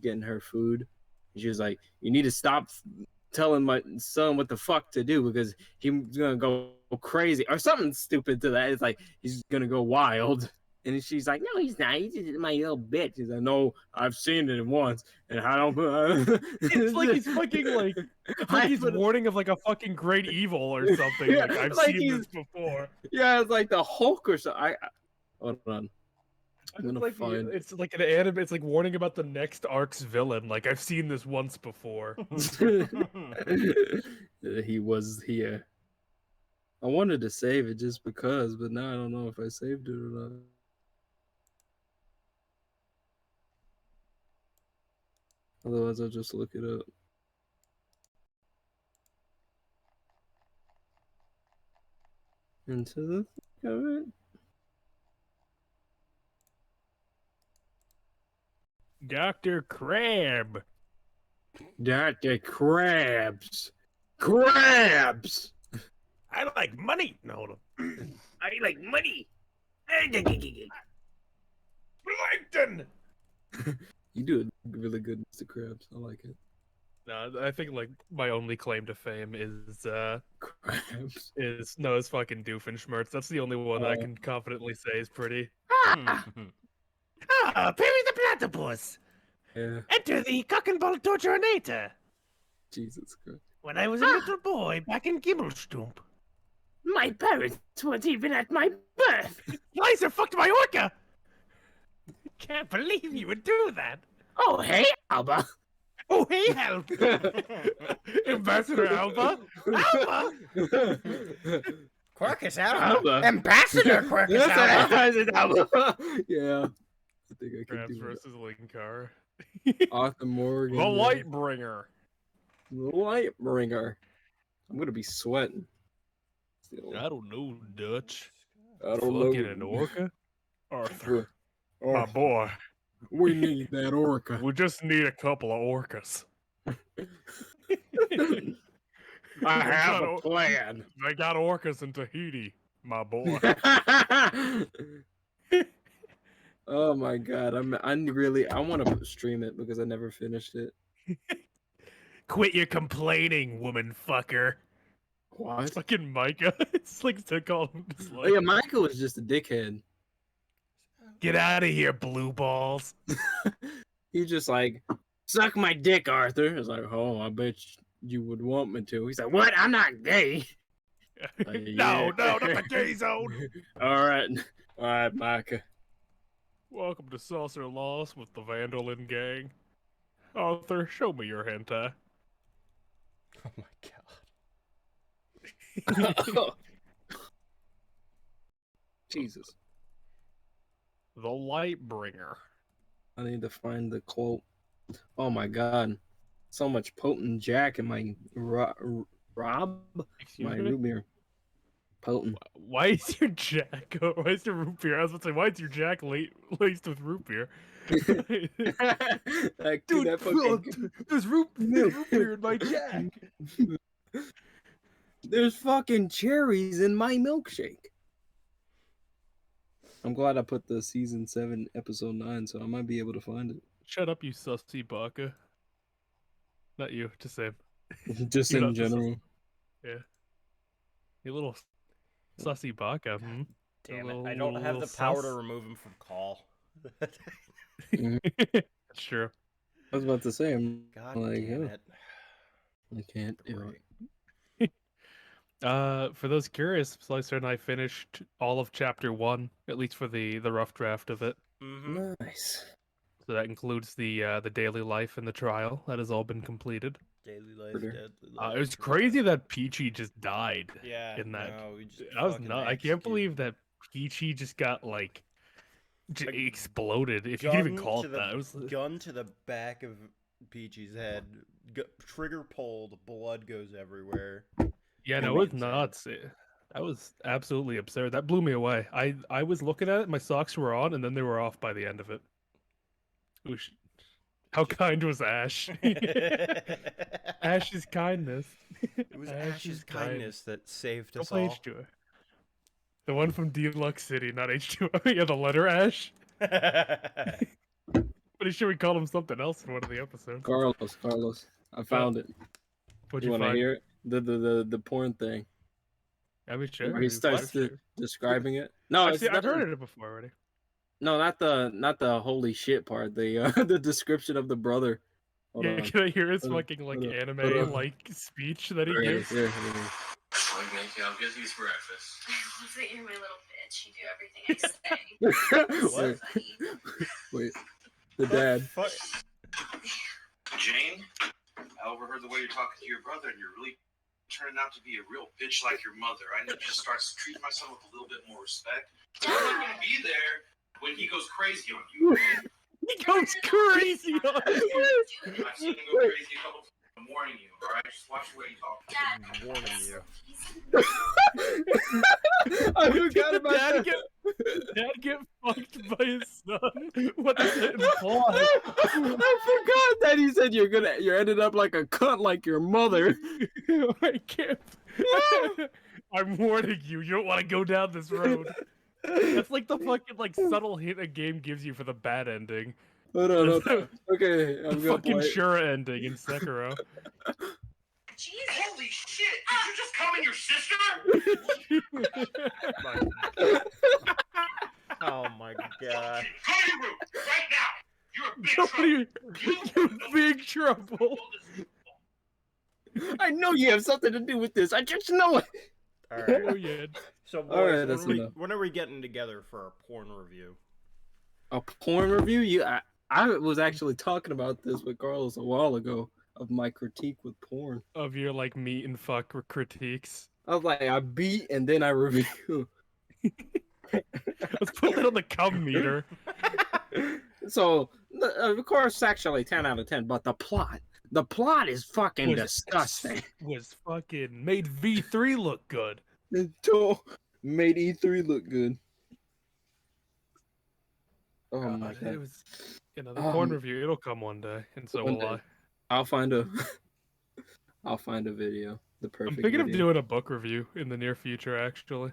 getting her food. She was like, "You need to stop telling my son what the fuck to do because he's gonna go crazy or something stupid to that. It's like he's gonna go wild." And she's like, "No, he's not. He's just my little bitch." He's like, "No, I've seen it once, and I don't." It's like he's fucking like, it's like he's warning of like a fucking great evil or something. Yeah, Like I've like seen this before. Yeah, it's like the Hulk or something. Hold on. I'm It's gonna like find. it's like an anime. It's like warning about the next arc's villain. Like I've seen this once before. He was here. I wanted to save it just because, but now I don't know if I saved it or not. Otherwise, I'll just look it up. Into the thick of it. Dr. Crab. Dr. Krabs. Crabs! I like money. No, hold on. I like money. Plankton. You do it really good, Mr. Krabs. I like it. No, I think like my only claim to fame is Krabs. it's fucking Doofenshmirtz. That's the only one I can confidently say is pretty. Perry the Platypus! Yeah. Enter the cock and ball torturinator! Jesus Christ. When I was a little boy back in Gibbelstump. My parents weren't even at my birth. Liza fucked my orca! Can't believe you would do that! Oh, hey, Alba. Oh, hey, help! Ambassador Alba? Alba! Quirkus out. Alba. Ambassador Quirkus out. Yeah. I think I can Crabs do versus Linkar. it. Arthur Morgan. The Lightbringer. The Lightbringer. I'm gonna be sweating. I don't know, Dutch. I don't know. Fucking an orca? Arthur, my Arthur, boy. we need that orca. We just need a couple of orcas. I have a plan. They got orcas in Tahiti, my boy. Oh my god, I want to stream it because I never finished it. Quit your complaining, woman fucker. What? Fucking Micah. It's like to call him just Oh like yeah, Michael was just a dickhead. Get out of here, blue balls. He just like, suck my dick, Arthur. It's like, oh, I bet you would want me to. He's like, what? I'm not gay. Like, No, yeah. not the gay zone. All right, Micah. Welcome to Saucer Lost with the Vandalin gang. Arthur, show me your hentai. Oh my god. Jesus. The Lightbringer. I need to find the quote. Oh my god. So much potent Jack in my Rob? Excuse My me? root beer. Potent. Why is your Jack? Why is your root beer? I was about to say, why is your Jack laced with root beer? Like, dude, that fucking... there's root beer in my Jack. There's fucking cherries in my milkshake. I'm glad I put the season 7 episode 9, so I might be able to find it. Shut up, you sussy baka. Not you, just him. Just You're in not the general. Yeah. You little sussy baka. Hmm? Damn it. I don't have the power to remove him from call. That's true. I was about to say, I'm God like, damn oh, it. I can't do it. For those curious, Slicer and I finished all of chapter 1, at least for the rough draft of it. Mm-hmm. Nice. So that includes the daily life and the trial. That has all been completed. Daily life, Murder. deadly life. It was crazy that Peachy just died. Yeah. in that. No, we just I was fucking not. I can't executed. believe that Peachy just got like exploded. If you can even Gun call to it the- that. It was, Gun to the back of Peachy's head. Trigger pulled. Blood goes everywhere. yeah, no, it was nuts. That was absolutely absurd. That blew me away. I was looking at it. My socks were on, and then they were off by the end of it. Oosh. How kind was Ash? Ash's kindness. It was Ash's kindness that saved us Go play all. H2O. The one from Deluxe City, not H2O. Yeah, the letter Ash. Pretty sure we called him something else in one of the episodes. Carlos. I found it. What'd You you want to find? hear it? The porn thing. I mean, sure. Where he starts describing it. No, I've heard it before already. No, not the holy shit part. The the description of the brother. Hold on. Can I hear his Hold on, fucking like hold on, anime hold on. like speech that he Right, gives? here. Like, Nikki, I'll get you breakfast. I love that you're my little bitch. You do everything I say. Wait, So funny. wait. The dad. Fuck. Jane, I overheard the way you're talking to your brother, and you're really turning out to be a real bitch like your mother. I need you to start treating my son with a little bit more respect. I'm not going to be there when he goes crazy on you. He goes crazy on you. I've seen him go crazy a couple times. I'm warning you, all right? Just watch the way you talk. Dad, Warning you. I forgot about Dad that. get fucked by his son. What does it imply? I forgot that he said you're ended up like a cunt like your mother. I can't. I'm warning you. You don't want to go down this road. That's like the fucking like subtle hint a game gives you for the bad ending. Hold on. Okay, I'm The gonna fucking play. Shura ending in Sekiro. jeez. Holy shit! Did you just come in your sister? Oh my god. Go to your room right now. You're in big trouble. You're in big trouble. I know you have something to do with this. I just know it. Alright. Oh yeah. So, boys, Alright, that's enough. when are we getting together for a porn review? A porn review? I was actually talking about this with Carlos a while ago of my critique with porn. Of your like meat and fuck critiques. I was like, I beat and then I review. Let's put that on the cum meter. So, of course, actually 10 out of 10, but the plot is fucking disgusting. Was fucking made V3 look good. It made E3 look good. Oh my god. It was, the porn review. It'll come one day, and so One will day. I. I'll find a video. The I'm perfect thinking of video. doing a book review in the near future, actually.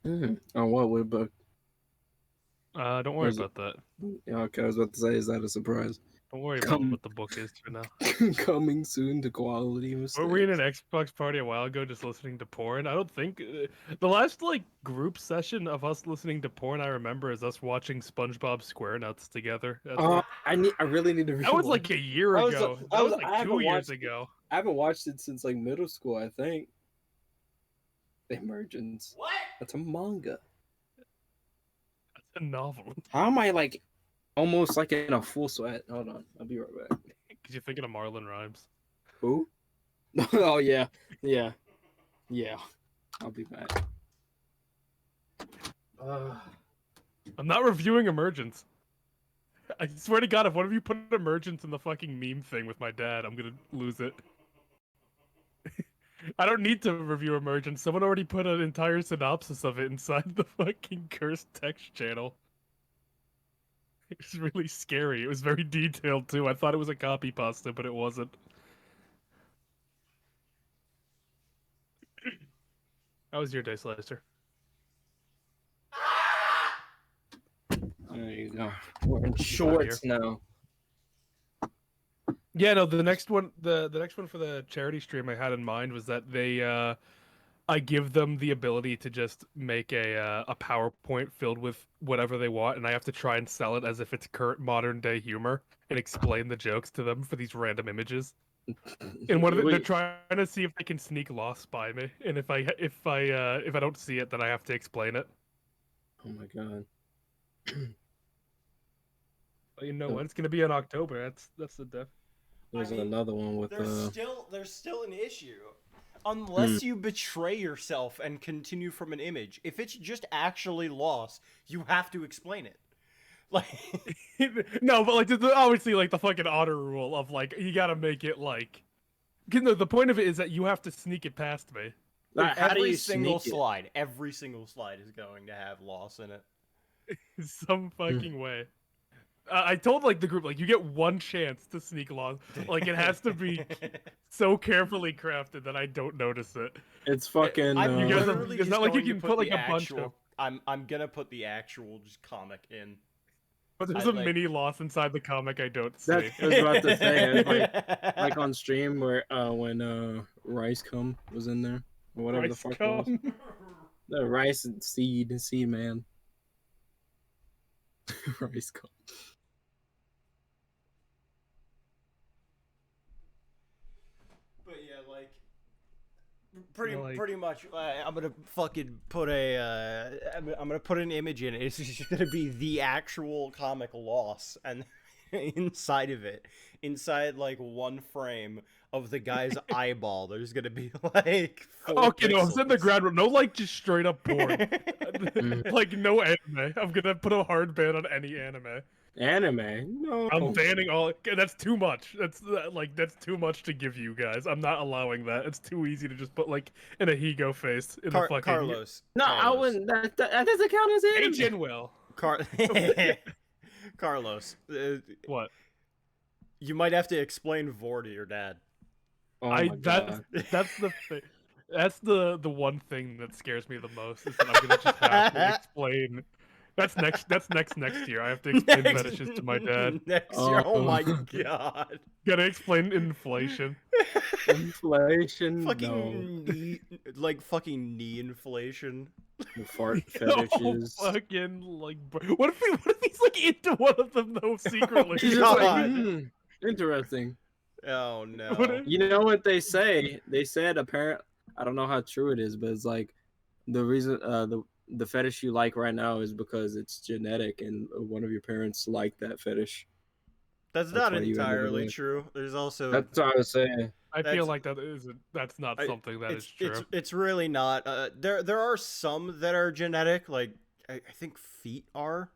On what book? Don't worry Where's it? about that. Yeah, okay, I was about to say, is that a surprise? Don't worry about Come- what the book is for now. Coming soon to quality mistakes. Were we in an Xbox party a while ago just listening to porn? I don't think the last like group session of us listening to porn I remember is us watching SpongeBob SquareNuts together. That's I really need to. that was like a year I was- ago. I That was was- I like haven't 2 years watched- ago. I haven't watched it since like middle school, I think. Emergence. What? That's a manga. That's a novel. How am I like almost like in a full sweat? Hold on, I'll be right back. Because you're thinking of Marlon Rhymes. Who? Oh yeah. I'll be back. I'm not reviewing Emergence. I swear to God, if one of you put Emergence in the fucking meme thing with my dad, I'm gonna lose it. I don't need to review Emergence. Someone already put an entire synopsis of it inside the fucking cursed text channel. It was really scary. It was very detailed too. I thought it was a copy pasta, but it wasn't. How was your day, Slicer? There you go. We're in shorts now. Yeah, no, the next one the next one for the charity stream I had in mind was that they I give them the ability to just make a PowerPoint filled with whatever they want, and I have to try and sell it as if it's current modern day humor and explain the jokes to them for these random images. And one of they're trying to see if they can sneak Lost by me, and if I don't see it, then I have to explain it. Oh my god. But you know what? It's gonna be in October. That's the def. There's I mean, another one with there's still an issue. Unless you betray yourself and continue from an image. If it's just actually lost, you have to explain it. Like No, but like obviously like the fucking honor rule of like you gotta make it like. No, the point of it is that you have to sneak it past me. How do every you single sneak it? slide, every single slide is going to have loss in it. Some fucking way. I told like the group like you get one chance to sneak along. Like it has to be so carefully crafted that I don't notice it. It's fucking. I'm You guys are- literally it's just not like you going to can put, like, the a bunch actual. of- I'm gonna put the actual just comic in. But there's I a like- mini loss inside the comic I don't see. That's I was about to say. It was like on stream where when Rice Cum was in there or whatever the Rice fuck it was. cum. The Rice and Seed Man. Rice Cum. But yeah, like pretty Like- pretty much. I'm gonna fucking put I'm gonna put an image in it. It's just gonna be the actual comic loss, and inside of it, inside like one frame of the guy's eyeball, there's gonna be like 4 Okay, no, I'm setting the pixels. ground. No, like just straight up porn. Like no anime. I'm gonna put a hard ban on any anime. Anime? No. I'm banning all. Okay, that's too much. That's that's too much to give you guys. I'm not allowing that. It's too easy to just put like an Ahigo face in the fucking. Carlos. No, I Carlos. wouldn't. That doesn't count as anime. Agent will. Carlos, What? you might have to explain Vor to your dad. Oh my that's God. that's the thing. That's the one thing that scares me the most is that I'm gonna just have to explain. That's next year. I have to explain fetishes to my dad. Next year. Oh Oh. my god. Gotta explain inflation. Inflation. Fucking knee, like fucking knee inflation. No. Fart Oh, fetishes. fucking like. What if he's like into one of them though secretly? She's just God. like, interesting. Oh no. What if- You know what they say? They said apparent. I don't know how true it is, but it's like the reason the fetish you like right now is because it's genetic and one of your parents liked that fetish. That's That's not why you ended up entirely with- true. There's also That's what I was saying. I That's- feel like that's not I- something that is it's true. it's really not. There are some that are genetic. Like I think feet are,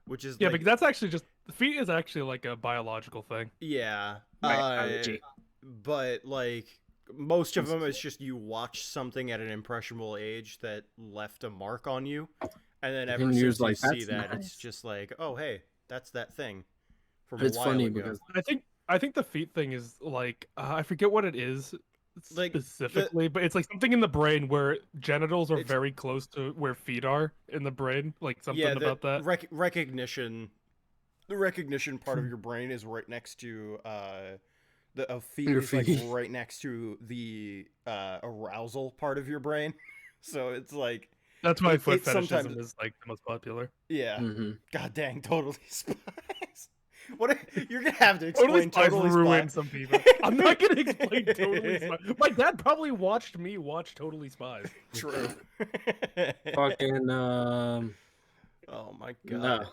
which is Yeah, like, but that's actually just feet is actually like a biological thing. yeah. Biology. But like most of them, it's just you watch something at an impressionable age that left a mark on you, and then ever And since you're you like, see "That's that, nice." it's just like, oh hey, that's that thing. From It's a while funny ago. because I think the feet thing is like I forget what it is Like, the- specifically, but it's like something in the brain where genitals are It's- very close to where feet are in the brain, like something yeah, about that. recognition. The recognition part of your brain is right next to the feet Your is like feet. right next to the arousal part of your brain. So it's like, That's why it- foot it fetishism sometimes- is like the most popular. yeah, Mhm. god dang, totally spies. What you're gonna have to Totally explain Spies totally ruined spies. some people. I'm not gonna explain Totally Spies. My dad probably watched me watch Totally Spies. True. fucking Oh my god. no.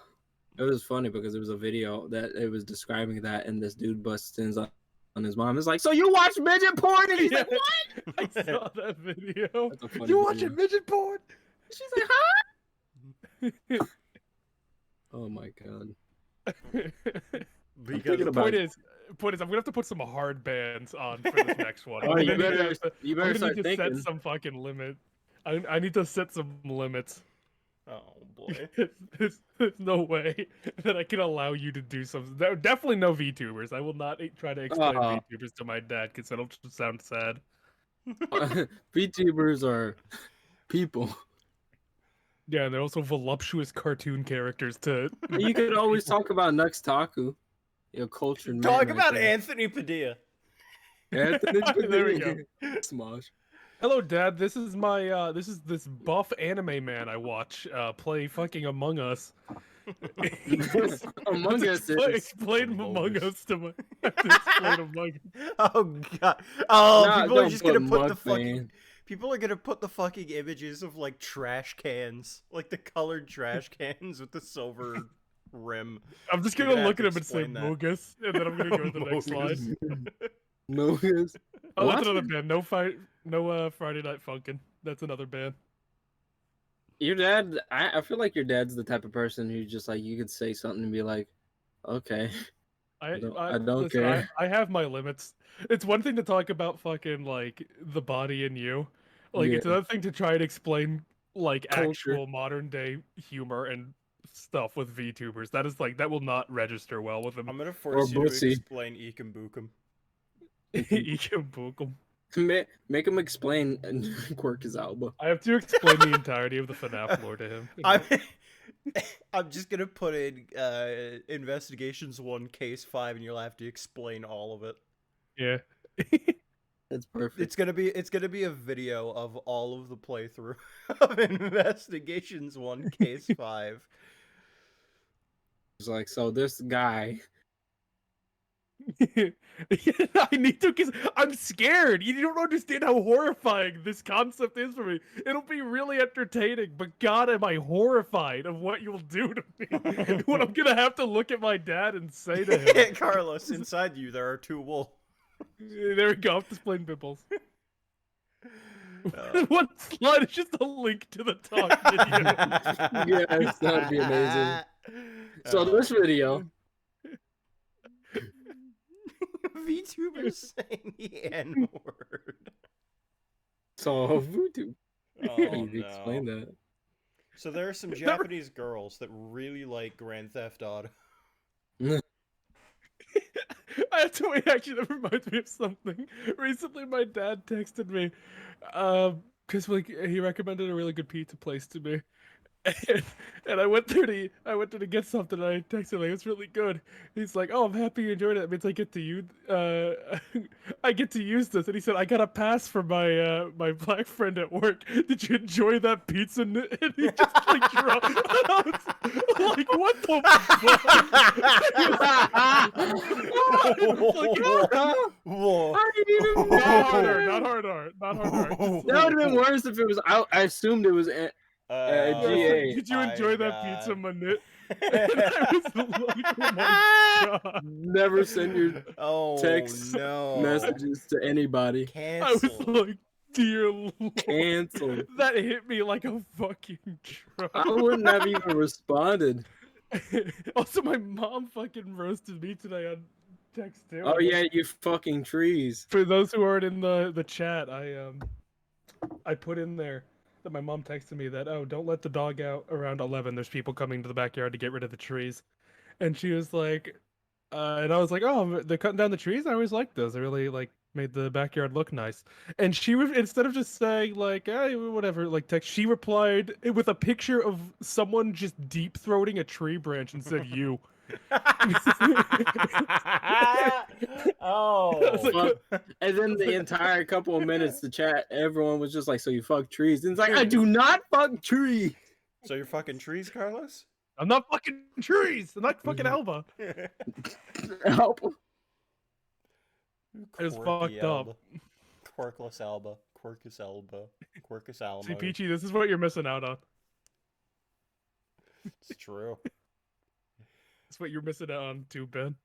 It was funny because there was a video that it was describing that, and this dude busts in on his mom. It's like, so you watch midget porn? And he's like, what? I saw that video. That's a funny You video. watching midget porn? She's like, huh? Oh my god. Because thinking about- Point is, I'm gonna have to put some hard bans on for this next one. Oh, I'm you gonna need to better, have to- you I'm better gonna start need to thinking. set some fucking limit. I need to set some limits. oh boy. There's no way that I can allow you to do something. Definitely no VTubers. I will not try to explain Uh-huh. VTubers to my dad because that'll just sound sad. VTubers are people. Yeah, and they're also voluptuous cartoon characters to. You could always talk about Nuxtaku. You're a cultured man. Talk right about there. Anthony Padilla. Anthony There we Padilla. Smosh. Hello, Dad. This is my this buff anime man I watch play fucking Among Us. Among Us Explain is Among bogus. Us to my. Explain Among Us. Oh god. Oh, Nah, people are don't just gonna put the mukbang. fucking. People are gonna put the fucking images of like trash cans, like the colored trash cans with the silver rim. I'm just You're gonna gonna look at have him to and say explain that. Mogus, and then I'm gonna go to the next slide. Mogus. Oh, What? that's another band. No Friday Night Funkin'. That's another band. Your dad, I feel like your dad's the type of person who just like you could say something and be like, okay. I don't listen, care. I have my limits. It's one thing to talk about fucking like the body and you. Like it's Yeah. another thing to try and explain like Culture. actual modern day humor and stuff with VTubers. That is like that will not register well with them. I'm gonna force you to Bootsy. explain Ekum Bookum. Make him explain Quirk's album. I have to explain the entirety of the FNAF lore to him. I'm, I'm just gonna put in investigations 1 case 5 and you'll have to explain all of it. Yeah. That's perfect. It's gonna be a video of all of the playthrough of investigations 1 case 5. It's like, so this guy. I need to, because I'm scared. You don't understand how horrifying this concept is for me. It'll be really entertaining, but God, am I horrified of what you'll do to me. What I'm gonna have to look at my dad and say to him. Carlos, inside you there are 2 wolves. There we go. I'm displaying pimples. One slide is just a link to the talk video. Yes, that'd be amazing. So this video. VTubers saying the N-word. So voodoo. Oh, You no. explain that. So there are some Japanese girls that really like Grand Theft Auto. I have to wait. Actually, that reminds me of something. Recently, my dad texted me, because like he recommended a really good pizza place to me, and I went there to get something. And I texted him, it's really good. He's like, "Oh, I'm happy you enjoyed it. It means I get to use this." And he said, "I got a pass for my my black friend at work. Did you enjoy that pizza?" And he just like dropped. I was like, "What the fuck?" Whoa. I didn't even Not know. hard art, not hard art, not hard art. That would have been worse if it was. I assumed it was. GA. Did you enjoy that pizza, Manit? And I was like, oh my god. Never send your text no. messages to anybody. I was Cancel. like, dear Lord. Cancel. That hit me like a fucking I truck. wouldn't have even responded. Also, my mom fucking roasted me today on text too. Oh yeah, you fucking trees. For those who aren't in the chat, I put in there that my mom texted me that, oh, don't let the dog out around 11. There's people coming to the backyard to get rid of the trees. And she was like, and I was like, oh, they're cutting down the trees? I always liked those. They really, like, made the backyard look nice. And she, instead of just saying, like, hey, whatever, like, text, she replied with a picture of someone just deep-throating a tree branch and said, you. Oh. Fuck. And then the entire couple of minutes, the chat, everyone was just like, so you fuck trees? And it's like, I do not fuck trees. So you're fucking trees, Carlos? I'm not fucking trees. I'm not fucking Alba. Help. It was Quirky fucked Alba. up. Quirkless Alba. Quirkus Alba. Quirkus Alma. See, Peachy, this is what you're missing out on. It's true. That's what you're missing out on too, Ben.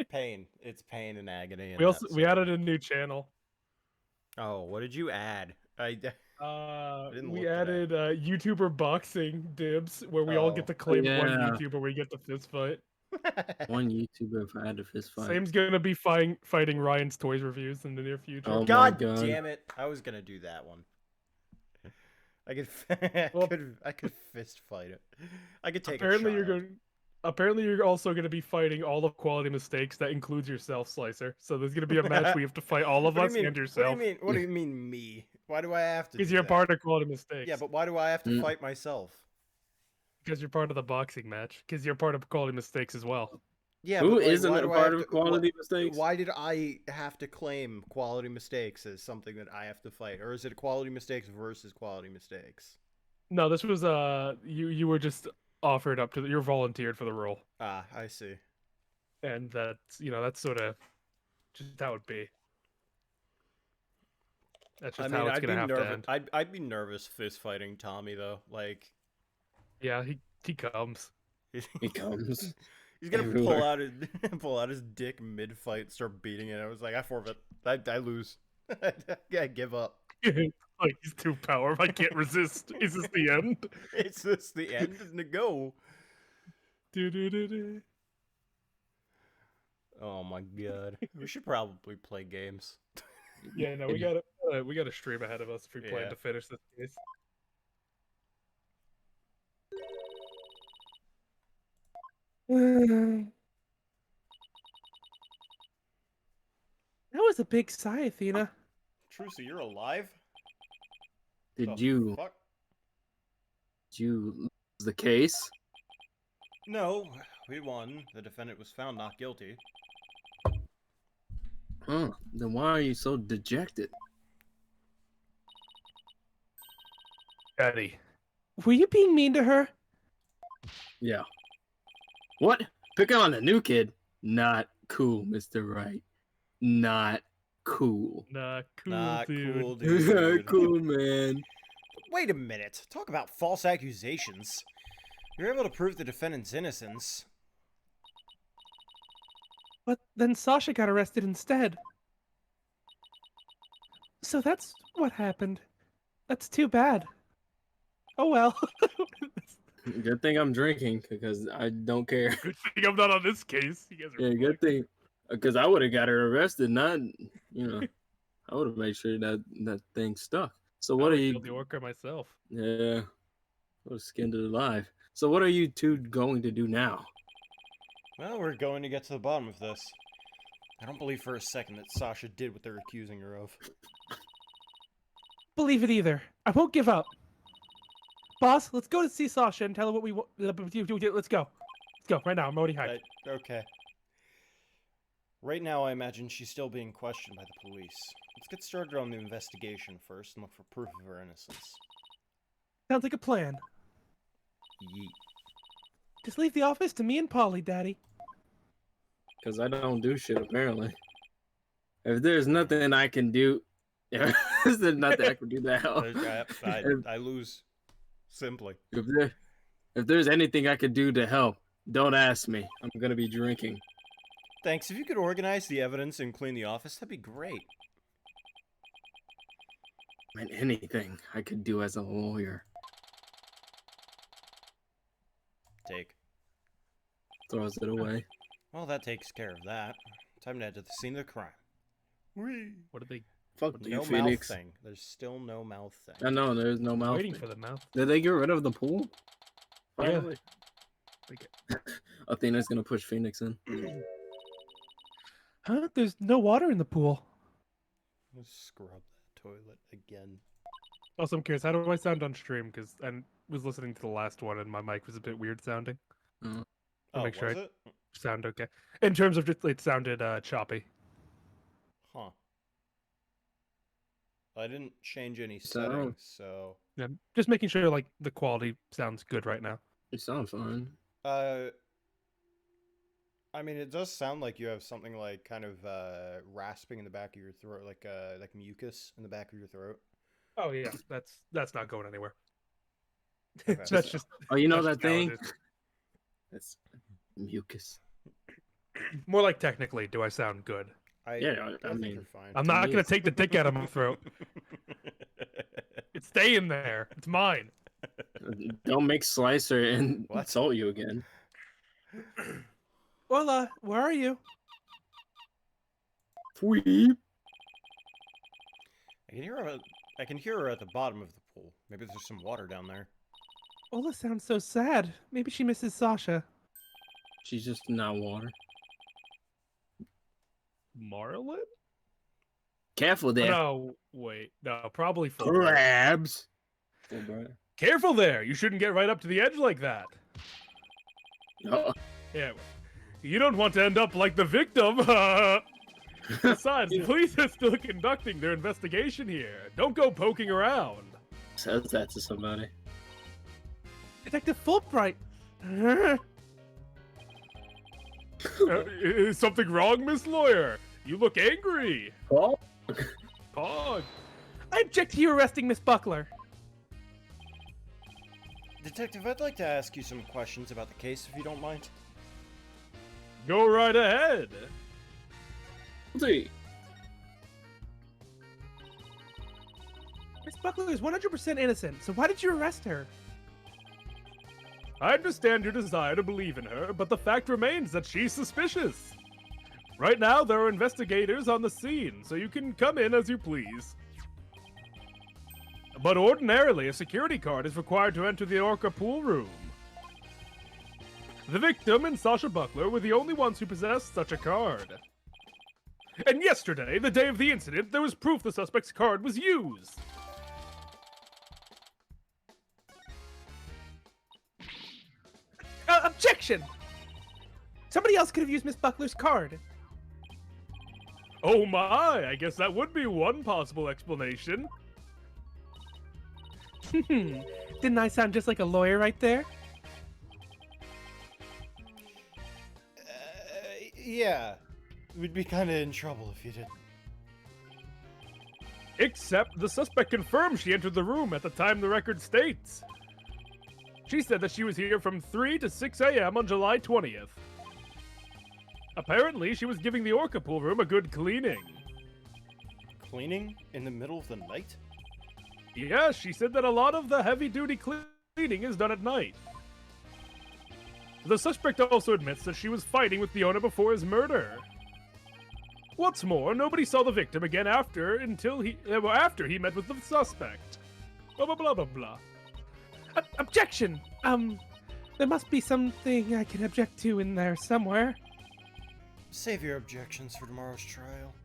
Pain. It's pain and agony. We added a new channel. Oh, what did you add? didn't We look at added YouTuber boxing dibs, where we all get to claim one Yeah. YouTuber. We get to fist fight. One YouTuber if I had to fist fight. Same's gonna be fighting Ryan's Toys reviews in the near future. Oh my God God. damn it! I was gonna do that one. I could, Well- I could fist fight it. I could take. Apparently, a you're child. going. Apparently, you're also going to be fighting all of Quality Mistakes. That includes yourself, Slicer. So there's going to be a match where you have to fight all of What us do you mean? and yourself. What do you mean me? Why do I have to? Because do you're that? part of Quality Mistakes. Yeah, but why do I have to Mm. fight myself? Because you're part of the boxing match. Because you're part of Quality Mistakes as well. Yeah, Who but, like, isn't why a do I part have of to- Quality Mistakes? Why did I have to claim Quality Mistakes as something that I have to fight, or is it Quality Mistakes versus Quality Mistakes? No, this was you were just offered up to you're volunteered for the role, Ah, I see. and that's sort of just how it be. That's just how it's I'd be gonna have to nervous. end. I'd be nervous fist fighting Tommy though. Like, Yeah, he comes. He comes. He's gonna everywhere. pull out his dick mid fight, start beating it. I was like, I forfeit. I lose. I give up. Like he's too powerful. I can't resist. Is this the end? It's just the end to go. Do-do-do-do. Oh my god. We should probably play games. Yeah, no, we got a stream ahead of us if we plan Yeah. to finish this case. That was a big sigh, Athena. Trucy, you're alive? Did The you fuck? you lose the case? No, we won. The defendant was found not guilty. Huh. Then why are you so dejected? Daddy, were you being mean to her? Yeah. What? Picking on the new kid? Not cool, Mr. Wright. Not cool. Nah, cool, Not dude. cool, dude. Cool, man. Wait a minute. Talk about false accusations. You're able to prove the defendant's innocence. But then Sasha got arrested instead. So that's what happened. That's too bad. Oh well. Good thing I'm drinking because I don't care. Good thing I'm not on this case. You guys are Yeah, good thing. Because I would have got her arrested, not, I would have made sure that thing stuck. So what are you? the orca myself. Yeah, I would have skinned it alive. So what are you two going to do now? Well, we're going to get to the bottom of this. I don't believe for a second that Sasha did what they're accusing her of. Believe it either. I won't give up. Boss, let's go to see Sasha and tell her what we want. Let's go. Let's go right now. I'm already hyped. Okay. Right now, I imagine she's still being questioned by the police. Let's get started on the investigation first and look for proof of her innocence. Sounds like a plan. Yeet. Just leave the office to me and Polly, Daddy. Because I don't do shit, apparently. If there's nothing I can do... If there's nothing I can do to help. I lose. Simply. If there's anything I could do to help, don't ask me. I'm going to be drinking. Thanks. If you could organize the evidence and clean the office, that'd be great. And anything I could do as a lawyer. Take. Throws it away. Well, that takes care of that. Time to head to the scene of the crime. Whee! What did they... Fuck you, No Phoenix. mouth thing. There's still no mouth thing. I know, there's no mouth. Waiting for the mouth. Did they get rid of the pool? Yeah. Finally. Athena's gonna push Phoenix in. Huh? There's no water in the pool. Let's scrub that toilet again. Also, I'm curious, how do I sound on stream? Because I was listening to the last one and my mic was a bit weird sounding. Oh, make sure was I it? sound okay. In terms of just, it sounded choppy. Huh. I didn't change any So- settings, so... Yeah, just making sure like the quality sounds good right now. You sound fine. I mean, it does sound like you have something like kind of rasping in the back of your throat, like mucus in the back of your throat. Oh yeah, that's not going anywhere. Okay. That's just Oh, you know that's that just how it thing? is. That's mucus. More like technically, do I sound good? I mean, think you're fine. I'm not me, gonna it's- take the dick out of my throat. It's staying there. It's mine. Don't make Slicer and What? insult you again. Well, where are you? Sweep. I can hear her at the bottom of the pool. Maybe there's some water down there. Ola sounds so sad. Maybe she misses Sasha. She's just not water. Marlin? Careful there. No, wait. No, probably full. Crabs. Careful there. You shouldn't get right up to the edge like that. Oh. Yeah. You don't want to end up like the victim. Besides, the police are still conducting their investigation here. Don't go poking around. Says that to somebody. Detective Fulbright. Is something wrong, Miss Lawyer? You look angry. Oh. Pog. I object to you arresting Miss Buckler. Detective, I'd like to ask you some questions about the case, if you don't mind. Go right ahead. See. Miss Buckler is 100% innocent, so why did you arrest her? I understand your desire to believe in her, but the fact remains that she's suspicious. Right now, there are investigators on the scene, so you can come in as you please. But ordinarily, a security card is required to enter the Orca pool room. The victim and Sasha Buckler were the only ones who possessed such a card. And yesterday, the day of the incident, there was proof the suspect's card was used. Objection! Somebody else could have used Miss Buckler's card. Oh my, I guess that would be one possible explanation. Didn't I sound just like a lawyer right there? Yeah. We'd be kind of in trouble if you didn't. Except the suspect confirmed she entered the room at the time the record states. She said that she was here from 3 to 6 a.m. on July 20th. Apparently, she was giving the Orca pool room a good cleaning. Cleaning in the middle of the night? Yeah, she said that a lot of the heavy-duty cleaning is done at night. The suspect also admits that she was fighting with the owner before his murder. What's more, nobody saw the victim again after he met with the suspect. Blah blah blah blah blah. Objection! There must be something I can object to in there somewhere. Save your objections for tomorrow's trial.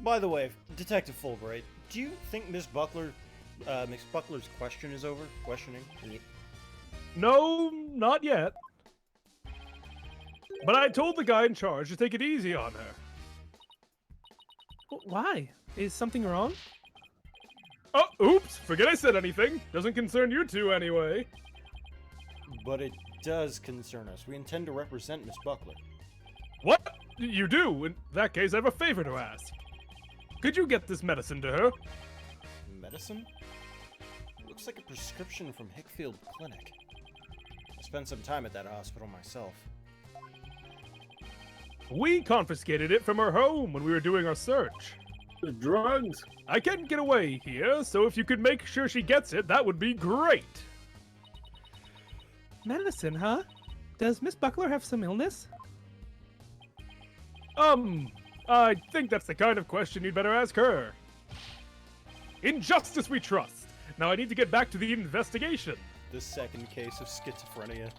By the way, Detective Fulbright, do you think Miss Buckler's question is over? Questioning? No, not yet. But I told the guy in charge to take it easy on her. Why? Is something wrong? Oh, oops! Forget I said anything. Doesn't concern you two anyway. But it does concern us. We intend to represent Miss Buckler. What? You do? In that case, I have a favor to ask. Could you get this medicine to her? Medicine? Looks like a prescription from Hickfield Clinic. I spent some time at that hospital myself. We confiscated it from her home when we were doing our search. The drugs. I can't get away here, so if you could make sure she gets it, that would be great. Medicine, huh? Does Miss Buckler have some illness? I think that's the kind of question you'd better ask her. In justice we trust. Now I need to get back to the investigation. The second case of schizophrenia.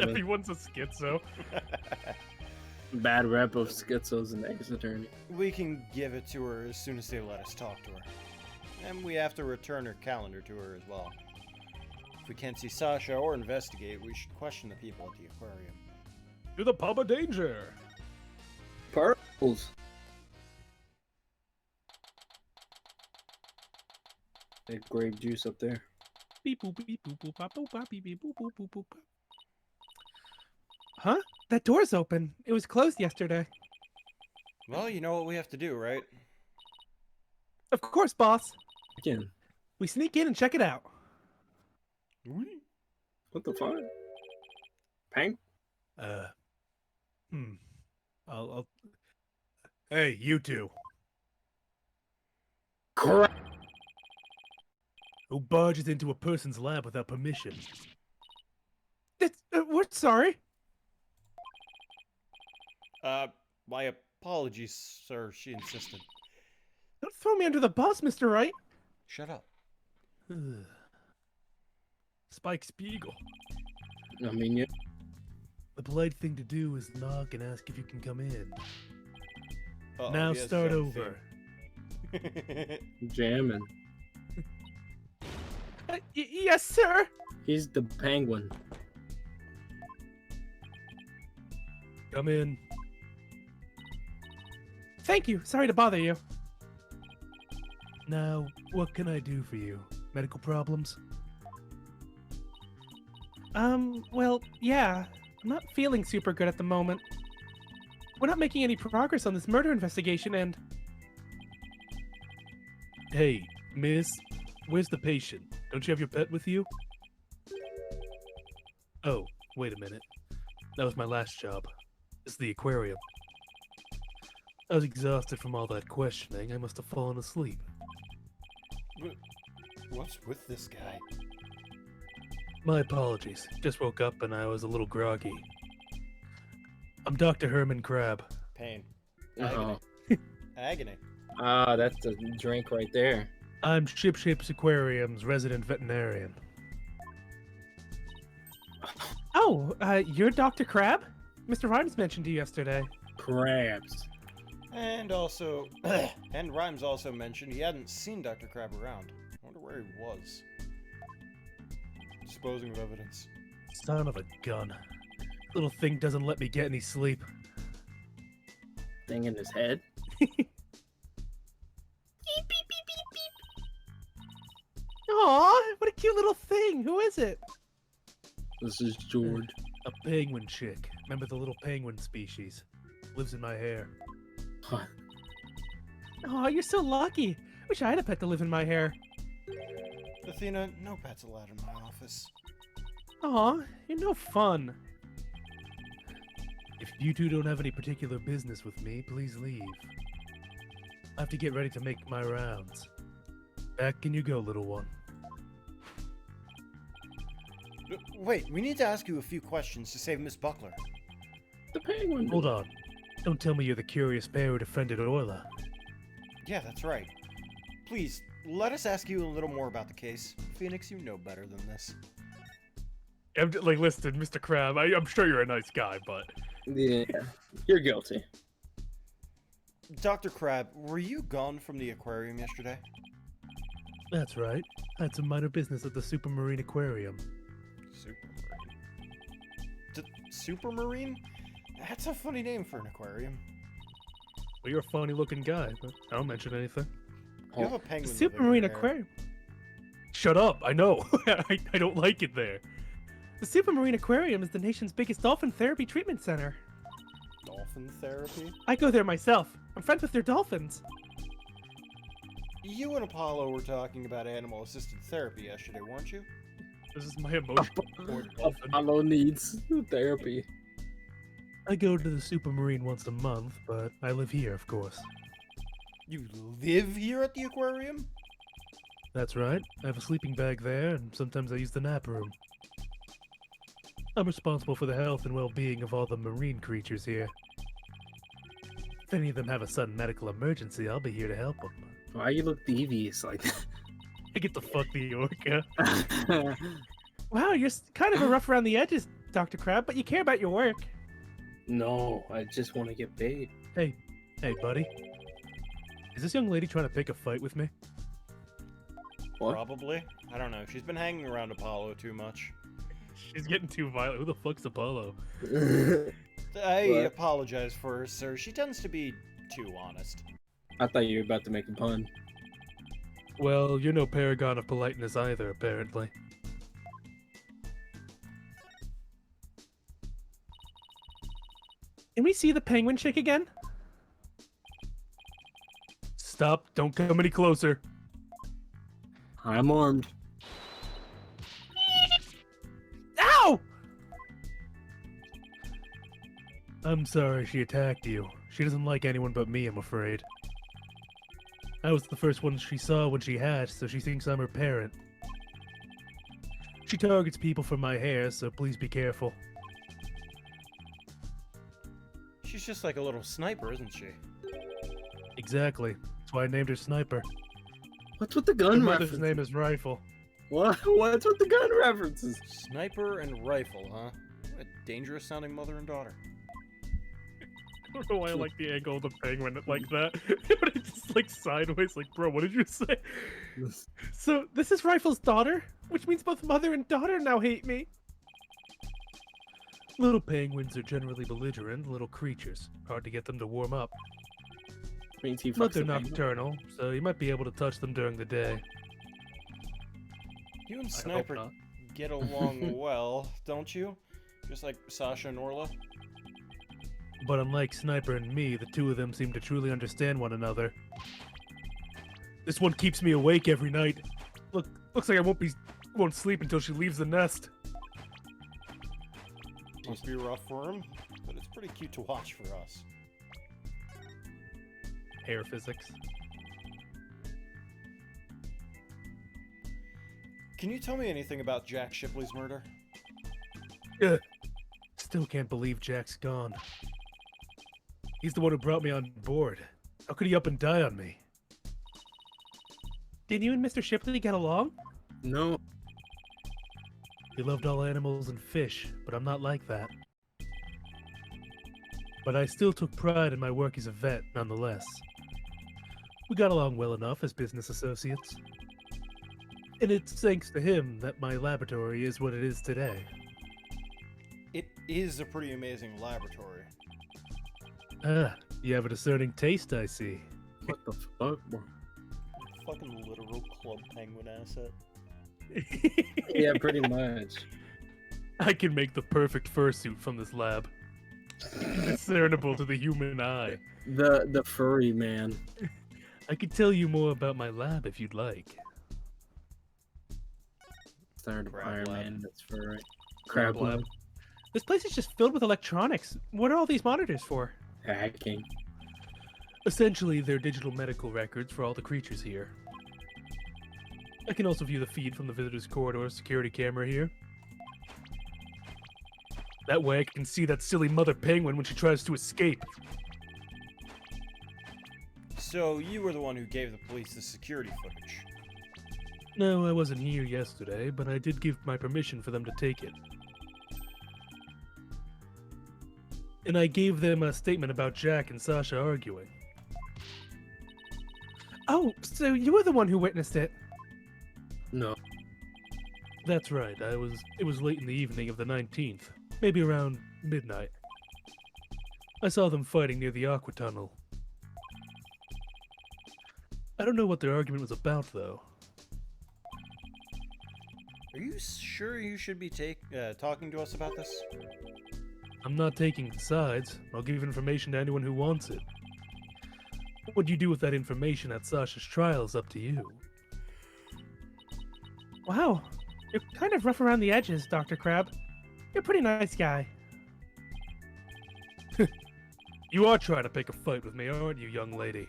Everyone's a schizo. Bad rep of schizos and ex-attorney. We can give it to her as soon as they let us talk to her. And we have to return her calendar to her as well. If we can't see Sasha or investigate, we should question the people at the aquarium. To the pub of danger. Pearls. That grape juice up there. Beep boop beep boop boop bop boop bop beep beep boop boop boop boop. Huh? That door's open. It was closed yesterday. Well, you know what we have to do, right? Of course, boss. Again. We sneak in and check it out. What the fuck? Pang? I'll... Hey, you two. Crap. Who barges into a person's lab without permission? We're sorry. My apologies, sir, she insisted. Don't throw me under the bus, Mr. Wright. Shut up. Spike Spiegel. I mean, yeah. The polite thing to do is knock and ask if you can come in. Uh-oh, Now he has start his own over. Jamming. Yes, sir. He's the penguin. Come in. Thank you. Sorry to bother you. Now, what can I do for you? Medical problems? Well, yeah. I'm not feeling super good at the moment. We're not making any progress on this murder investigation, and... Hey, miss, where's the patient? Don't you have your pet with you? Oh, wait a minute. That was my last job. It's the aquarium. I was exhausted from all that questioning. I must have fallen asleep. What's with this guy? My apologies. Just woke up and I was a little groggy. I'm Dr. Herman Crab. Pain. Oh. Agony. Ah, that's the drink right there. I'm Shipshape's Aquarium's resident veterinarian. Oh, you're Dr. Crab? Mr. Rhymes mentioned you yesterday. Crabs. And also, and Rhymes also mentioned he hadn't seen Dr. Crab around. I wonder where he was. disposing of evidence? Son of a gun. Little thing doesn't let me get any sleep. Thing in his head. Aw, what a cute little thing. Who is it? This is George. A penguin chick. Remember the little penguin species? Lives in my hair. Huh. Aw, you're so lucky. Wish I had a pet to live in my hair. Athena, no pets allowed in my office. Aw, you're no fun. If you two don't have any particular business with me, please leave. I have to get ready to make my rounds. Back can you go, little one. Wait, we need to ask you a few questions to save Miss Buckler. The penguin. Hold on. Don't tell me you're the curious bear who defended Orla. Yeah, that's right. Please, let us ask you a little more about the case. Phoenix, you know better than this. Like, listen, Mr. Crab, I'm sure you're a nice guy, but... Yeah, you're guilty. Dr. Crab, were you gone from the aquarium yesterday? That's right. I had some minor business at the Supermarine Aquarium. Supermarine? That's a funny name for an aquarium. Well, you're a funny-looking guy, but I don't mention anything. You have a penguin. Supermarine living there. Aquarium. Shut up! I know! I don't like it there. The Supermarine Aquarium is the nation's biggest dolphin therapy treatment center. Dolphin therapy? I go there myself. I'm friends with their dolphins. You and Apollo were talking about animal-assisted therapy yesterday, weren't you? This is my emotion toward dolphin. Apollo needs therapy. I go to the Supermarine once a month, but I live here, of course. You live here at the aquarium? That's right. I have a sleeping bag there, and sometimes I use the nap room. I'm responsible for the health and well-being of all the marine creatures here. If any of them have a sudden medical emergency, I'll be here to help them. Why you look devious like I get to fuck the orca. that? Wow, you're kind of a rough around the edges, Dr. Crab, but you care about your work. No, I just want to get paid. Hey, buddy. Is this young lady trying to pick a fight with me? What? Probably. I don't know. She's been hanging around Apollo too much. She's getting too violent. Who the fuck's Apollo? I What? apologize for her, sir. She tends to be too honest. I thought you were about to make a pun. Well, you're no paragon of politeness either, apparently. Can we see the penguin chick again? Stop, don't come any closer. I'm armed. Ow! I'm sorry she attacked you. She doesn't like anyone but me, I'm afraid. I was the first one she saw when she hatched, so she thinks I'm her parent. She targets people for my hair, so please be careful. She's just like a little sniper, isn't she? Exactly. That's why I named her Sniper. What's with the Her gun mother's references? name is Rifle. What's with the gun references? Sniper and rifle, huh? What a dangerous sounding mother and daughter. I don't know why I like the angle of the penguin like that. But it's just like sideways, like, bro, what did you say? So, this is Rifle's daughter? Which means both mother and daughter now hate me. Little penguins are generally belligerent little creatures. Hard to get them to warm up. Means he But fucks they're the penguin. nocturnal, so you might be able to touch them during the day. You and I hope Sniper not. get along well, don't you? Just like Sasha and Orla? But unlike Sniper and me, the two of them seem to truly understand one another. This one keeps me awake every night. Looks like I won't sleep until she leaves the nest. Must be rough for him, but it's pretty cute to watch for us. Hair physics. Can you tell me anything about Jack Shipley's murder? Still can't believe Jack's gone. He's the one who brought me on board. How could he up and die on me? Did you and Mr. Shipley get along? No. He loved all animals and fish, but I'm not like that. But I still took pride in my work as a vet, nonetheless. We got along well enough as business associates. And it's thanks to him that my laboratory is what it is today. It is a pretty amazing laboratory. Ah, you have a discerning taste, I see. What the fuck, bro? Fucking literal Club Penguin asset. Yeah, pretty much. I can make the perfect fursuit from this lab. Discernible to the human eye. The furry man. I could tell you more about my lab if you'd like. Third Crab Iron lab. Man. That's furry. Crab Crab lab. lab. This place is just filled with electronics. What are all these monitors for? Hacking. Essentially, they're digital medical records for all the creatures here. I can also view the feed from the visitor's corridor security camera here. That way I can see that silly mother penguin when she tries to escape. So you were the one who gave the police the security footage. No, I wasn't here yesterday, but I did give my permission for them to take it. And I gave them a statement about Jack and Sasha arguing. Oh, so you were the one who witnessed it. No. That's right, it was late in the evening of the 19th, maybe around midnight. I saw them fighting near the aqua tunnel. I don't know what their argument was about, though. Are you sure you should be talking to us about this? I'm not taking sides. I'll give information to anyone who wants it. What you do with that information at Sasha's trial is up to you. Wow, you're kind of rough around the edges, Dr. Crab. You're a pretty nice guy. You are trying to pick a fight with me, aren't you, young lady?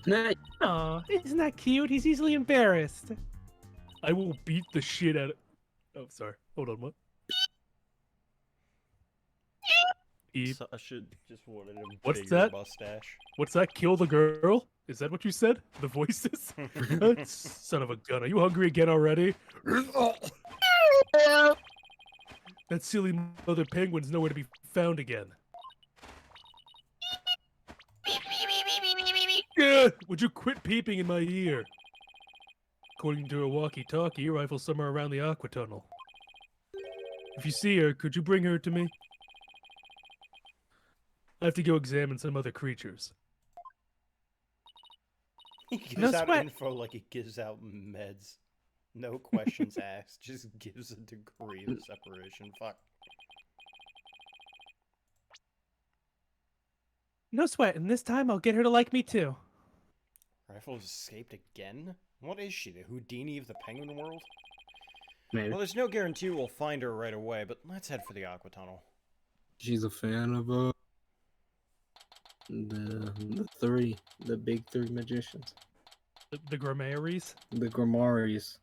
Nah, Aw, isn't that cute? He's easily embarrassed. I will beat the shit out of... Oh, sorry. Hold on, what? Eep. So I should just wanted a What's bigger that? mustache. What's that? Kill the girl? Is that what you said? The voices? Son of a gun. Are you hungry again already? That silly mother penguin's nowhere to be found again. Yeah, would you quit peeping in my ear? According to a walkie-talkie, your rifle's somewhere around the aqua tunnel. If you see her, could you bring her to me? I have to go examine some other creatures. He gives No out sweat. info like he gives out meds. No questions asked. Just gives a degree of separation. Fuck. No sweat, and this time I'll get her to like me too. Rifle's escaped again? What is she, the Houdini of the penguin world? maybe. Well, there's no guarantee we'll find her right away, but let's head for the aqua tunnel. She's a fan of the big three magicians, The Gramaries? the Grimoires.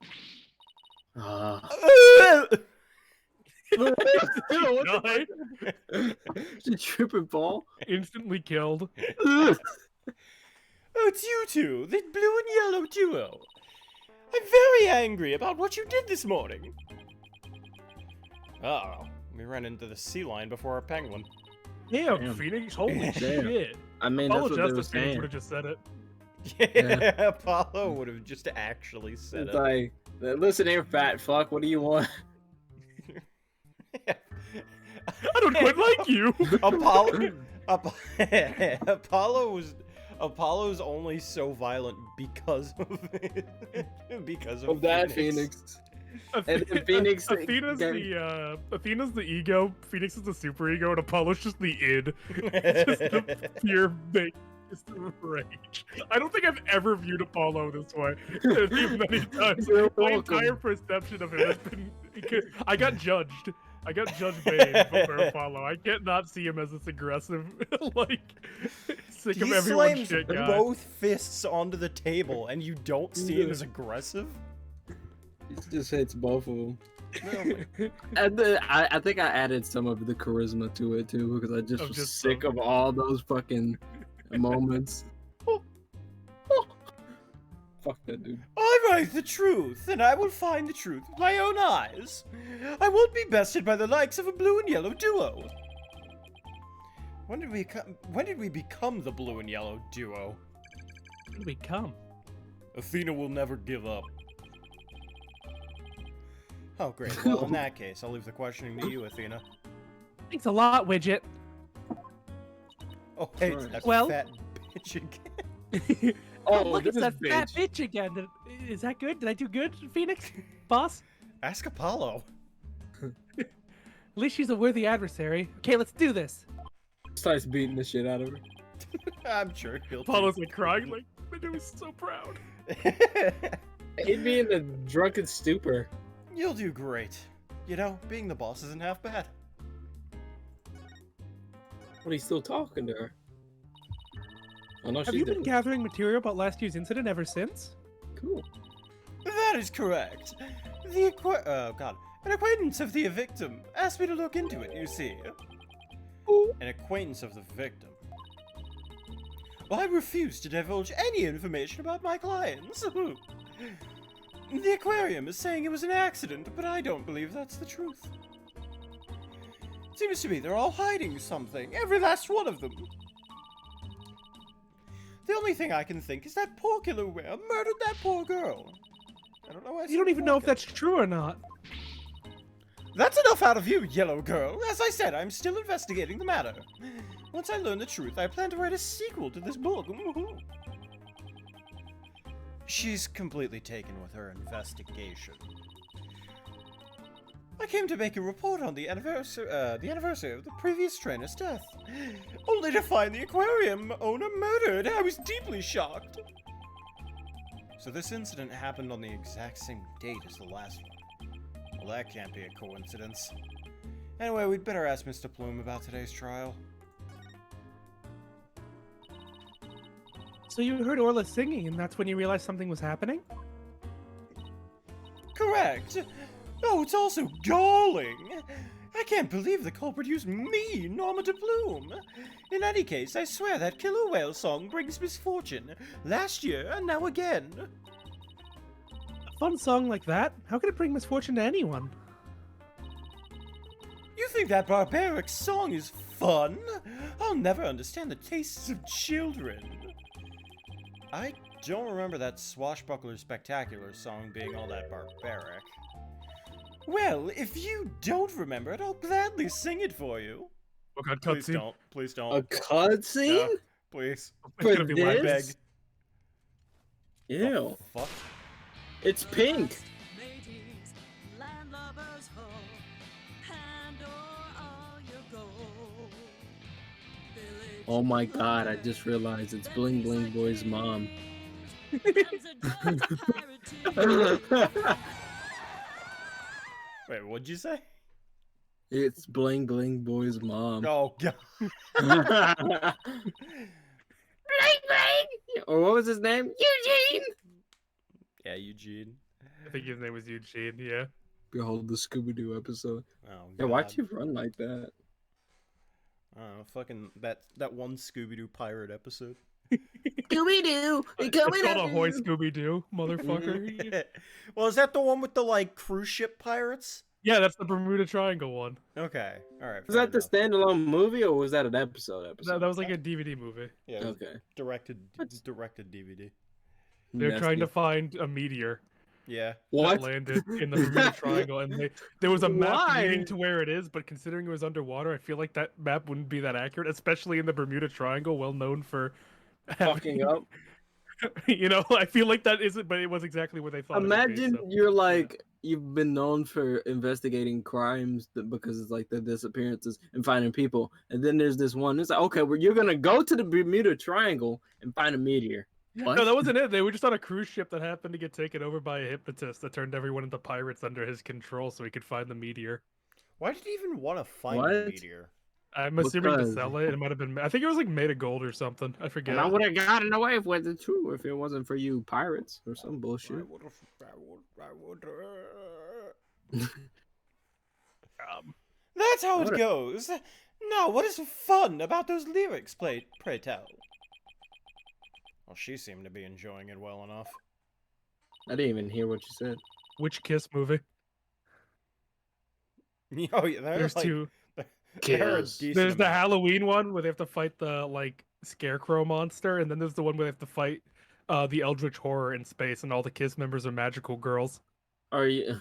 Ah. Nice. The tripping ball. Instantly killed. Oh, it's you two, the blue and yellow duo. I'm very angry about what you did this morning. Uh-oh. We ran into the sea lion before our penguin. Damn, Damn. Phoenix, holy Damn. shit. I mean, that's what they Apologize were to Phoenix saying. would have just said it. Yeah, Apollo would have just actually said It's it. like, listen here, fat fuck. What do you want? I don't quite like you. Apollo's only so violent because of it. Because of that Phoenix. And Phoenix- Athena's the ego, Phoenix is the super ego, and Apollo's just the id. Just the pure bait. Just the rage. I don't think I've ever viewed Apollo this way. Many times. You're My welcome. entire perception of him has been. I got judged. I got judged bait for Apollo. I can't not see him as this aggressive, like, sick He of everyone slams shit guy. both fists onto the table, and you don't see him as aggressive. It just hits both of them. And then I think I added some of the charisma to it too, because I just Oh, was just sick some. of all those fucking moments. Fuck that dude. I write the truth, and I will find the truth with my own eyes. I won't be bested by the likes of a blue and yellow duo. When did we become the blue and yellow duo? When did we come? Athena will never give up. Oh, great. Well, in that case, I'll leave the questioning to you, Athena. Thanks a lot, Widget. Oh, hey, Right. that Well- fat bitch again. Oh, look, this it's that fat bitch. bitch again. Is that good? Did I do good, Phoenix? Boss? Ask Apollo. At least she's a worthy adversary. Okay, let's do this. Starts beating the shit out of her. I'm sure he'll Apollo's like crying, like, my dude was so proud. He'd be in a drunken stupor. You'll do great. You know, being the boss isn't half bad. But he's still talking to her. Oh no, Have she's you been different. gathering material about last year's incident ever since? Cool. That is correct. An acquaintance of the victim asked me to look into it, you see. An acquaintance of the victim. Well, I refuse to divulge any information about my clients. The aquarium is saying it was an accident, but I don't believe that's the truth. Seems to me they're all hiding something, every last one of them. The only thing I can think is that poor killer whale murdered that poor girl. I don't know why I You don't said even know if poor that's true or not. That's enough out of you, yellow girl. As I said, I'm still investigating the matter. Once I learn the truth, I plan to write a sequel to this book. She's completely taken with her investigation. I came to make a report on the anniversary of the previous trainer's death, only to find the aquarium owner murdered. I was deeply shocked. So this incident happened on the exact same date as the last one. Well, that can't be a coincidence. Anyway, we'd better ask Mr. Plume about today's trial. So you heard Orla singing, and that's when you realized something was happening? Correct! Oh, it's also galling! I can't believe the culprit used me, Norma de Plume! In any case, I swear that killer whale song brings misfortune. Last year, and now again. A fun song like that? How could it bring misfortune to anyone? You think that barbaric song is fun? I'll never understand the tastes of children. I don't remember that Swashbuckler Spectacular song being all that barbaric. Well, if you don't remember it, I'll gladly sing it for you. Oh god, Please cutscene. don't. Please don't. A cutscene? No, please. It's gonna For be wide this? bag. Ew. Fuck. It's pink. Oh my god, I just realized it's Bling Bling Boy's mom. Wait, what'd you say? It's Bling Bling Boy's mom. Oh, God. Bling bling! Or what was his name? Eugene! Yeah, Eugene. I think his name was Eugene, yeah. Behold the Scooby Doo episode. Oh, Yeah, why'd God. you run like that? I don't know, fucking that one Scooby-Doo pirate episode. Scooby Doo! It's called Ahoy Scooby-Doo, motherfucker. Well, is that the one with the, like, cruise ship pirates? Yeah, that's the Bermuda Triangle one. Okay, alright. Was that the standalone movie or was that an episode? That was like a DVD movie. Yeah, it was Okay. directed DVD. They're trying to Nasty. find a meteor Yeah. that What? landed in the Bermuda Triangle, and there was a map Why? leading to where it is, but considering it was underwater, I feel like that map wouldn't be that accurate, especially in the Bermuda Triangle, well known for Fucking up. You know, I feel like that isn't, but it was exactly what they thought. Imagine it would be, so. you're like you've been known for investigating crimes because it's like the disappearances and finding people, and then there's this one. It's like, okay, well, you're gonna go to the Bermuda Triangle and find a meteor. What? No, that wasn't it. They were just on a cruise ship that happened to get taken over by a hypnotist that turned everyone into pirates under his control, so he could find the meteor. Why did he even want to find What? a meteor? I'm assuming to Because- sell it. It might have been. I think it was like made of gold or something. I forget. And I would have gotten away with it too if it wasn't for you pirates or some bullshit. That's how What it a- goes. Now, what is fun about those lyrics, pray tell? Well, she seemed to be enjoying it well enough. I didn't even hear what you said. Which Kiss movie? Oh, yeah, they're There's like, two. they're a Kiss. decent There's the amount. Halloween one where they have to fight the like scarecrow monster, and then there's the one where they have to fight the Eldritch Horror in space, and all the Kiss members are magical girls. Are you?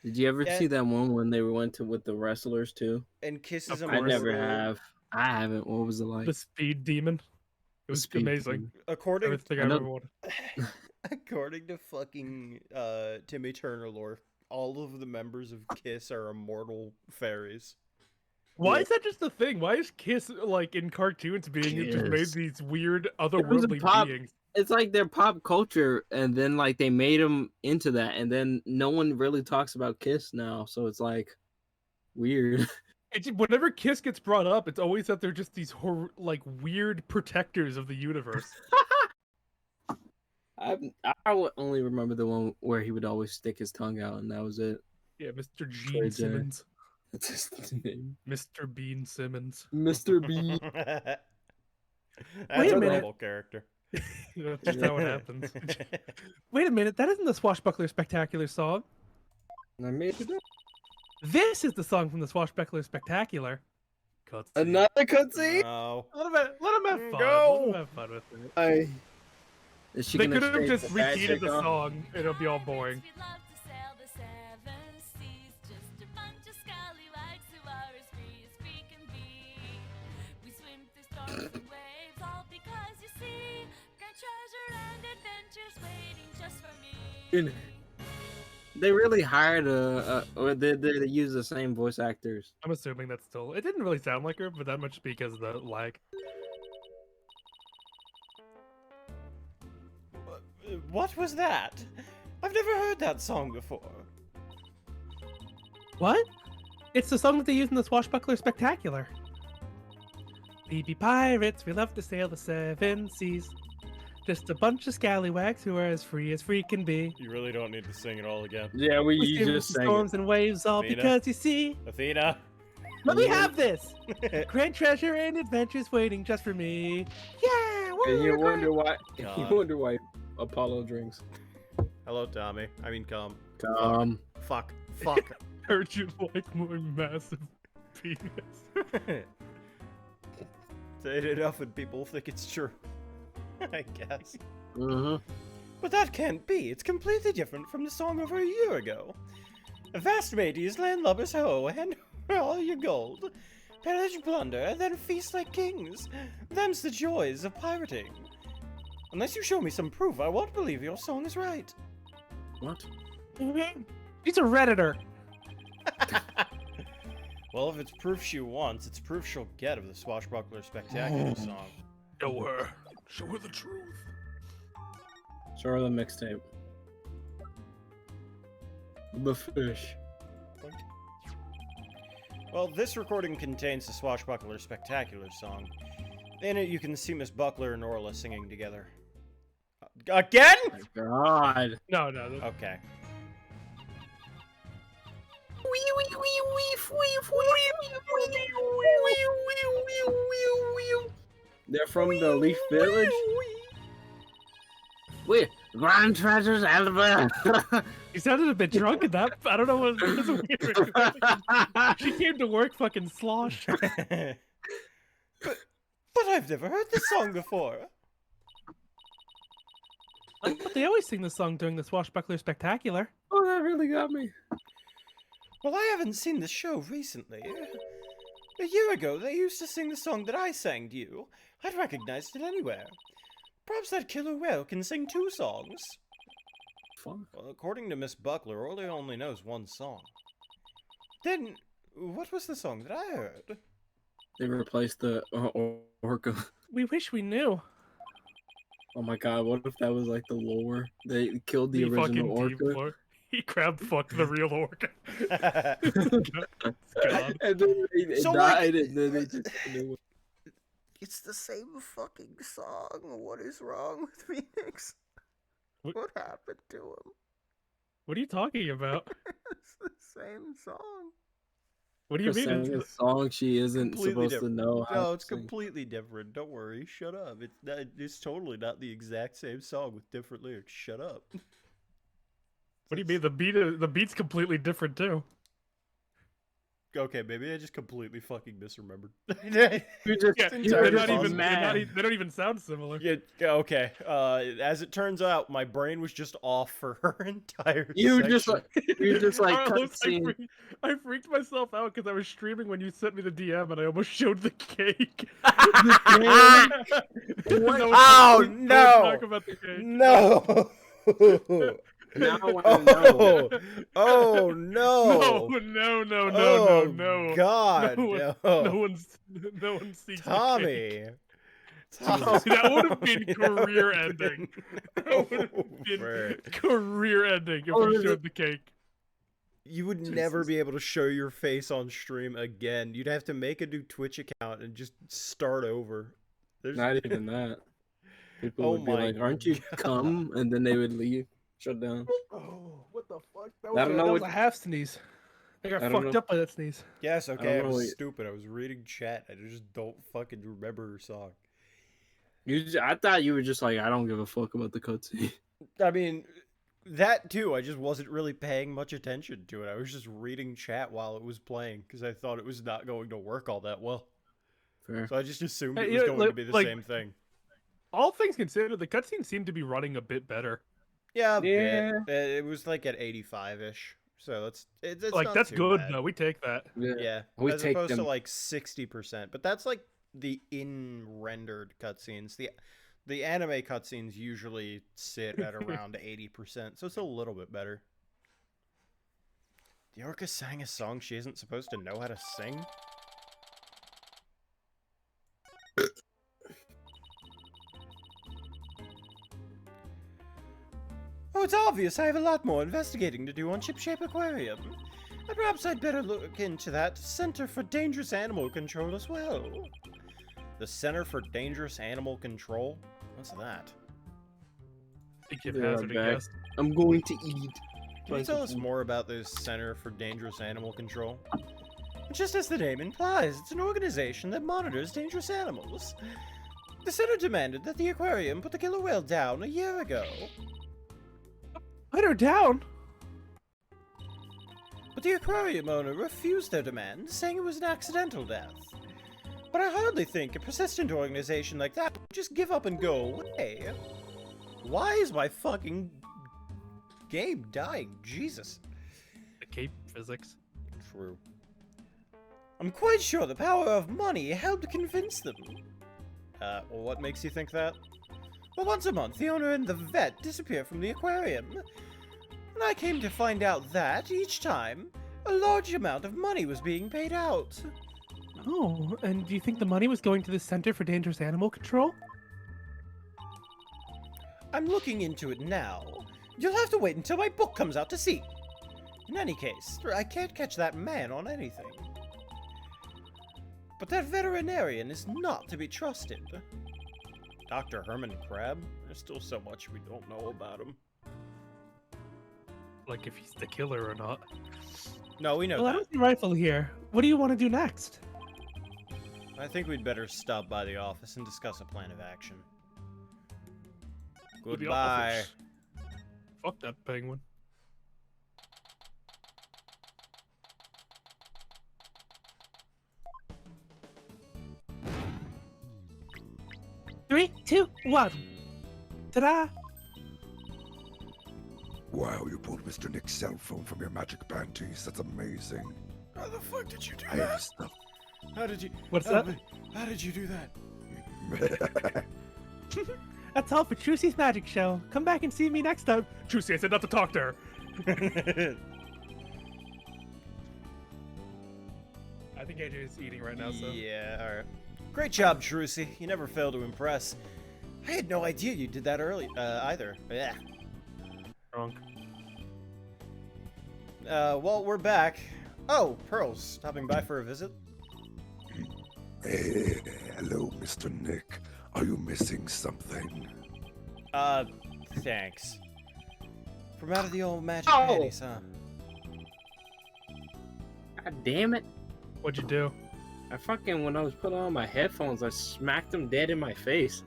Did you ever Yeah. see that one when they went to with the wrestlers too? And Kiss is Of I course. never immortal. have. I haven't. What was it like? The Speed Demon. It was Speed amazing. Demon. According Everything I I know- ever wanted. according to fucking Timmy Turner lore, all of the members of Kiss are immortal fairies. Why Yeah. is that just a thing? Why is Kiss like in cartoons being just made Kiss. these weird was a otherworldly pop- beings? It's like their pop culture, and then like they made them into that, and then no one really talks about Kiss now, so it's like weird. Whenever Kiss gets brought up, it's always that they're just these like weird protectors of the universe. I would only remember the one where he would always stick his tongue out, and that was it. Yeah, Mr. Gene Troy J. Simmons, That's his name, Mr. Bean Simmons. Mr. B. That's Wait a a minute. noble character. That's just how it happens. Wait a minute, that isn't the Swashbuckler Spectacular song. I made it up. This is the song from the Swashbuckler Spectacular. Cutscene. Another cutscene. No. Let him have fun. Go! Let him have fun with it. Is she They gonna could have take just the bad repeated chick the off? song. It'll be all boring. We'd love to sail the seven seas, just a bunch of scallywags who are as free as we can be. We swim through storms and waves, all because you see, great treasure and adventures waiting just for me. They really hired or they use the same voice actors. I'm assuming that's still. It didn't really sound like her, but that much because of the lag. What was that? I've never heard that song before. What? It's the song that they use in the Swashbuckler Spectacular. We be pirates, we love to sail the seven seas. Just a bunch of scallywags who are as free can be. You really don't need to sing it all again. Yeah, We you swim just through sang storms and waves, all Athena. because you see. Athena. Let me have this! Grand treasure and adventures waiting just for me. Yeah! it. And you wonder why. God. You wonder why Apollo drinks. Hello, Tommy. I mean, come. Fuck. Fuck. Heard you like my massive penis. Say it enough and people think it's true. I guess. Mm-hmm. But that can't be. It's completely different from the song over a year ago. Vast mateys, landlubbers ho, and all your gold. Pillage, plunder, then feast like kings. Them's the joys of pirating. Unless you show me some proof, I won't believe your song is right. What? She's a Redditor. Well, if it's proof she wants, it's proof she'll get of the Swashbuckler Spectacular song. Show her. Show her the truth. Show her the mixtape. The fish. Well, this recording contains the Swashbuckler Spectacular song. In it, you can see Miss Buckler and Orla singing together. Again? God. No. Okay. They're from the Leaf Village. We're grand treasures, Alabama. You sounded a bit drunk at that. I don't know what was weird. She came to work fucking slosh. but I've never heard this song before. But they always sing this song during the Swashbuckler Spectacular. Oh, that really got me. Well, I haven't seen this show recently. A year ago, they used to sing the song that I sang to you. I'd recognized it anywhere. Perhaps that killer whale can sing 2 songs. Fuck. Well, according to Miss Buckler, Orly only knows 1 song. Then, what was the song that I heard? They replaced the orca. We wish we knew. Oh my god, what if that was like the lore? They killed the fucking original deep orca. lore. He crab fucked the real orca. God. And then they So, died, like- and then they just. It's the same fucking song. What is wrong with Phoenix? What happened to him? What are you talking about? It's the same song. What do you mean? Singing a song she isn't Completely supposed different. to know how No, to it's sing. completely different. Don't worry. Shut up. It's totally not the exact same song with different lyrics. Shut up. What do you mean? The beat's completely different too. Okay, maybe I just completely fucking misremembered. You just Yeah, entirely they're not even, possible. they don't even sound similar. Yeah, okay. As it turns out, my brain was just off for her entire You just section. like you just like Carlos, cutscene. I freaked myself out because I was streaming when you sent me the DM and I almost showed the cake. Oh, no! Talk about the cake. No! Now I want to know. Oh, No, no! no, no, no, Oh, no, no. God, no, one, no. no one sees the Tommy. cake. That would have been career ending. That would have been Over. career ending if Oh, we is showed the cake. You would never be able to show your face on stream again. You'd have to make a new Twitch account and just start over. There's Not even that. People Oh would be my like, "Aren't you God. cum?" And then they would leave, shut down. Oh, what the fuck? That I don't know that was what- a half sneeze. I got I don't fucked know. up by that sneeze. Yes, okay, I know was what- stupid. I was reading chat. I just don't fucking remember her song. I thought you were just like, "I don't give a fuck about the cutscene." I mean, that too. I just wasn't really paying much attention to it. I was just reading chat while it was playing because I thought it was not going to work all that well. Fair. So I just assumed Hey, it was yeah, going to like- be the like- same thing. All things considered, the cutscene seemed to be running a bit better. Yeah, a Yeah. bit. It was like at 85-ish. So it's Like not that's too good bad. though. We take that. Yeah, We as take opposed to them. like 60%. But that's like the in-rendered cutscenes. The anime cutscenes usually sit at around 80%, so it's a little bit better. The orca sang a song she isn't supposed to know how to sing? Oh, it's obvious I have a lot more investigating to do on Shipshape Aquarium. And perhaps I'd better look into that Center for Dangerous Animal Control as well. The Center for Dangerous Animal Control? What's that? I give Be right hazard a back. guess. I'm going to eat. Can you tell us more about this Center for Dangerous Animal Control? Just as the name implies, it's an organization that monitors dangerous animals. The center demanded that the aquarium put the killer whale down a year ago, Put her down. but the aquarium owner refused their demand, saying it was an accidental death. But I hardly think a persistent organization like that would just give up and go away. Why is my fucking game dying? Jesus. The cape physics. True. I'm quite sure the power of money helped convince them. Well, what makes you think that? Well, once a month, the owner and the vet disappear from the aquarium. And I came to find out that, each time, a large amount of money was being paid out. Oh, and do you think the money was going to the Center for Dangerous Animal Control? I'm looking into it now. You'll have to wait until my book comes out to see. In any case, I can't catch that man on anything. But that veterinarian is not to be trusted. Dr. Herman Crab? There's still so much we don't know about him. Like if he's the killer or not. No, we know Well, I that. don't see Rifle here. What do you want to do next? I think we'd better stop by the office and discuss a plan of action. With the Goodbye. officers. Fuck that penguin. Three, two, one. Ta-da! Wow, you pulled Mr. Nick's cell phone from your magic panties. That's amazing. How the fuck did you do I have stuff. How did you? What's that? How did you do that? That's all for Trucy's Magic Show. Come back and see me next time. Trucy, I said not to talk to her. I think AJ's eating right now, so. Yeah, alright. Great job, Trucy. You never fail to impress. I had no idea you did that early, either. Yeah. Drunk. Well, we're back. Oh, Pearl's stopping by for a visit. Hey, hello, Mr. Nick. Are you missing something? Thanks. From out of the old magic Oh. panties, huh? God damn it. What'd you do? I fucking, when I was putting on my headphones, I smacked them dead in my face.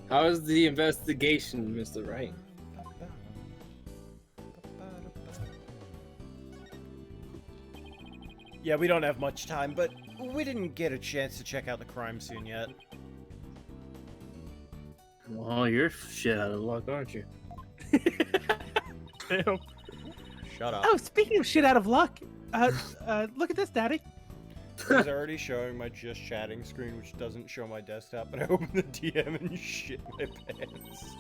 How was the investigation, Mr. Wright? Yeah, we don't have much time, but we didn't get a chance to check out the crime scene yet. Well, you're shit out of luck, aren't you? Damn. Shut up. Oh, speaking of shit out of luck, look at this, Daddy. I was already showing my just chatting screen, which doesn't show my desktop, but I opened the DM and shit my pants.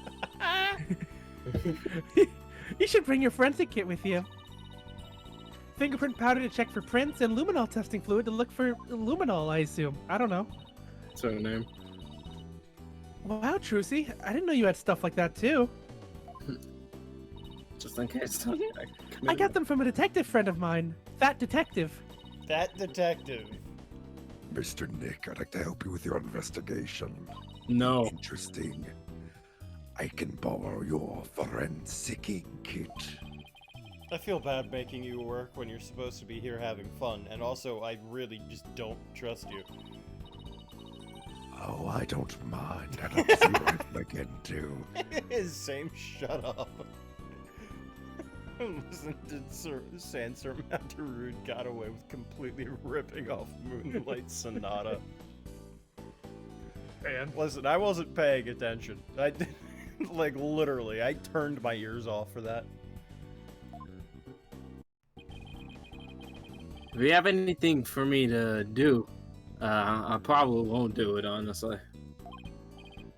You should bring your forensic kit with you. Fingerprint powder to check for prints, and luminol testing fluid to look for luminol, I assume. I don't know. What's her name? Wow, Trucy, I didn't know you had stuff like that too. Just in case. I got them from a detective friend of mine. Fat Detective. That detective. Mr. Nick, I'd like to help you with your investigation. No. Interesting. I can borrow your forensic kit. I feel bad making you work when you're supposed to be here having fun, and also I really just don't trust you. Oh, I don't mind. I don't see what I again too. Same, shut up. Listen to Sandstorm after Rude got away with completely ripping off Moonlight Sonata. And Listen, I wasn't paying attention. I did, like, literally, I turned my ears off for that. If you have anything for me to do, I probably won't do it, honestly.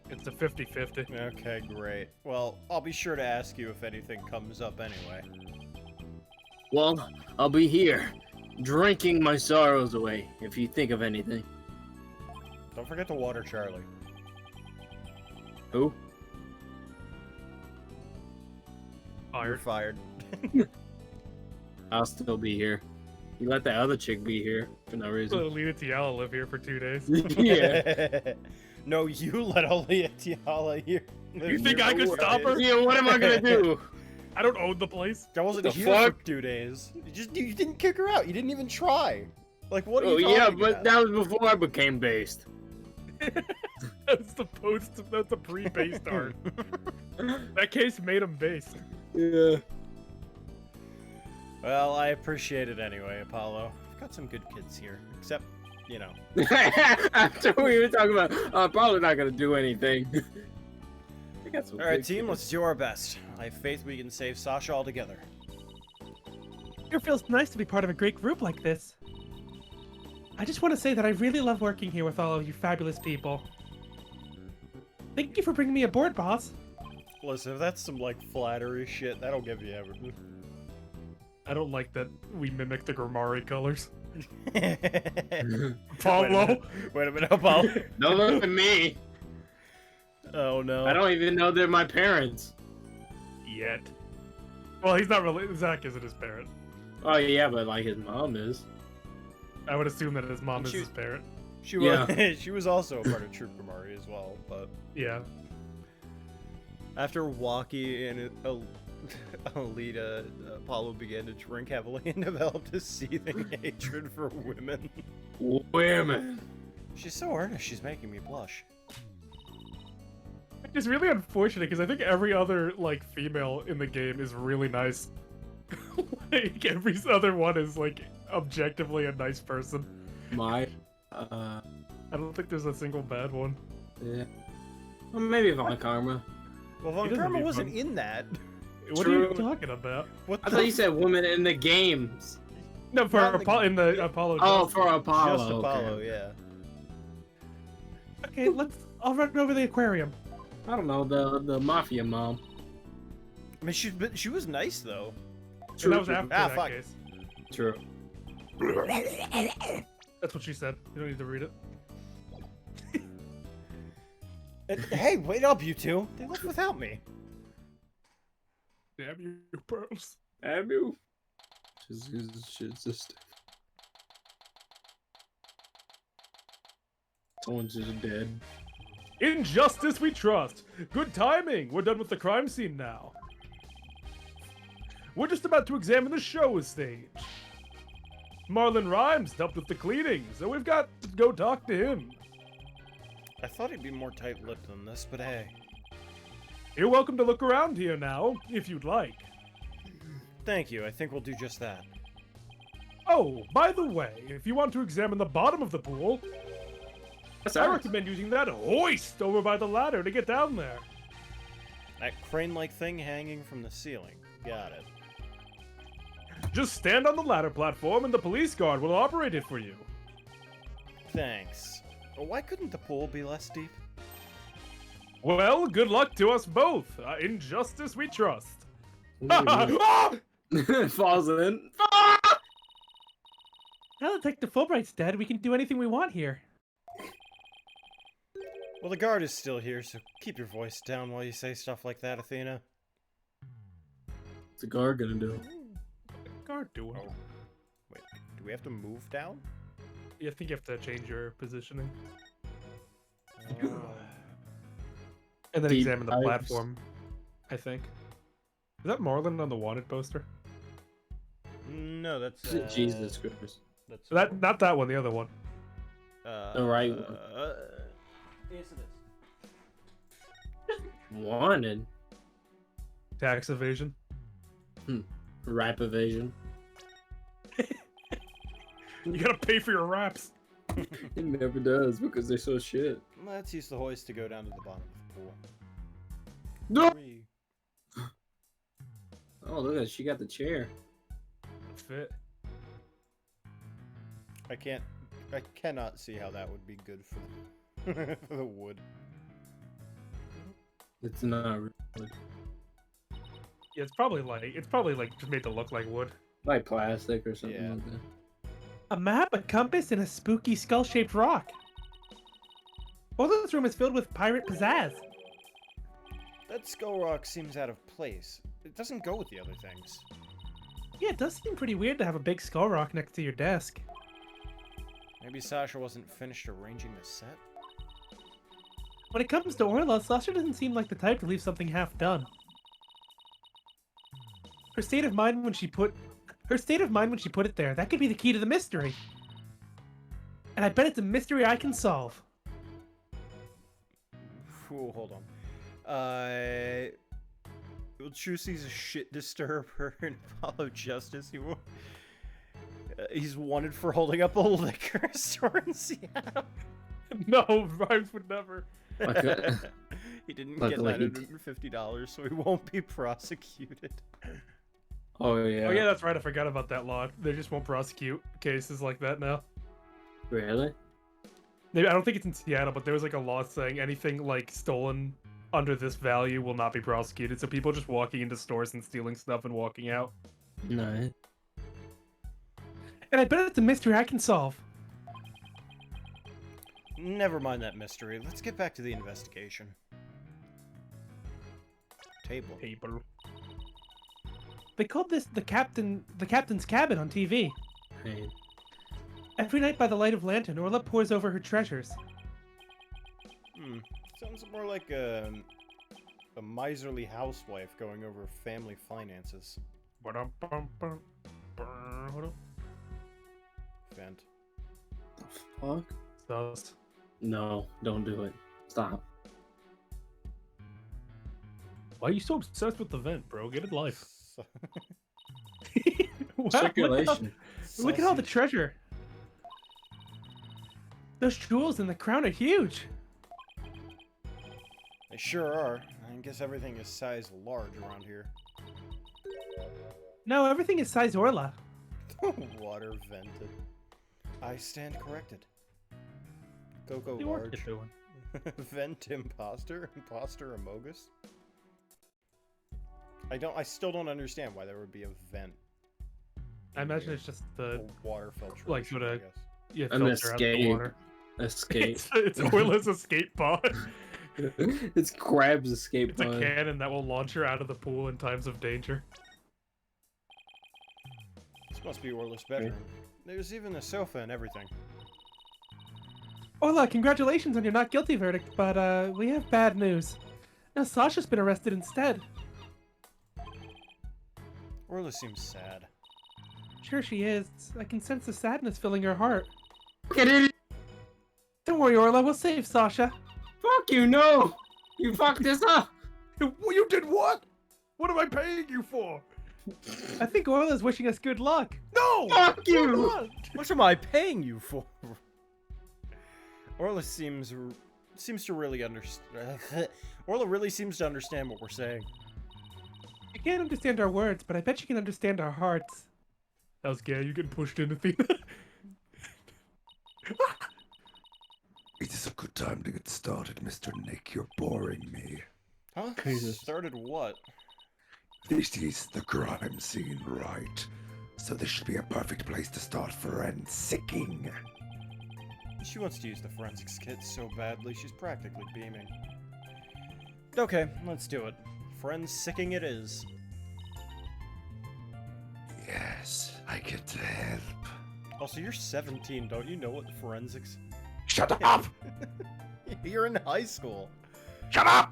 it's a 50-50. Okay, great. Well, I'll be sure to ask you if anything comes up anyway. Well, I'll be here, drinking my sorrows away, if you think of anything. Don't forget to water Charlie. Who? You're Fired. fired. I'll still be here. You let that other chick be here for no So reason. Lita Tiala live here for 2 days. Yeah. No, you let Aaliyah Tiala here. You think I could stop her? Yeah, what am I gonna do? I don't own the place. I wasn't The here fuck? for 2 days. You didn't kick her out. You didn't even try. Like, what are Oh you yeah, talking but about? that was before I became based. That's the that's a pre-based art. That case made him based. Yeah. Well, I appreciate it anyway, Apollo. I've got some good kids here. Except, you know. After we were talking about, I'm probably not gonna do anything. I got some Alright, good team, kids. let's do our best. I have faith we can save Sasha altogether. It feels nice to be part of a great group like this. I just want to say that I really love working here with all of you fabulous people. Thank you for bringing me aboard, boss. Listen, if that's some, like, flattery shit, that'll give you everything. I don't like that we mimic the Grimari colors. Pablo? Wait a minute, Apollo. Don't look at me. Oh no. I don't even know they're my parents. Yet. Well, he's not really. Zach isn't his parent. Oh yeah, but like his mom is. I would assume that his mom is She- his parent. She was, she was also a part of Troop Grimari as well, but Yeah. after Waki and Alita, Apollo began to drink heavily and developed a seething hatred for women. Women. She's so earnest, she's making me blush. It's really unfortunate because I think every other like female in the game is really nice. Like every other one is like objectively a nice person. My. I don't think there's a single bad one. Yeah. Well, maybe Von Karma. Well, Von He doesn't Karma need wasn't fun. in that. What are you True. talking about? What I thought you said women in the games. No, for Not in the- Apollo in the Apollo. Oh, Justice. for Apollo. Just okay. Apollo, yeah. Okay, I'll run over the aquarium. I don't know the mafia mom. I mean, she was nice though. And that was after Ah, that fuck. case. True. That's what she said. You don't need to read it. Hey, wait up, you two. They left without me. Damn you, pearls. Have you? She's just. Someone's just dead. In justice we trust. Good timing. We're done with the crime scene now. We're just about to examine the show stage. Marlon Rhymes helped with the cleaning, so we've got to go talk to him. I thought he'd be more tight-lipped than this, but hey. You're welcome to look around here now, if you'd like. Thank you, I think we'll do just that. Oh, by the way, if you want to examine the bottom of the pool, I recommend using that hoist over by the ladder to get down there. That crane-like thing hanging from the ceiling. Got it. Just stand on the ladder platform and the police guard will operate it for you. Thanks. Why couldn't the pool be less deep? Well, good luck to us both. In justice we trust. Falls in. Now that Detective Fulbright's dead, we can do anything we want here. Well, the guard is still here, so keep your voice down while you say stuff like that, Athena. What's the guard gonna do? Guard doing. Oh. Wait, do we have to move down? Yeah, I think you have to change your positioning. And then Deep examine the dives. platform, I think. Is that Marlin on the wanted poster? No, that's Jesus Christ. That's Not that one, the other one. The right one. Yes, it is. Wanted. Tax evasion. Rap evasion. You gotta pay for your raps. It never does because they're so shit. Let's use the hoist to go down to the bottom of the pool. No! Three. Oh, look at it. She got the chair. Fit. I cannot see how that would be good for for the wood. It's not really Yeah, it's probably like just made to look like wood. like plastic or something Yeah. like that. A map, a compass, and a spooky skull-shaped rock. Well, this room is filled with pirate pizzazz. That skull rock seems out of place. It doesn't go with the other things. Yeah, it does seem pretty weird to have a big skull rock next to your desk. Maybe Sasha wasn't finished arranging the set? When it comes to Orla, Sasha doesn't seem like the type to leave something half done. Her state of mind when she put it there, that could be the key to the mystery. And I bet it's a mystery I can solve. Ooh, hold on. Will Trucy's a shit disturber in Apollo Justice? He's wanted for holding up a liquor store in Seattle. No, Rhymes would never. He didn't Look, get like he $950, so he won't be prosecuted. Oh yeah. Oh yeah, that's right. I forgot about that law. They just won't prosecute cases like that now. Really? Maybe I don't think it's in Seattle, but there was like a law saying anything like stolen under this value will not be prosecuted. So people just walking into stores and stealing stuff and walking out. No. And I bet it's a mystery I can solve. Never mind that mystery. Let's get back to the investigation. Table. Paper. They called this the captain's cabin on TV. Hey. Every night by the light of lantern, Orla pores over her treasures. Sounds more like a miserly housewife going over family finances. Vent. Fuck. Sus. No, don't do it. Stop. Why are you so obsessed with the vent, bro? Get a life. Wow, Circulation. Look at all the treasure. Those jewels in the crown are huge. They sure are. I guess everything is size large around here. No, everything is size Orla. Water vented. I stand corrected. Go What you large. doing? Vent imposter? Imposter amogus? I still don't understand why there would be a vent. I imagine it's just the water filtration, like, sorta- I guess. yeah, An filter out the escape. water. Escape. It's Orla's escape pod. It's Crab's escape It's a pod. cannon that will launch her out of the pool in times of danger. This must be Orla's bedroom. There's even a sofa and everything. Orla, congratulations on your not guilty verdict, but we have bad news. Now Sasha's been arrested instead. Orla seems sad. Sure she is. I can sense the sadness filling her heart. Get it? Don't worry, Orla, we'll save Sasha. Fuck you, no! You fucked this up! You did what? What am I paying you for? I think Orla's wishing us good luck. No! Fuck you! What am I paying you for? Orla seems to really understand. Orla really seems to understand what we're saying. I can't understand our words, but I bet you can understand our hearts. That was gay. You getting pushed in, Athena. It is a good time to get started, Mr. Nick. You're boring me. Huh? Jesus. Started what? This is the crime scene, right? So this should be a perfect place to start forensicking. She wants to use the forensics kit so badly, she's practically beaming. Okay, let's do it. Forensicking it is. Yes, I get to help. Also, you're 17, don't you know what forensics... Shut up! You're in high school. Shut up!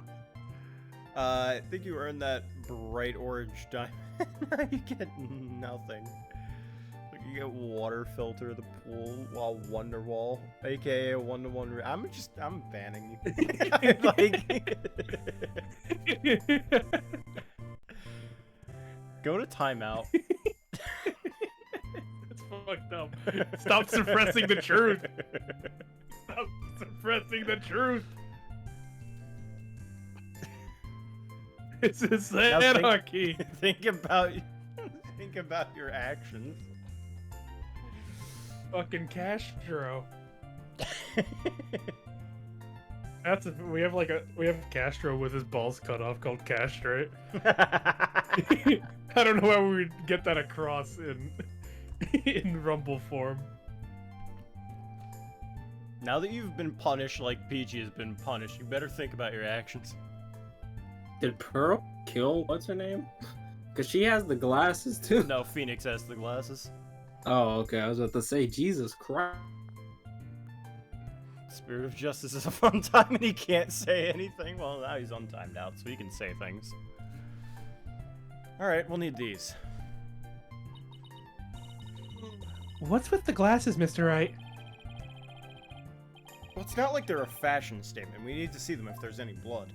I think you earned that bright orange diamond. You get nothing. Like, you get water filter of the pool while Wonderwall, aka a 1-to-1. I'm banning you. Go to timeout. It's fucked up. Stop suppressing the truth. Stop suppressing the truth. It's a Now think- anarchy. Think about your actions. Fucking Castro. We have Castro with his balls cut off called Castrate. I don't know how we would get that across in Rumble form. Now that you've been punished like Peachy has been punished, you better think about your actions. Did Pearl kill what's her name? Because she has the glasses too. No, Phoenix has the glasses. Oh, okay. I was about to say, Jesus Christ. Spirit of Justice is a fun time and he can't say anything. Well, now he's untimed out, so he can say things. Alright, we'll need these. What's with the glasses, Mr. Wright? Well, it's not like they're a fashion statement. We need to see them if there's any blood.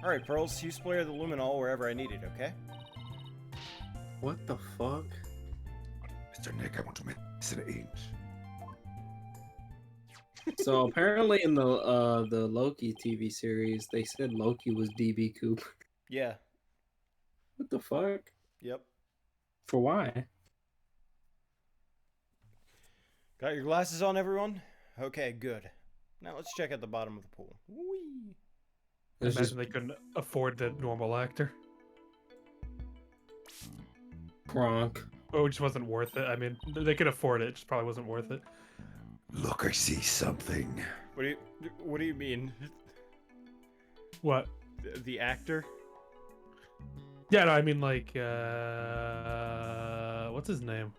Alright, Pearls, you splatter the luminol wherever I need it, okay? What the fuck? Mr. Nick, I want to miss an inch. So apparently in the Loki TV series, they said Loki was DB Cooper. Yeah. What the fuck? Yep. For why? Got your glasses on, everyone? Okay, good. Now let's check out the bottom of the pool. Whee! It's Imagine just they couldn't afford the normal actor. Kronk. Oh, it just wasn't worth it. I mean, they could afford it. It just probably wasn't worth it. Look, I see something. What do you mean? What? The actor? Yeah, no, I mean like, what's his name?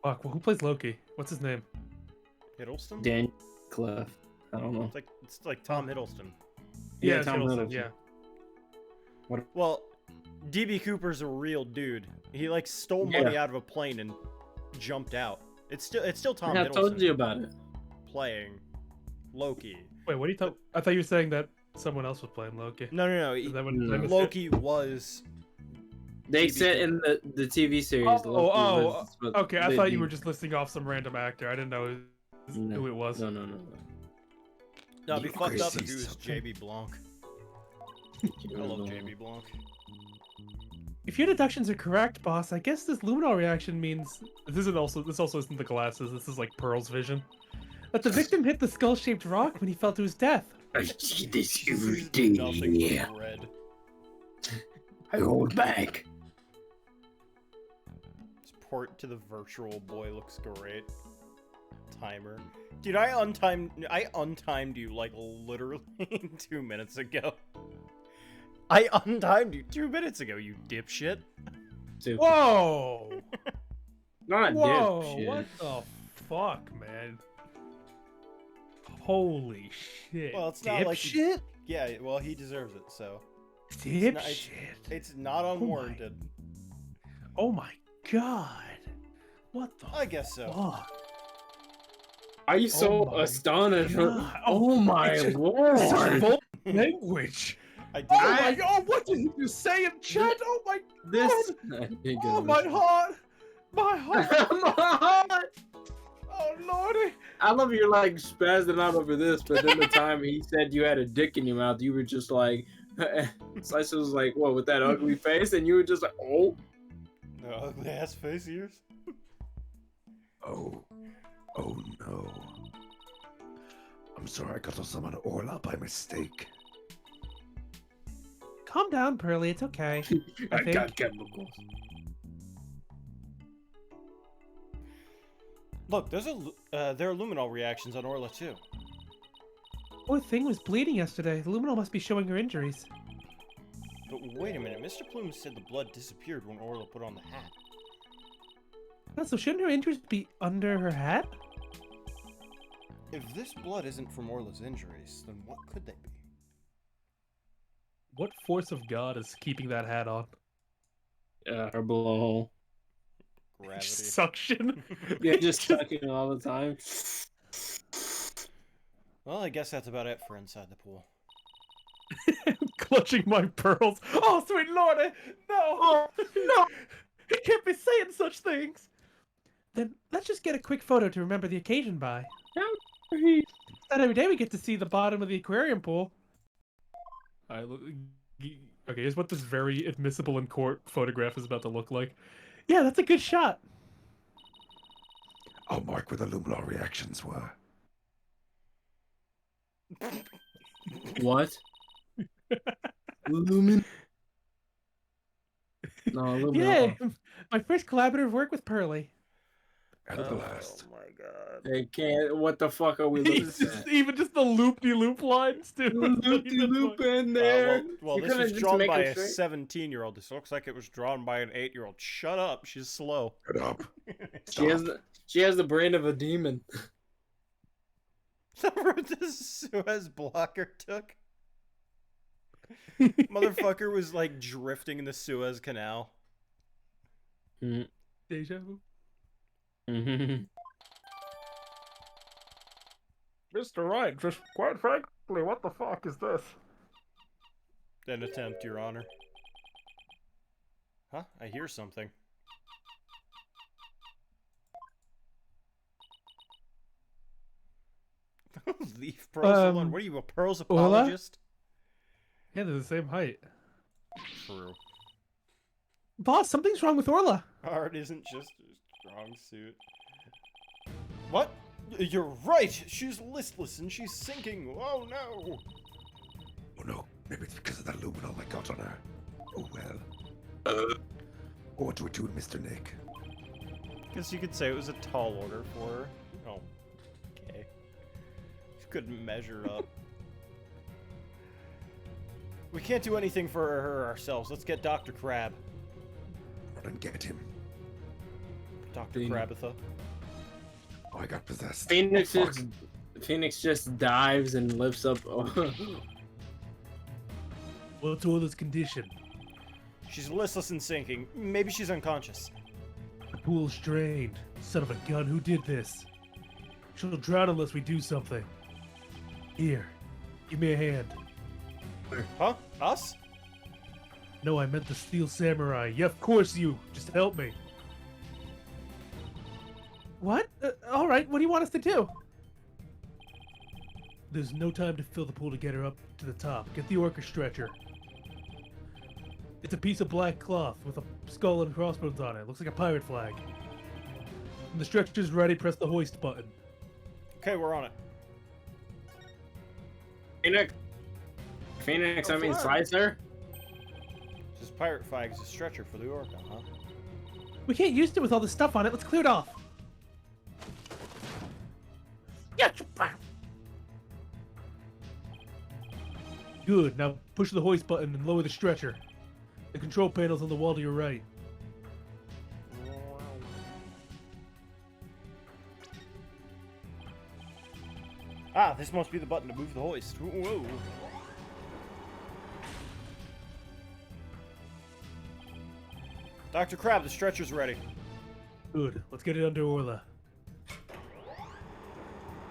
Fuck, who plays Loki? What's his name? Hiddleston? Dan Clef. I don't know. It's like Tom Hiddleston. Yeah, it's Tom Hiddleston, Hiddleston. yeah. Well, DB Cooper's a real dude. He like stole money out of a plane and jumped out. It's still Tom I Hiddleston told you about it. playing Loki. Wait, what are you talking? I thought you were saying that someone else was playing Loki. No. Is that what No. I missed it? Loki was. They DB said in the TV series. Loki was, but okay. I they- thought you were just listing off some random actor. I didn't know who it was. No. No, it'd be Look, fucked I up if see he was something. JB Blanc. I love JB Blanc. If your deductions are correct, boss, I guess this luminol reaction means This also isn't the glasses. This is like Pearl's vision. that the victim hit the skull-shaped rock when he fell to his death. I see this This every is day. nothing but red. I hold back. This port to the virtual boy looks great. Timer. Dude, I untimed you like literally 2 minutes ago. I untimed you 2 minutes ago, you dipshit. Stupid. Whoa! Not Whoa! dipshit. What the fuck, man? Holy shit! Well, it's not like he- Dipshit? Yeah, well, he deserves it, so. Dipshit. It's not unwarranted. Oh my god. What the I guess so. fuck? Are you so my astonished? God. Oh my It's just- lord! Full language. I did. Oh my god, what did you say in chat? Oh my This. oh my heart! My heart! Oh lordy! I love you're like spazzing out over this, but then the time he said you had a dick in your mouth, you were just like, Slice was like, "What with that ugly face?" And you were just like, "Oh, The ugly ass face ears. Oh no. I'm sorry, I got to summon Orla by mistake. Calm down, Pearly. It's okay. I think. got chemicals." Look, there are luminol reactions on Orla too. Poor thing was bleeding yesterday. The luminol must be showing her injuries. But wait a minute, Mr. Plume said the blood disappeared when Orla put on the hat. Oh, so shouldn't her injuries be under her hat? If this blood isn't from Orla's injuries, then what could they be? What force of God is keeping that hat on? Her blowhole. Gravity. Suction. Yeah, just sucking all the time. Well, I guess that's about it for inside the pool. Clutching my pearls. Oh, sweet lordy! No! No! He can't be saying such things! Then let's just get a quick photo to remember the occasion by. Not every day we get to see the bottom of the aquarium pool. Okay, here's what this very admissible in court photograph is about to look like. Yeah, that's a good shot. I'll mark where the luminol reactions were. What? Lumen? No, Lumen. Yay! My first collaborative work with Pearly. And the last. Oh my god. They can't. What the fuck are we looking at? Even just the loop-de-loop lines, too. Loop in there. Well, You this couldn't was just drawn make by it a straight? 17-year-old. This looks like it was drawn by an 8-year-old. Shut up. She's slow. Shut up. She has the brain of a demon. The route the Suez blocker took. Motherfucker was like drifting in the Suez Canal. Deja vu. Mm-hmm. Mr. Wright, just quite frankly, what the fuck is this? An attempt, Your Honor. Huh? I hear something. Leaf Pearl Salon. What are you, a Pearls Orla? apologist? Yeah, they're the same height. True. Boss, something's wrong with Orla. Art isn't just a strong suit. What? You're right! She's listless and she's sinking! Oh no! Oh no, maybe it's because of that luminol I got on her. Oh well. What do we do, Mr. Nick? Guess you could say it was a tall order for her. Oh. Okay. She couldn't measure up. We can't do anything for her ourselves. Let's get Dr. Crab. Run and get him. Dr. Ding. Crabitha. Oh, I got possessed. Phoenix Oh, fuck. Phoenix just dives and lifts up. What's Orla's condition? She's listless and sinking. Maybe she's unconscious. The pool's drained. Son of a gun, who did this? She'll drown unless we do something. Here, give me a hand. Huh? Us? No, I meant the Steel Samurai. Yeah, of course you. Just help me. What? All right, what do you want us to do? There's no time to fill the pool to get her up to the top. Get the orca stretcher. It's a piece of black cloth with a skull and crossbones on it. Looks like a pirate flag. When the stretcher's ready, press the hoist button. Okay, we're on it. Phoenix, Oh, I mean flag. Slicer. This pirate flag is a stretcher for the orca, huh? We can't use it with all this stuff on it. Let's clear it off. Good. Now push the hoist button and lower the stretcher. The control panel's on the wall to your right. Ah, this must be the button to move the hoist. Whoa. Dr. Crab, the stretcher's ready. Good. Let's get it under Orla.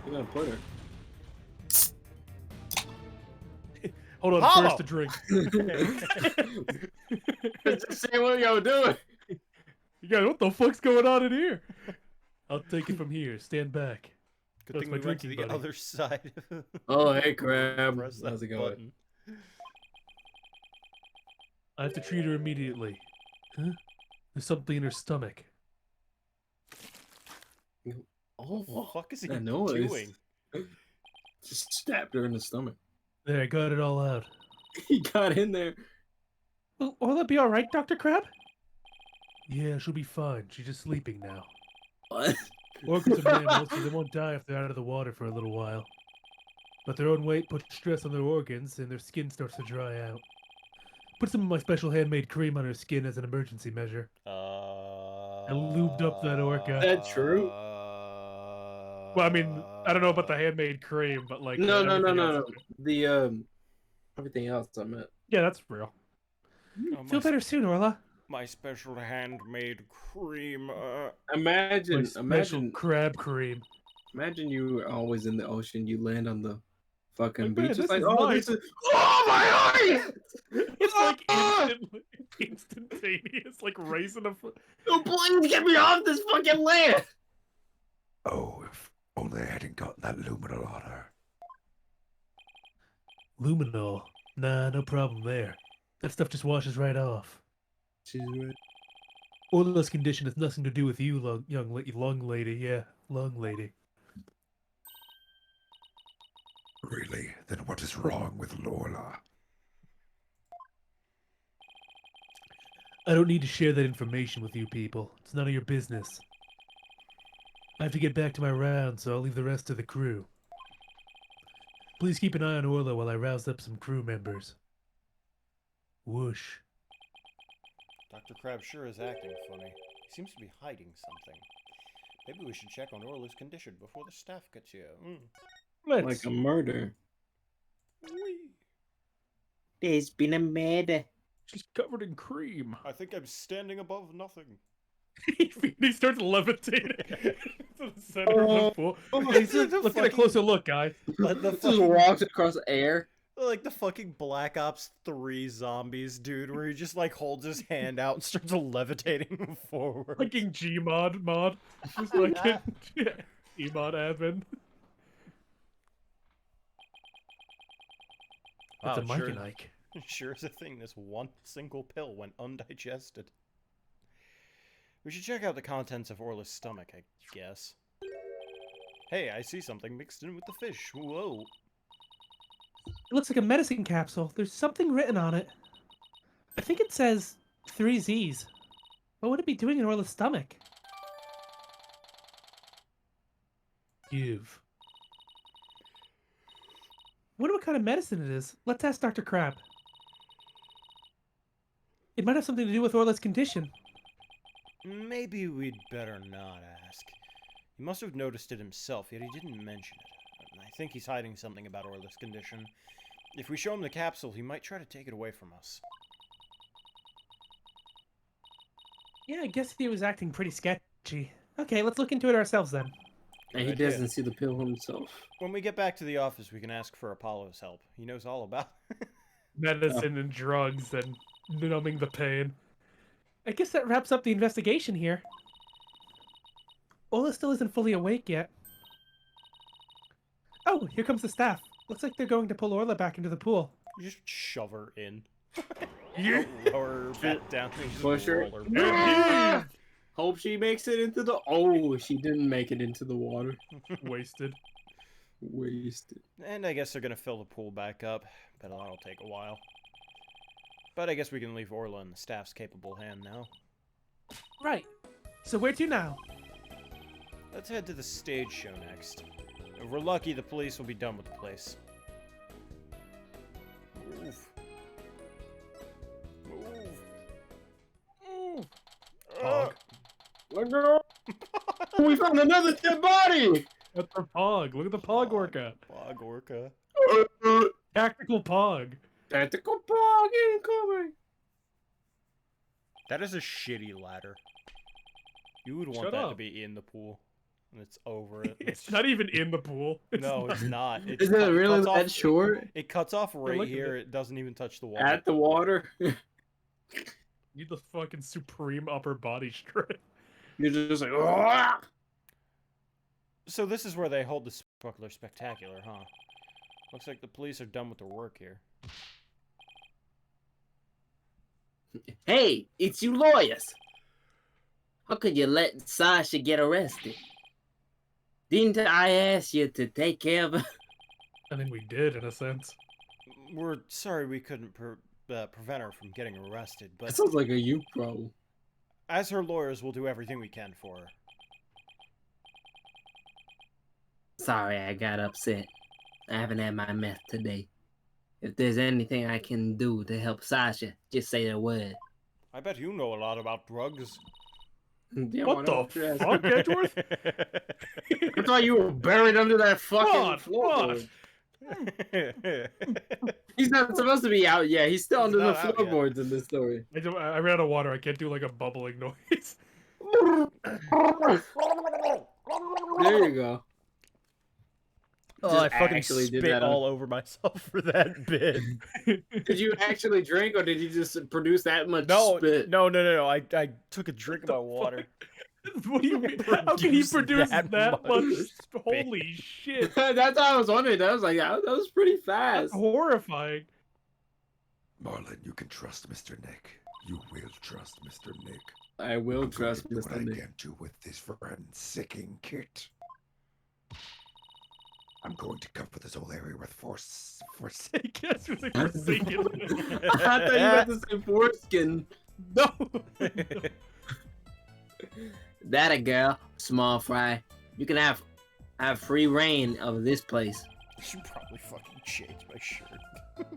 You're gonna put her. Hold on, Hollow! first a drink. Just say what y'all doing. You guys, what the fuck's going on in here? I'll take it from here. Stand back. Good That's thing my we went to the drinking buddy. other side. Oh, hey, Crab. Press that How's it going? button. I have to treat her immediately. Huh? There's something in her stomach. Oh, What the fuck is he I know it is. doing? Just stabbed her in the stomach. There, I got it all out. He got in there. Will Orla be all right, Dr. Crab? Yeah, she'll be fine. She's just sleeping now. What? Orcas are mammals, so they won't die if they're out of the water for a little while. But their own weight puts stress on their organs, and their skin starts to dry out. Put some of my special handmade cream on her skin as an emergency measure. I lubed up that orca. Is that true? Well, I mean, I don't know about the handmade cream, but like No. everything else is- The everything else I meant. Yeah, that's real. Feel better soon, Orla. My special handmade cream. My Imagine, special crab cream. imagine you were always in the ocean. You land on the fucking Like, beach. man, It's this like, is oh, nice. this is. Oh my eye! It's like Ah! instantaneous, like raising a foot. No, please get me off this fucking land! Oh, if only I hadn't gotten that luminal on her. Luminol. Nah, no problem there. That stuff just washes right off. She's right. Orla's condition has nothing to do with you, lung lady. Yeah, lung lady. Really? Then what is wrong with Lola? I don't need to share that information with you people. It's none of your business. I have to get back to my round, so I'll leave the rest to the crew. Please keep an eye on Orla while I rouse up some crew members. Whoosh. Dr. Crab sure is acting funny. He seems to be hiding something. Maybe we should check on Orla's condition before the staff gets here. Let's. Like a murder. Whee! There's been a murder. She's covered in cream. I think I'm standing above nothing. He starts levitating to the center of the pool. Let's Let's get a closer look, guys. Like the Just fucking, walks across the air. like the fucking Black Ops 3 zombies, dude, where he just like holds his hand out and starts levitating forward. Fucking Gmod mod. Just like Gmod admin. That's Wow, a Mike sure. and Ike. Sure is a thing this one single pill went undigested. We should check out the contents of Orla's stomach, I guess. Hey, I see something mixed in with the fish. Whoa. It looks like a medicine capsule. There's something written on it. I think it says 3 Z's. What would it be doing in Orla's stomach? Give. Wonder what kind of medicine it is. Let's ask Dr. Crab. It might have something to do with Orla's condition. Maybe we'd better not ask. He must have noticed it himself, yet he didn't mention it. I think he's hiding something about Orla's condition. If we show him the capsule, he might try to take it away from us. Yeah, I guess he was acting pretty sketchy. Okay, let's look into it ourselves then. And he Good idea. doesn't see the pill himself. When we get back to the office, we can ask for Apollo's help. He knows all about it. Medicine and drugs and numbing the pain. I guess that wraps up the investigation here. Orla still isn't fully awake yet. Oh, here comes the staff. Looks like they're going to pull Orla back into the pool. Just shove her in. Yeah. Lower her back down. And just Push her. roll back. Hope she makes it into the. Oh, she didn't make it into the water. Wasted. Wasted. And I guess they're gonna fill the pool back up, but that'll take a while. But I guess we can leave Orla in the staff's capable hand now. Right. So where to now? Let's head to the stage show next. If we're lucky, the police will be done with the place. Move. Move. Move. Pog. Look at We found another dead body! That's the Pog. Look at the Pog orca. Pog orca. Tactical Pog. Tactical pog incoming! That is a shitty ladder. You would want Shut that to up. be in the pool. and it's over it. It's not even in the pool. No, it's not. It's Isn't it really that short? It cuts off right look at here. it. It doesn't even touch the water. At the water? Need the fucking supreme upper body strength. You're just like, "Wah!" So this is where they hold the Swashbuckler Spectacular, huh? Looks like the police are done with their work here. Hey, it's you lawyers. How could you let Sasha get arrested? Didn't I ask you to take care of her? I think we did, in a sense. We're sorry we couldn't prevent her from getting arrested, That but sounds like a you problem. as her lawyers, we'll do everything we can for her. Sorry, I got upset. I haven't had my meth today. If there's anything I can do to help Sasha, just say the word. I bet you know a lot about drugs. Yeah, What why the not? Yeah. fuck, Edgeworth? I thought you were buried under that fucking God, floorboard. He's not supposed to be out yet. He's still He's under the not out yet. floorboards in this story. I ran out of water. I can't do like a bubbling noise. There you go. Oh, I Just fucking actually did spit that on- all over myself for that bit. Did you actually drink, or did you just produce that much No, spit? no. I took a drink of my water. What do you mean? How can he produce that that much much? spit? Holy shit! That's how I was wondering. I was like, that was pretty That's fast. horrifying. Marlon, you can trust Mr. Nick. You will trust Mr. Nick. I will I'm going trust to do what I Mr. Nick. can do with this forensicing kit. I'm going to cover this whole area with force. I guess it was like forsaken. I thought you meant to say foreskin. No. That a girl, small fry. You can have free reign of this place. I should probably fucking change my shirt.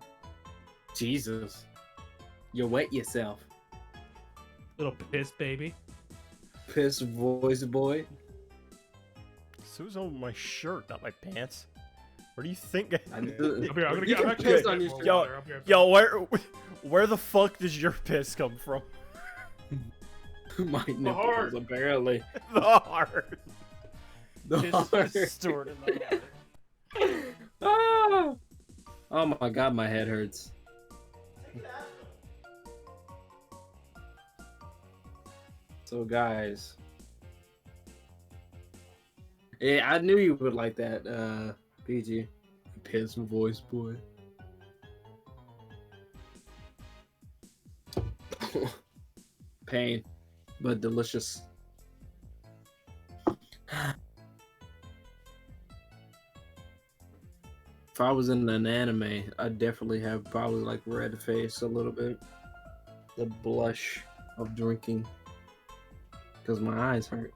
Jesus. You wet yourself. Little piss baby. Piss voice boy. So who's on my shirt, not my pants? Where do you think? I do- Up here, I'm gonna You get. can I'm actually piss gonna on get your more shirt. water. Up here. Yo, where the fuck does your piss come from? My nipples, heart. apparently. The heart. The Piss heart. is stored in the heart. Ah! Oh my god, my head hurts. So guys, yeah, I knew you would like that, PG. Piss voice boy. Pain, but delicious. If I was in an anime, I'd definitely have probably like red face a little bit. The blush of drinking. Because my eyes hurt.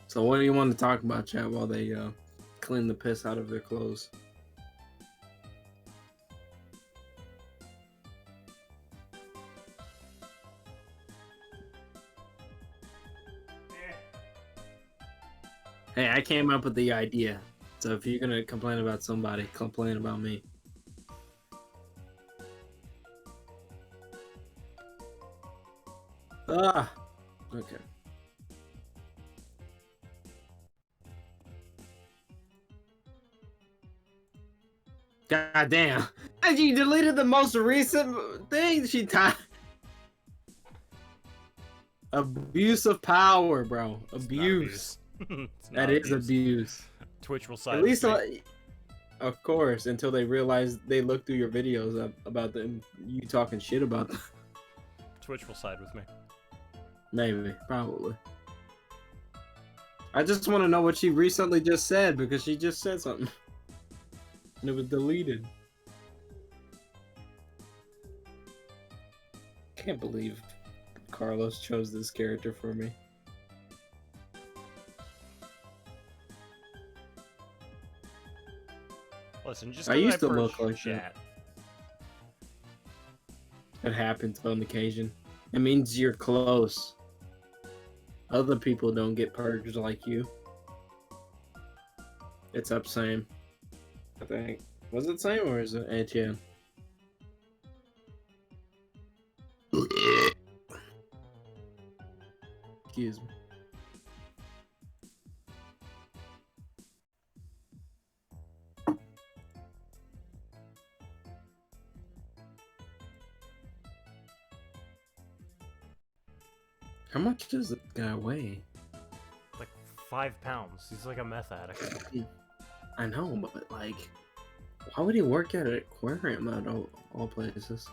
So what do you want to talk about, chat, while they clean the piss out of their clothes? Hey, I came up with the idea. So if you're gonna complain about somebody, complain about me. Ah, okay. God damn. And you deleted the most recent thing she typed. Abuse of power, bro. Abuse. It's That not is abuse. Twitch will side At least, with me. of course, until they realize they look through your videos about them, you talking shit about them. Twitch will side with me. Maybe, probably. I just want to know what she recently just said, because she just said something. And it was deleted. Can't believe Carlos chose this character for me. Listen, just I 'cause used to first look like that. chat. It happens on occasion. It means you're close. Other people don't get purged like you. It's up same. I think. Was it same or is it ATM? Excuse me. How much does the guy weigh? Like 5 pounds. He's like a meth addict. I know, but like, why would he work at an aquarium at all places?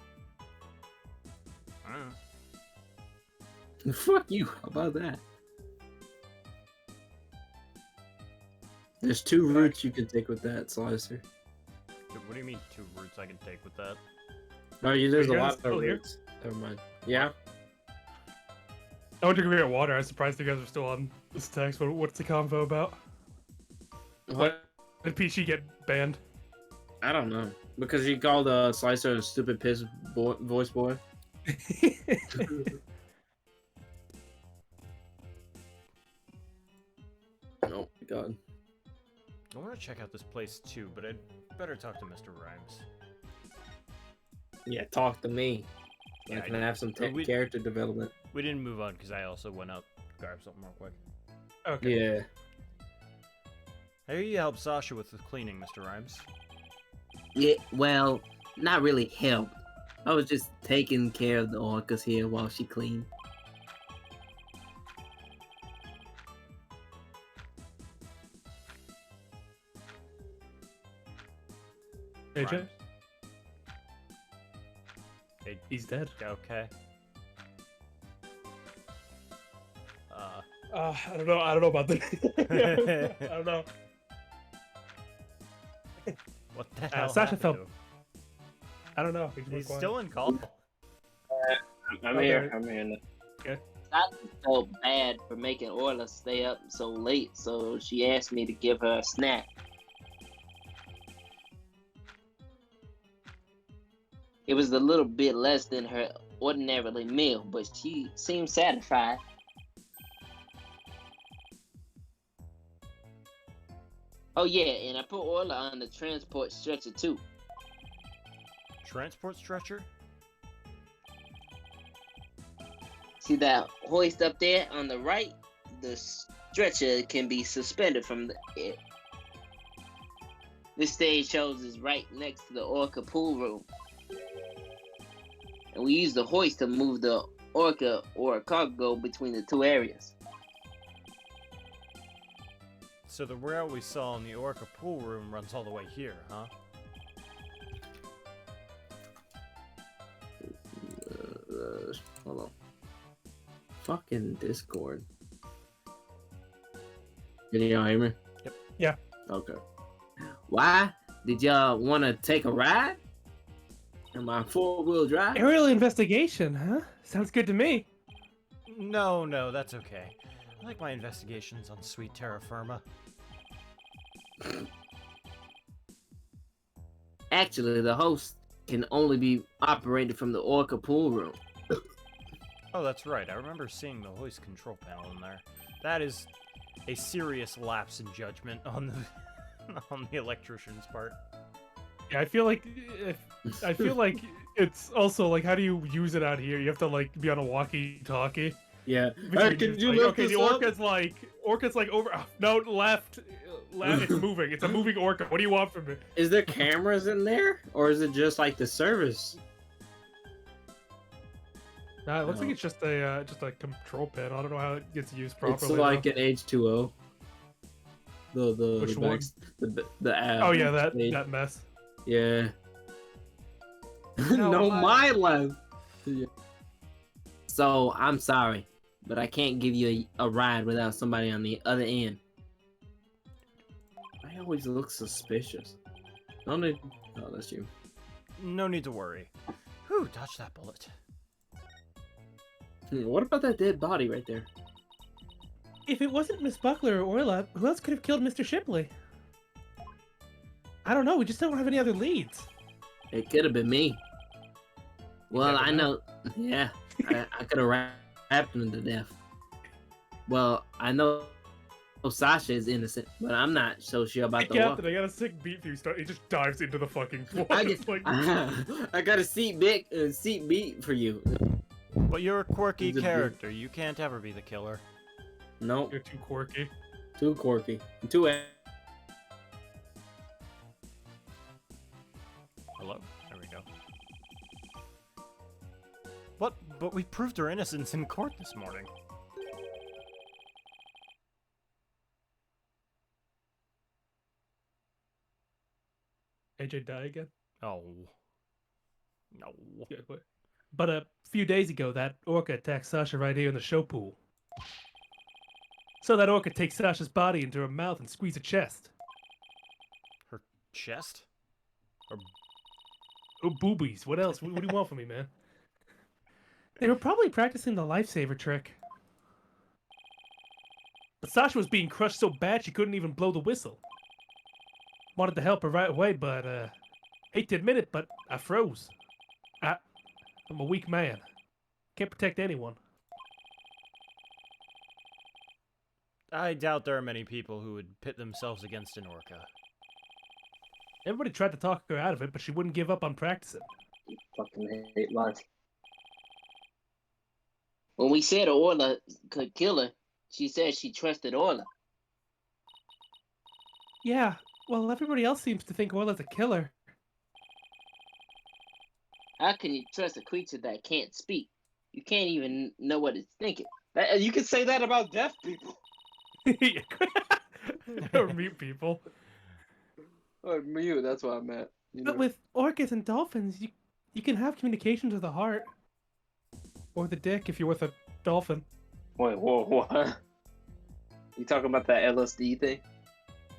I don't know. Fuck you. How about that? There's 2 routes you can take with that slicer. Dude, what do you mean 2 routes I can take with that? No, there's a you guys lot of still here? routes. Never mind. Yeah. I went to go get water. I was surprised you guys are still on this text. What's the convo about? What? Did Peachy get banned? I don't know. Because he called Slicer a stupid piss voice boy. Oh my god. I want to check out this place too, but I'd better talk to Mr. Rhymes. Yeah, talk to me. Yeah, I can have some we- character development. We didn't move on because I also went up to grab something real quick. Okay. Yeah. I hear you helped Sasha with the cleaning, Mr. Rhymes. Yeah, well, not really help. I was just taking care of the orcas here while she cleaned. AJ? Rhymes. Hey, He's dead. okay. I don't know. I don't know about that. I don't know. What the hell Sasha happened felt- to him? I don't know. He's still in call. I'm Okay. here. I'm here. I felt bad for making Orla stay up so late, so she asked me to give her a snack. It was a little bit less than her ordinarily meal, but she seemed satisfied. Oh yeah, and I put Orla on the transport stretcher too. Transport stretcher? See that hoist up there on the right? The stretcher can be suspended from it. This stage shows is right next to the orca pool room. And we use the hoist to move the orca or cargo between the 2 areas. So the route we saw in the Orca pool room runs all the way here, huh? Hold on. Fucking Discord. Can y'all hear me? Yep. Yeah. Okay. Why? Did y'all want to take a ride? Am I 4-wheel drive? Aerial investigation, huh? Sounds good to me. No, that's okay. I like my investigations on sweet terra firma. Actually, the host can only be operated from the Orca pool room. Oh, that's right. I remember seeing the hoist control panel in there. That is a serious lapse in judgment on the on the electrician's part. Yeah, I feel like it's also like, how do you use it out here? You have to like be on a walkie-talkie. Yeah. Because Hey, can it's you like, look okay, this the up? orca's like over. No, left. It's moving. It's a moving orca. What do you want from me? Is there cameras in there, or is it just like the service? Nah, it looks like No. it's just a control panel. I don't know how it gets used It's properly. like though. an H2O. The Which the one? the Oh yeah, that stage. that mess. Yeah. No, No, I- my left. So, I'm sorry, but I can't give you a ride without somebody on the other end. I always look suspicious. Oh, that's you. No need to worry. Whew, dodge that bullet. What about that dead body right there? If it wasn't Miss Buckler or Orla, who else could have killed Mr. Shipley? I don't know. We just don't have any other leads. It could have been me. Well, never I know. know. Yeah, I could have rapped him to death. Well, I know Sasha is innocent, but I'm not so sure about Hey, the Captain, I got a sick beat for you. He just dives into the fucking floor. I, It's like, I got a seat beat for you. But you're a quirky He's a big- character. You can't ever be the killer. Nope. You're too quirky. Too quirky. Too. Hello? There we go. What? But we proved her innocence in court this morning. AJ die again? Oh. No. Yeah, but a few days ago, that orca attacked Sasha right here in the show pool. So that orca takes Sasha's body into her mouth and squeeze her chest. Her chest? Or Oh, boobies. What else? What do you want from me, man? They were probably practicing the lifesaver trick. But Sasha was being crushed so bad she couldn't even blow the whistle. Wanted to help her right away, but, hate to admit it, but I froze. I'm a weak man. Can't protect anyone. I doubt there are many people who would pit themselves against an orca. Everybody tried to talk her out of it, but she wouldn't give up on practicing. Fucking hate life. When we said Orla could kill her, she said she trusted Orla. Yeah, well, everybody else seems to think Orla's a killer. How can you trust a creature that can't speak? You can't even know what it's thinking. You can say that about deaf people. Or mute people. Or you, that's what I meant. You know? But with orcas and dolphins, you can have communications with the heart. Or the dick if you're with a dolphin. Wait, what? You talking about that LSD thing?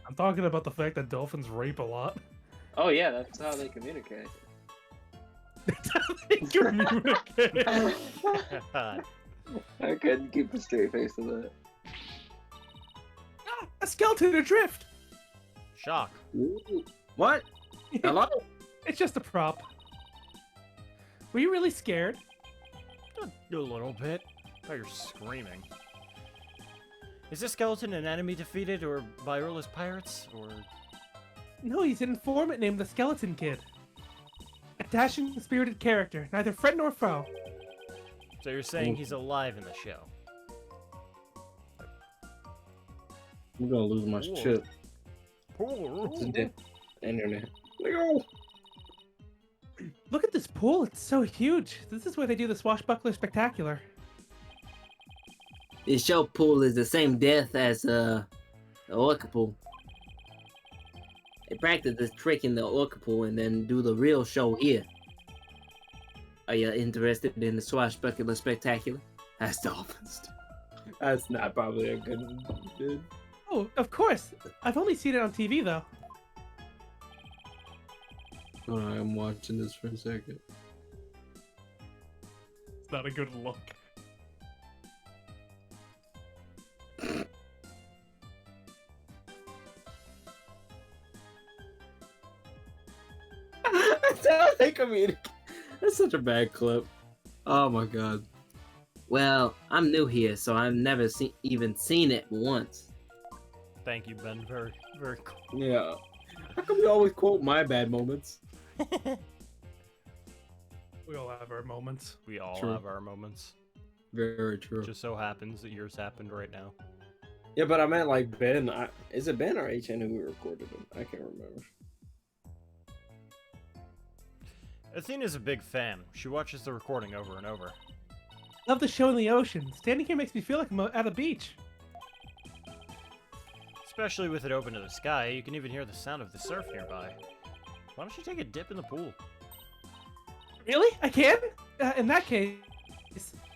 I'm talking about the fact that dolphins rape a lot. Oh yeah, that's how they communicate. That's how they communicate. I couldn't keep a straight face to that. Ah, a skeleton adrift! Shock. Ooh. What? Hello? It's just a prop. Were you really scared? A little bit. Oh, you're screaming. Is this skeleton an enemy defeated or by Orla's pirates, or...? No, he's an informant named the Skeleton Kid. A dashing, spirited character, neither friend nor foe. So you're saying he's alive in the show? I'm gonna lose my shit. Poor. Internet. No. Look at this pool, it's so huge. This is where they do the Swashbuckler Spectacular. This show pool is the same depth as the orca pool. They practice this trick in the orca pool and then do the real show here. Are you interested in the Swashbuckler Spectacular? That's dolphins. That's not probably a good dude. Oh, of course. I've only seen it on TV, though. Hold on, I'm watching this for a second. It's not a good look. That's how they communicate. That's such a bad clip. Oh my god. Well, I'm new here, so I've never even seen it once. Thank you, Ben. Very, very cool. Yeah. How come you always quote my bad moments? We all have our moments. We all True. have our moments. Very true. Just so happens that yours happened right now. Yeah, but I meant like Ben. Is it Ben or HN who recorded it? I can't remember. Athena's a big fan. She watches the recording over and over. Love the show in the ocean. Standing here makes me feel like I'm at a beach. Especially with it open to the sky, you can even hear the sound of the surf nearby. Why don't you take a dip in the pool? Really? I can? In that case...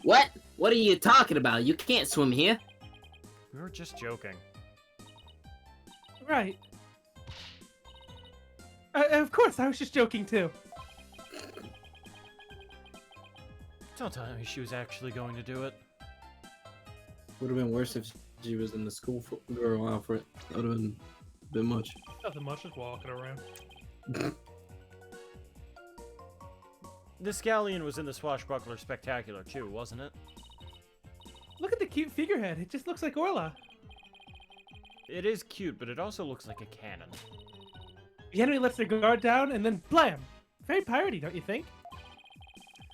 What? What are you talking about? You can't swim here. We were just joking. Right. Of course, I was just joking too. Don't tell me she was actually going to do it. Would have been worse if she was in the school girl outfit. That would have been much. Nothing much, just walking around. This galleon was in the Swashbuckler Spectacular too, wasn't it? Look at the cute figurehead. It just looks like Orla. It is cute, but it also looks like a cannon. The enemy lets their guard down and then blam! Very piratey, don't you think?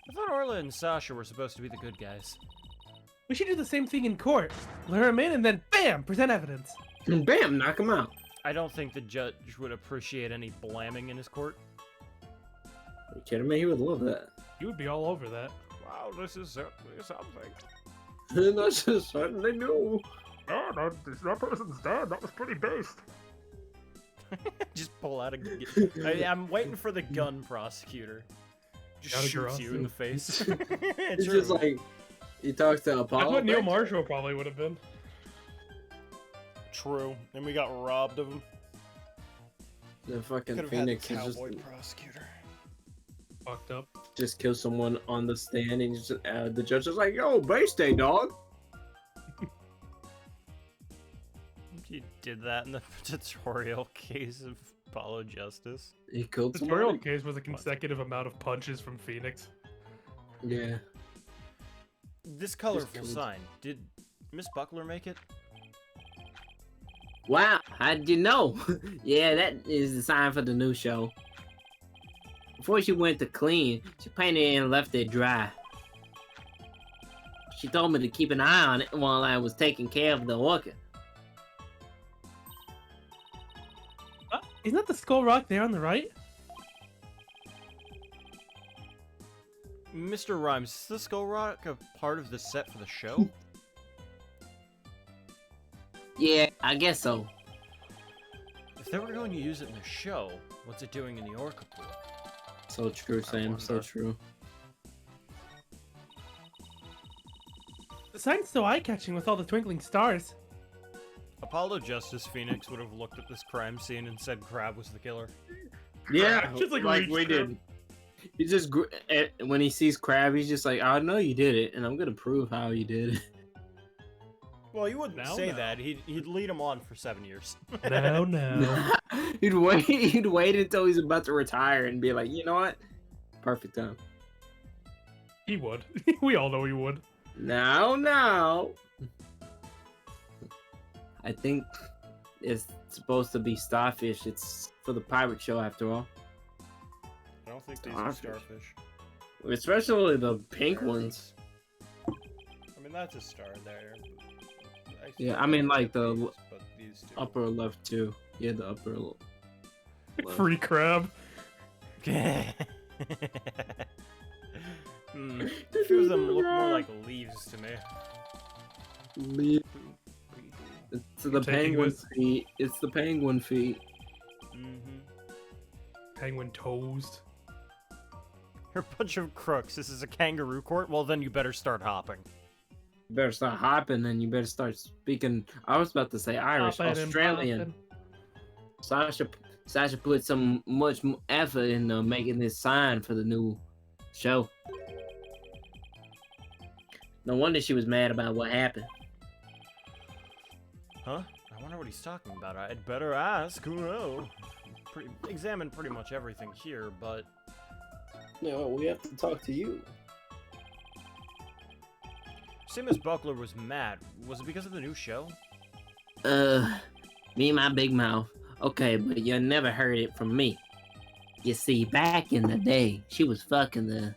I thought Orla and Sasha were supposed to be the good guys. We should do the same thing in court. Lure him in and then bam, present evidence. And bam, knock him out. I don't think the judge would appreciate any blaming in his court. Are you kidding me? He would love that. You would be all over that. Wow, this is certainly something. That's just certainly new. Oh, no, that person's dead. That was pretty based. Just pull out a gun. I'm waiting for the gun prosecutor. Just Gotta shoots cross you in him. the face. It's just like he talks to Apollo. That's what Neil right? Marshall probably would have been. True. And we got robbed of him. The fucking Could have had the Phoenix is just, cowboy prosecutor. Fucked up. just kill someone on the stand, and just, the judge is like, "Yo, base day, dog." He did that in the tutorial case of Apollo Justice. He killed The someone. tutorial case was a consecutive amount of punches from Phoenix. Yeah. This colorful killed- sign, did Miss Buckler make it? Wow, how did you know? Yeah, that is the sign for the new show. Before she went to clean, she painted it and left it dry. She told me to keep an eye on it while I was taking care of the orchid. Isn't that the skull rock there on the right? Mr. Rhymes, is the Skull Rock a part of the set for the show? Yeah, I guess so. If they were going to use it in the show, what's it doing in the Orca pool? So true, Sam. So wonder. true. The sign's so eye-catching with all the twinkling stars. Apollo Justice Phoenix would have looked at this crime scene and said Crab was the killer. Yeah, Just like like reached we through. did. He just when he sees Crab, he's just like, "I know you did it, and I'm gonna prove how you did it." Well, he wouldn't Now, say no. that. He'd lead him on for 7 years. No, no. He'd wait. He'd wait until he's about to retire and be like, "You know what? Perfect time." He would. We all know he would. Now. I think it's supposed to be starfish. It's for the pirate show, after all. I don't think these are starfish. Especially the pink ones. I mean, that's a star there. Yeah, I mean, like the but these two. upper left too. Yeah, the upper left. Free crab. A few of them look more like leaves to me. It's the taking penguin this. feet. It's the penguin feet. Penguin toast. You're a bunch of crooks. This is a kangaroo court? Well, then you better start hopping. You better start hopping, and you better start speaking. I was about to say Irish, Hoppin' and Australian. poppin'. Sasha put some much effort in making this sign for the new show. No wonder she was mad about what happened. Huh? I wonder what he's talking about. I'd better ask. Who knows? Examine pretty much everything here, but... No, we have to talk to you. Say Miss Buckler was mad. Was it because of the new show? Me and my big mouth. Okay, but you never heard it from me. You see, back in the day, she was fucking the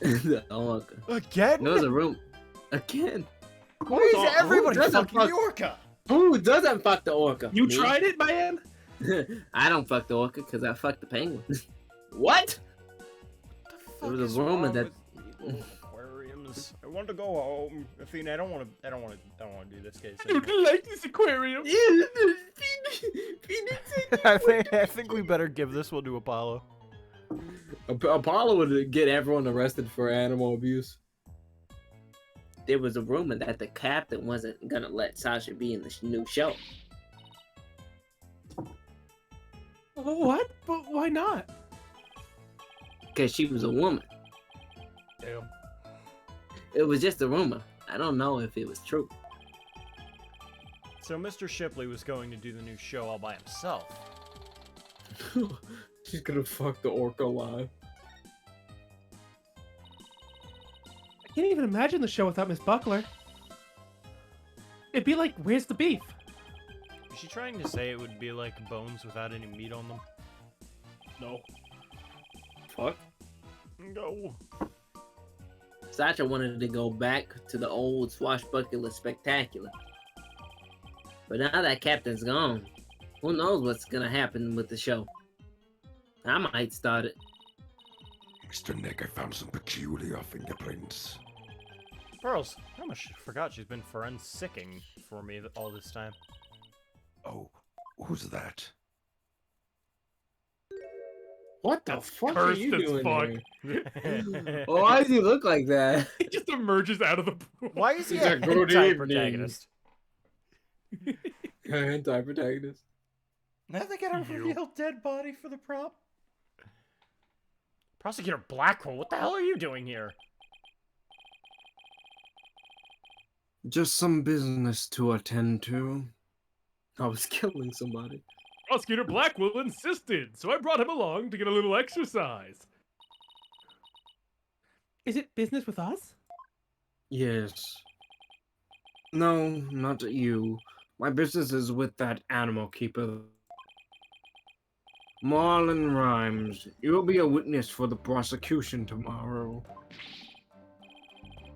the orca. Again? There was a room again. Why is everybody doesn't fucking fuck- the orca? Who doesn't fuck the orca? You Me? tried it, man? I don't fuck the orca because I fuck the penguin. What? There was a rumor that- Aquariums. I want to go home. Athena, I don't want to do this case. You like this aquarium? I think we better give this one to Apollo. Apollo would get everyone arrested for animal abuse. There was a rumor that the captain wasn't gonna let Sasha be in the new show. What? But why not? Because she was a woman. Damn. It was just a rumor. I don't know if it was true. So Mr. Shipley was going to do the new show all by himself. She's gonna fuck the orca alive. I can't even imagine the show without Miss Buckler. It'd be like, where's the beef? Is she trying to say it would be like bones without any meat on them? No. Fuck. No. Sasha wanted to go back to the old swashbuckler spectacular. But now that Captain's gone, who knows what's gonna happen with the show? I might start it. Mr. Nick, I found some peculiar fingerprints. Pearls, I almost forgot she's been forensicking for me all this time. Oh, who's that? What the That's fuck are cursed you as doing fuck. here? Why does he look like that? He just emerges out of the pool. Why is he He's a a good anti-protagonist? Anti-protagonist. Now they get a You. real dead body for the prop? Prosecutor Blackwell, what the hell are you doing here? Just some business to attend to. I was killing somebody. Prosecutor Blackwell insisted, so I brought him along to get a little exercise. Is it business with us? Yes. No, not you. My business is with that animal keeper. Marlon Rhymes, you'll be a witness for the prosecution tomorrow.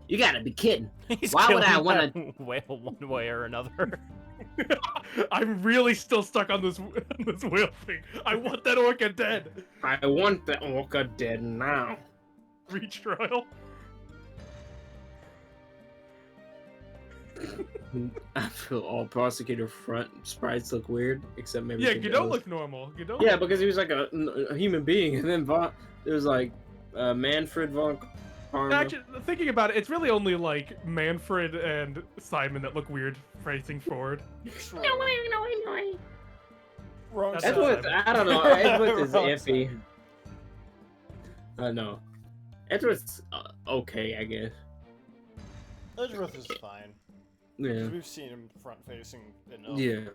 You gotta be kidding. He's Why would I killing wanna- that whale one way or another? I'm really still stuck on this whale thing. I want that orca dead. I want the orca dead now. Reach trial. I feel all prosecutor front sprites look weird, except maybe. Yeah, Godot. Godot looked normal. Godot. Yeah, because he was like a human being, and then it was like Manfred von Karma. Actually, thinking about it, it's really only like Manfred and Simon that look weird facing forward. Wrong That's side. Edgeworth, I don't know. Edgeworth is Wrong iffy. No. Edgeworth's okay, I guess. Edgeworth is fine. Yeah. We've seen him front-facing enough. Yeah.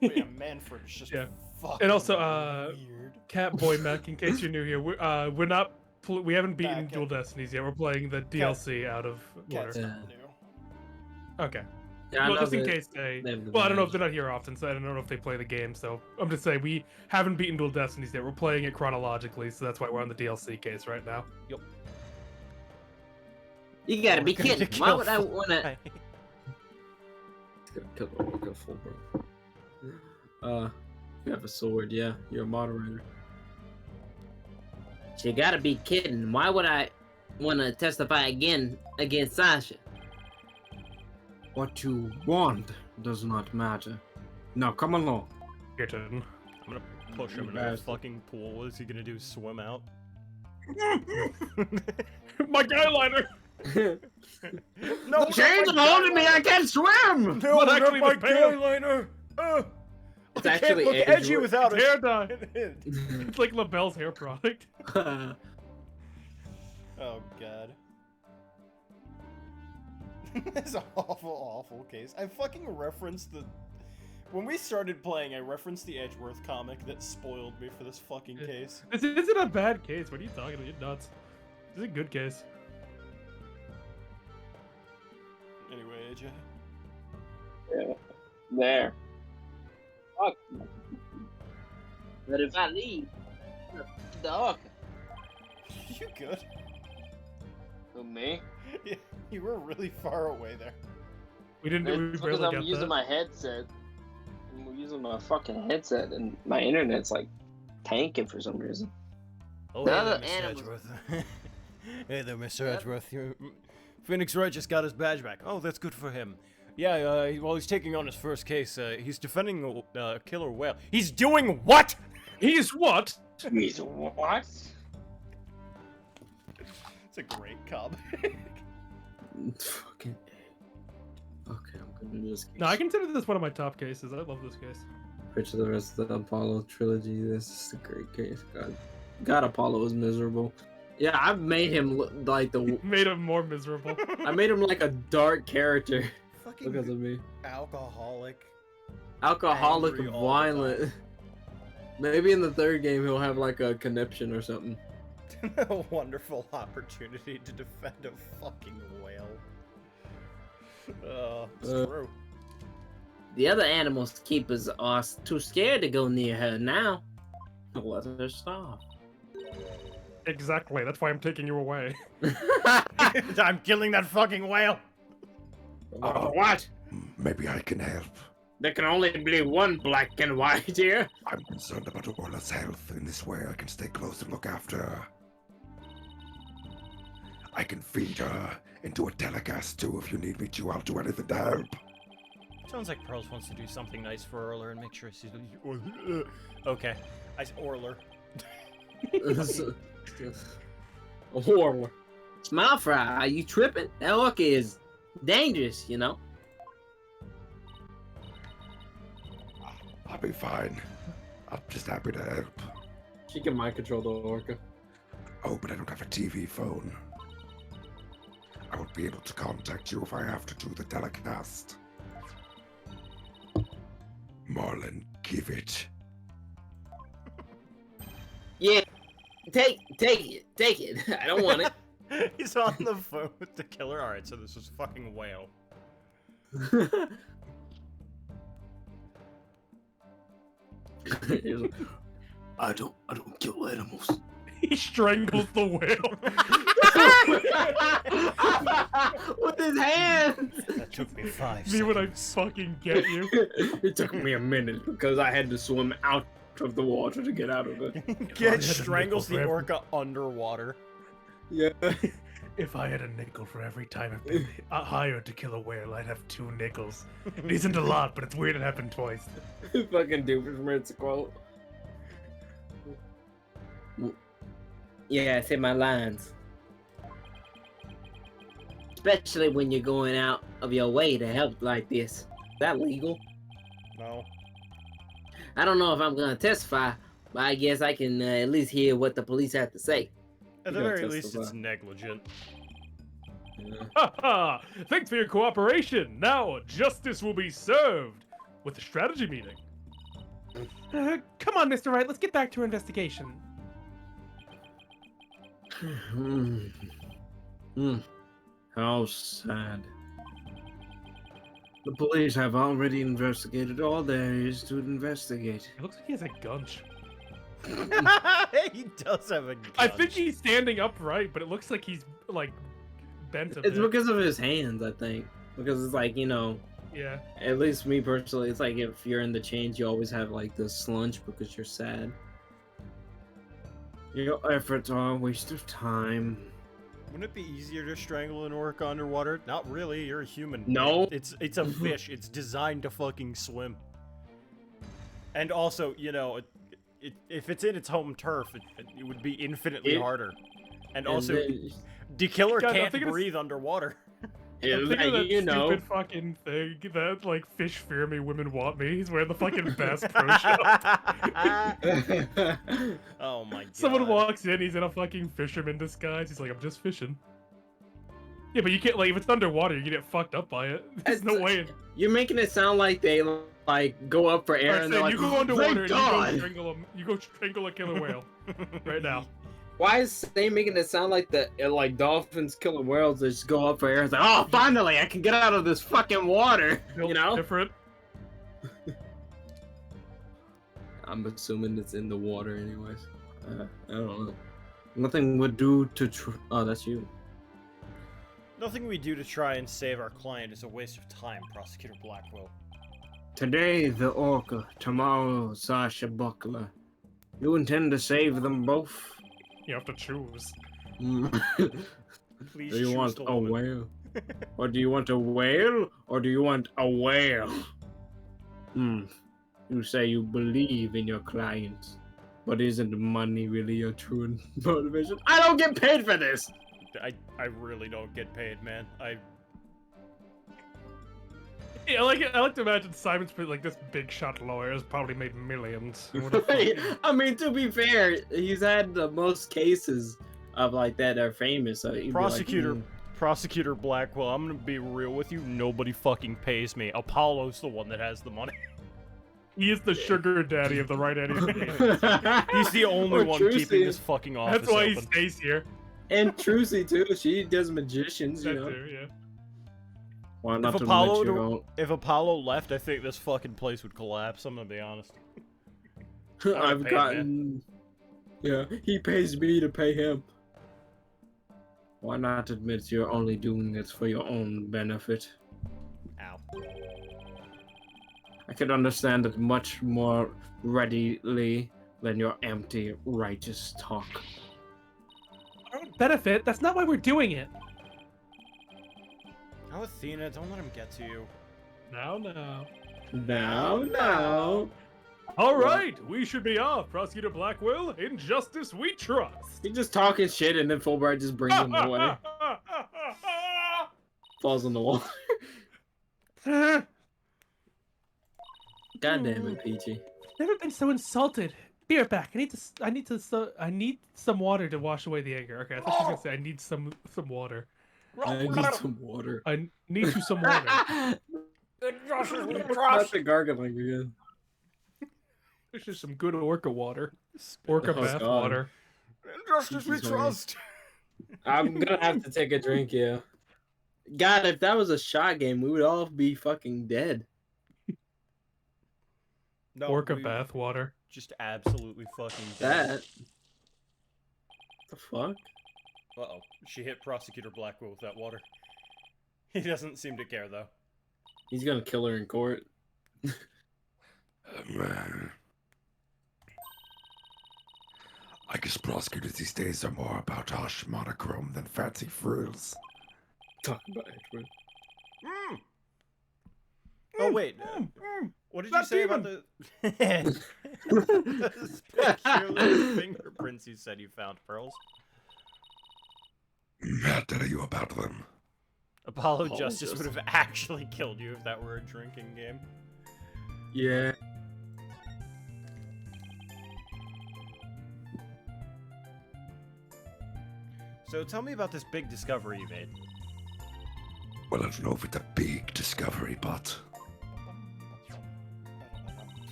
But yeah, Manfred is just Yeah. fucking And also, weird. Catboy Mech, in case you're new here, we're not. We haven't beaten Back Dual at- Destinies yet. We're playing the DLC out of Cat's order. not new. Okay. Yeah, I Well, know just in that case they. they have the Well, I don't know if badge. they're not here often, so I don't know if they play the game. So I'm just saying we haven't beaten Dual Destinies yet. We're playing it chronologically, so that's why we're on the DLC case right now. You gotta be We're gonna kidding. Why kill would I wanna? Fly. Gonna kill the orca full, bro. You have a sword, yeah. You're a moderator. You gotta be kidding. Why would I wanna testify again against Sasha? What you want does not matter. Now come along. Your turn. I'm gonna push him You into the bastard. fucking pool. What is he gonna do? Swim out? My guy liner. No, Chains are holding me. I can't swim. No, What not actually my was pale? guyliner. It's I actually can't look Edgeworth. edgy without Hair it. dye. It's like LaBelle's hair product. Oh god. That's an awful case. I fucking referenced the... When we started playing, I referenced the Edgeworth comic that spoiled me for this fucking case. This isn't a bad case. What are you talking about? You're nuts. This is a good case. Anyway, AJ. Yeah. There. Fuck. But if I leave, the orca. You good? Who, me? Yeah, you were really far away there. We didn't. We It's because barely I'm got using that. my headset. I'm using my fucking headset, and my internet's like tanking for some reason. Oh, The hey other there, Mr. animals- Edgeworth. Hey there, Mr. Yep. Edgeworth. Phoenix Wright just got his badge back. Oh, that's good for him. Yeah, while he's taking on his first case, he's defending a killer whale. He's doing what? He's what? He's what? It's a great comic. Fucking. Okay, I'm gonna just. No, I consider this one of my top cases. I love this case. Picture the rest of the Apollo trilogy. This is a great case. God, Apollo is miserable. Yeah, I've made him look like the. Made him more miserable. I made him like a dark character Fucking because of me. alcoholic. Alcoholic, Angry all the violent. Maybe in the third game he'll have like a conniption or something. A wonderful opportunity to defend a fucking whale. It's true. The other animals keepers are too scared to go near her now. Let her stop. Exactly. That's why I'm taking you away. I'm killing that fucking whale. What? Maybe I can help. There can only be one black and white here. I'm concerned about Orla's health. In this way, I can stay close and look after her. I can feed her into a telecast too if you need me to. I'll do anything to help. Sounds like Pearls wants to do something nice for Orler and make sure she's... Okay. Orler. Horrible. Smile fry, are you tripping? That orca is dangerous, you know? I'll be fine. I'm just happy to help. She can mind control the orca. Oh, but I don't have a TV phone. I won't be able to contact you if I have to do the telecast. Marlon, give it. Yeah. Take it. I don't want it. He's on the phone with the killer. Alright, so this is fucking whale. I don't kill animals. He strangles the whale. With his hands. That took me 5 Me when I seconds. fucking get you. It took me a minute because I had to swim out of the water to get out of it. Get strangles the orca underwater. Yeah. If I had a nickel for every time I've been hired to kill a whale, I'd have 2 nickels. It isn't a lot, but it's weird it happened twice. Fucking Doofus from It's a quote. Yeah, say my lines. Especially when you're going out of your way to help like this. Is that legal? No. I don't know if I'm gonna testify, but I guess I can at least hear what the police have to say. At the You gotta very least, testify. it's negligent. Yeah. Ha ha! Thanks for your cooperation. Now justice will be served with the strategy meeting. Come on, Mr. Wright, let's get back to our investigation. How sad. The police have already investigated all there is to investigate. It looks like he has a gunch. He does have a gun. I think he's standing upright, but it looks like he's like bent a It's bit. because of his hands, I think. Because it's like, you know, Yeah. at least me personally, it's like if you're in the chains, you always have like the slunch because you're sad. Your efforts are a waste of time. Wouldn't it be easier to strangle an orca underwater? Not really. You're a human. No. It's a fish. It's designed to fucking swim. And also, you know, if it's in its home turf, it would be infinitely harder. And also, the killer God, I'm can't thinking it's- breathe underwater. I'm thinking of that you know. stupid fucking thing that like fish fear me, women want me. He's wearing the fucking Bass Pro Shop. Oh my god. Someone walks in, he's in a fucking fisherman disguise. He's like, I'm just fishing. Yeah, but you can't, like, if it's underwater, you get fucked up by it. There's no way. You're making it sound like they like go up for air Alright, and so they're like, you go underwater and God. you go strangle him. You go strangle a killer whale right now. Why is they making it sound like the like dolphins killing whales? They just go up for air. It's like, oh, finally, I can get out of this fucking water. You know? Different. I'm assuming it's in the water, anyways. I don't know. Nothing would do to. Oh, that's you. Nothing we do to try and save our client is a waste of time, Prosecutor Blackwell. Today the orca, tomorrow Sasha Buckler. You intend to save them both? You have to choose. Please Do you choose want the a woman. whale? Or do you want a whale? Or do you want a whale? You say you believe in your clients, but isn't money really your true motivation? I don't get paid for this! I really don't get paid, man. Yeah, I like to imagine Simon's like this big shot lawyer has probably made millions. He would've Right. fucking- I mean, to be fair, he's had the most cases of like that are famous. So he'd be Prosecutor, like, Prosecutor Blackwell, I'm gonna be real with you. Nobody fucking pays me. Apollo's the one that has the money. He is the sugar daddy of the right Eddie. He's the only Or one Trucy. keeping this fucking office That's why he open. stays here. And Trucy too. She does magicians, you That know. too, yeah. Why not If to Apollo, let you out? if Apollo left, I think this fucking place would collapse. I'm gonna be honest. I've paid, gotten Yeah, he pays me to pay him. Why not admit you're only doing it for your own benefit? Ow. I could understand it much more readily than your empty, righteous talk. Our own benefit? That's not why we're doing it. Oh, Athena, don't let him get to you. Now. Now. All right, we should be off. Prosecutor Blackwell, in justice we trust. He's just talking shit and then Fulbright just brings him away. Falls on the wall. God damn it, Peachy. Never been so insulted. Be right back. I need some water to wash away the anger. Okay, I thought she was gonna say I need some water. I need some water. I need you some water. Not the gargling again. There's just some good orca water. Orca Oh, bath God. water. Justice we Peachy's trust. I'm gonna have to take a drink, yeah. God, if that was a shot game, we would all be fucking dead. No, Orca we bath water. just absolutely fucking dead. That. The fuck? Uh-oh. She hit Prosecutor Blackwell with that water. He doesn't seem to care, though. He's gonna kill her in court. I guess prosecutors these days are more about harsh monochrome than fancy frills. Talk about it, Mm. Oh, wait. What did you That say about the... the spectacular fingerprints you said you found, Pearls? I'll tell you about them. Apollo Apollo Justice would have actually killed you if that were a drinking game. Yeah. So tell me about this big discovery you made. Well, I don't know if it's a big discovery, but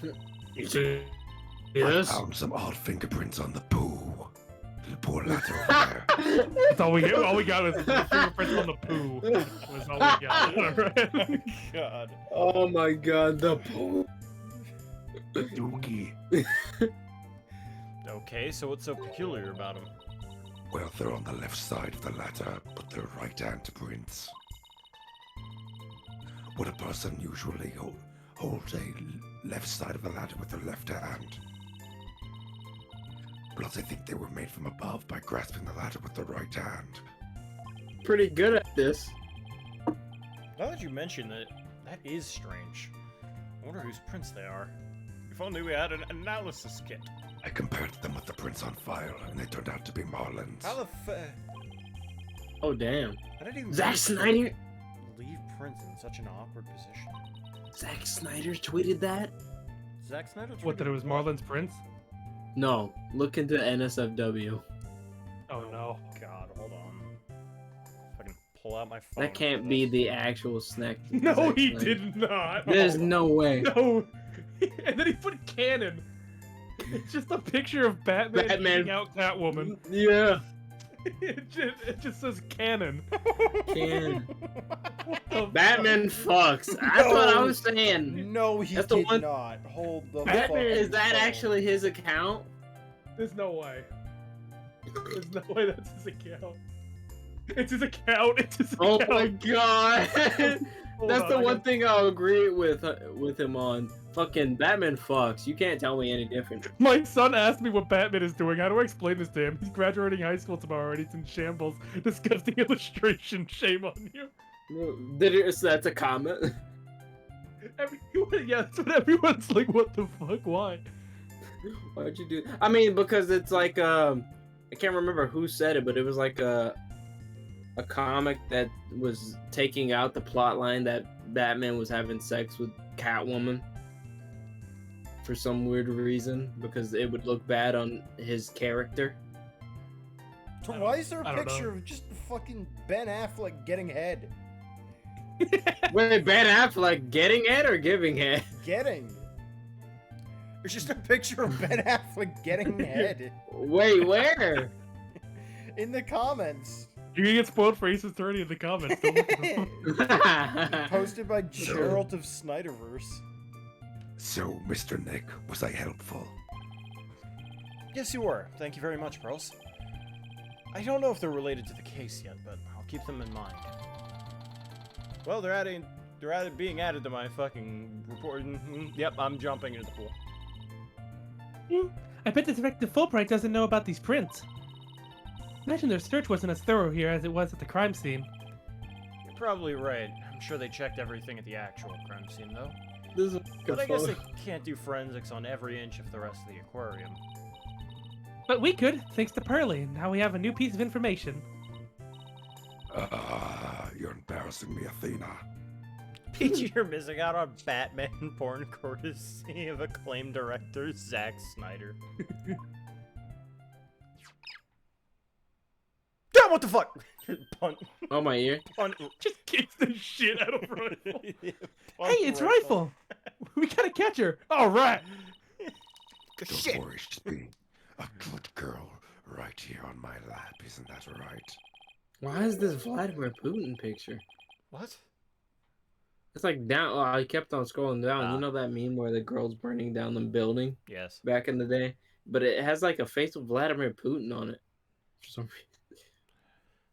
I Yes. found some odd fingerprints on the poo. The poor ladder over there. That's all we got was the fingerprints on the poo. Was all we got. Alright. God. Oh my god, the poo. Dookie. Okay, so what's so peculiar about him? Well, they're on the left side of the ladder, but they're right-hand prints. Would a person usually hold a left side of the ladder with their left hand? Plus, I think they were made from above by grasping the ladder with the right hand. Pretty good at this. Now that you mention it, that is strange. I wonder whose prints they are. If only we had an analysis kit. I compared them with the prints on file, and they turned out to be Marlin's. How the Oh damn. How did he Zack Snyder. leave prints in such an awkward position? Zack Snyder tweeted that. Zack Snyder. What, that it tweeted was Marlon's prince? No, look into NSFW. Oh no. God, hold on. If I can pull out my phone. That can't be the actual snack. No, Zack he Snyder. did not. There's no way. No. And then he put cannon. It's just a picture of Batman, Batman. eating out Catwoman. Yeah. It just says cannon. Can. What the Batman fucks. That's what I was saying. No, he That's the did one- not. Hold the Batman, fucking is that phone. actually his account? There's no way. There's no way that's his account. It's his account. It's his Oh account. my god. Hold That's on, the I one got- thing I'll agree with him on. Fucking Batman fucks. You can't tell me any different. My son asked me what Batman is doing. How do I explain this to him? He's graduating high school tomorrow and he's in shambles. Disgusting illustration. Shame on you. So that's a comment. Yeah, that's what everyone's like. What the fuck? Why? Why'd you do? I mean, because it's like I can't remember who said it, but it was like a comic that was taking out the plot line that Batman was having sex with Catwoman for some weird reason because it would look bad on his character. So why is there I a don't picture know. of just fucking Ben Affleck getting head? Wait, Ben Affleck getting it or giving it? Getting. It's just a picture of Ben Affleck getting head Wait, where? in the comments. You're gonna get spoiled for Ace Attorney in the comments. Don't look at them. Posted by Geralt of Snyderverse. So, Mr. Nick, was I helpful? Yes, you were. Thank you very much, Pearls. I don't know if they're related to the case yet, but I'll keep them in mind. Well, they're being added to my fucking report. Yep, I'm jumping into the pool. I bet Detective Fulbright doesn't know about these prints. Imagine their search wasn't as thorough here as it was at the crime scene. You're probably right. I'm sure they checked everything at the actual crime scene, though. This is But I guess they can't do forensics on every inch of the rest of the aquarium. But we could, thanks to Pearly. Now we have a new piece of information. You're embarrassing me, Athena. Peachy, you're missing out on Batman porn courtesy of acclaimed director Zack Snyder. Damn, what the fuck? Punt. Oh, my ear. Punt. Just kicks the shit out of Rifle. Hey, it's Rifle! We gotta catch her! Alright! Don't worry, she's being a good girl right here on my lap, isn't that right? Why is this Vladimir Putin picture? What? It's like down. Oh, I kept on scrolling down. Ah. You know that meme where the girl's burning down the building Yes. back in the day? But it has like a face of Vladimir Putin on it. For some reason.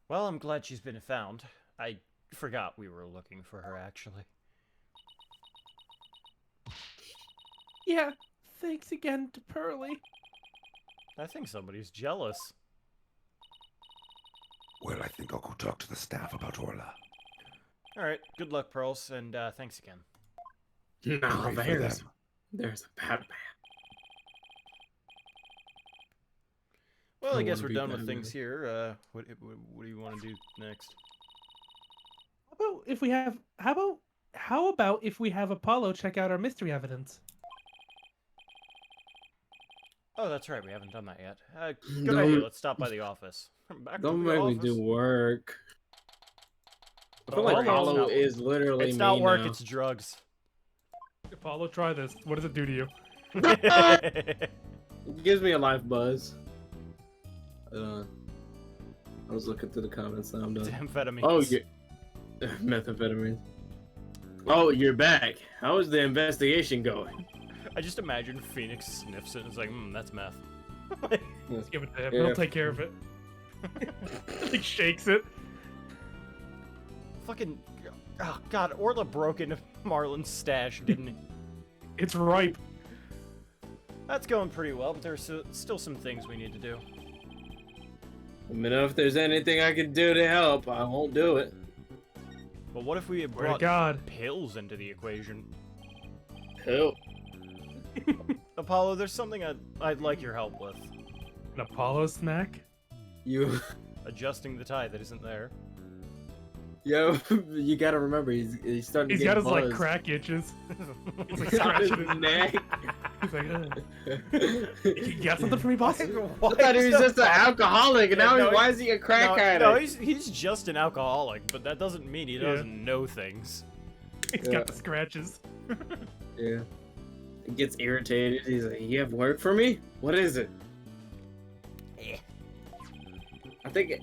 Well, I'm glad she's been found. I forgot we were looking for her, actually. Yeah, thanks again to Pearly. I think somebody's jealous. Well, I think I'll go talk to the staff about Orla. Alright, good luck, Pearls, and thanks again. No, Pray for there's them. a Batman. Well, I don't guess wanna we're be done with Batman. things here. What do you want to do next? How about if we have Apollo check out our mystery evidence? Oh, that's right, we haven't done that yet. Good Don't- idea, let's stop by the office. Back Don't to the make me office. do work. I feel Oh, like it's Apollo not- is literally It's not me work, now. it's drugs. Apollo, try this. What does it do to you? It gives me a life buzz. I was looking through the comments now. I'm It's done. amphetamines. Oh, you methamphetamine. Oh, you're back. How is the investigation going? I just imagine Phoenix sniffs it and is like, that's meth. Let's give it to him. Yeah. He'll take care of it. Like shakes it. Fucking, oh god, Orla broke into Marlon's stash, didn't he? It's ripe. That's going pretty well, but there's still some things we need to do. I mean, if there's anything I can do to help, I won't do it. But what if we had Swear to brought God. pills into the equation? Help. Apollo, there's something I'd like your help with. An Apollo snack? You, Adjusting the tie that isn't there. yo, you gotta remember, he's starting He's to got get his like buzzed. crack itches. He's like He's on his scratching his neck. He's like, you got something for me, boss? I thought he was just an alcoholic, and now why is he a crack addict? No, he's just an alcoholic, but that doesn't mean he doesn't know things. He's got the scratches. Yeah. He gets irritated. He's like, "You have work for me? What is it?" I think it.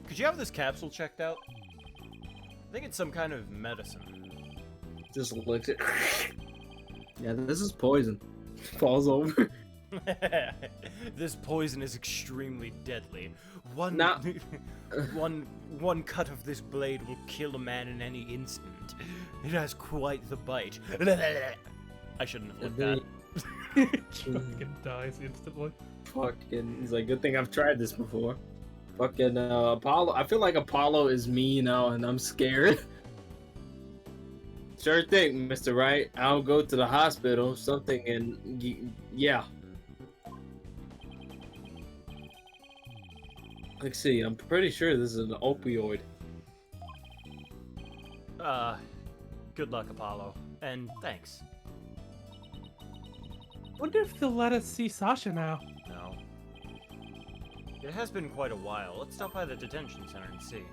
Could you have this capsule checked out? I think it's some kind of medicine. Just looks at. Yeah, this is poison. Falls over. This poison is extremely deadly. One Nah. one cut of this blade will kill a man in any instant. It has quite the bite. I shouldn't have looked that. Fucking dies instantly. Fucking. He's like, good thing I've tried this before. Fucking Apollo. I feel like Apollo is me now, and I'm scared. Sure thing, Mr. Right. I'll go to the hospital. Something, and yeah. Let's see. I'm pretty sure this is an opioid. Good luck, Apollo, and thanks. Wonder if they'll let us see Sasha now. No. It has been quite a while. Let's stop by the detention center and see.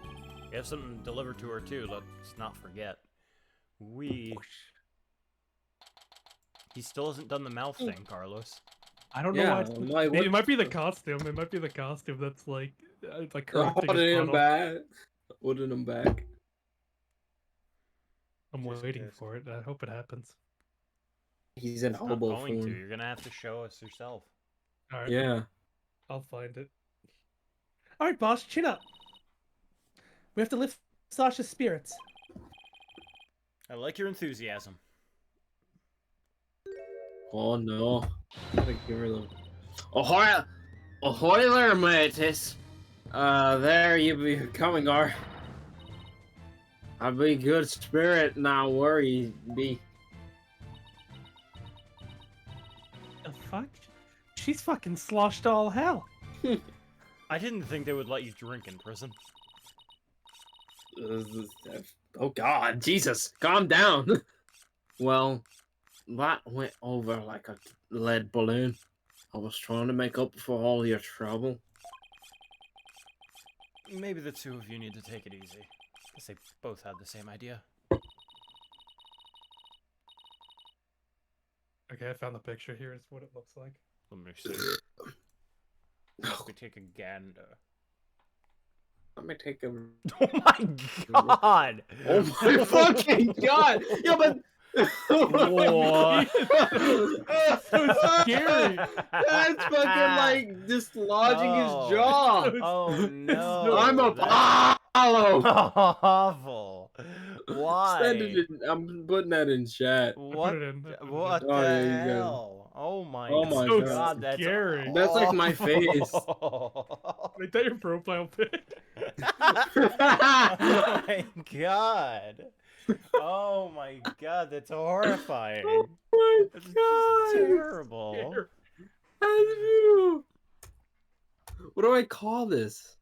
You have something delivered to her too, let's not forget. He still hasn't done the mouth thing, Carlos. I don't know Yeah, why. It's... I'm like, It might be the costume. It might be the costume that's like correcting his holding him funnel. back. Holding him back. I'm Just waiting guess. for it. I hope it happens. He's in It's not hobo going to. form. You're gonna have to show us yourself. All right, Yeah. I'll find it. All right, boss, chin up. We have to lift Sasha's spirits. I like your enthusiasm. Oh no. Gotta give her the. Ahoy there, mateys. There you be coming, are. I'll be good spirit, now worry be. The fuck? She's fucking sloshed all hell. I didn't think they would let you drink in prison. Oh god, Jesus, calm down. Well, that went over like a lead balloon. I was trying to make up for all your trouble. Maybe the two of you need to take it easy. Guess they both had the same idea. Okay, I found the picture. Here is what it looks like. Let me see. Let me take a gander. Let me take a. Oh my god! Oh my fucking god! Yo, but. What? So scary. That's fucking like dislodging his jaw. Oh no! I'm That's Apollo. awful. Why? Send it in, I'm putting that in chat. What? it in. What Oh, the there you go. hell? Oh my, Oh my god, God. that's Scary. That's like my face. awful. Make that your profile pic. Oh my god. Oh my god, that's horrifying. Oh my That's just god. terrible. What do I call this?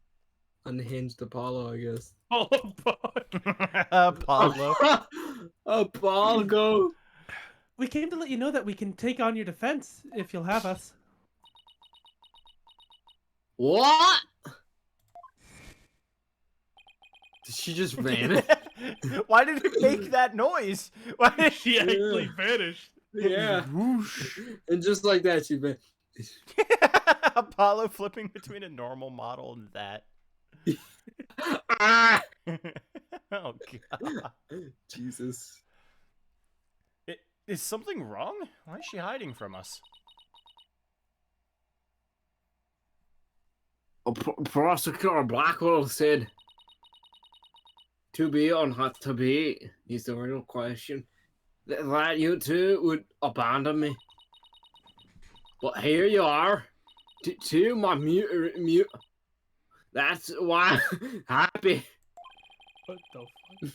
Unhinged Apollo, I guess. Oh, fuck. Pablo. Apollo. We came to let you know that we can take on your defense if you'll have us. What? Did she just vanish? Why did it make that noise? Why did She actually vanished. Yeah. Whoosh. And just like that, she vanished. Apollo flipping between a normal model and that. Ah! Oh god. Jesus. Is something wrong? Why is she hiding from us? Prosecutor Blackwell said, to be or not to be is the real question. That you two would abandon me. But here you are. To my mute. That's why I'm happy. What the fuck?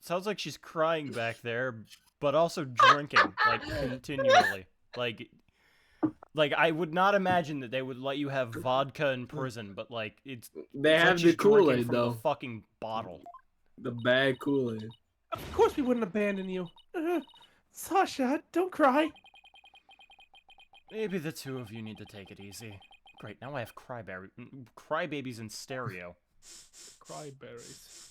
Sounds like she's crying back there, but also drinking, like, continually. Like, I would not imagine that they would let you have vodka in prison, but, like, it's They like have the she's drinking Kool-Aid, from though. the fucking bottle. The bad Kool-Aid. Of course we wouldn't abandon you. Sasha, don't cry. Maybe the two of you need to take it easy. Great, now I have crybabies in stereo. Cryberries.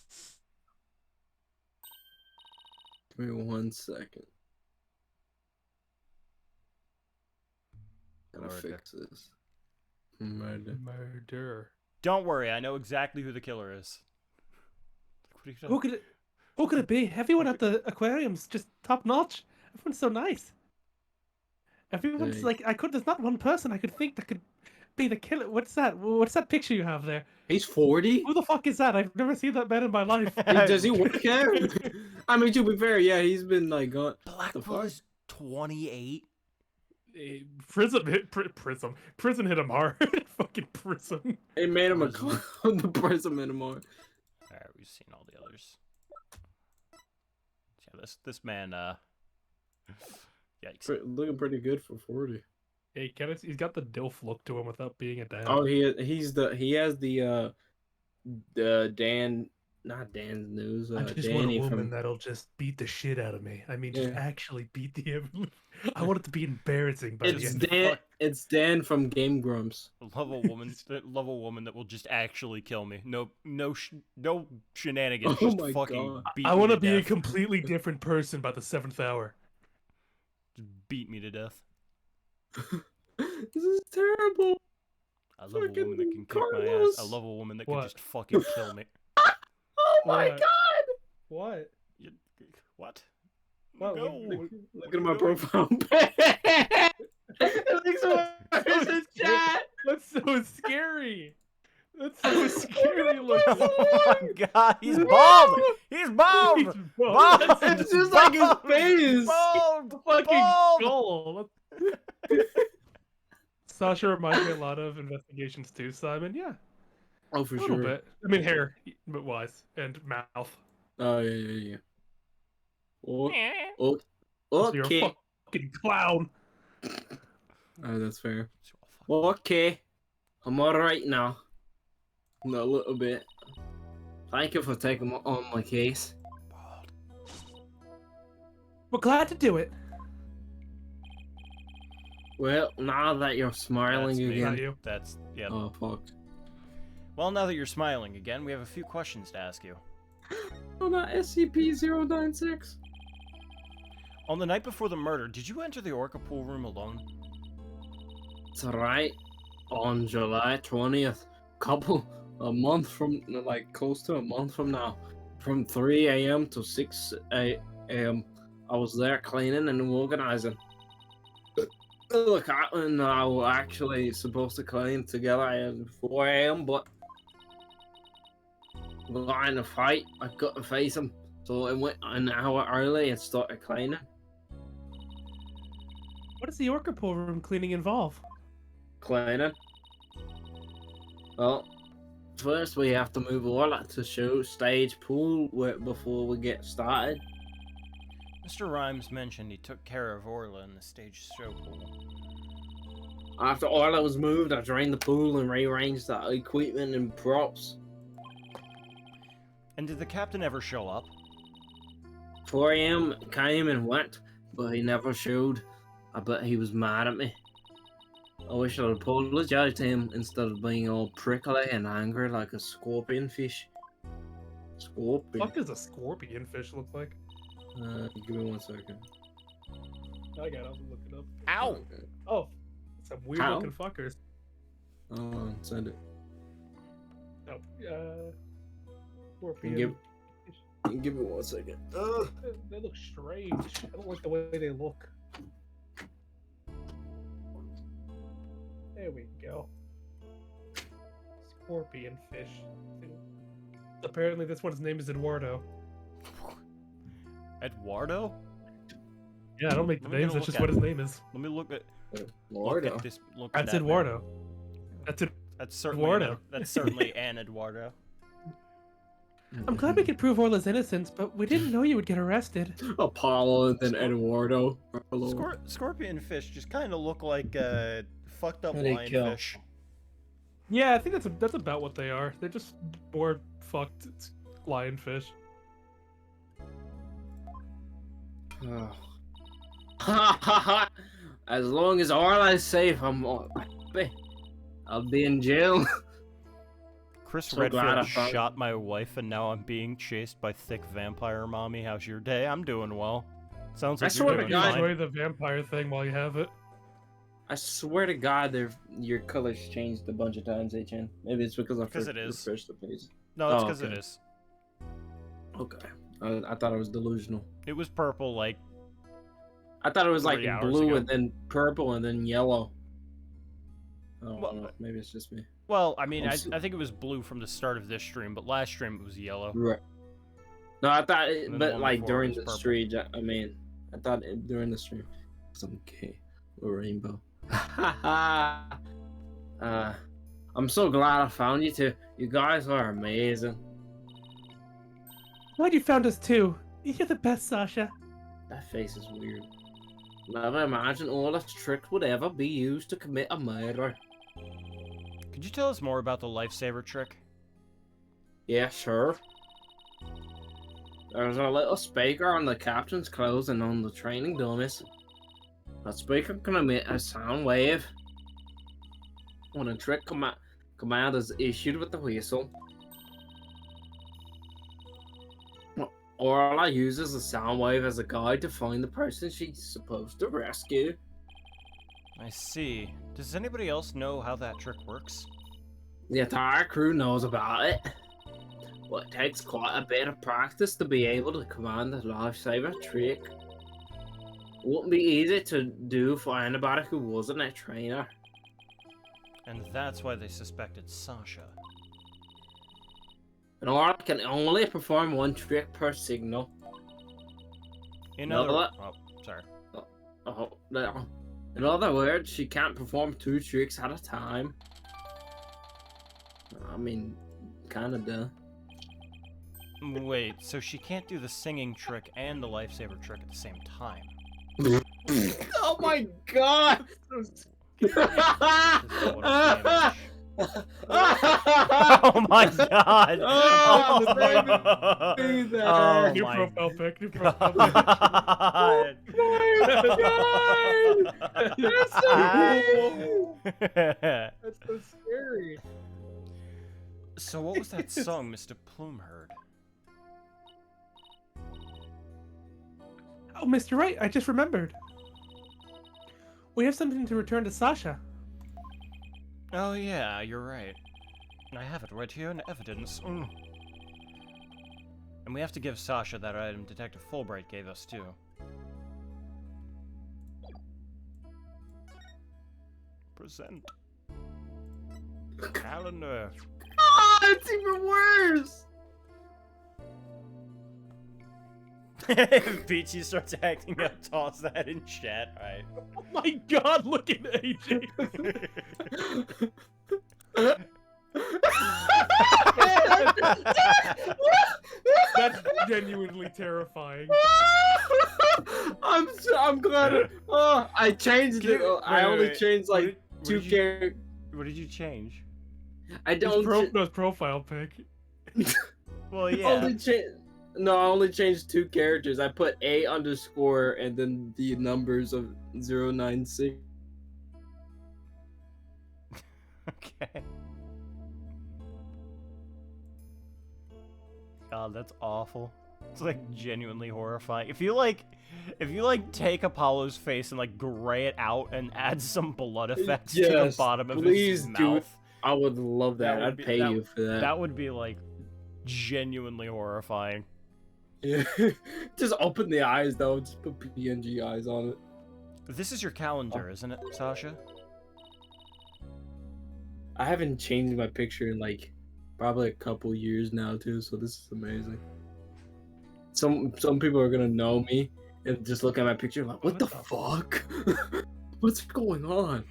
Give me 1 second. Gotta Murder. fix this. Murder. Don't worry, I know exactly who the killer is. What are you Who could it be? Everyone at the aquarium's just top notch. Everyone's so nice. Everyone's Hey. like, there's not one person I could think that could be the killer. What's that? What's that picture you have there? He's 40? Who the fuck is that? I've never seen that man in my life. Does he work there? I mean, to be fair, yeah, he's been like gone. Blackpool is 28? Prison hit him hard. Fucking prison. It made him a Prison. the prison anymore. Alright, we've seen all the others. Yeah, this man, yikes. Looking pretty good for 40. Yeah, he's got the DILF look to him without being a dad. Oh, he has the Dan, not Dan's News. I just want Danny a woman from that'll just beat the shit out of me. I mean, just Yeah. actually beat the. I want it to be embarrassing, but it's Dan. fuck. It's Dan from Game Grumps. Love a woman that will just actually kill me. No shenanigans. Oh Just my fucking God. beat I me want to to be a death. completely different person by the 7th hour. Just beat me to death. This is terrible. I love a woman that can kick my ass. Carlos. I love a woman that can What? just fucking kill me. Oh my What? god! What? You- What? What? No. Look at my profile pic. It looks worse so scary. That's so scary looking. Oh my god, he's bald! He's bald! He's Bald! It's just like his Bald! face. Bald! Fucking Bald! skull. Sasha reminds me a lot of Investigations too, Simon. Yeah, Oh, for a little sure. bit. I mean, hair, but wise, and mouth. Oh, yeah. Oh, So you're a okay. fucking clown. Oh, that's fair. Okay. I'm alright now. A little bit. Thank you for taking on my case. We're glad to do it. Well, now that you're smiling That's me. again. Not you. That's, yeah. Oh, fuck. Well, now that you're smiling again, we have a few questions to ask you. Oh, that SCP-096. On the night before the murder, did you enter the Orca pool room alone? It's right. On July 20th. A month from, like, close to a month from now. From 3 a.m. to 6 a.m. I was there cleaning and organizing. Look, I were actually supposed to clean together at 4 a.m., but we got in a fight. I couldn't face him, so I went an hour early and started cleaning. What does the Orca pool room cleaning involve? Cleaning? Well, first we have to move Orla to show stage pool before we get started. Mr. Rhymes mentioned he took care of Orla in the stage show pool. After Orla was moved, I drained the pool and rearranged the equipment and props. And did the captain ever show up? 4 a.m. came and went, but he never showed. I bet he was mad at me. I wish I'd apologized to him instead of being all prickly and angry like a scorpion fish. Scorpion? What does a scorpion fish look like? Give me 1 second. I got it. I'm looking up. Ow! Oh, some weird How? looking fuckers. Send it. Oh, You scorpion. give me 1 second. They look strange. I don't like the way they look. There we go. Scorpion fish. Apparently, this one's name is Eduardo. Eduardo? Yeah, I don't make the Let me names. get a That's just look what at his it. name is. Let me look at Lordo. this. Look at That's that man. Eduardo. That's it. That's certainly Eduardo. That's certainly an Eduardo. I'm glad we could prove Orla's innocence, but we didn't know you would get arrested. Apollo and then Eduardo. Scorpion fish just kind of look like fucked up How they kill? lionfish. Yeah, I think that's about what they are. They're just bored, fucked lionfish. As long as Orla's safe, I'm happy. I'll be in jail. Chris So glad I Redfield found- shot my wife, and now I'm being chased by thick vampire mommy. How's your day? I'm doing well. Sounds I like you're swear to doing God- fine. Enjoy the vampire thing while you have it. I swear to God, your colors changed a bunch of times, HN. Maybe it's because I Because it is. refreshed the page. No, it's Oh, because okay. it is. Okay. I thought it was delusional. It was purple, like I thought it was like 3 hours blue ago. and then purple and then yellow. Oh, Well, no, maybe it's just me. well, I mean, I'm I s- think it was blue from the start of this stream, but last stream it was yellow. Right. No, I thought, And then the but one like before during was the purple. stream, I mean, I thought during the stream, some gay rainbow. I'm so glad I found you two. You guys are amazing. Glad you found us too. You're the best, Sasha. That face is weird. Never imagined all this trick would ever be used to commit a murder. Could you tell us more about the lifesaver trick? Yeah, sure. There's a little speaker on the captain's clothes and on the training dummies. The speaker can emit a sound wave when a trick command is issued with the whistle. Orla uses the sound wave as a guide to find the person she's supposed to rescue. I see. Does anybody else know how that trick works? The entire crew knows about it, but it takes quite a bit of practice to be able to command the lifesaver trick. It wouldn't be easy to do for anybody who wasn't a trainer. And that's why they suspected Sasha. An aura can only perform one trick per signal. In No, other... what? Oh, sorry. Oh, no. In other words, she can't perform 2 tricks at a time. I mean, kinda duh. Wait, so she can't do the singing trick and the lifesaver trick at the same time? Oh my god! Oh my god! Oh, Oh my my God. Oh New my profile pic. New profile pic. god! That's so cool! That's so scary. So what was that song Mr. Plume heard? Oh, Mr. Wright, I just remembered. We have something to return to Sasha. Oh yeah, you're right. I have it right here in evidence. And we have to give Sasha that item Detective Fulbright gave us too. Present. Calendar. Oh, it's even worse! Peachy starts acting up, toss that in chat. Alright. Oh my god, look at AJ. That's genuinely terrifying. I'm glad. Oh, I changed it. I only changed like what 2 did you- characters. What did you change? I His don't. no, his profile pic. Well, yeah. Only No, I only changed 2 characters. I put A underscore and then the numbers of 096. Okay. God, that's awful. It's like genuinely horrifying. If you take Apollo's face and like gray it out and add some blood effects to the bottom of please his do mouth, it. I would love that. I'd pay you for that. that would be like genuinely horrifying. Yeah. Just open the eyes though. Just put PNG eyes on it. This is your calendar, isn't it, Sasha? I haven't changed my picture in like probably a couple years now too, so this is amazing. Some people are gonna know me and just look at my picture like, what the fuck? What's going on?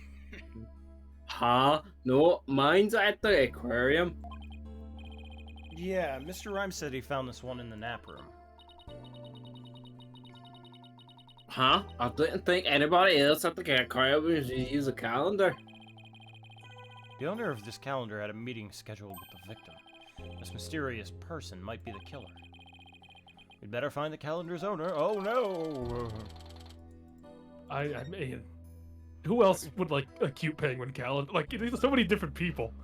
Huh? No, mine's at the aquarium. Yeah, Mr. Rhymes said he found this one in the nap room. Huh? I didn't think anybody else at the aquarium would use a calendar. The owner of this calendar had a meeting scheduled with the victim. This mysterious person might be the killer. We'd better find the calendar's owner. Oh no! I mean, who else would like a cute penguin calendar? Like, there's so many different people.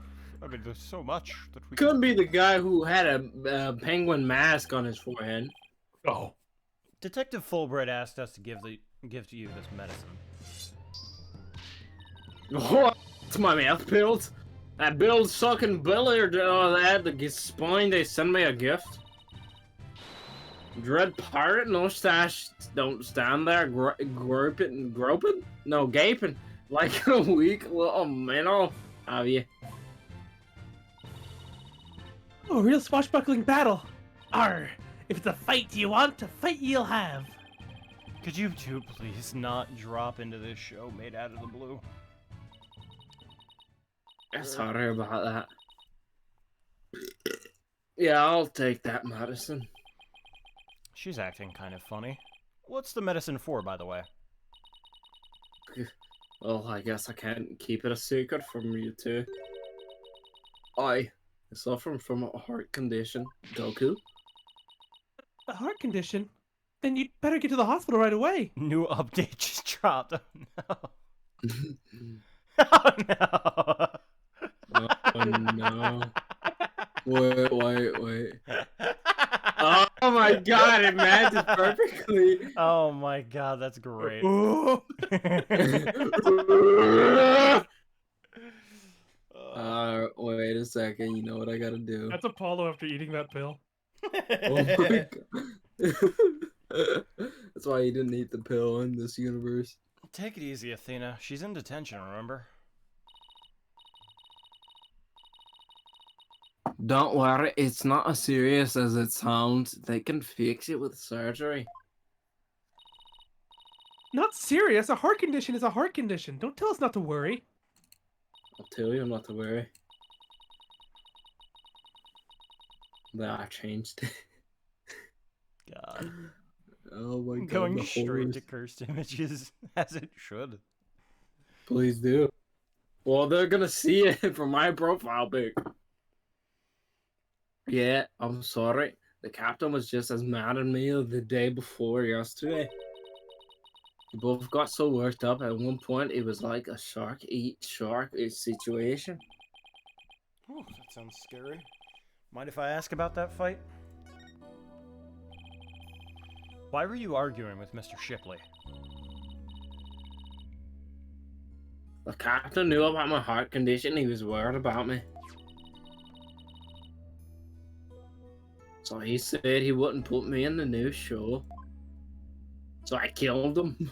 I mean, there's so much that we Could be the guy who had a penguin mask on his forehead. Oh. Detective Fulbright asked us to give to you this medicine. What? It's my mouth built. That build sucking Billy or all that. The spine they send me a gift. Dread pirate, no stash. Don't stand there groping. No, gaping like a weak little minnow. Have you? Oh, a real swashbuckling battle. Arr! If it's a fight you want, a fight you'll have. Could you two please not drop into this show made out of the blue? Sorry about that. Yeah, I'll take that medicine. She's acting kind of funny. What's the medicine for, by the way? Well, I guess I can't keep it a secret from you two. I suffer from a heart condition. Goku? A heart condition? Then you'd better get to the hospital right away. New update just dropped. Oh no. Oh no. Oh no. Wait. Oh my god, it matches perfectly. Oh my god, that's great. Wait a second. You know what I gotta do? That's Apollo after eating that pill. Oh my god. That's why you didn't eat the pill in this universe. Take it easy, Athena. She's in detention, remember? Don't worry, it's not as serious as it sounds. They can fix it with surgery. Not serious. A heart condition is a heart condition. Don't tell us not to worry. I'll tell you not to worry. That I changed. God. Oh my god. Going the straight horrors. to cursed images, as it should. Please do. Well, they're gonna see it from my profile pic. Yeah, I'm sorry. The captain was just as mad at me the day before yesterday. We both got so worked up. At one point, it was like a shark eat shark situation. Ooh, that sounds scary. Mind if I ask about that fight? Why were you arguing with Mr. Shipley? The captain knew about my heart condition. He was worried about me. So he said he wouldn't put me in the new show. So I killed him.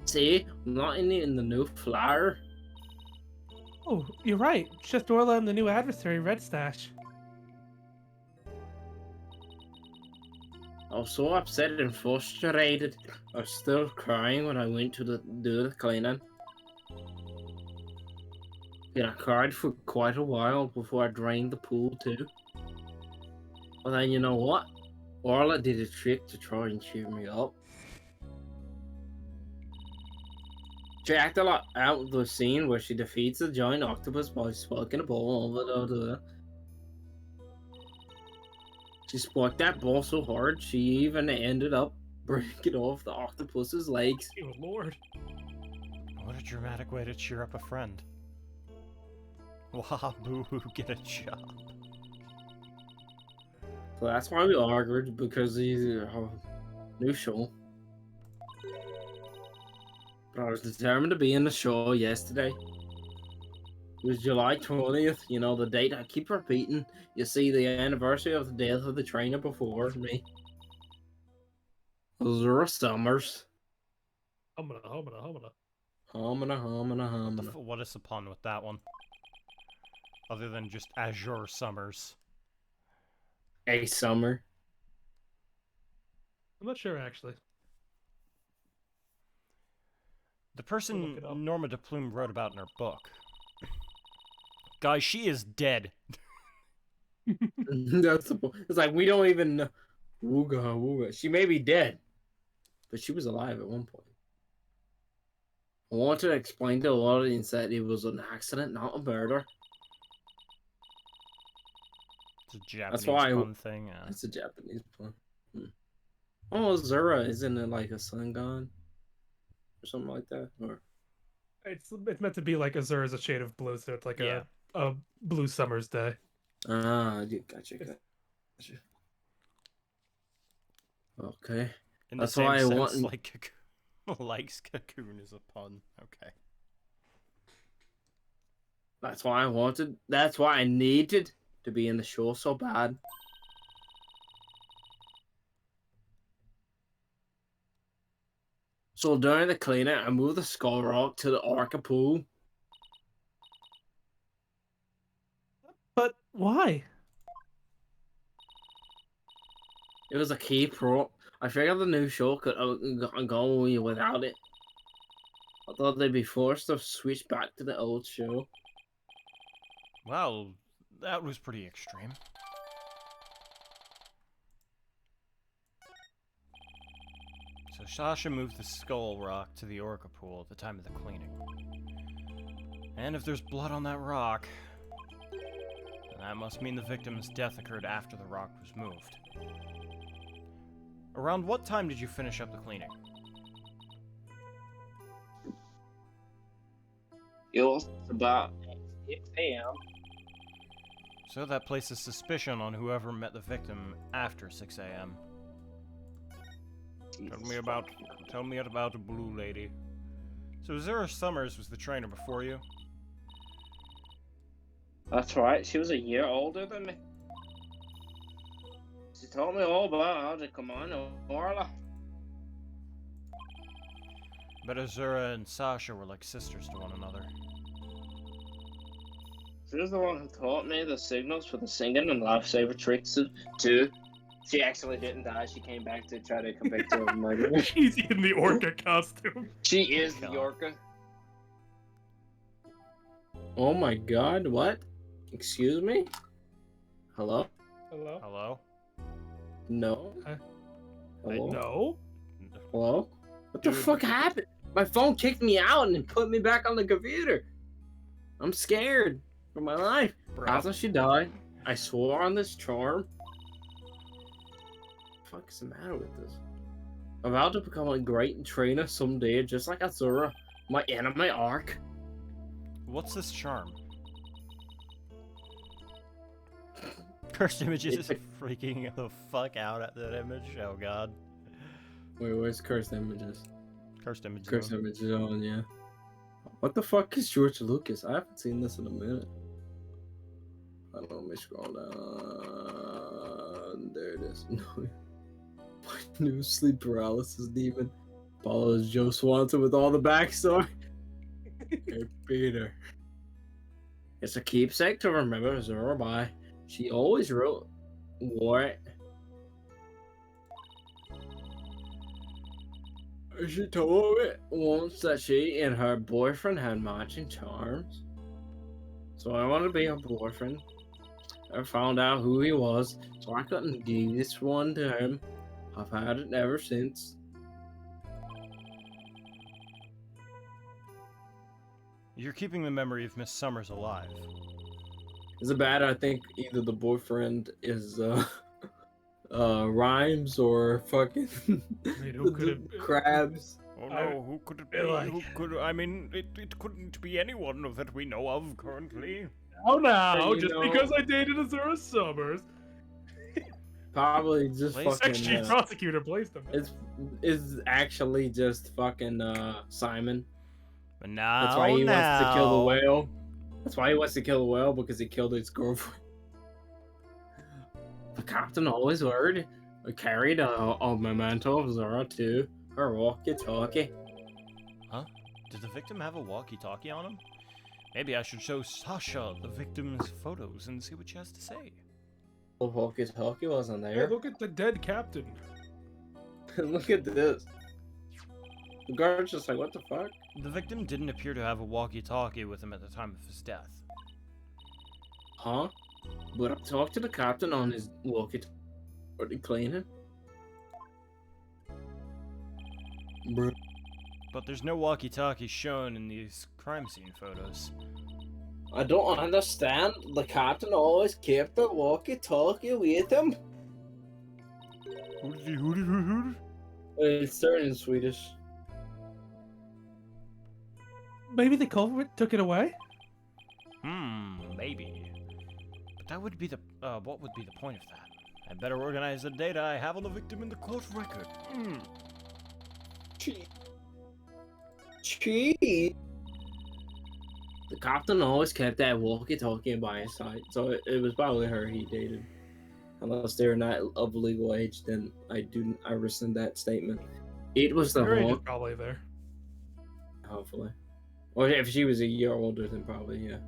See, I'm not in the new flyer. Oh, you're right. It's just Orla and the new adversary, Red Stash. I was so upset and frustrated. I was still crying when I went to do the cleaning. Yeah, I cried for quite a while before I drained the pool too. But then you know what? Orla did a trick to try and cheer me up. She acted a lot out the scene where she defeats the giant octopus by sparking a ball over the. She sparked that ball so hard she even ended up breaking off the octopus's legs. Oh lord. What a dramatic way to cheer up a friend. Wah, boo-hoo, get a job. So that's why we argued, because he's a new show. But I was determined to be in the show yesterday. It was July 20th, you know, the date I keep repeating. You see, the anniversary of the death of the trainer before me. Zura Summers. Humana. Homina. What is the pun with that one? Other than just Azure Summers. A summer. I'm not sure actually. The person it up. Norma de Plume wrote about in her book. Guys, she is dead. That's the point. It's like we don't even know. Wooga. She may be dead, but she was alive at one point. I want to explain to the audience that it was an accident, not a murder. It's a Japanese That's why pun thing. Yeah. It's a Japanese pun. Oh, Zura, isn't it like a sun god? Or something like that? Or It's meant to be like Azure is a shade of blue, so it's like Yeah. a blue summer's day. gotcha. Okay. In the That's same why I sense, want- like, likes cocoon is a pun. Okay. That's why I needed to be in the show so bad. So during the cleaning, I moved the skull rock to the Orca pool. But why? It was a key prop. I figured the new show could go without it. I thought they'd be forced to switch back to the old show. Well, that was pretty extreme. So Sasha moved the skull rock to the Orca pool at the time of the cleaning. And if there's blood on that rock, then that must mean the victim's death occurred after the rock was moved. Around what time did you finish up the cleaning? It was about 6 a.m. So that places suspicion on whoever met the victim after 6 a.m. Tell me about the blue lady. So Zara Summers was the trainer before you? That's right. She was a year older than me. She told me all about how to come on, Orla. But Azura and Sasha were like sisters to one another. She's the one who taught me the signals for the singing and lifesaver tricks too. She actually didn't die. She came back to try to convict her of murder. She's in the orca costume. She is the Orca. Oh my god, what? Excuse me? Hello? Hello? Hello? No? Hello? No. Hello? What the Dude. fuck happened? My phone kicked me out and put me back on the computer. I'm scared for my life. Bro. After she died, I swore on this charm. What the fuck is the matter with this? I'm about to become a great trainer someday, just like Azura, my anime arc. What's this charm? Cursed images is freaking the fuck out at that image. Oh god. Wait, where's Cursed Images? Cursed images. Cursed Images on, yeah. What the fuck is George Lucas? I haven't seen this in a minute. I don't know, let me scroll down. There it is. No. My new sleep paralysis demon follows Joe Swanson with all the backstory. Hey, Peter. It's a keepsake to remember Zora by. She always wore it. She told me once that she and her boyfriend had matching charms. So I wanted to be her boyfriend. I found out who he was, so I couldn't give this one to him. I've had it ever since. You're keeping the memory of Miss Summers alive. Is it bad? I think either the boyfriend is Rhymes or fucking Wait, who could it be? Crabs. Oh no, who could it be? like- Who could? I mean, it couldn't be anyone that we know of currently. Oh no! You Just know- because I dated Azura Summers, Probably just Place fucking. sex chief prosecutor placed him. It's actually just fucking Simon. But now, That's why he wants to kill the whale. That's why he wants to kill the whale, because he killed his girlfriend. The captain always carried a memento of Zora too. Her walkie-talkie. Did the victim have a walkie-talkie on him? Maybe I should show Sasha the victim's photos and see what she has to say. The walkie-talkie wasn't Hey, there. look at the dead captain. Look at this. The guard's just like, what the fuck? The victim didn't appear to have a walkie-talkie with him at the time of his death. Huh? But I talked to the captain on his walkie-talkie. Are they cleaning? Bruh. But there's no walkie-talkie shown in these crime scene photos. I don't understand. The captain always kept the walkie-talkie with him. It's turned in Swedish. Maybe the culprit took it away? Maybe. But that would be the, what would be the point of that? I'd better organize the data I have on the victim in the court record. Cheat. The captain always kept that walkie-talkie by his side, so it was probably her he dated. Unless they're not of legal age, then I rescind that statement. It was the Her age is walk. probably there. Hopefully. Or if she was a year older, then probably, yeah.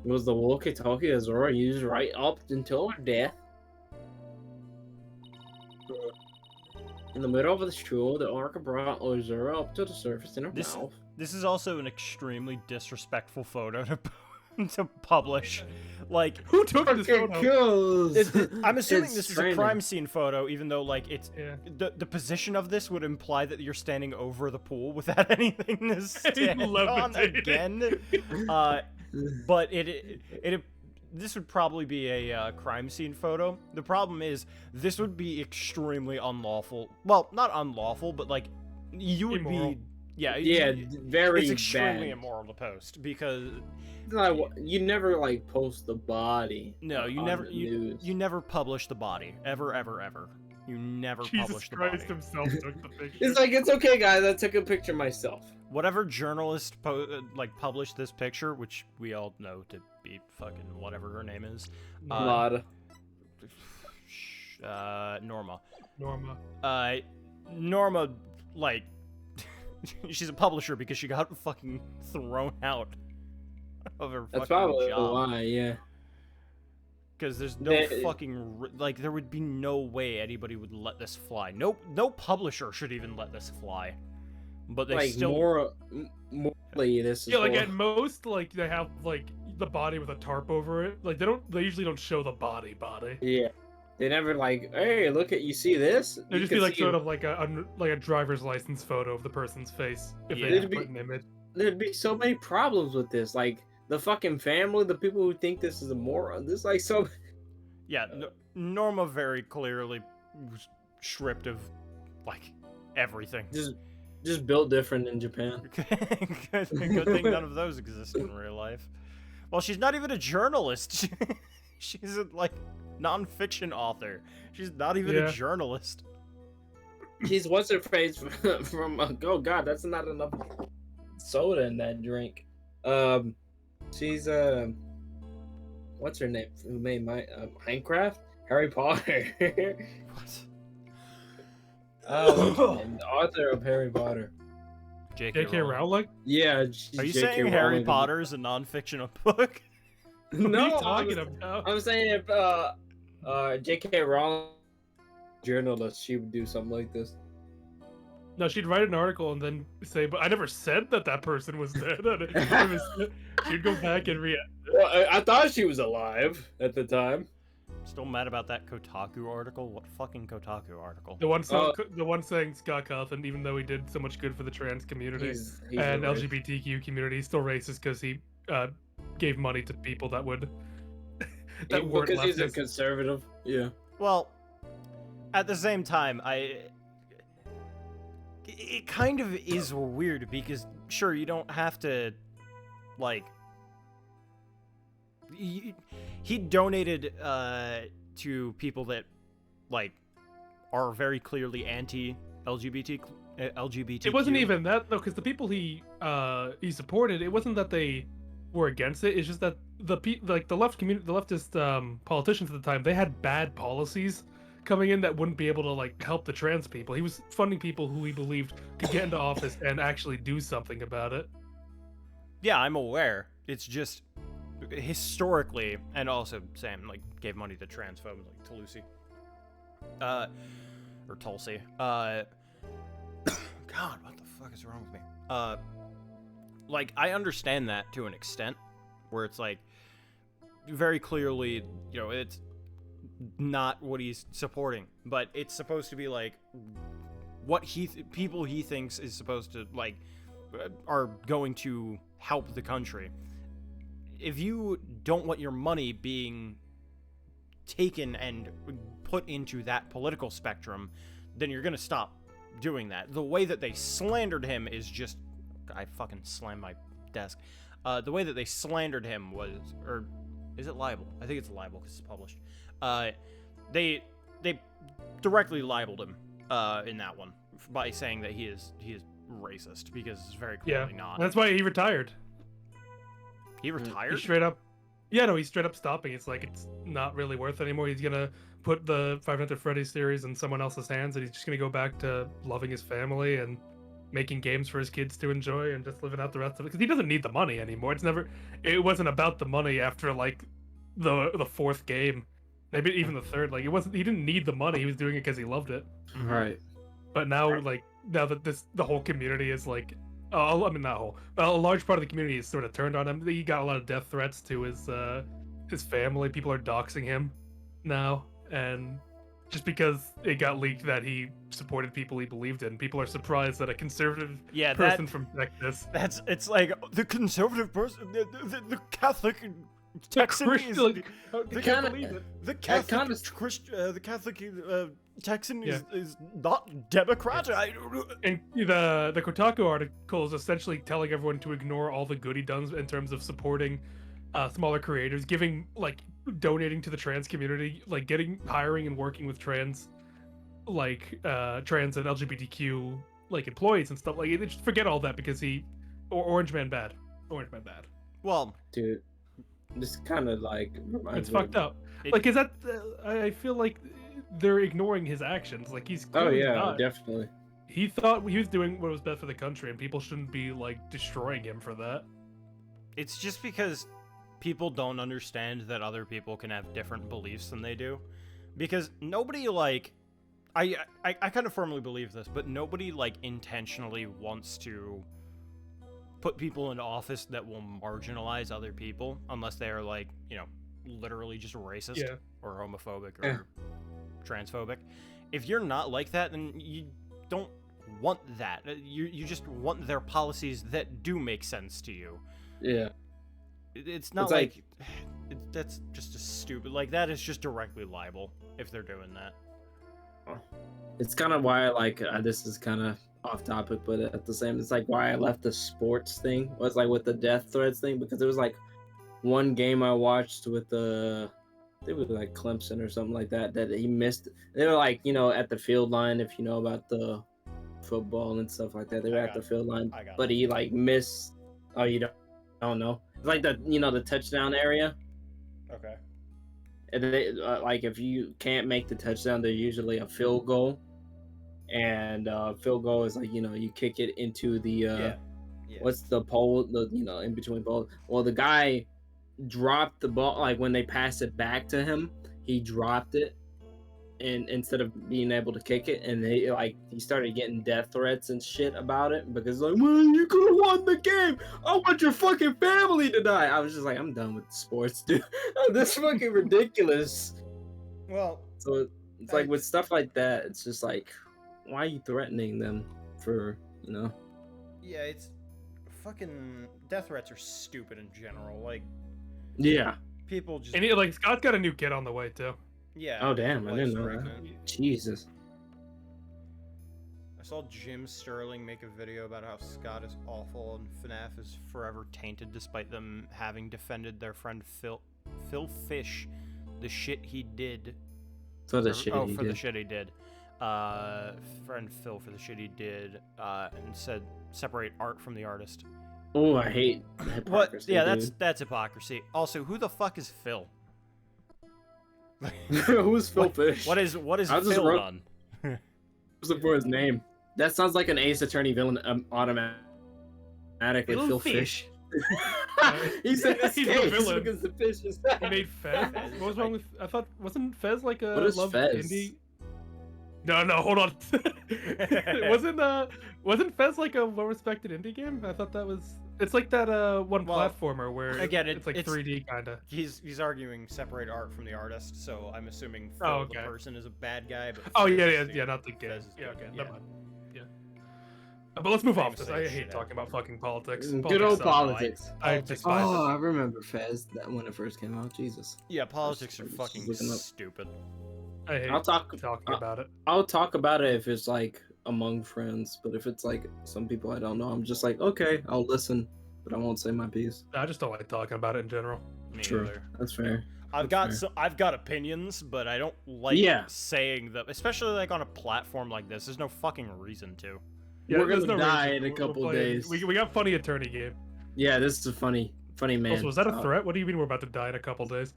It was the walkie-talkie that Zora used right up until her death. In the middle of the show, the Orca brought Zora up to the surface in her mouth. This is also an extremely disrespectful photo to publish. Like, Who took this photo? I'm assuming It's this is a training. crime scene photo, even though like it's Yeah. the position of this would imply that you're standing over the pool without anything to stand on levitating. again. But this would probably be a crime scene photo. The problem is this would be extremely unlawful. Well, not unlawful, but like you would Immoral. be. Yeah, Yeah, very it's extremely bad. immoral to post because You never like post the body. no, you on never the you, news. you never publish the body ever. You never Jesus publish the Christ body. himself took the picture. It's like, it's okay, guys. I took a picture myself. Whatever journalist published this picture, which we all know to be fucking whatever her name is, Lada. Norma. Norma. Norma, like, she's a publisher because she got fucking thrown out of her That's fucking probably job. why, yeah. Because there's no They- fucking like there would be no way anybody would let this fly. No publisher should even let this fly. But they Like still morally, this is Yeah, like horrible. at most, like they have like the body with a tarp over it. Like they usually don't show the body. Yeah. They never like, hey, look at, you see this? It'd You just can be like see sort of like a driver's license photo of the person's face if Yeah. they It'd just put be- an image. There'd be so many problems with this. Like, the fucking family, the people who think this is a moron. This is like so. yeah, Norma very clearly was stripped of like everything. Just built different in Japan. Good thing none of those exist in real life. Well, she's not even a journalist. She's a like non-fiction author. She's not even Yeah. a journalist. She's what's her face from oh god, that's not enough soda in that drink. She's what's her name? Who made Minecraft? Harry Potter. What? And the author of Harry Potter. J.K. Rowling? Yeah, she's Are you J.K. saying Harry Rowling. Potter is a non-fiction book? What are No, you talking about? I'm saying if J.K. Rowling journalist, she would do something like this. No, she'd write an article and then say, "But I never said that person was dead." She'd go back and read. Well, I thought she was alive at the time. Still mad about that Kotaku article? What fucking Kotaku article? The one saying Scott Cawthon, even though he did so much good for the trans community He's and a racist. LGBTQ community, he's still racist because he gave money to people that would that weren't because he's a leftist. conservative. Yeah. Well, at the same time, it kind of is weird because sure you don't have to like he donated to people that like are very clearly anti-LGBT LGBTQ. It wasn't even that though, because the people he supported, it wasn't that they were against it. It's just that the left community, the leftist politicians at the time, they had bad policies coming in that wouldn't be able to like help the trans people. He was funding people who he believed could get into office and actually do something about it. Yeah, I'm aware. It's just historically, and also Sam like gave money to transphobes like Tulsi, or Tulsi. God, what the fuck is wrong with me? Like I understand that to an extent, where it's like very clearly, you know, it's not what he's supporting, but it's supposed to be like what people he thinks is supposed to like are going to help the country. If you don't want your money being taken and put into that political spectrum, then you're gonna stop doing that. The way that they slandered him is just, I fucking slammed my desk. The way that they slandered him was, or is it libel? I think it's libel because it's published. They directly libeled him in that one by saying that he is racist because it's very clearly not. That's why he retired. He retired? He straight up, he's straight up stopping. It's like it's not really worth it anymore. He's gonna put the Five Nights at Freddy's series in someone else's hands, and he's just gonna go back to loving his family and making games for his kids to enjoy and just living out the rest of it. Because he doesn't need the money anymore. It wasn't about the money after like the fourth game, maybe even the third. Like he didn't need the money. He was doing it because he loved it. Right. But now that the whole community is like, I mean not whole, but a large part of the community is sort of turned on him. He got a lot of death threats to his family. People are doxing him now, and just because it got leaked that he supported people he believed in, people are surprised that a conservative person from Texas. It's like the conservative person, the Catholic Texan Christian, is like, the I can't believe it. the Catholic Christian, the Catholic Texan is not Democrat. And the Kotaku article is essentially telling everyone to ignore all the good he does in terms of supporting smaller creators, donating to the trans community, like hiring and working with trans and LGBTQ like employees and stuff. Like just forget all that because Orange Man bad. Well, dude, this kind of like It's fucked up. Is that? I feel like they're ignoring his actions. Like he's. Oh yeah, not. definitely. He thought he was doing what was best for the country, and people shouldn't be like destroying him for that. It's just because people don't understand that other people can have different beliefs than they do. Because nobody, like... I kind of firmly believe this, but nobody, like, intentionally wants to put people in office that will marginalize other people unless they are, like, you know, literally just racist or homophobic or transphobic. If you're not like that, then you don't want that. You just want their policies that do make sense to you. Yeah. It's not like that's just a stupid, like, that is just directly libel if they're doing that. It's kind of why I like this is kind of off topic, but at the same, it's like why I left the sports thing was like with the death threats thing, because there was like one game I watched with the I think it was like Clemson or something like that he missed. They were like, you know, at the field line, if you know about the football and stuff like that, they were at the field line, but he like missed. Oh, you don't know? It's like the, you know, the touchdown area. Okay. And they, like if you can't make the touchdown, they're usually a field goal. And field goal is like, you know, you kick it into the what's the pole, the, you know, in between pole. Well, the guy dropped the ball, like when they passed it back to him, he dropped it, and instead of being able to kick it, and he started getting death threats and shit about it, because like, well, you could have won the game. I want your fucking family to die. I was just like, I'm done with sports, dude. This is fucking ridiculous. Well, so it's like with stuff like that, it's just like, why are you threatening them for, you know? Yeah, it's fucking death threats are stupid in general. Like, yeah, people just and like Scott's got a new kid on the way too. Yeah. Oh damn, I didn't know that. Jesus. I saw Jim Sterling make a video about how Scott is awful and FNAF is forever tainted despite them having defended their friend Phil Fish, the shit he did. For the shit he for did. the shit he did. Friend Phil for the shit he did, and said separate art from the artist. Oh, I hate hypocrisy. What? Yeah, dude. that's hypocrisy. Also, who the fuck is Phil? Who's Phil Fish? What is Phil done? What's for his name? That sounds like an Ace Attorney villain. Automatically, Phil Fish. He said this He's case a villain. because the fish is. He made Fez. What was wrong with? I thought wasn't Fez like a What is love Fez? indie? No, hold on. wasn't Fez like a well-respected indie game? I thought that was. It's like that one platformer where again, it's like 3D kind of. He's arguing separate art from the artist, so I'm assuming Phil the person is a bad guy. But yeah, not the game. Yeah, okay, never mind. Yeah. But let's move off this. I hate talking about fucking politics. Good old politics. I despise Oh, I remember Fez that when it first came out. Jesus. Yeah, politics are fucking stupid. I hate talking about it. I'll talk about it if it's like among friends, but if it's like some people I don't know, I'm just like, okay, I'll listen, but I won't say my piece. I just don't like talking about it in general. Me True. either. That's fair. I've got opinions, but I don't like saying them, especially like on a platform like this. There's no fucking reason to. Yeah, we're gonna no die reason. in a couple days. We got funny attorney game. Yeah, this is a funny man. Also, was that a threat? What do you mean we're about to die in a couple days?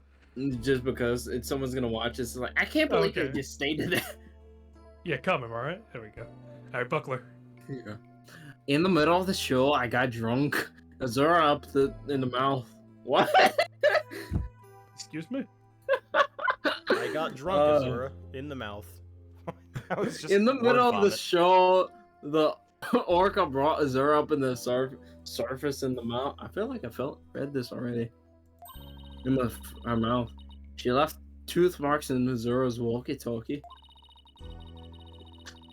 Just because someone's gonna watch this, like, I can't believe you just stated that. Yeah, come him, all right? There we go. All right, Buckler. Yeah. In the middle of the show, I got drunk. Azura up in the mouth. What? Excuse me? I got drunk, Azura, in the mouth. I was just in the middle of the show, the orca brought Azura up in the surface in the mouth. I feel like read this already. In her mouth. She left tooth marks in Azura's walkie-talkie.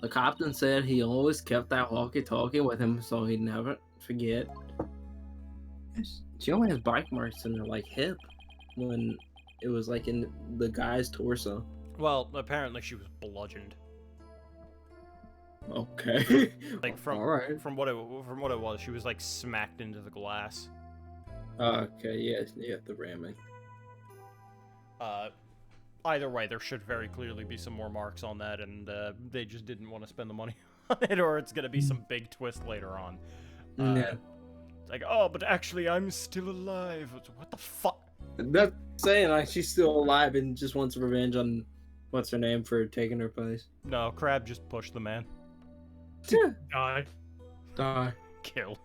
The captain said he always kept that walkie-talkie with him so he'd never forget. She only has bite marks in her like hip when it was like in the guy's torso. Well, apparently she was bludgeoned. Okay. Like from what it was, she was like smacked into the glass. Okay, yeah, the ramming. Either way, there should very clearly be some more marks on that, and they just didn't want to spend the money on it, or it's gonna be some big twist later on. Yeah. It's like, oh, but actually, I'm still alive. What the fuck? That's saying like she's still alive and just wants revenge on what's her name for taking her place. No, Crab just pushed the man. Die. Kill.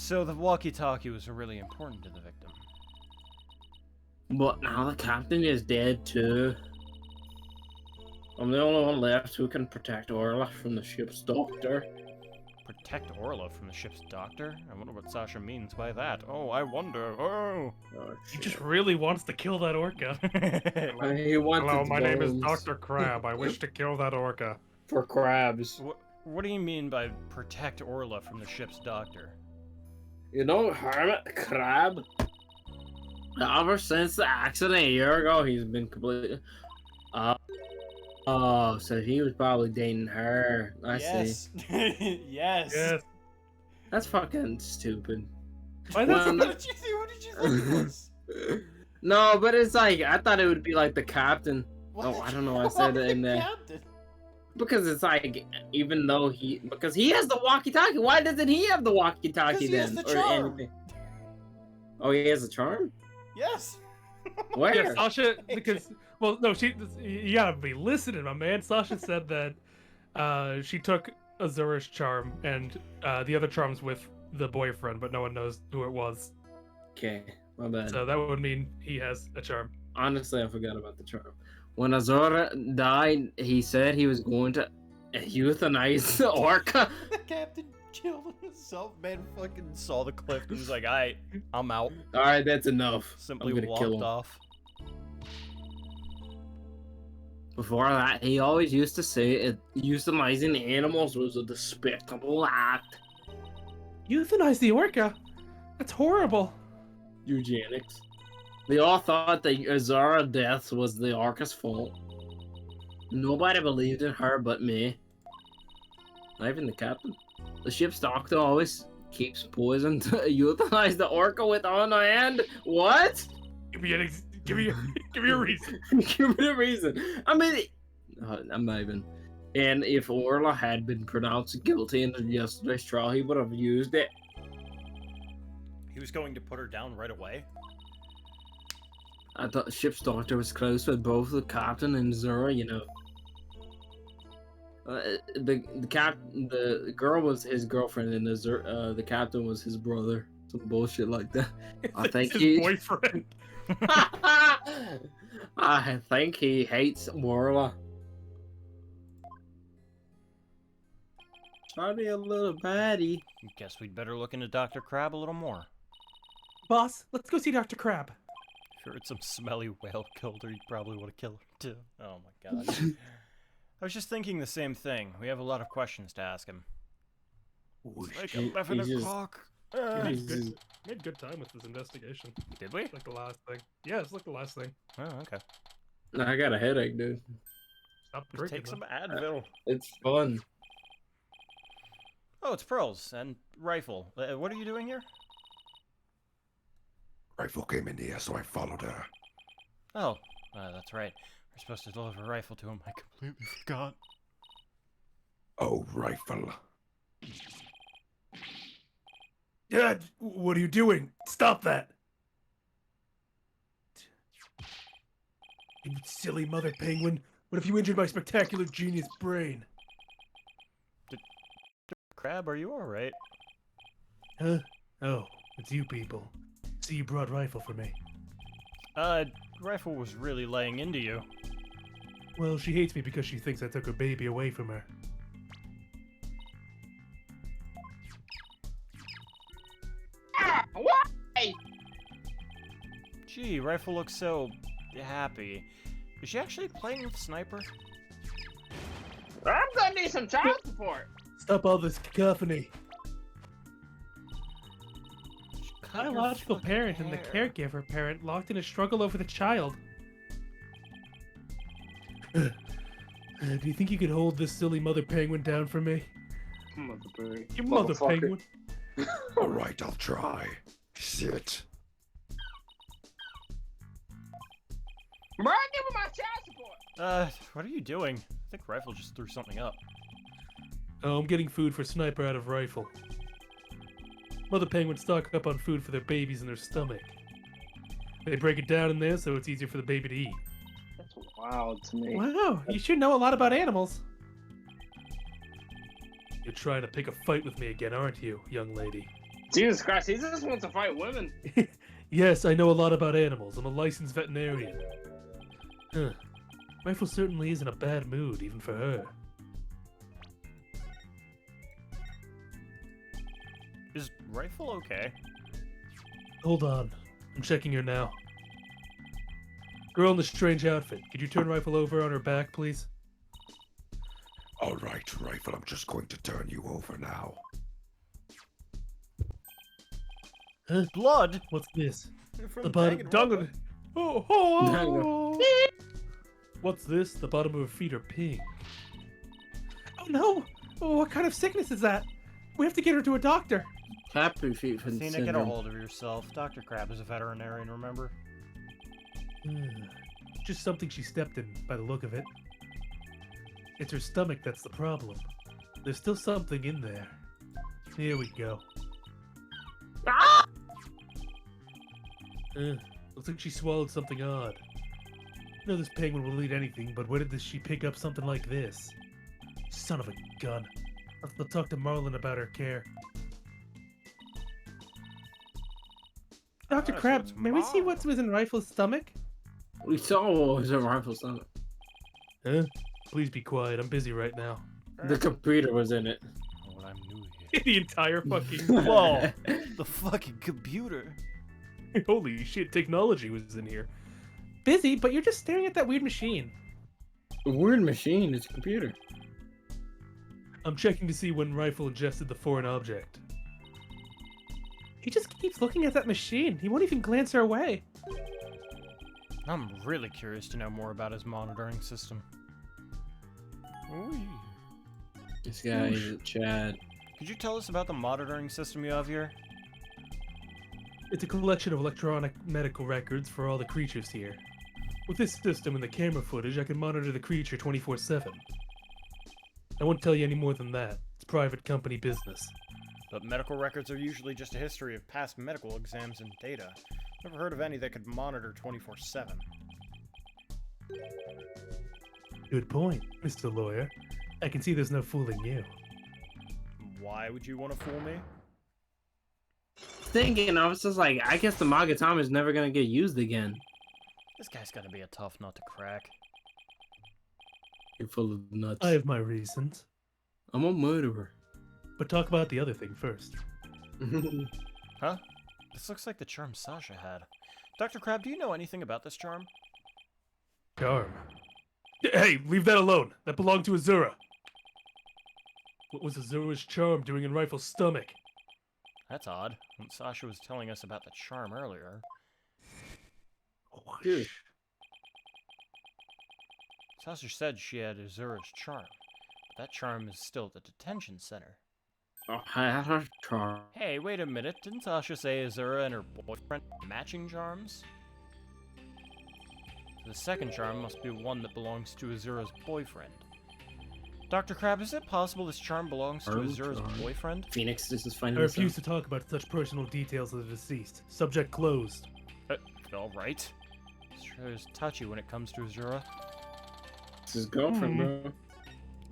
So the walkie-talkie was really important to the victim. But now the captain is dead too. I'm the only one left who can protect Orla from the ship's doctor. Protect Orla from the ship's doctor? I wonder what Sasha means by that. Oh, I wonder. Oh! He just really wants to kill that orca. He wants Hello, its my name is bones Dr. Crab. I wish to kill that orca. for crabs. What do you mean by protect Orla from the ship's doctor? You know, Hermit Crab? Ever since the accident a year ago, he's been completely... oh, so he was probably dating her. I see. Yes. Yes. That's fucking stupid. Why Well, What did you think? What did you think it was? No, but it's like, I thought it would be like the captain. Oh, I don't know why I said it in there. Captain? Because it's like, even though because he has the walkie-talkie, why doesn't he have the walkie-talkie 'Cause he then? has the Or charm. anything? Oh, he has a charm? Yes. Where? Yeah, Sasha, because, well, no, you gotta be listening, my man. Sasha said that she took Azura's charm and the other charms with the boyfriend, but no one knows who it was. Okay, my bad. So that would mean he has a charm. Honestly, I forgot about the charm. When Azura died, he said he was going to euthanize the orca. The captain killed himself. Man fucking saw the cliff and was like, alright, I'm out. Alright, that's enough. Simply I'm gonna kill walked him. off. Before that, he always used to say euthanizing animals was a despicable act. Euthanize the orca? That's horrible. Eugenics. They all thought that Azura's death was the orca's fault. Nobody believed in her but me. Not even the captain. The ship's doctor always keeps poison to euthanize the orca with on hand. What? Give me a reason. Give me a reason. I mean, I'm not even. And if Orla had been pronounced guilty in yesterday's trial, he would have used it. He was going to put her down right away. I thought the ship's doctor was close with both the captain and Zura, you know. The girl was his girlfriend and the captain was his brother. Some bullshit like that. I think his he boyfriend. I think he hates Orla. Try to be a little baddie. Guess we'd better look into Dr. Crab a little more. Boss, let's go see Dr. Crab. If you heard some smelly whale killed her, you'd probably want to kill her too. Oh my god. I was just thinking the same thing. We have a lot of questions to ask him. It's like 11 o'clock. We had good time with this investigation. Did we? It's like the last thing. Yeah, it's like the last thing. Oh, okay. I got a headache, dude. Stop Just drinking. take some though. Advil. It's fun. Oh, it's Pearls and Rifle. What are you doing here? Rifle came in here, so I followed her. Oh, that's right. We're supposed to deliver a rifle to him. I completely forgot. Oh, Rifle. Dad, what are you doing? Stop that! You silly mother penguin. What if you injured my spectacular genius brain? Crab, are you alright? Huh? Oh, it's you people. See, you brought Rifle for me. Rifle was really laying into you. Well, she hates me because she thinks I took her baby away from her. Why? Gee, Rifle looks so happy. Is she actually playing with Sniper? I'm gonna need some child support. Stop all this cacophony. Cut your Biological fucking parent and the hair. caregiver parent locked in a struggle over the child. Do you think you could hold this silly mother penguin down for me? You mother penguin. All right, I'll try. Sit. Bro, give me my child support. What are you doing? I think Rifle just threw something up. Oh, I'm getting food for Sniper out of Rifle. Mother penguins stock up on food for their babies in their stomach. They break it down in there so it's easier for the baby to eat. That's wild to me. Wow, you should know a lot about animals. You're trying to pick a fight with me again, aren't you, young lady? Jesus Christ, he just wants to fight women. Yes, I know a lot about animals. I'm a licensed veterinarian. Huh. Rifle certainly is in a bad mood, even for her. Is Rifle okay? Hold on. I'm checking her now. Girl in the strange outfit. Could you turn Rifle over on her back, please? All right, Rifle, I'm just going to turn you over now. Huh? Blood What's this? from The bottom. Danganronpa. Oh. What's this? The bottom of her feet are pink. Oh no! Oh, what kind of sickness is that? We have to get her to a doctor. Happy feet from Athena, get a hold of yourself. Dr. Crab is a veterinarian, remember? Just something she stepped in, by the look of it. It's her stomach that's the problem. There's still something in there. Here we go. Looks like she swallowed something odd. I know this penguin will eat anything, but where did she pick up something like this? Son of a gun. I'll have to talk to Marlin about her care. Dr. so Crab, it's may we see what was in Rifle's stomach? We saw what was in Rifle's stomach. Huh? Please be quiet. I'm busy right now. The computer was in it. Well, I'm new here. The entire fucking... Whoa! The fucking computer. Holy shit, technology was in here. Busy, but you're just staring at that weird machine. A weird machine. It's a computer. I'm checking to see when Rifle ingested the foreign object. He just keeps looking at that machine. He won't even glance our way. I'm really curious to know more about his monitoring system. Ooh. This guy is Chad. Could you tell us about the monitoring system you have here? It's a collection of electronic medical records for all the creatures here. With this system and the camera footage, I can monitor the creature 24/7. I won't tell you any more than that. It's private company business. But medical records are usually just a history of past medical exams and data. Never heard of any that could monitor 24/7. Good point, Mr. Lawyer. I can see there's no fooling you. Why would you want to fool me? Thinking, I was just like, I guess the Magatama is never gonna get used again. This guy's gotta be a tough nut to crack. You're full of nuts. I have my reasons. I'm a murderer. But talk about the other thing first. Huh? This looks like the charm Sasha had. Dr. Crab, do you know anything about this charm? Charm. Hey, leave that alone. That belonged to Azura. What was Azura's charm doing in Rifle's stomach? That's odd. When Sasha was telling us about the charm earlier. Dude. Sasha said she had Azura's charm. But that charm is still at the detention center. Oh, I had her charm. Hey, wait a minute. Didn't Sasha say Azura and her boyfriend had matching charms? The second charm must be one that belongs to Azura's boyfriend. Dr. Crab, is it possible this charm belongs to Her Azura's charm. boyfriend? Phoenix, this is I finding refuse to talk about such personal details of the deceased. Subject closed. Alright. Sure is touchy when it comes to Azura. It's his girlfriend, bro.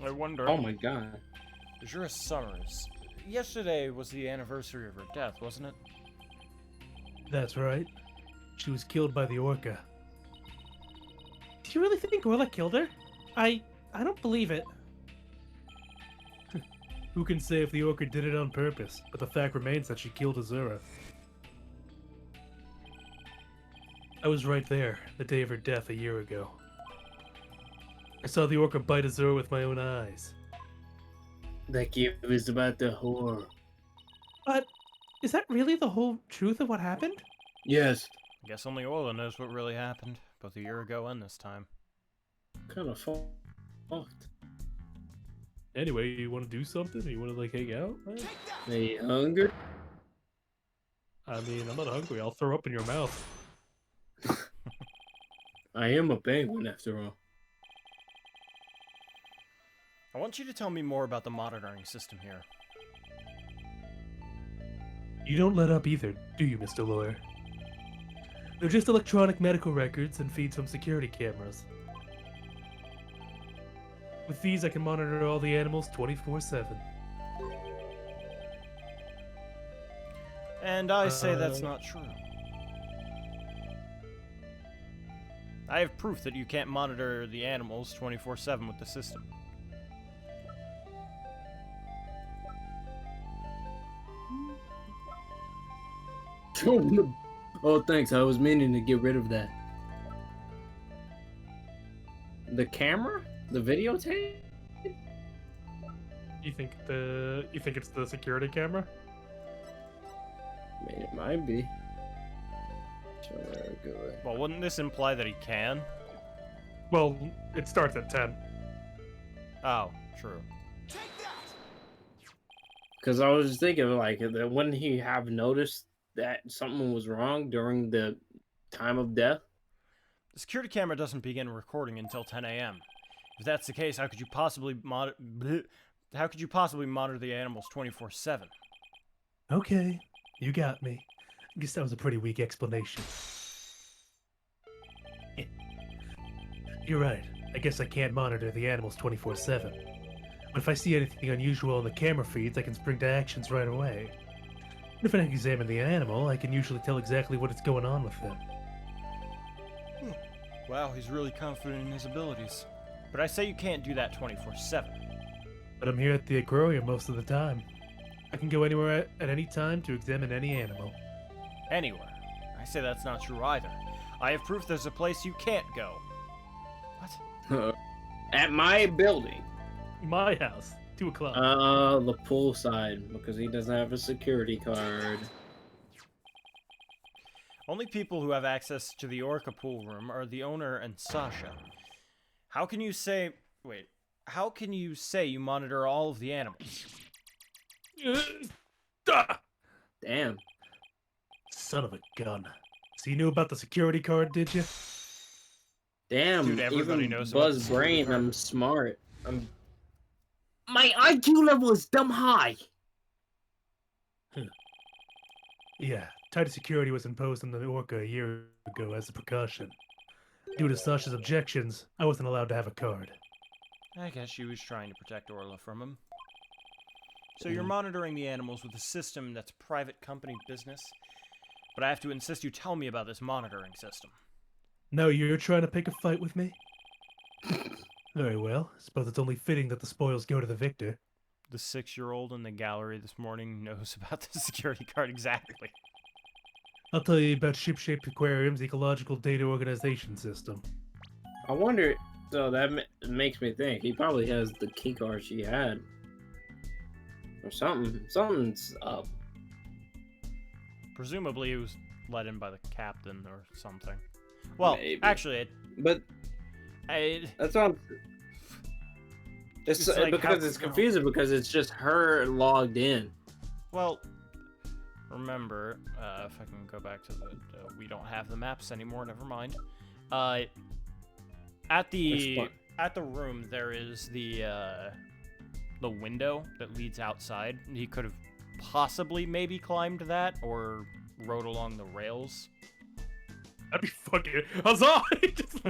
I wonder. Oh my god. Azura Summers. Yesterday was the anniversary of her death, wasn't it? That's right. She was killed by the orca. Do you really think Gorla killed her? I don't believe it. Who can say if the orca did it on purpose, but the fact remains that she killed Azura. I was right there, the day of her death a year ago. I saw the orca bite Azura with my own eyes. That give is about the whore. But, is that really the whole truth of what happened? Yes. I guess only Orla knows what really happened, both a year ago and this time. Kind of fucked. Anyway, you want to do something? You want to, like, hang out? Are you hungry? I mean, I'm not hungry. I'll throw up in your mouth. I am a penguin, after all. I want you to tell me more about the monitoring system here. You don't let up either, do you, Mr. Lawyer? They're just electronic medical records and feeds from security cameras. With these, I can monitor all the animals 24/7. And I say that's not true. I have proof that you can't monitor the animals 24/7 with the system. Oh, thanks. I was meaning to get rid of that. The camera? The videotape? You think it's the security camera? I mean, it might be. Sure, go ahead. Well, wouldn't this imply that he can? Well, it starts at 10. Oh, true. Because I was just thinking, like, that wouldn't he have noticed that something was wrong during the time of death? The security camera doesn't begin recording until 10 a.m. If that's the case, how could you possibly monitor the animals 24/7? Okay, you got me. I guess that was a pretty weak explanation. You're right. I guess I can't monitor the animals 24/7. But if I see anything unusual in the camera feeds, I can spring to actions right away. If I examine the animal, I can usually tell exactly what is going on with them. Wow, he's really confident in his abilities. But I say you can't do that 24/7. But I'm here at the aquarium most of the time. I can go anywhere at any time to examine any animal. Anywhere. I say that's not true either. I have proof there's a place you can't go. What? At my building. My house, 2 o'clock. The pool side, because he doesn't have a security card. Only people who have access to the Orca pool room are the owner and Sasha. How can you say... Wait. How can you say you monitor all of the animals? Damn. Son of a gun. So you knew about the security card, did you? Damn, Dude, everybody even knows about the Buzz security Brain, card. I'm smart. My IQ level is dumb high. Yeah, tighter security was imposed on the Orca a year ago as a precaution. Due to Sasha's objections, I wasn't allowed to have a card. I guess she was trying to protect Orla from him. So you're monitoring the animals with a system that's private company business? But I have to insist you tell me about this monitoring system. No, you're trying to pick a fight with me? Very well. Suppose it's only fitting that the spoils go to the victor. The 6-year-old in the gallery this morning knows about the security card exactly. I'll tell you about Ship-Shaped Aquarium's ecological data organization system. I wonder, so that makes me think, he probably has the key card she had. Or something. Something's up. Presumably it was let in by the captain or something. Well, Maybe. actually, But that's what I'm... It's like because how- it's confusing because it's just her logged in. well, remember, if I can go back to the... we don't have the maps anymore, never mind. At the room, there is the window that leads outside. He could have possibly maybe climbed that or rode along the rails. That'd be fucking huzzah! Just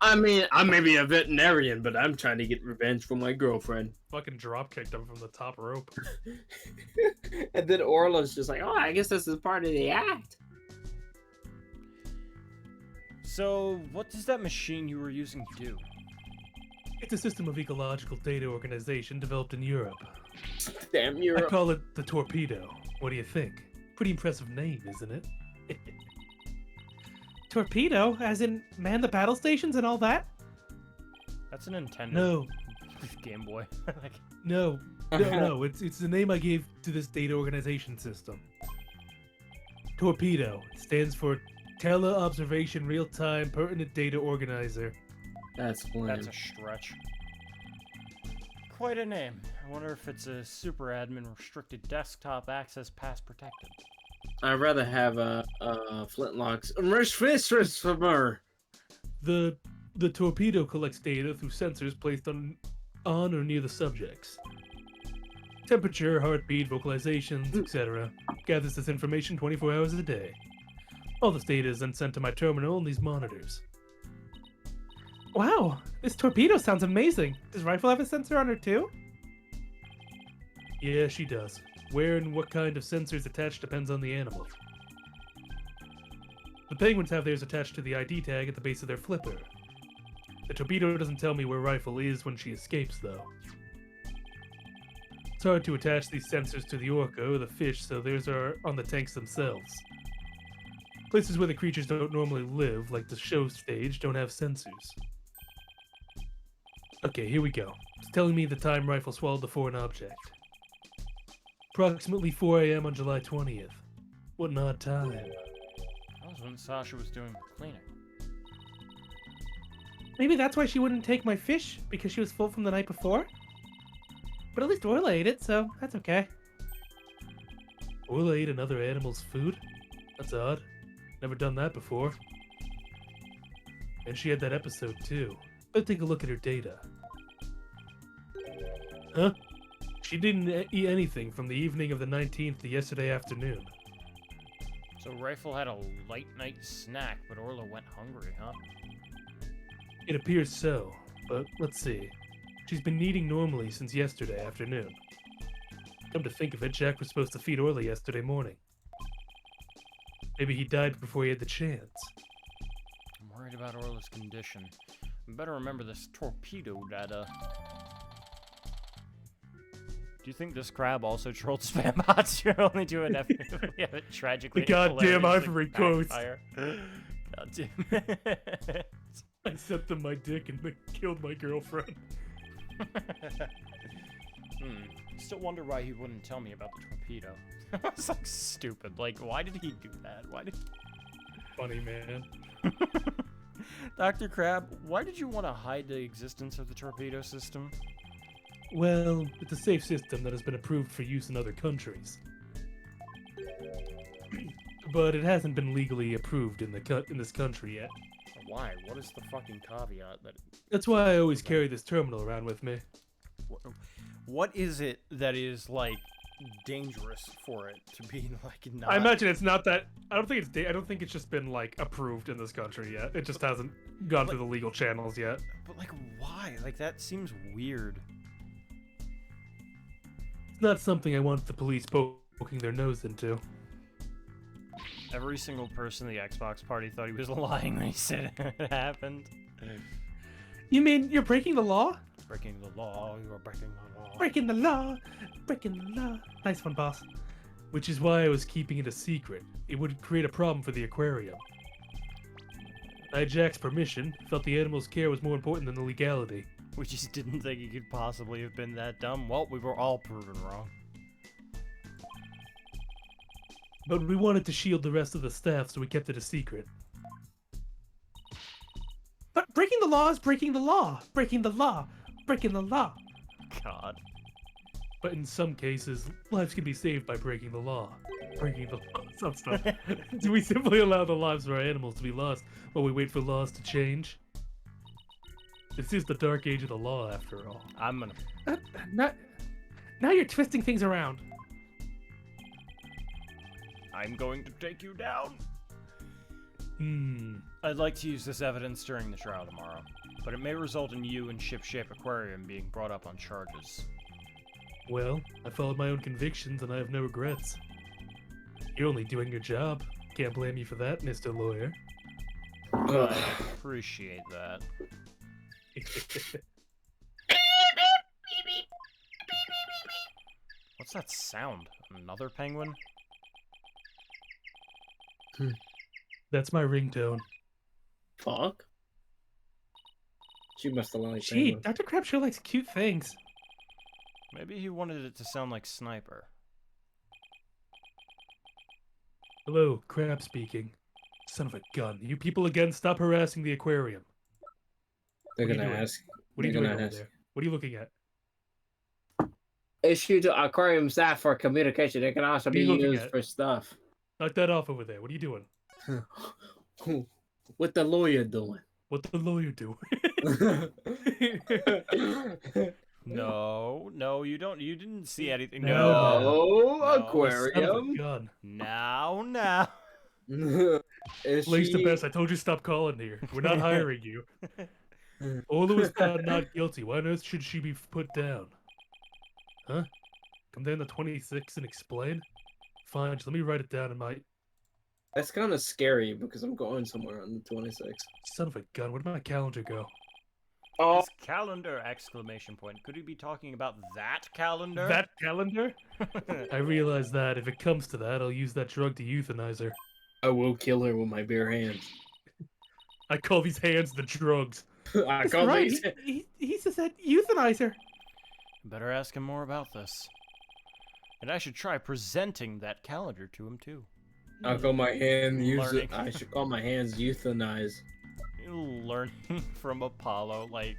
I mean, I may be a veterinarian, but I'm trying to get revenge for my girlfriend. fucking drop kicked him from the top rope. And then Orla's just like, oh, I guess this is part of the act. So, what does that machine you were using do? It's a system of ecological data organization developed in Europe. Damn, I you're... call it the Torpedo. What do you think? Pretty impressive name, isn't it? Torpedo? As in man the battle stations and all that? That's a Nintendo No, Game Boy. Like, no, it's the name I gave to this data organization system. Torpedo. It stands for Tele-Observation Real-Time Pertinent Data Organizer. That's lame. that's a stretch. Quite a name. I wonder if it's a super admin restricted desktop access pass protected. I'd rather have a flintlocks. The The torpedo collects data through sensors placed on or near the subjects. Temperature, heartbeat, vocalizations, etc. Gathers this information 24 hours a day. All this data is then sent to my terminal and these monitors. Wow, this torpedo sounds amazing. Does Rifle have a sensor on her too? Yeah, she does. Where and what kind of sensors attached depends on the animal. The penguins have theirs attached to the ID tag at the base of their flipper. The torpedo doesn't tell me where Rifle is when she escapes, though. It's hard to attach these sensors to the orca or the fish, so theirs are on the tanks themselves. Places where the creatures don't normally live, like the show stage, don't have sensors. Okay, here we go. It's telling me the time Rifle swallowed the foreign object. Approximately 4 a.m. on July 20th. What an odd time. That was when Sasha was doing cleaning. Maybe that's why she wouldn't take my fish, because she was full from the night before? But at least Orla ate it, so that's okay. Orla ate another animal's food? That's odd. Never done that before. And she had that episode too. Better take a look at her data. Huh? She didn't eat anything from the evening of the 19th to yesterday afternoon. So Rifle had a light night snack, but Orla went hungry, huh? It appears so, but let's see. She's been eating normally since yesterday afternoon. Come to think of it, Jack was supposed to feed Orla yesterday morning. Maybe he died before he had the chance. I'm worried about Orla's condition. I better remember this torpedo data. Do you think this crab also trolled spam bots? You're only doing it we have it tragically. The goddamn hilariously Ivory Coast. backfire. God damn it. I sent them my dick and they killed my girlfriend. Still wonder why he wouldn't tell me about the torpedo. It's like stupid. Like, why did he do that? Why did? Funny, man. Dr. Crab, why did you want to hide the existence of the torpedo system? Well, it's a safe system that has been approved for use in other countries. But it hasn't been legally approved in this country yet. Why? What is the fucking caveat that? That's why I always carry this terminal around with me. What is it that is like dangerous for it to be like not? I imagine it's not that. I don't think it's just been like approved in this country yet. It just hasn't gone through the legal channels yet. But like, why? Like that seems weird. It's not something I want the police poking their nose into. Every single person in the Xbox party thought he was lying when he said it happened. You mean you're breaking the law? Breaking the law, you are breaking the law. Breaking the law, breaking the law. Nice one, boss. Which is why I was keeping it a secret. It would create a problem for the aquarium. I had Jack's permission, felt the animal's care was more important than the legality. We just didn't think he could possibly have been that dumb. Well, we were all proven wrong. But we wanted to shield the rest of the staff, so we kept it a secret. But breaking the law is breaking the law. Breaking the law. Breaking the law. God. But in some cases, lives can be saved by breaking the law. Breaking the law. Some stuff. Do we simply allow the lives of our animals to be lost while we wait for laws to change? This is the dark age of the law, after all. I'm gonna... Now you're twisting things around. I'm going to take you down. Hmm. I'd like to use this evidence during the trial tomorrow, but it may result in you and Shipshape Aquarium being brought up on charges. Well, I followed my own convictions and I have no regrets. You're only doing your job. Can't blame you for that, Mr. Lawyer. I appreciate that. What's that sound? Another penguin? That's my ringtone. Fuck. She must have liked Gee, penguins. Dr. Crab sure likes cute things. Maybe he wanted it to sound like Sniper. Hello, Crab speaking. Son of a gun. You people again, stop harassing the aquarium. They're What are you gonna doing? ask. What are you They're doing gonna over ask. there? What are you looking at? Issue to aquarium staff for communication. They can also What are be you looking used at? for stuff. Knock that off over there. What are you doing? What the lawyer doing? What the lawyer do? No, you didn't see anything. No, No. Oh, Son of a aquarium. gun. Now. Is Lace the she- best. I told you stop calling here. We're not hiring you. Ola was found not guilty. Why on earth should she be put down? Huh? Come there on the 26th and explain? Fine, just let me write it down in my... That's kind of scary because I'm going somewhere on the 26th. Son of a gun, where did my calendar go? Oh, This calendar! Exclamation point. Could he be talking about that calendar? That calendar? I realize that if it comes to that, I'll use that drug to euthanize her. I will kill her with my bare hands. I call these hands the drugs. I That's call right. these. He said euthanize her. Better ask him more about this. And I should try presenting that calendar to him too. I call my hand Learning. I should call my hands euthanize. Learning from Apollo, like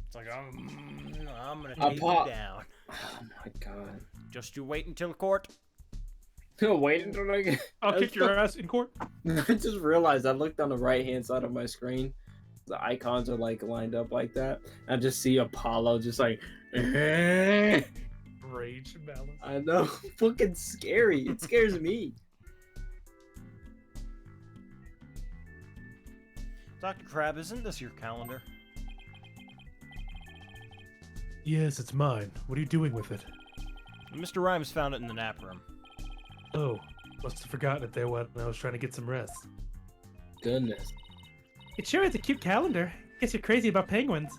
it's like I'm gonna take Apollo. you down. Oh my god. Just you wait until court. Wait until I get. I'll kick your ass in court. I just realized I looked on the right hand side of my screen. The icons are like lined up like that. I just see Apollo just like. I Rage balance. know, fucking scary. It scares me. Dr. Crab, isn't this your calendar? Yes, it's mine. What are you doing with it? Mr. Rhymes found it in the nap room. Oh, must have forgotten it there when I was trying to get some rest. Goodness. It sure is a cute calendar. Guess you're crazy about penguins.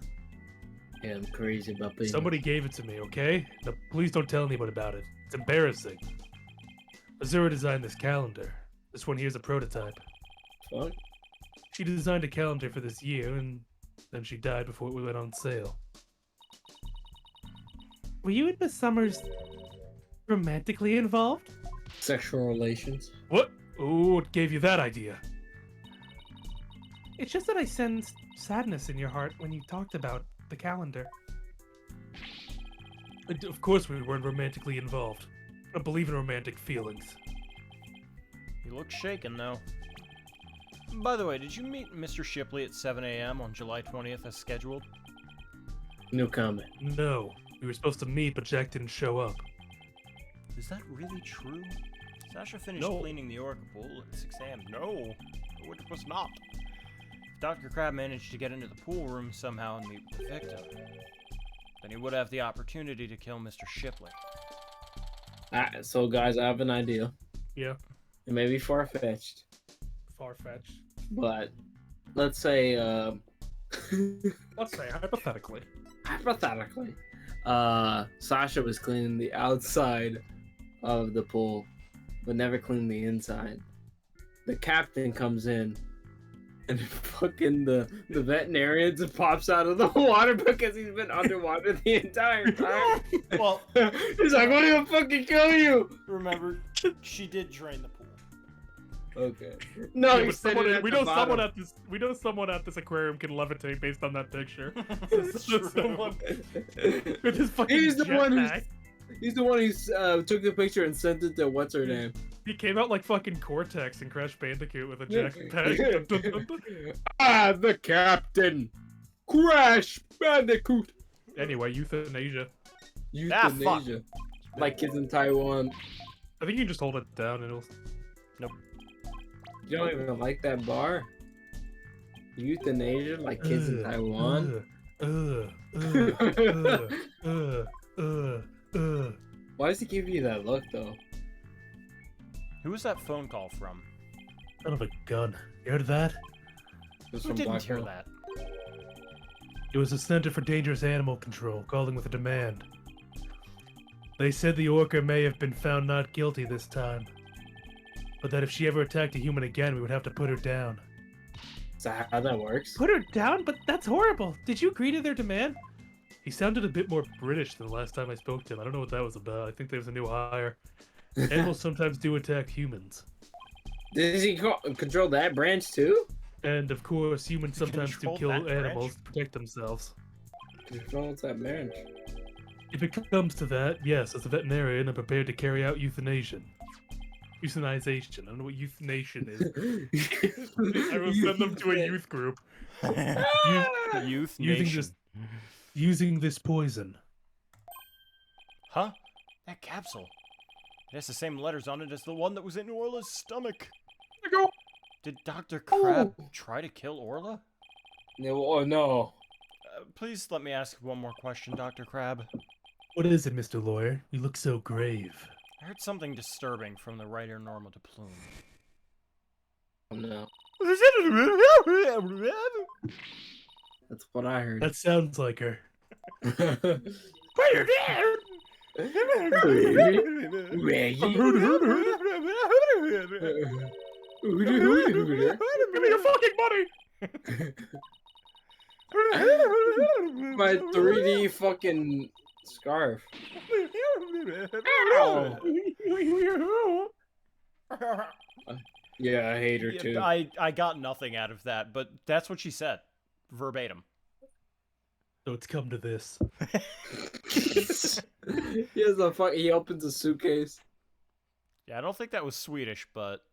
Yeah, I'm crazy about being. Somebody gave it to me, okay? Now, please don't tell anybody about it. It's embarrassing. Azura designed this calendar. This one here's a prototype. Fuck. She designed a calendar for this year, and then she died before it went on sale. Were you and Miss Summers romantically involved? Sexual relations. What? Oh, what gave you that idea? It's just that I sensed sadness in your heart when you talked about the calendar. Of course we weren't romantically involved. I don't believe in romantic feelings. You look shaken, though. By the way, did you meet Mr. Shipley at 7 a.m. on July 20th as scheduled? No comment. No. We were supposed to meet, but Jack didn't show up. Is that really true? Sasha finished No. cleaning the Oracle pool at 6 a.m. No, it was not. If Dr. Crab managed to get into the pool room somehow and meet with the victim, then he would have the opportunity to kill Mr. Shipley. So, guys, I have an idea. Yeah. It may be far-fetched, Far-fetched. but let's say, Let's say, hypothetically. hypothetically, Sasha was cleaning the outside of the pool, but never cleaned the inside. The captain comes in, and fucking the veterinarian just pops out of the water because he's been underwater the entire time. Well, He's like, "What do fucking kill you?" remember, she did drain the pool. Okay. No, Yeah, he but said someone, it at we the know bottom. someone at this aquarium can levitate based on that picture. It's true. Someone with his fucking He's the one who jetpack. took the picture and sent it to what's her name. He came out like fucking Cortex and Crash Bandicoot with a jetpack. Dun, dun, dun, dun. The captain, Crash Bandicoot. Anyway, euthanasia. Euthanasia, like kids in Taiwan. I think you can just hold it down and it'll. You don't even like that bar. Euthanasia, like kids in Taiwan. Why does he give you that look though? Who was that phone call from? Son of a gun. You heard that? This Who from didn't Black hear Hole. that? It was the Center for Dangerous Animal Control calling with a demand. They said the orca may have been found not guilty this time, but that if she ever attacked a human again, we would have to put her down. Is that how that works? Put her down? But that's horrible. Did you agree to their demand? He sounded a bit more British than the last time I spoke to him. I don't know what that was about. I think there was a new hire. Animals sometimes do attack humans. Does he control that branch too? And of course, humans sometimes do Control kill that branch? animals to protect themselves. Controls that branch. If it comes to that, yes, as a veterinarian, I'm prepared to carry out euthanasia. Euthanization. I don't know what euthanasia is. I will send them to a youth group. Youth Using Nation. this, using this poison. Huh? That capsule. It has the same letters on it as the one that was in Orla's stomach. Did Dr. Crab try to kill Orla? No, oh no. Please let me ask one more question, Dr. Crab. What is it, Mr. Lawyer? You look so grave. I heard something disturbing from the right ear normal to plume. Oh, no. That's what I heard. That sounds like her. Give me your fucking money! My 3D fucking scarf. Ow. Yeah, I hate her too. I got nothing out of that, but that's what she said. Verbatim. So it's come to this. He opens a suitcase. Yeah, I don't think that was Swedish, but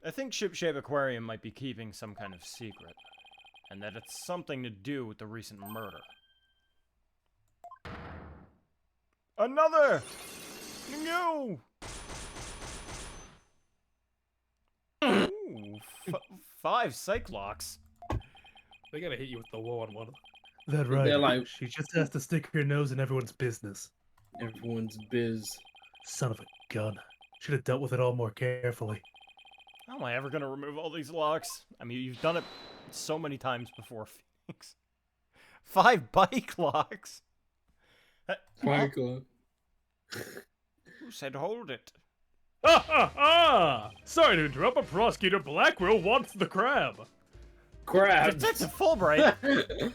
I think Ship Shape Aquarium might be keeping some kind of secret, and that it's something to do with the recent murder. Another! No! Ooh, 5 Cyclops. They gotta hit you with the low on one. That right. They're like- She just has to stick her nose in everyone's business. Everyone's biz. Son of a gun. Should have dealt with it all more carefully. How am I ever gonna remove all these locks? I mean, you've done it so many times before, Phoenix. 5 bike locks? Michael. Who said hold it? Ha ha ha! Sorry to interrupt, but Prosecutor Blackwell wants the crab. Crap. Detective Fulbright!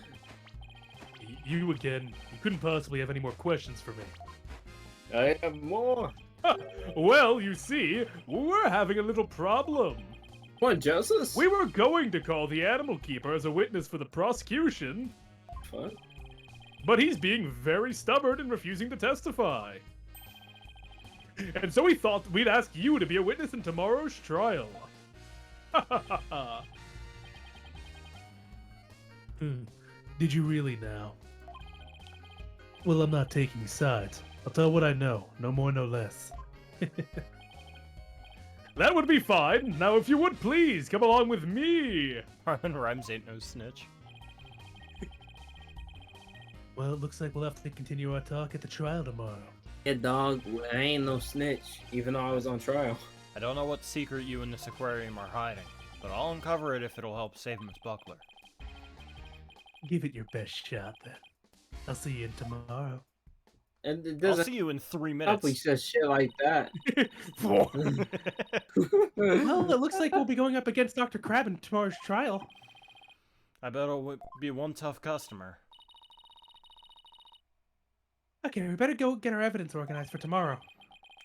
You again. You couldn't possibly have any more questions for me. I have more. Well, you see, we're having a little problem. What, Justice? We were going to call the animal keeper as a witness for the prosecution, What? but he's being very stubborn and refusing to testify. And so we thought we'd ask you to be a witness in tomorrow's trial. Did you really now? Well, I'm not taking sides. I'll tell what I know. No more, no less. That would be fine. Now, if you would please come along with me. Harlan Rhymes ain't no snitch. Well, it looks like we'll have to continue our talk at the trial tomorrow. Yeah, dog. I ain't no snitch, even though I was on trial. I don't know what secret you and this aquarium are hiding, but I'll uncover it if it'll help save Miss Buckler. Give it your best shot, then. I'll see you in tomorrow. And it I'll doesn't see you in 3 help he minutes. says shit like that. Well, it looks like we'll be going up against Dr. Crab in tomorrow's trial. I bet it'll be one tough customer. Okay, we better go get our evidence organized for tomorrow.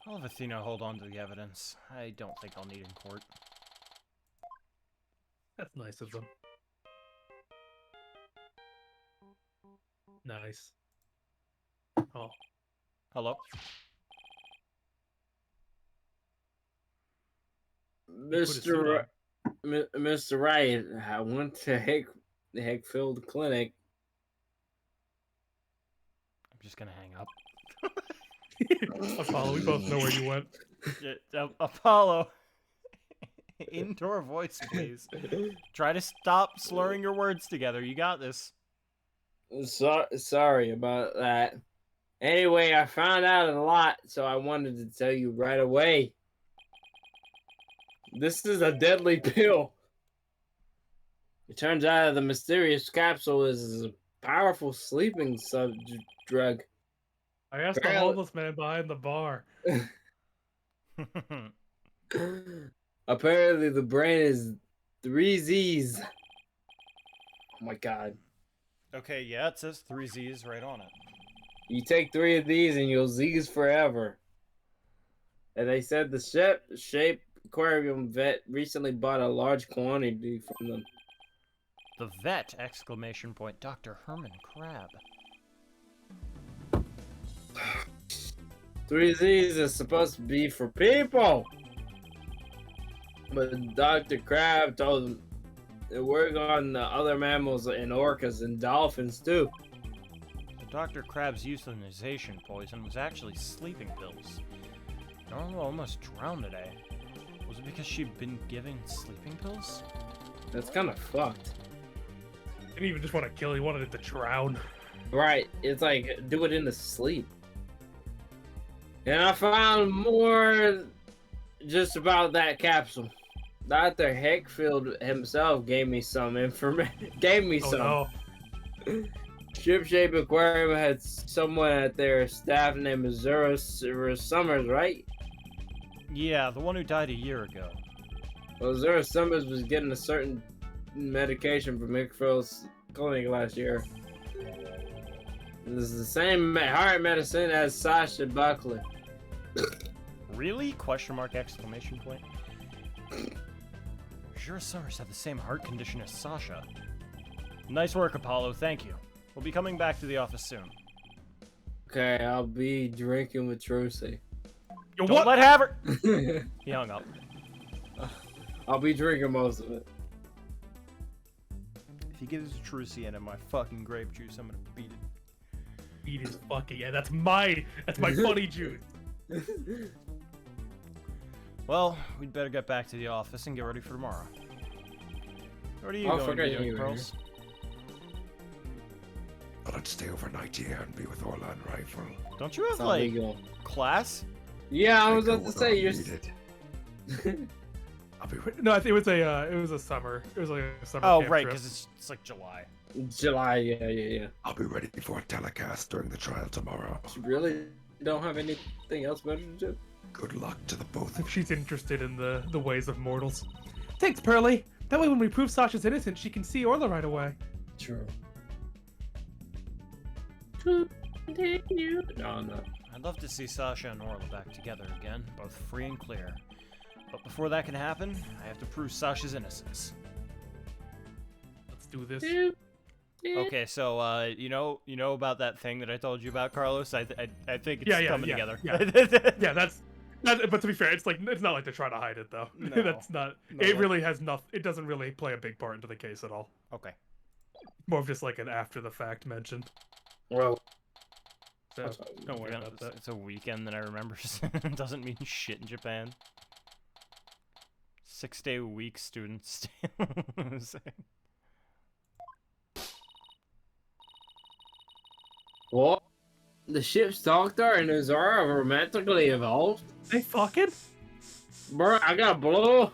I'll have Athena hold on to the evidence. I don't think I'll need in court. That's nice of them. Nice. Oh. Hello? Mr. Mr. Wright, I went to Heckfield Clinic. I'm just gonna hang up. Apollo, we both know where you went. Apollo. Indoor voice, please. Try to stop slurring your words together. You got this. Sorry about that. Anyway, I found out a lot, so I wanted to tell you right away. This is a deadly pill. It turns out the mysterious capsule is a powerful sleeping drug. I asked the homeless man behind the bar. Apparently, the brain is 3 Z's. Oh my god. Okay, yeah, it says 3 Z's right on it. You take 3 of these and you'll Z's forever. And they said the shape aquarium vet recently bought a large quantity from them. The vet! Exclamation point. Dr. Herman Crab. 3 Z's is supposed to be for people. But Dr. Crab told them to work on the other mammals and orcas and dolphins too. Dr. Crab's euthanization poison was actually sleeping pills. Normal almost drowned today. Was it because she'd been giving sleeping pills? That's kind of fucked. Didn't even just want to kill, he wanted it to drown. Right, it's like do it in the sleep. And I found more just about that capsule. Dr. Heckfield himself gave me some information. Gave me Oh some. no. Ship-shaped aquarium had someone at their staff named Missouri Summers, right? Yeah, the one who died a year ago. Well, Missouri Summers was getting a certain medication from Heckfield's clinic last year. This is the same heart medicine as Sasha Buckley. Really? Question mark, exclamation point. Sure, Summers had the same heart condition as Sasha. Nice work, Apollo. Thank you. We'll be coming back to the office soon. Okay, I'll be drinking with Trucy. Yo, Don't let have her. He hung up. I'll be drinking most of it. If he gives Trucy into my fucking grape juice, I'm gonna beat it. Eat his fucking yeah. That's my funny juice. Well, we'd better get back to the office and get ready for tomorrow. What are you Oh, going to forget be doing, you were Pearls? I'd stay overnight here and be with Orla and Rifle. Don't you have, That's how like, we go. class? Yeah, I was go about to where say I'm you're. needed. I'll be ready. No, it was a summer. It was like a summer. Oh, camp right, trip. because it's like July. July, yeah. I'll be ready for a telecast during the trial tomorrow. You really don't have anything else better to do? Good luck to the both of you. She's interested in the ways of mortals. Thanks, Pearly. That way, when we prove Sasha's innocent, she can see Orla right away. True. No. I'd love to see Sasha and Orla back together again, both free and clear. But before that can happen, I have to prove Sasha's innocence. Let's do this. Okay, so you know about that thing that I told you about, Carlos? I think it's Yeah, coming yeah, together. yeah. Yeah, that's. But to be fair, it's not like they're trying to hide it though. No. That's not. No, it that- really has nothing. It doesn't really play a big part into the case at all. Okay. More of just like an after the fact mention. Well, So don't worry about that. It's a weekend that I remember. Doesn't mean shit in Japan. 6-day week students. what? The ship's doctor and Azara are romantically involved? They fucking? Bro, I got blow.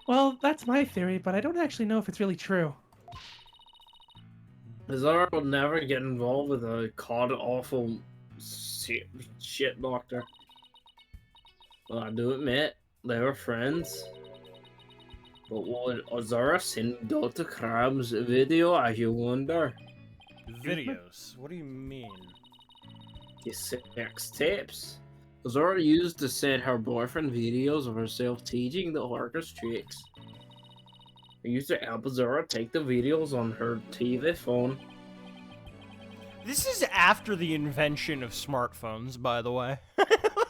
Well, that's my theory, but I don't actually know if it's really true. Azara will never get involved with a god-awful shit doctor. Well, I do admit, they were friends. But would Azara send Dr. Krabs a video, I you wonder? Videos? What do you mean? His sex tapes. Azara used to send her boyfriend videos of herself teaching the orcas tricks. I used to help Azara take the videos on her TV phone. This is after the invention of smartphones, by the way.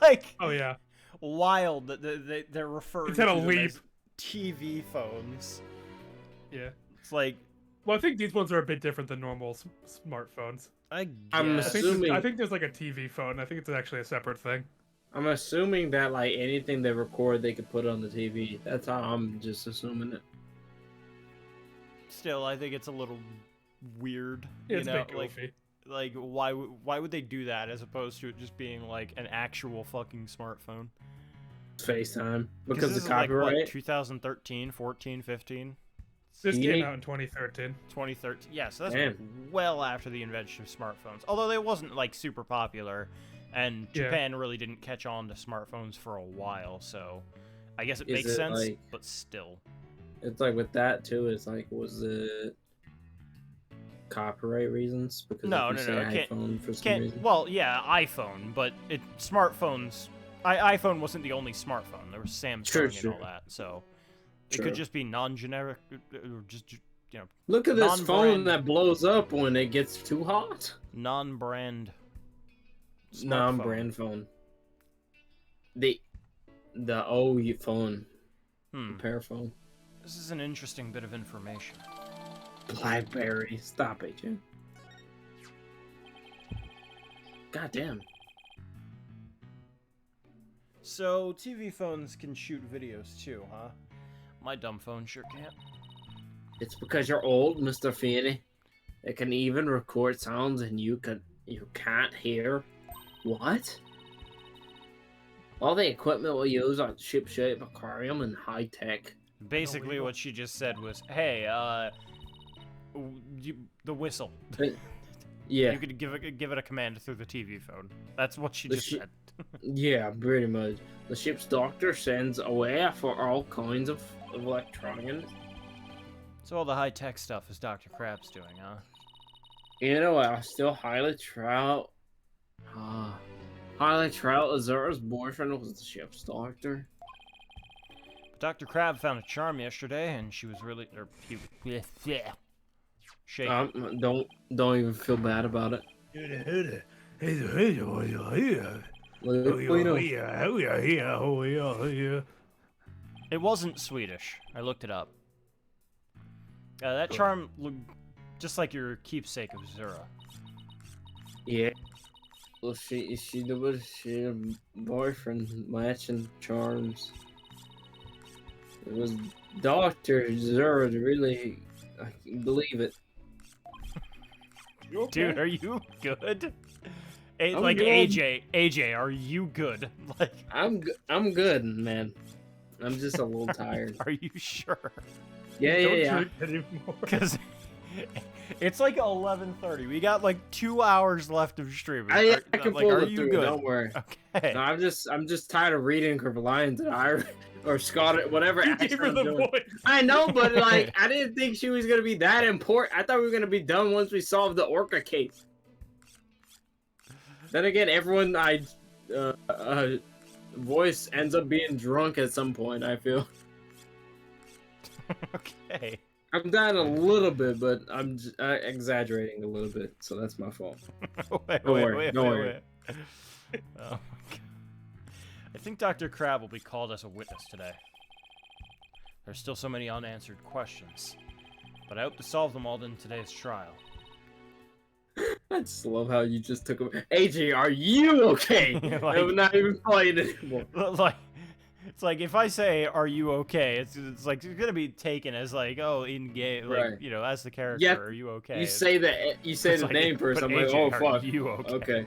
Like, Oh yeah. wild that they're referring It's at a to them leap. as TV phones. Yeah. It's like, Well, I think these ones are a bit different than normal smartphones. I I'm guess. assuming- I think there's like a TV phone. I think it's actually a separate thing. I'm assuming that like anything they record, they could put on the TV. That's how I'm just assuming it. Still, I think it's a little weird. It's you a know, bit goofy. like why would they do that as opposed to it just being like an actual fucking smartphone? FaceTime because this of is like, copyright. what, 2013, 14, 15, This Speedy? came out in 2013. 2013. Yeah, so that's Damn. well after the invention of smartphones. Although they wasn't like super popular, and Yeah. Japan really didn't catch on to smartphones for a while. So I guess it Is makes it, sense, like- but still. It's like with that too. It's like was it copyright reasons? Because No, if you no, say no, it can't- iPhone for some Can't. reason. Well, yeah, iPhone, but smartphones. iPhone wasn't the only smartphone. There was Samsung True, and true. all that. So it True. could just be non-generic, or just you know, Look at this phone non-brand. that blows up when it gets too hot. non-brand. smartphone. Non-brand phone. The OU phone, Hmm. repair phone. This is an interesting bit of information. BlackBerry. Stop it, Jim. God damn. So TV phones can shoot videos too, huh? My dumb phone sure can't. It's because you're old, Mr. Finney. It can even record sounds and you can't hear. What? All the equipment we use on ship-shaped aquarium and high tech. Basically, what she just said was, "Hey, the whistle. Yeah. You could give it a command through the TV phone." That's what she The just said. Yeah, pretty much. The ship's doctor sends away for all kinds of electronics. So all the high-tech stuff is Dr. Crab's doing, huh? You know what? I still highly trout. Highly trout Azura's boyfriend was the ship's doctor. Dr. Crab found a charm yesterday, and she was really, shaking. Don't even feel bad about it. It wasn't Swedish. I looked it up. That charm looked just like your keepsake of Zura. Yeah. Well, she a boyfriend matching charms. It was Dr. Zura to really, I can believe it. Dude, are you good? I'm Like good. AJ, are you good? Like I'm good, man. I'm just a little tired. Are you sure? Yeah. Because it's like 11:30. We got like 2 hours left of streaming. I can pull are it you through. good? Don't worry. Okay. No, I'm just tired of reading her lines and or Scott, whatever. You gave her accent the I'm doing. voice. I know, but like I didn't think she was gonna be that important. I thought we were gonna be done once we solved the Orca case. Then again, everyone voice ends up being drunk at some point. I feel. Okay. I'm dying a little bit, but I'm exaggerating a little bit, so that's my fault. Wait. Don't worry. Oh my God. I think Dr. Crab will be called as a witness today. There's still so many unanswered questions, but I hope to solve them all in today's trial. I just love how you just took him. AJ, are you okay? Like- I'm not even playing anymore. Like, it's like if I say, "Are you okay?" It's like it's gonna be taken as like, oh, in game, like Right. you know, as the character, Yeah, are you okay? You say the It's the like, name first. but I'm like, AJ, oh are fuck. you okay? Okay.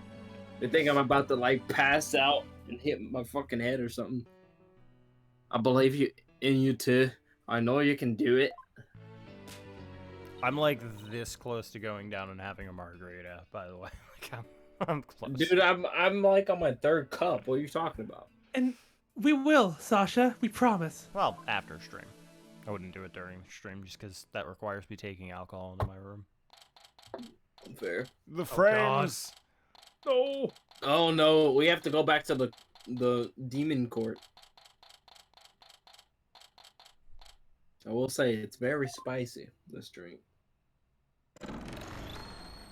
They think I'm about to like pass out and hit my fucking head or something. I believe in you too. I know you can do it. I'm like this close to going down and having a margarita. By the way, like I'm close. Dude, I'm like on my third cup. What are you talking about? And we will, Sasha. We promise. Well, after stream. I wouldn't do it during stream just because that requires me taking alcohol into my room. Fair. The God. frames. No. Oh no, we have to go back to the demon court. I will say it's very spicy, this drink.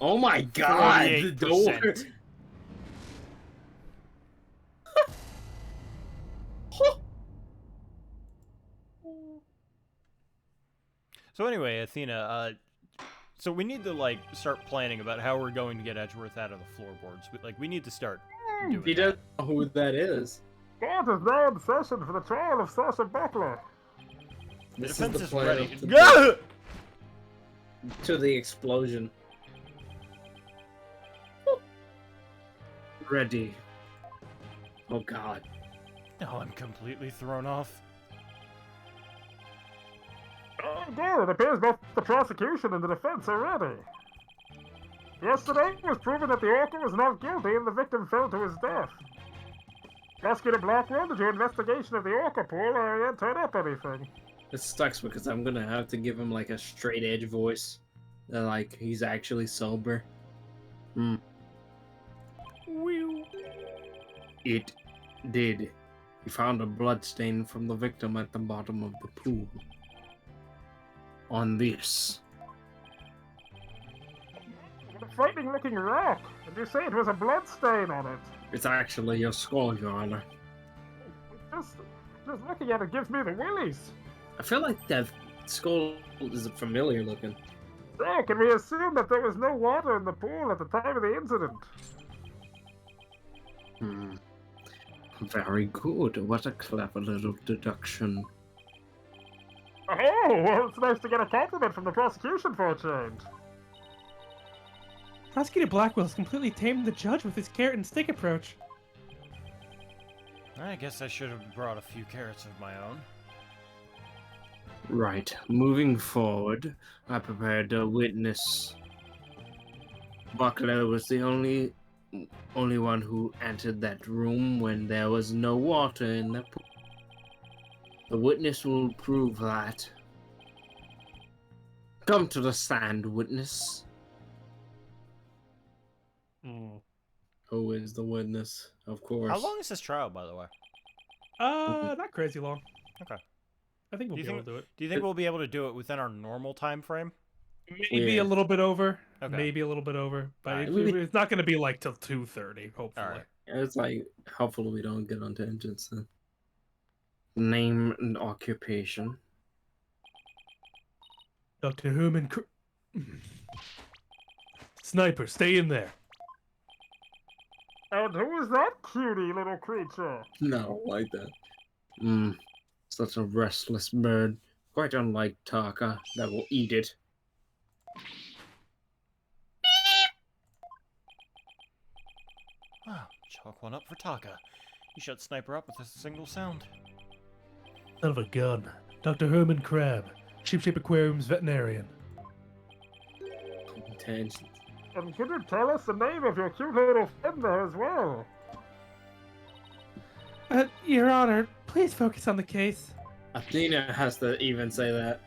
Oh my god, the door! 48%. So anyway, Athena, so we need to like start planning about how we're going to get Edgeworth out of the floorboards. We need to start doing He that. doesn't know who that is. Court is now in session for the trial of Sasha Buckler. The This defense the is plan ready. up Gah! to the explosion. Ready. Oh god. Oh, I'm completely thrown off. Oh, good. It appears both the prosecution and the defense are ready. Yesterday, it was proven that the Orca was not guilty and the victim fell to his death. Prosecutor Blackwell, did your investigation of the Orca pool turn up anything? This sucks because I'm gonna have to give him like a straight edge voice. That like he's actually sober. It did. He found a blood stain from the victim at the bottom of the pool. On this. A frightening looking rock, and you say it was a blood stain on it. It's actually your skull, Your Honor. Just looking at it gives me the willies. I feel like that skull is familiar looking. So, can we assume that there was no water in the pool at the time of the incident? Very good. What a clever little deduction. Oh, well, it's nice to get a compliment from the prosecution for a change. Prosecutor Blackwell has completely tamed the judge with his carrot and stick approach. I guess I should have brought a few carrots of my own. Right. Moving forward, I prepared a witness. Buckler was the only one who entered that room when there was no water in the pool. The witness will prove that. Come to the stand, witness. Who is the witness? Of course. How long is this trial, by the way? Not crazy long. Okay. I think we'll Do be you able think- to do it. Do you think we'll be able to do it within our normal time frame? Maybe a little bit over. Okay. Maybe a little bit over. But Alright. it's not going to be like till 2:30, hopefully. Alright. It's like, hopefully we don't get on tangents then. Name and occupation. Dr. Herman Sniper, stay in there. And who is that cutie little creature? No, like that. Such a restless bird. Quite unlike Taka, that will eat it. Ah, chalk one up for Taka. You shut Sniper up with a single sound. Son of a gun. Dr. Herman Crab, Sheep Aquarium's veterinarian. Tangents. And could you tell us the name of your cute little friend there as well? Your Honor, please focus on the case. Athena has to even say that.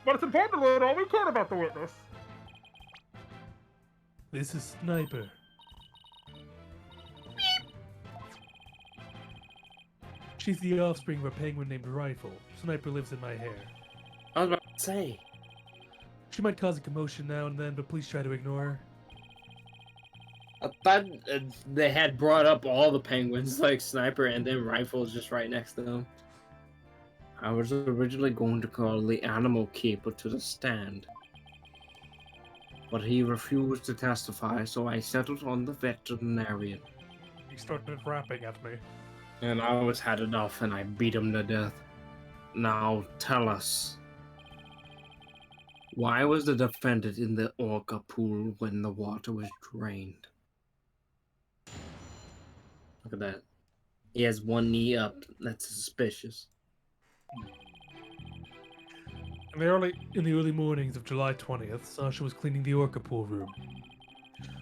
But it's important to learn all we can about the witness. This is Sniper. She's the offspring of a penguin named Rifle. Sniper lives in my hair. I was about to say. She might cause a commotion now and then, but please try to ignore her. I thought they had brought up all the penguins, like Sniper, and then Rifle is just right next to them. I was originally going to call the animal keeper to the stand, but he refused to testify, so I settled on the veterinarian. He started rapping at me. And I was had enough, and I beat him to death. Now tell us, why was the defendant in the orca pool when the water was drained? Look at that. He has one knee up. That's suspicious. In the early mornings of July 20th, Sasha was cleaning the orca pool room.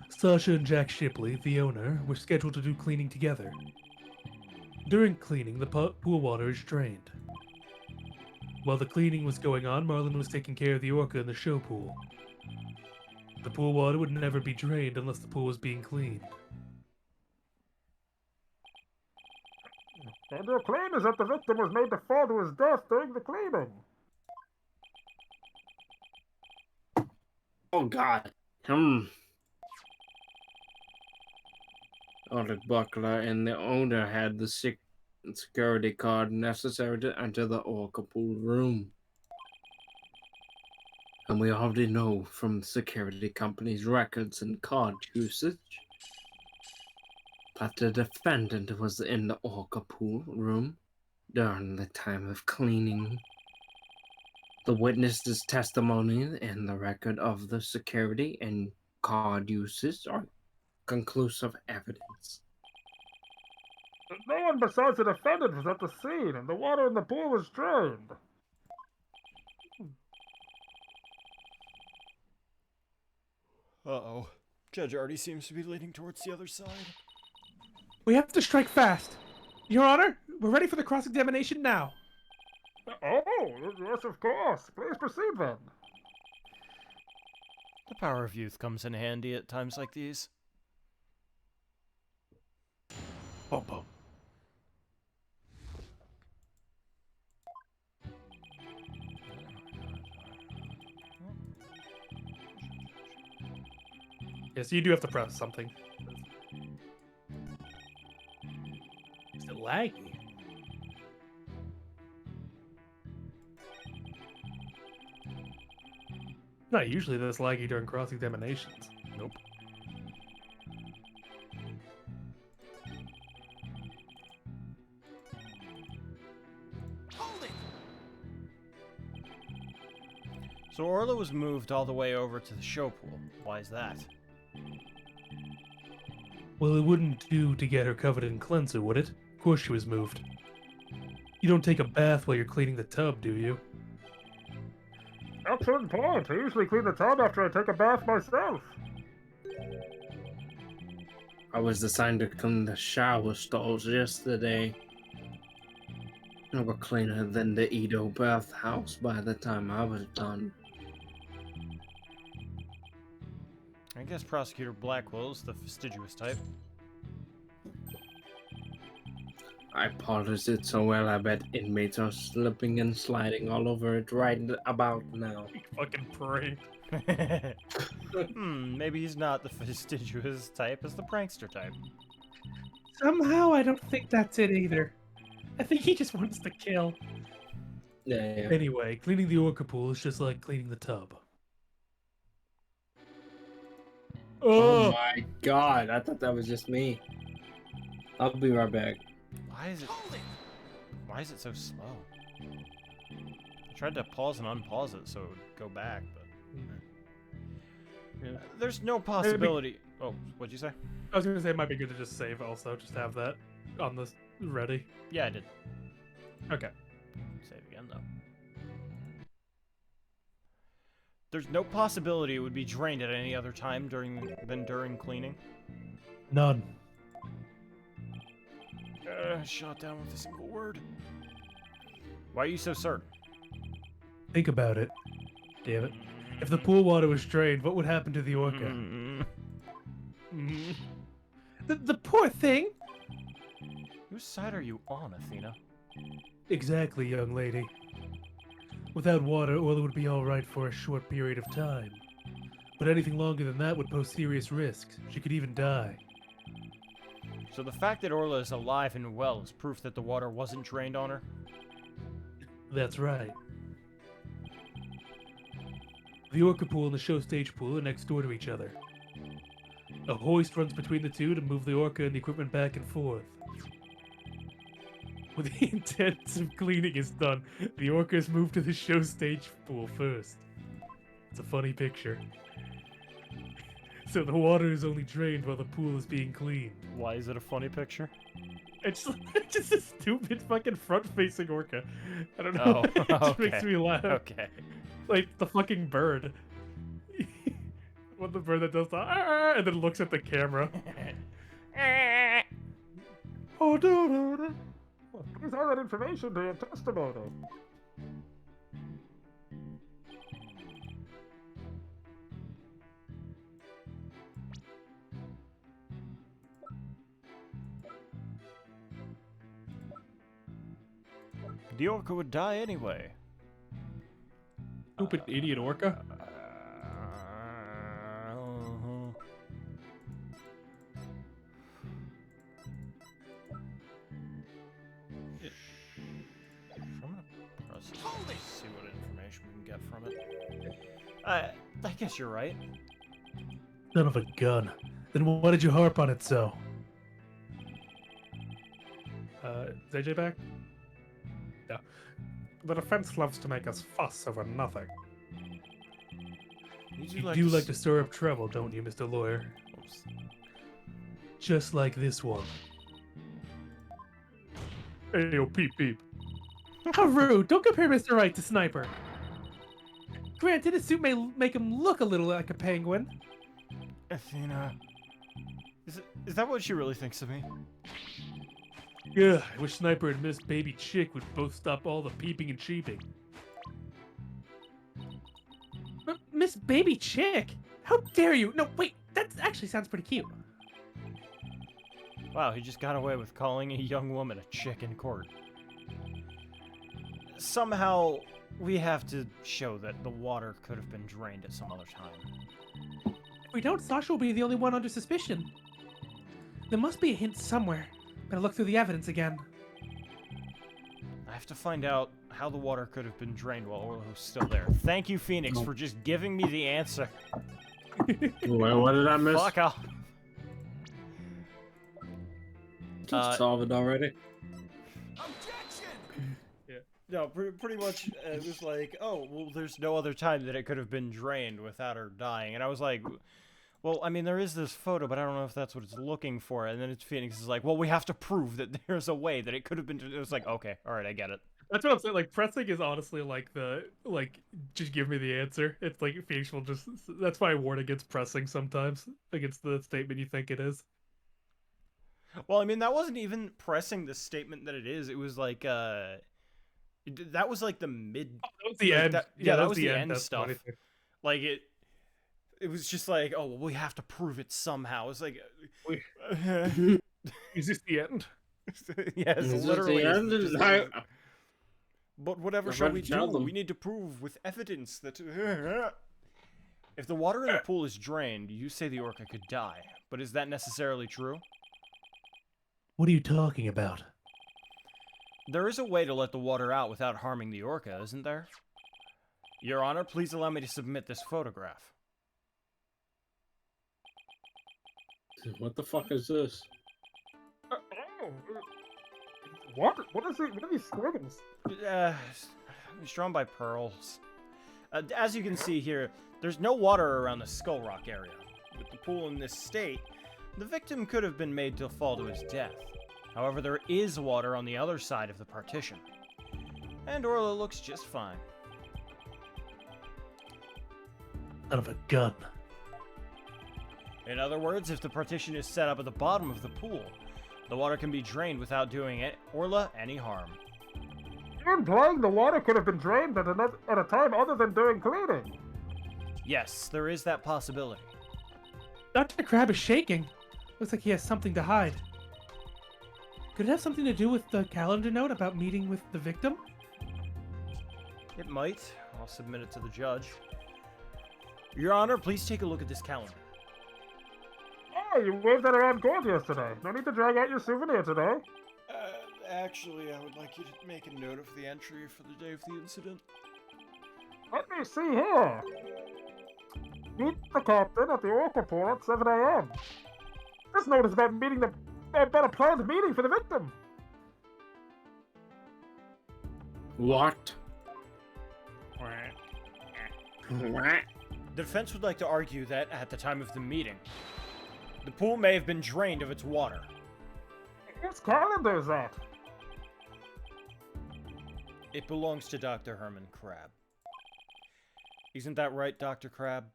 Sasha and Jack Shipley, the owner, were scheduled to do cleaning together. During cleaning, the pool water is drained. While the cleaning was going on, Marlon was taking care of the orca in the show pool. The pool water would never be drained unless the pool was being cleaned. And your claim is that the victim was made to fall to his death during the cleaning. Oh God. Ordered Buckler and the owner had the security card necessary to enter the orca pool room. And we already know from the security company's records and card usage that the defendant was in the orca pool room during the time of cleaning. The witness's testimony and the record of the security and card usage are conclusive evidence. No one besides the defendant was at the scene, and the water in the pool was drained. Uh-oh. Judge already seems to be leaning towards the other side. We have to strike fast. Your Honor, we're ready for the cross-examination now. Oh, yes, of course. Please proceed then. The power of youth comes in handy at times like these. Bum, bum. Yes, you do have to press something. Is it laggy? Not usually this laggy during cross-examinations. Nope. So Orla was moved all the way over to the show pool. Why is that? Well, it wouldn't do to get her covered in cleanser, would it? Of course she was moved. You don't take a bath while you're cleaning the tub, do you? That's implied. I usually clean the tub after I take a bath myself. I was assigned to clean the shower stalls yesterday. They were cleaner than the Edo bathhouse by the time I was done. I guess Prosecutor Blackwell's the fastidious type. I polished it so well I bet inmates are slipping and sliding all over it right about now. Fucking prank. Maybe he's not the fastidious type, as the prankster type. Somehow I don't think that's it either. I think he just wants to kill. Yeah. Anyway, cleaning the orca pool is just like cleaning the tub. Oh my god, I thought that was just me. I'll be right back. Why is it so slow? I tried to pause and unpause it so it would go back, but there's no possibility. Oh, what'd you say? I was gonna say it might be good to just save also, just have that on this ready. Yeah, I did. Okay. Save again though. There's no possibility it would be drained at any other time than during cleaning. None. Shot down with a single word. Why are you so certain? Think about it. Damn it. If the pool water was drained, what would happen to the orca? The poor thing! Whose side are you on, Athena? Exactly, young lady. Without water, Orla would be alright for a short period of time. But anything longer than that would pose serious risks. She could even die. So the fact that Orla is alive and well is proof that the water wasn't drained on her? That's right. The orca pool and the show stage pool are next door to each other. A hoist runs between the two to move the orca and the equipment back and forth. When the intensive cleaning is done, the orca is moved to the show stage pool first. It's a funny picture. So the water is only drained while the pool is being cleaned. Why is it a funny picture? It's just a stupid fucking front-facing orca. I don't know. Oh, It just okay. makes me laugh. Okay. Like the fucking bird. What the bird that does the "Ah," and then looks at the camera. Oh, dude. Please all that information to your testimony. The orca would die anyway. Stupid idiot orca. See what information we can get from it. I guess you're right. Son of a gun. Then why did you harp on it so? Is AJ back? Yeah. The defense loves to make us fuss over nothing. You do like to stir up trouble, don't you, Mr. Lawyer? Oops. Just like this one. Hey, yo, peep, peep. How rude! Don't compare Mr. Right to Sniper. Granted, his suit may make him look a little like a penguin. Athena, is that what she really thinks of me? Yeah, I wish Sniper and Miss Baby Chick would both stop all the peeping and cheeping. But Miss Baby Chick? How dare you? No, wait, that actually sounds pretty cute. Wow, he just got away with calling a young woman a chick in court. Somehow, we have to show that the water could have been drained at some other time. If we don't, Sasha will be the only one under suspicion. There must be a hint somewhere. Better look through the evidence again. I have to find out how the water could have been drained while Orla was still there. Thank you, Phoenix, for just giving me the answer. Well, what did I miss? Fuck off. Solve it already. No, pretty much it was like, oh, well, there's no other time that it could have been drained without her dying. And I was like, Well, I mean, there is this photo, but I don't know if that's what it's looking for. And then it's Phoenix is like, well, we have to prove that there's a way that it could have been. It was like, okay, all right, I get it. That's what I'm saying. Like pressing is honestly like just give me the answer. It's like Phoenix will just. That's why I warn against pressing sometimes against the statement you think it is. Well, I mean, that wasn't even pressing the statement that it is. It was like, that was like the mid. Oh, that was the like end. that- Yeah, that was was the the end end That's stuff. funny. Like it was just like, oh, well, we have to prove it somehow. It's like, Is this the end? yes, Is this literally. the it's end? just- I- But whatever I've shall already we do? told them. We need to prove with evidence that if the water in the pool is drained, you say the orca could die. But is that necessarily true? What are you talking about? There is a way to let the water out without harming the orca, isn't there? Your Honor, please allow me to submit this photograph. What the fuck is this? What? What is it? What are these scribbles? It's drawn by Pearls. As you can see here, there's no water around the Skull Rock area. With the pool in this state, the victim could have been made to fall to his death. However, there is water on the other side of the partition. And Orla looks just fine. Son of a gun. In other words, if the partition is set up at the bottom of the pool, the water can be drained without doing Orla any harm. You're implying the water could have been drained at a time other than during cleaning. Yes, there is that possibility. Dr. Crab is shaking. Looks like he has something to hide. Could it have something to do with the calendar note about meeting with the victim? It might. I'll submit it to the judge. Your Honor, please take a look at this calendar. Oh, you waved that around gorgeous today. No need to drag out your souvenir today. Actually, I would like you to make a note of the entry for the day of the incident. Let me see here. Meet the captain at the Orca Pool at 7 a.m. This note is about about a planned meeting for the victim. What? The defense would like to argue that, at the time of the meeting, the pool may have been drained of its water. Whose calendar is that? It belongs to Dr. Herman Crab. Isn't that right, Dr. Crab?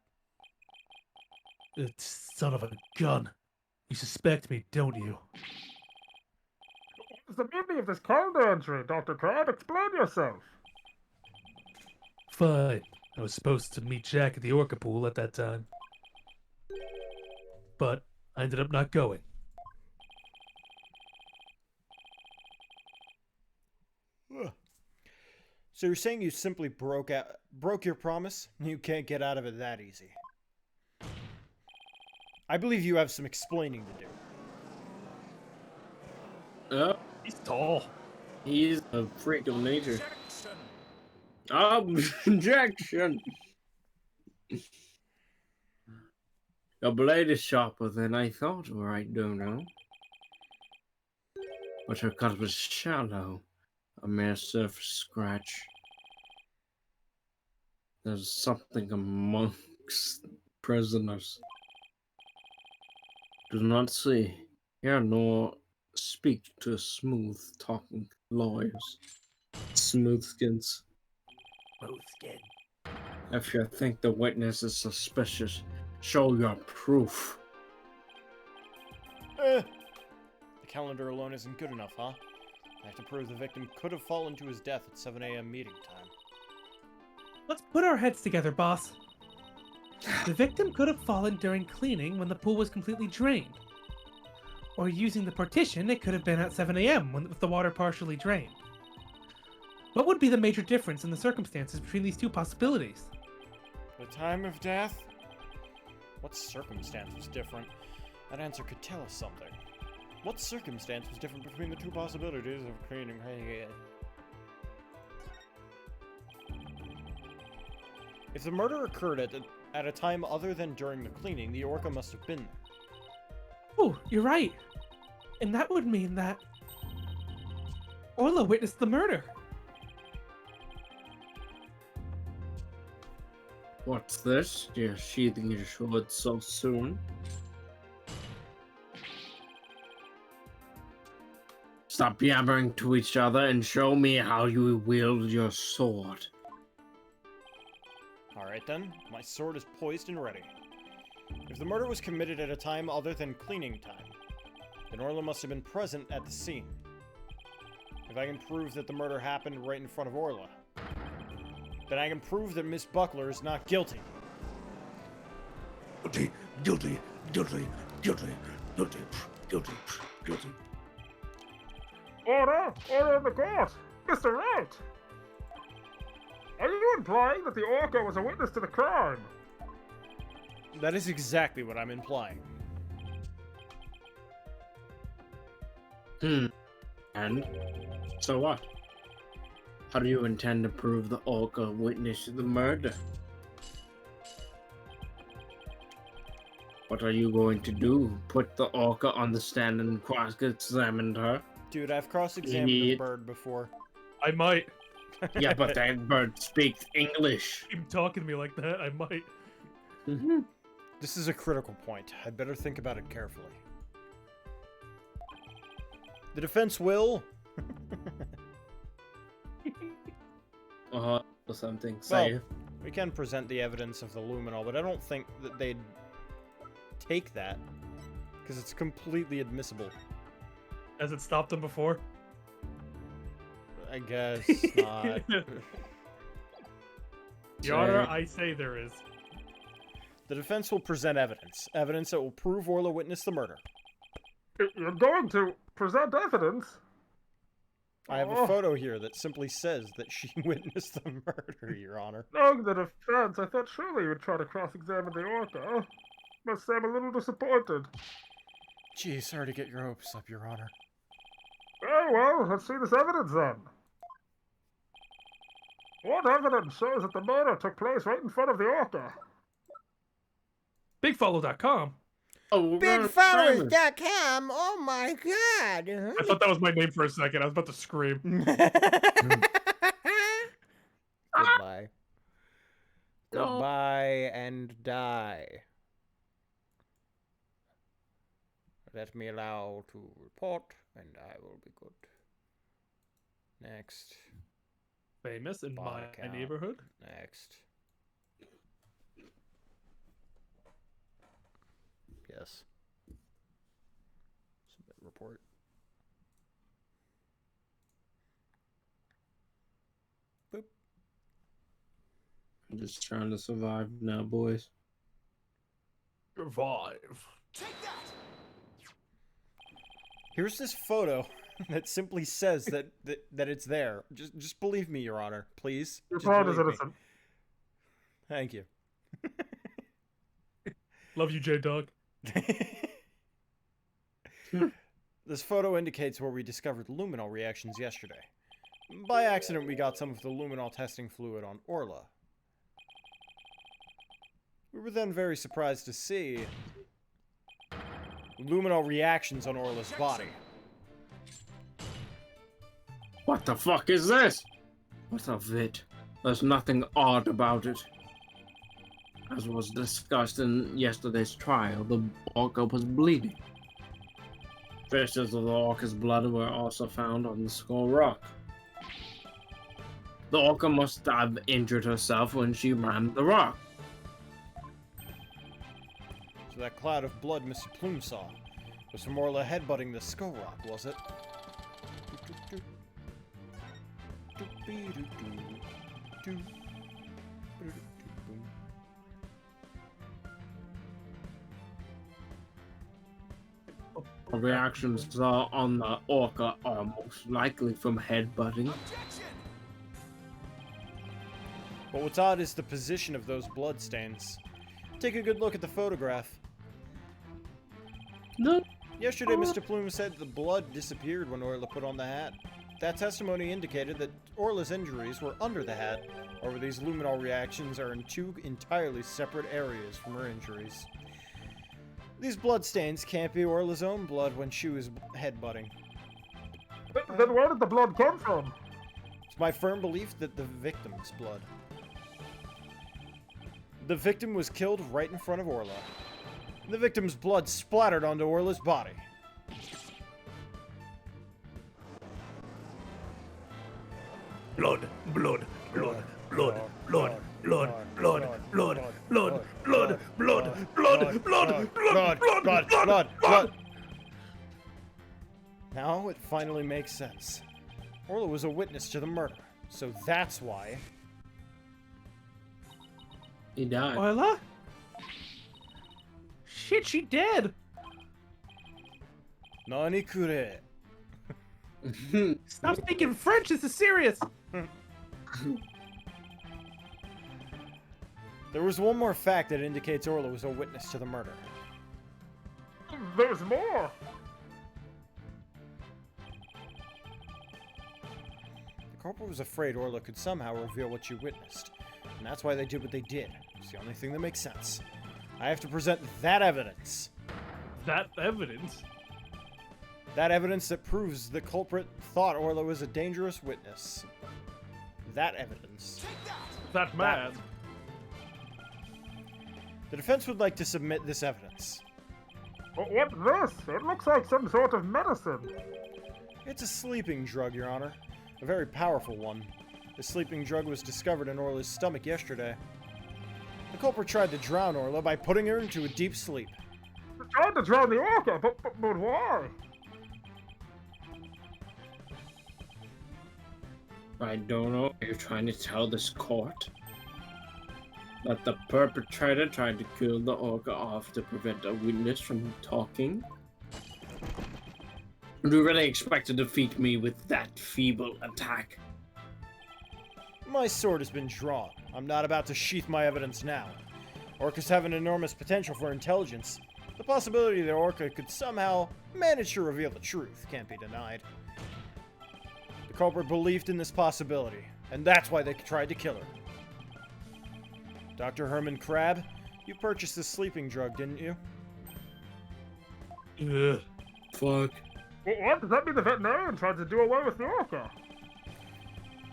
Son of a gun. You suspect me, don't you? What's the meaning of this calendar entry, Dr. Crab? Explain yourself. Fine. I was supposed to meet Jack at the Orca Pool at that time. But I ended up not going. So you're saying you simply broke your promise? You can't get out of it that easy. I believe you have some explaining to do. He's tall. He's a freak of nature. Objection! Your blade is sharper than I thought, right, Dono? But her cut was shallow, a mere surface scratch. There's something amongst prisoners. Do not see, hear, nor speak to smooth-talking lawyers. Smoothskins. Smoothskin. If you think the witness is suspicious, show your proof. The calendar alone isn't good enough, huh? I have to prove the victim could have fallen to his death at 7 a.m. meeting time. Let's put our heads together, boss. The victim could have fallen during cleaning when the pool was completely drained. Or using the partition, it could have been at 7 a.m. with the water partially drained. What would be the major difference in the circumstances between these two possibilities? The time of death? What circumstance was different? That answer could tell us something. What circumstance was different between the two possibilities of cleaning? If the murder occurred at a time other than during the cleaning, the orca must have been there. Oh, you're right. And that would mean that Orla witnessed the murder. What's this? You're sheathing your sword so soon. Stop yammering to each other and show me how you wield your sword. Alright then, my sword is poised and ready. If the murder was committed at a time other than cleaning time, then Orla must have been present at the scene. If I can prove that the murder happened right in front of Orla, then I can prove that Miss Buckler is not guilty. Guilty, guilty, guilty, guilty, guilty, guilty, guilty. Order! Order in the court! Mr. Wright! Are you implying that the Orca was a witness to the crime? That is exactly what I'm implying. And? So what? How do you intend to prove the Orca witnessed the murder? What are you going to do? Put the Orca on the stand and cross-examine her? Dude, I've cross-examined a bird before. I might. Yeah, but that bird speaks English. Keep talking to me like that, I might. This is a critical point. I'd better think about it carefully. The defense will... Or something. Say Well, we can present the evidence of the luminol, but I don't think that they'd take that, because it's completely admissible. Has it stopped them before? I guess not. Your Honor, I say there is. The defense will present evidence. Evidence that will prove Orla witnessed the murder. You're going to present evidence? I have a photo here that simply says that she witnessed the murder, Your Honor. Knowing the defense, I thought surely you would try to cross-examine the Orca. Must say I'm a little disappointed. Gee, sorry to get your hopes up, Your Honor. Very well, let's see this evidence then. What evidence shows that the murder took place right in front of the Orca? BigFollow.com. Oh, BigFollowers.com? Oh my god! I thought that was my name for a second. I was about to scream. Goodbye. Goodbye and die. Let me allow to report, and I will be good. Next. Famous in my account. neighborhood. Next. Yes. Submit report. Boop. I'm just trying to survive now, boys. Survive. Here's this photo that simply says that it's there. Just believe me, Your Honor, please. Your Just part is believe me. innocent. Thank you. Love you, J-Dog. This photo indicates where we discovered luminol reactions yesterday. By accident, we got some of the luminol testing fluid on Orla. We were then very surprised to see luminol reactions on Orla's body. What the fuck is this? What of it? There's nothing odd about it. As was discussed in yesterday's trial, the Orca was bleeding. Traces of the Orca's blood were also found on the skull rock. The Orca must have injured herself when she ran the rock. So that cloud of blood Mr. Plume saw was from Orla headbutting the skull rock, was it? The reactions on the Orca are most likely from headbutting. But what's odd is the position of those bloodstains. Take a good look at the photograph. No. Yesterday, Mr. Plume said the blood disappeared when Orla put on the hat. That testimony indicated that Orla's injuries were under the hat, however these luminol reactions are in two entirely separate areas from her injuries. These bloodstains can't be Orla's own blood when she was headbutting. Then where did the blood come from? It's my firm belief that the victim's blood. The victim was killed right in front of Orla. The victim's blood splattered onto Orla's body. Blood, blood, blood, blood, blood, blood, blood, blood, blood, blood, blood, blood, blood, blood, blood. Now it finally makes sense. Orla was a witness to the murder, so that's why. He died. Orla? Shit, she dead. Nani kure. Stop speaking French. This is serious. There was one more fact that indicates Orla was a witness to the murder. There's more. The corporal was afraid Orla could somehow reveal what she witnessed, and that's why they did what they did. It's the only thing that makes sense. I have to present that evidence. That evidence? That evidence that proves the culprit thought Orla was a dangerous witness. That evidence. That man. The defense would like to submit this evidence. What's this? It looks like some sort of medicine. It's a sleeping drug, Your Honor. A very powerful one. The sleeping drug was discovered in Orla's stomach yesterday. The culprit tried to drown Orla by putting her into a deep sleep. Tried to drown the orca, but why? I don't know. Are you trying to tell this court that the perpetrator tried to kill the orca off to prevent a witness from talking? Do you really expect to defeat me with that feeble attack? My sword has been drawn. I'm not about to sheath my evidence now. Orcas have an enormous potential for intelligence. The possibility that Orca could somehow manage to reveal the truth can't be denied. The culprit believed in this possibility, and that's why they tried to kill her. Dr. Herman Crab, you purchased this sleeping drug, didn't you? Ugh. Fuck. What? Does that mean the veterinarian tried to do away with the orca?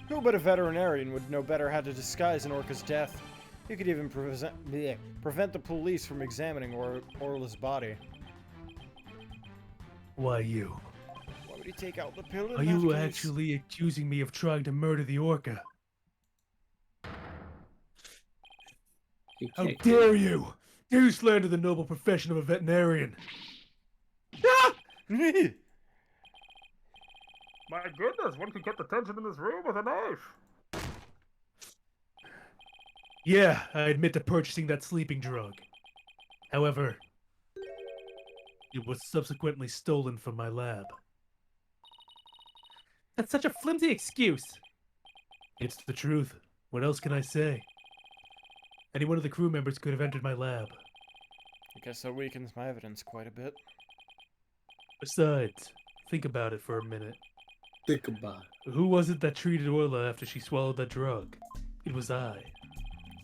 Who but a veterinarian would know better how to disguise an orca's death? You could even prevent the police from examining Orla's body. Why you? Why would he take out the pill? Are you actually accusing me of trying to murder the orca? How dare you! Dare you slander the noble profession of a veterinarian? Ah! My goodness, one could get the tension in this room with a knife. Yeah, I admit to purchasing that sleeping drug. However, it was subsequently stolen from my lab. That's such a flimsy excuse. It's the truth. What else can I say? Any one of the crew members could have entered my lab. I guess that weakens my evidence quite a bit. Besides, think about it for a minute. Think about it. Who was it that treated Orla after she swallowed that drug? It was I.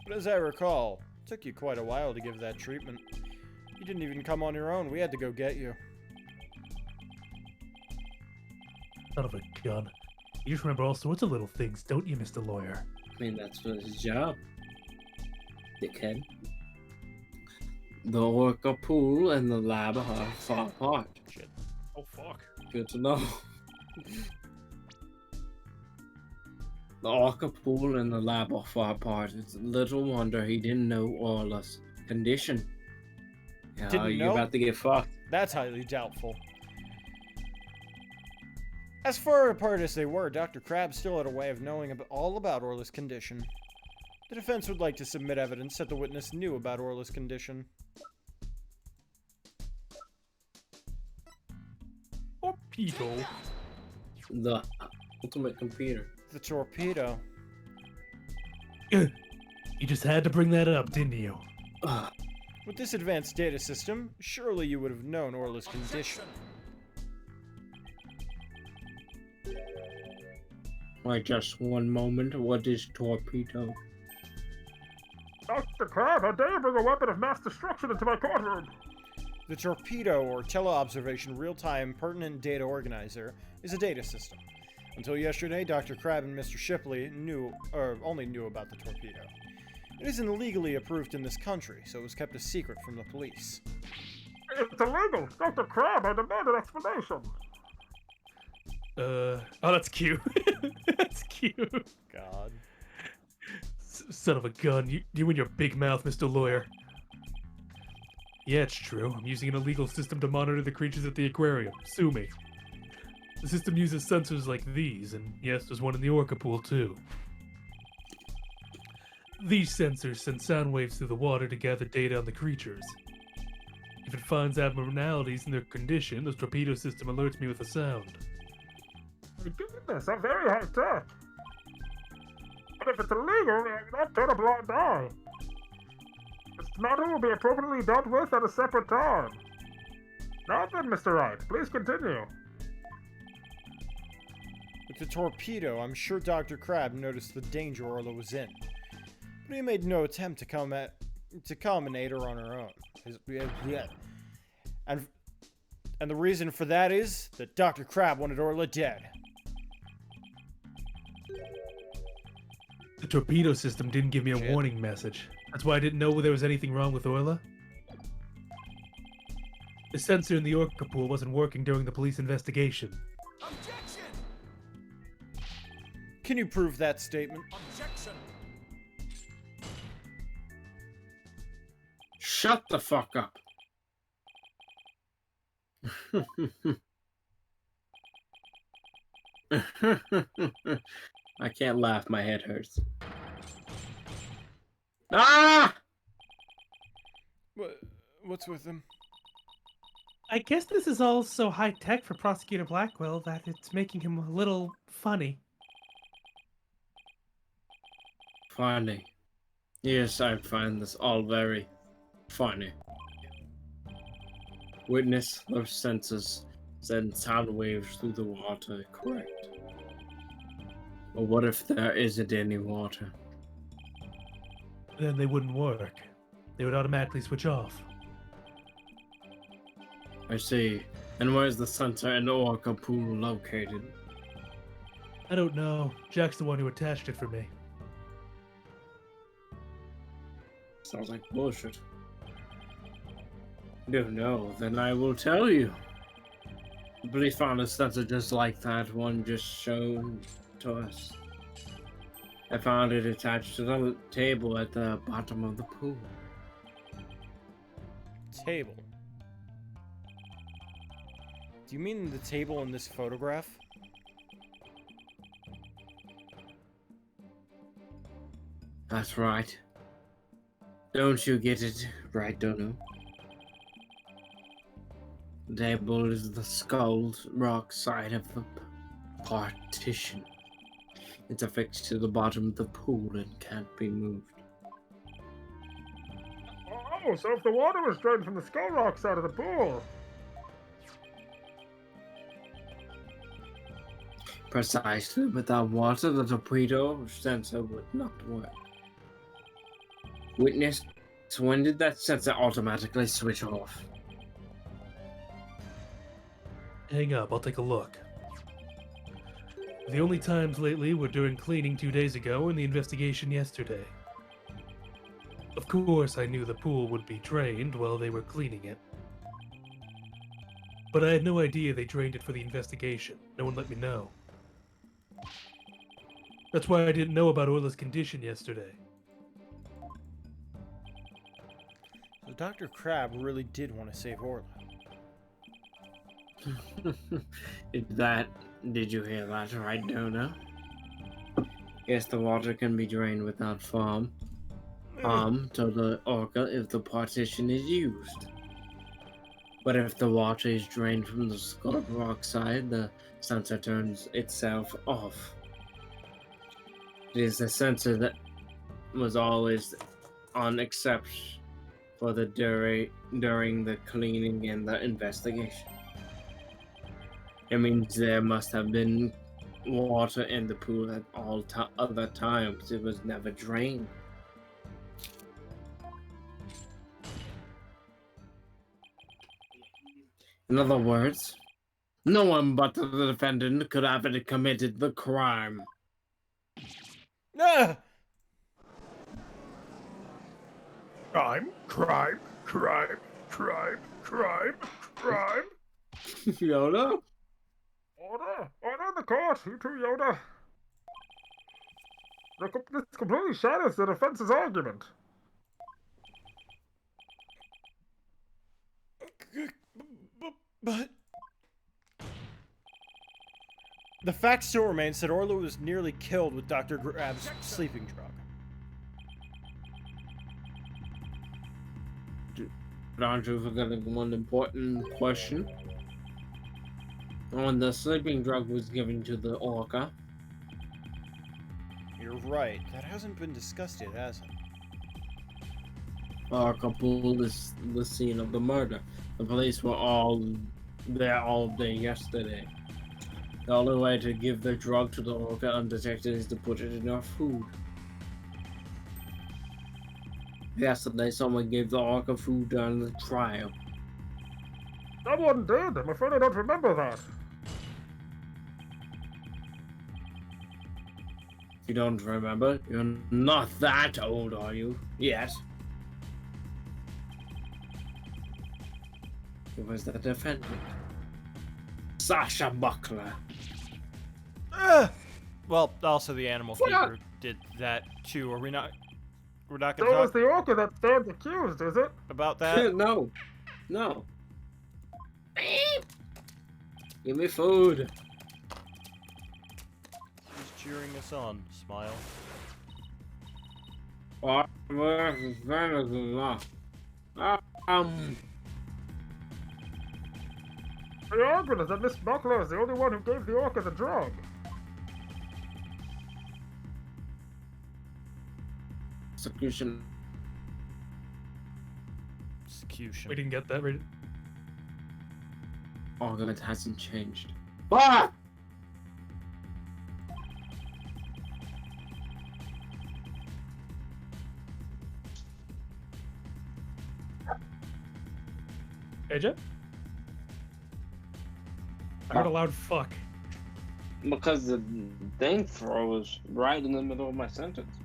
But as I recall, it took you quite a while to give that treatment. You didn't even come on your own. We had to go get you. Son of a gun. You just remember all sorts of little things, don't you, Mr. Lawyer? I mean, that's his job. Dickhead. The orca pool and the lab are far apart. Shit. Oh, fuck. Good to know. The orca pool and the lab are far apart. It's little wonder he didn't know Orla's condition. Yeah, Didn't you're know? about to get fucked. That's highly doubtful. As far apart as they were, Dr. Crab still had a way of knowing all about Orla's condition. The defense would like to submit evidence that the witness knew about Orla's condition. Torpedo. The ultimate computer. The torpedo. You just had to bring that up, didn't you? With this advanced data system, surely you would have known Orla's condition. Wait, just one moment. What is torpedo? Dr. Crab, how dare you bring a weapon of mass destruction into my courtroom? The torpedo, or teleobservation real-time pertinent data organizer, is a data system. Until yesterday, Dr. Crab and Mr. Shipley only knew about the torpedo. It isn't legally approved in this country, so it was kept a secret from the police. It's illegal. Dr. Crab, I demand an explanation. Oh, that's cute. That's cute. God. Son of a gun. You and your big mouth, Mr. Lawyer. Yeah, it's true. I'm using an illegal system to monitor the creatures at the aquarium. Sue me. The system uses sensors like these, and yes, there's one in the orca pool, too. These sensors send sound waves through the water to gather data on the creatures. If it finds abnormalities in their condition, the torpedo system alerts me with a sound. My goodness, I'm very high tech. But if it's illegal, that turn a blind eye. This matter will be appropriately dealt with at a separate time. Now then, Mr. Wright, please continue. With the torpedo, I'm sure Dr. Crab noticed the danger Orla was in. But he made no attempt to culminate her on her own. And the reason for that is that Dr. Crab wanted Orla dead. The torpedo system didn't give me a warning message. That's why I didn't know there was anything wrong with Orla. The sensor in the orca pool wasn't working during the police investigation. Objection! Can you prove that statement? Objection! Shut the fuck up. I can't laugh, my head hurts. Ah! What's with him? I guess this is all so high-tech for Prosecutor Blackwell that it's making him a little funny. Funny. Yes, I find this all very funny. Witness, those sensors send sound waves through the water, correct? But what if there isn't any water? Then they wouldn't work. They would automatically switch off. I see. And where's the sensor in the orca pool located? I don't know. Jack's the one who attached it for me. Sounds like bullshit. Don't know, then I will tell you. The police found a sensor just like that one just shown to us. I found it attached to the table at the bottom of the pool. Table? Do you mean the table in this photograph? That's right. Don't you get it right, Dono? The table is the skulled rock side of the partition. It's affixed to the bottom of the pool and can't be moved. Oh, so if the water was drained from the Skull Rock side of the pool. Precisely, without water, the torpedo sensor would not work. Witness, so when did that sensor automatically switch off? Hang up, I'll take a look. The only times lately were during cleaning 2 days ago and the investigation yesterday. Of course, I knew the pool would be drained while they were cleaning it. But I had no idea they drained it for the investigation. No one let me know. That's why I didn't know about Orla's condition yesterday. So Dr. Crab really did want to save Orla. Did you hear that right, Dona? Yes, the water can be drained without harm to the orca if the partition is used. But if the water is drained from the skull rock side, the sensor turns itself off. It is a sensor that was always on except for the during the cleaning and the investigation. It means there must have been water in the pool at all other times. It was never drained. In other words, no one but the defendant could have committed the crime. Ah! Crime, crime, crime, crime, crime, crime. Yoda? Order! Order in the court! You too, Yoda! This completely shatters the defense's argument. But the fact still remains that Orla was nearly killed with Dr. Grab's sleeping drug. But aren't you forgetting one important question? When the sleeping drug was given to the orca, You're right. That hasn't been discussed yet, has it? orca pulled the scene of the murder. The police were all there all day yesterday. The only way to give the drug to the orca undetected is to put it in our food. Yesterday, someone gave the orca food during the trial. Someone did. I'm afraid I don't remember that. You don't remember? You're not that old, are you? Yet. It was the defendant, Sasha Buckler. Well, also the animal keeper did that too. Are we not? We're not gonna So talk it's the orca that stands accused, is it? about that. No. Give me food. Who's cheering us on? Smile. The argument is that Miss Buckler is the only one who gave the orca the drug. Execution. Execution. We didn't get that right. Argument hasn't changed. Ah! AJ? I heard a loud fuck. Because the thing froze right in the middle of my sentence.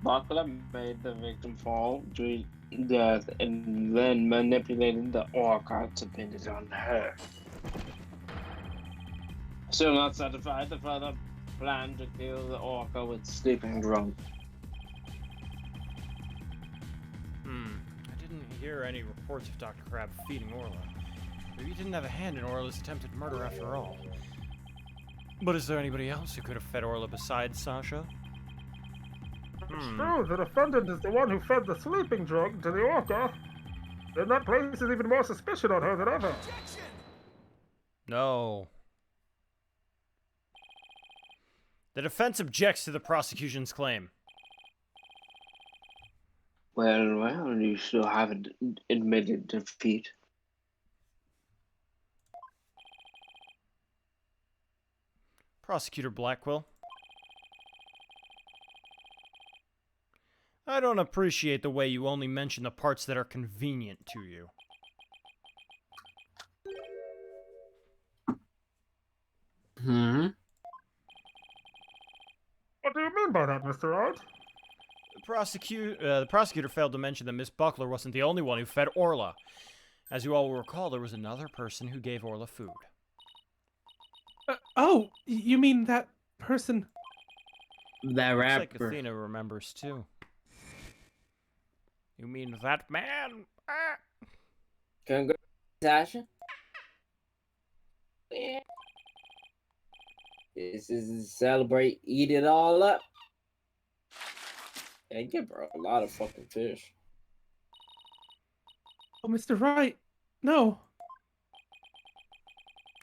Buckler made the victim fall to death and then manipulated the orca to pin it on her. Still not satisfied, the further plan to kill the orca with sleeping drug. I didn't hear any reports of Dr. Crab feeding Orla. Maybe he didn't have a hand in Orla's attempted murder after all. But is there anybody else who could have fed Orla besides Sasha? It's true, the defendant is the one who fed the sleeping drug to the orca. Then that places even more suspicion on her than ever. No. The defense objects to the prosecution's claim. Well, you still haven't admitted defeat. Prosecutor Blackwell. I don't appreciate the way you only mention the parts that are convenient to you. What do you mean by that, Mr. Wright? The prosecutor failed to mention that Miss Buckler wasn't the only one who fed Orla. As you all will recall, there was another person who gave Orla food. Oh, you mean that person? That Looks rapper. like Athena remembers too. You mean that man? Ah. Congrats, Sasha. Yeah. This is celebrate, eat it all up. Yeah, you give her a lot of fucking fish. Oh, Mr. Wright, no.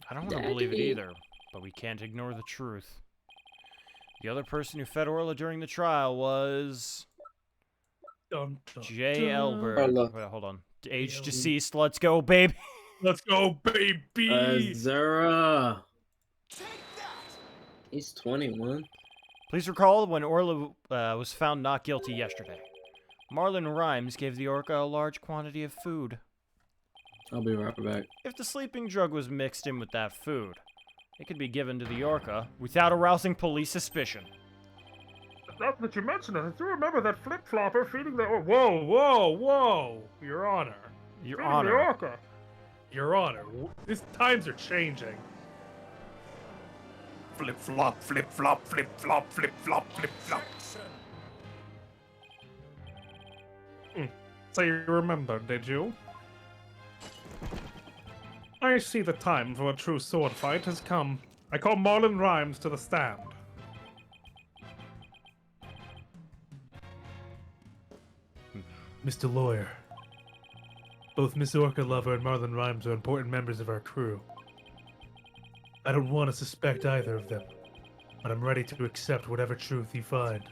I don't want to believe it either, but we can't ignore the truth. The other person who fed Orla during the trial was Dun, dun, J. dun. Elbert. Wait, hold on. Age deceased. Let's go, baby. Let's go, baby! Zara. He's 21. Please recall when Orla was found not guilty yesterday. Marlon Rhymes gave the orca a large quantity of food. I'll be right back. If the sleeping drug was mixed in with that food, it could be given to the orca without arousing police suspicion. Now that you mention it, I do remember that flip-flopper feeding the... Whoa, whoa, whoa! Your Honor. Your Feeding Honor. the orca. Your Honor, these times are changing. Flip-flop, flip-flop, flip-flop, flip-flop, flip-flop. So you remember, did you? I see the time for a true sword fight has come. I call Marlon Rhymes to the stand. Mr. Lawyer, both Miss Orca Lover and Marlon Rhymes are important members of our crew. I don't want to suspect either of them, but I'm ready to accept whatever truth you find.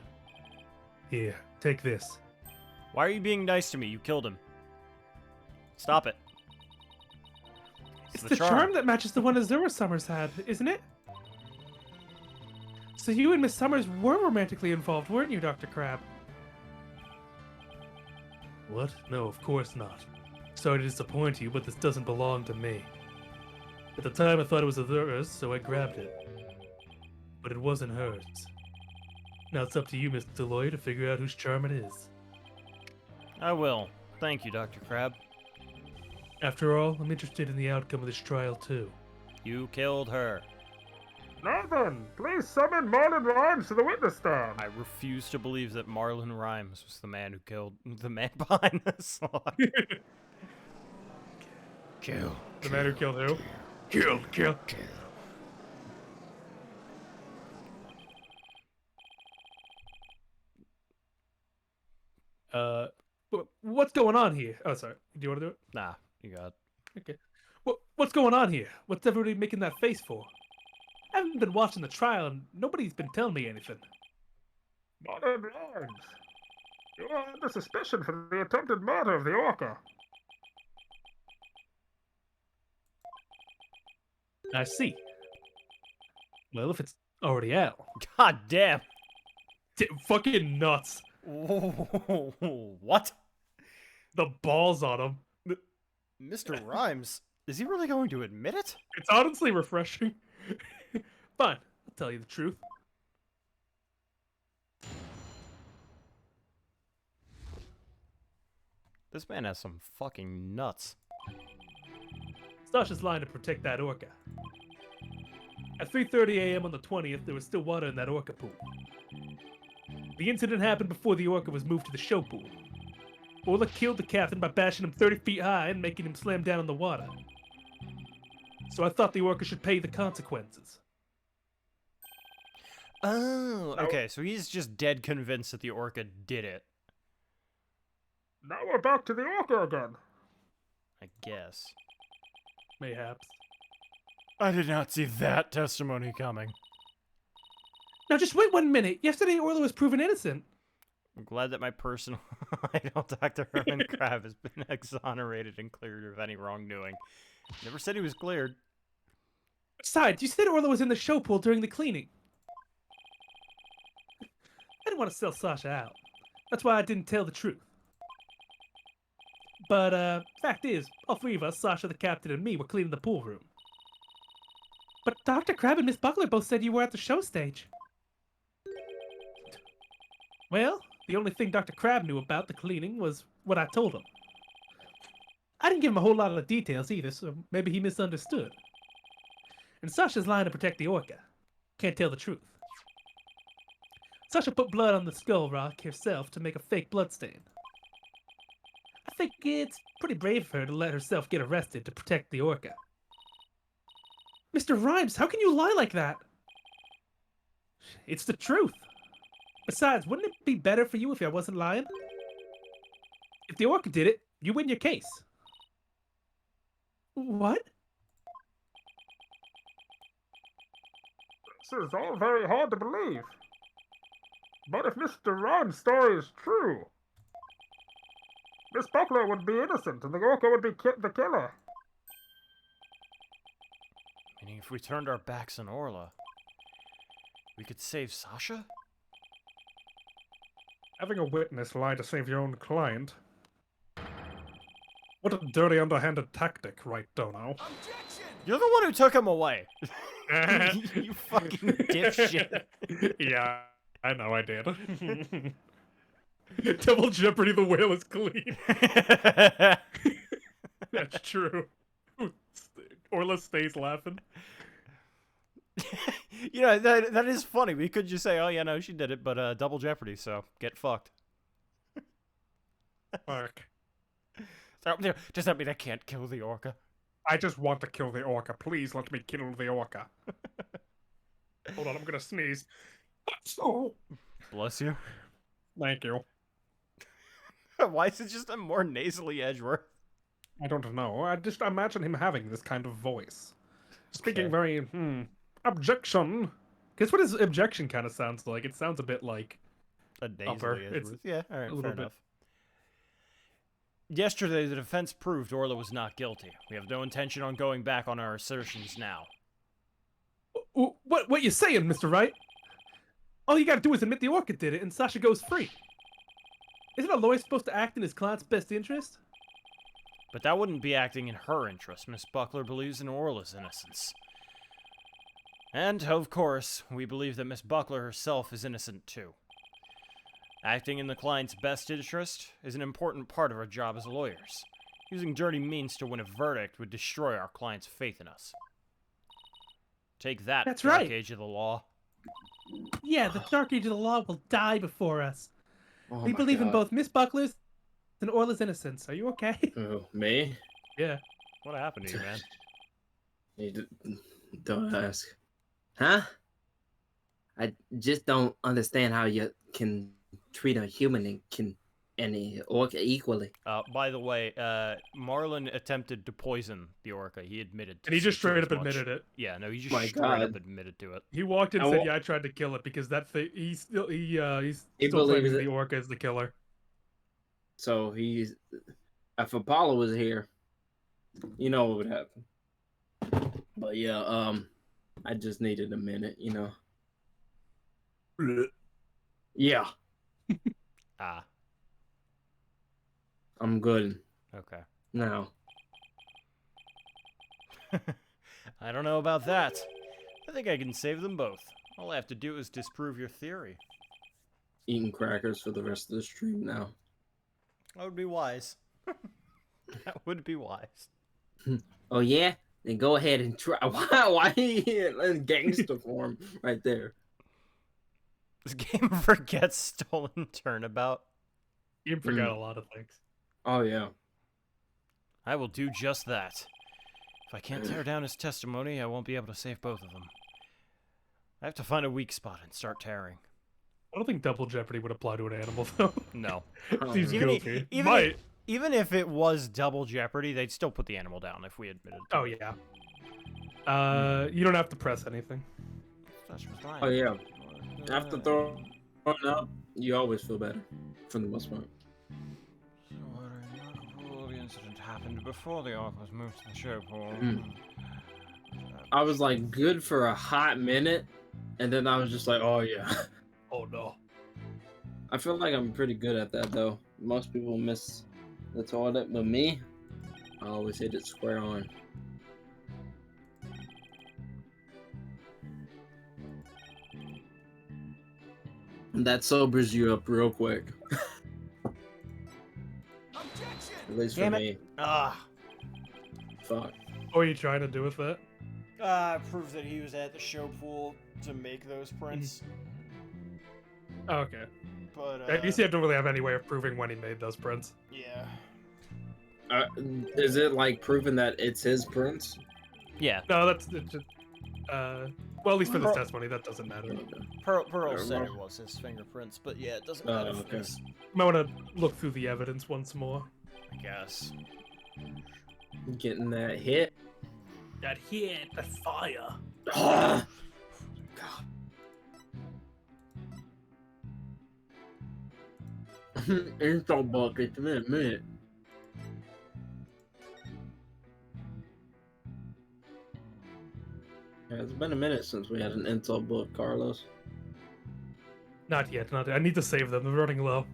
Here, take this. Why are you being nice to me? You killed him. Stop it. It's the charm that matches the one Azura Summers had, isn't it? So you and Miss Summers were romantically involved, weren't you, Dr. Crab? What? No, of course not. Sorry to disappoint you, but this doesn't belong to me. At the time I thought it was Azura's, so I grabbed it. But it wasn't hers. Now it's up to you, Mr. Lawyer, to figure out whose charm it is. I will. Thank you, Dr. Crab. After all, I'm interested in the outcome of this trial, too. You killed her. Now then, please summon Marlon Rhymes to the witness stand. I refuse to believe that Marlon Rhymes was the man who killed the man behind the slot. Kill. The man who killed who? Kill. What's going on here? Oh, sorry. Do you want to do it? Nah, you got it. Okay. What's going on here? What's everybody making that face for? I haven't been watching the trial, and nobody's been telling me anything. Marlon Rhymes, you are under suspicion for the attempted murder of the orca. I see. Well, if it's already out. God damn. Fucking nuts. What? The balls on him. Mr. Rhymes, is he really going to admit it? It's honestly refreshing. Fine, I'll tell you the truth. This man has some fucking nuts. Sasha's lying to protect that orca. At 3:30 a.m. on the 20th, there was still water in that orca pool. The incident happened before the orca was moved to the show pool. Orla killed the captain by bashing him 30 feet high and making him slam down in the water. So I thought the orca should pay the consequences. Oh, okay, so he's just dead convinced that the orca did it. Now we're back to the orca again. I guess. Mayhaps. I did not see that testimony coming. Now just wait 1 minute. Yesterday Orla was proven innocent. I'm glad that my personal idol, Dr. Herman Crab, has been exonerated and cleared of any wrongdoing. Never said he was cleared. Besides, you said Orla was in the show pool during the cleaning. I didn't want to sell Sasha out. That's why I didn't tell the truth. But, fact is, all three of us, Sasha, the captain, and me, were cleaning the pool room. But Dr. Crab and Miss Buckler both said you were at the show stage. Well, the only thing Dr. Crab knew about the cleaning was what I told him. I didn't give him a whole lot of details either, so maybe he misunderstood. And Sasha's lying to protect the orca. Can't tell the truth. Sasha put blood on the skull rock herself to make a fake bloodstain. I think it's pretty brave of her to let herself get arrested to protect the orca. Mr. Rhymes, how can you lie like that? It's the truth. Besides, wouldn't it be better for you if I wasn't lying? If the orca did it, you win your case. What? This is all very hard to believe. But if Mr. Rhymes' story is true, Miss Buckler would be innocent and the orca would be the killer. Meaning if we turned our backs on Orla, we could save Sasha? Having a witness lie to save your own client. What a dirty, underhanded tactic, right, Dono? You're the one who took him away. You fucking dipshit. Yeah. I know I did. Double Jeopardy, the whale is clean. That's true. Orla stays laughing. You know, that is funny. We could just say, oh, yeah, no, she did it, but double jeopardy, so get fucked. Fuck. Does that mean I can't kill the orca? I just want to kill the orca. Please let me kill the orca. Hold on, I'm gonna sneeze. Oh, Bless you. thank you. Why is it just a more nasally Edgeworth? I don't know. I just imagine him having this kind of voice. Speaking Okay. very, objection. Guess what his objection kind of sounds like? It sounds a bit like A upper. nasally It's Edgeworth. Yeah, alright, a little fair bit. enough. Yesterday, the defense proved Orla was not guilty. We have no intention on going back on our assertions now. What you saying, Mr. Wright? All you gotta do is admit the orca did it, and Sasha goes free. Isn't a lawyer supposed to act in his client's best interest? But that wouldn't be acting in her interest. Miss Buckler believes in Orla's innocence. And, of course, we believe that Miss Buckler herself is innocent too. Acting in the client's best interest is an important part of our job as lawyers. Using dirty means to win a verdict would destroy our client's faith in us. Take that, That's Dark right. Age of the Law. Yeah, the Dark Age of the Law will die before us. Oh We my believe in God. both Miss Buckler's and Orla's innocence. Are you okay? Oh, me? Yeah. What happened to you, man? Don't ask. Huh? I just don't understand how you can treat a human and an orca equally. By the way, Marlon attempted to poison the orca. He admitted to And he just to straight as up much. admitted it. Yeah, no, he just My straight God. up admitted to it. He walked in and I said, wa- "Yeah, I tried to kill it," because that thing. He's still he's He still believes claiming it. the orca is the killer. So he's. If Apollo was here, you know what would happen. But yeah, I just needed a minute, you know. Yeah, Ah, I'm good okay. now. I don't know about that. I think I can save them both. All I have to do is disprove your theory. Eating crackers for the rest of the stream now. That would be wise. That would be wise. Oh yeah? Then go ahead and try. Why in gangster form right there? This game forgets stolen turnabout. You forgot a lot of things. Oh yeah. I will do just that. If I can't tear down his testimony, I won't be able to save both of them. I have to find a weak spot and start tearing. I don't think double jeopardy would apply to an animal though. No. Seems Even, guilty. even, Might. even if it was double jeopardy, they'd still put the animal down if we admitted to Oh it. yeah. You don't have to press anything. That's just fine. Oh yeah. After throwing up, you always feel better, for the most part. So the incident happened before the ark was moved to the show pool. I was like good for a hot minute, and then I was just like, oh yeah. Oh no. I feel like I'm pretty good at that though. Most people miss the toilet, but me, I always hit it square on. And that sobers you up real quick. At least for Damn it. me. Ah. Fuck. What are you trying to do with that? Proves that he was at the show pool to make those prints. Oh, okay. But, I guess you don't really have any way of proving when he made those prints. yeah. Is it like proving that it's his prints? Yeah. No, that's it's just, well, at least for this Pearl- testimony, that doesn't matter. Pearl Yeah, said well- it was his fingerprints, but yeah, it doesn't Oh, matter for okay. this. I want to look through the evidence once more. I guess. Getting that hit. That hit, that fire. Ah! Insult bucket, minute. Yeah, it's been a minute since we had an insult book, Carlos. Not yet, not yet. I need to save them. They're running low.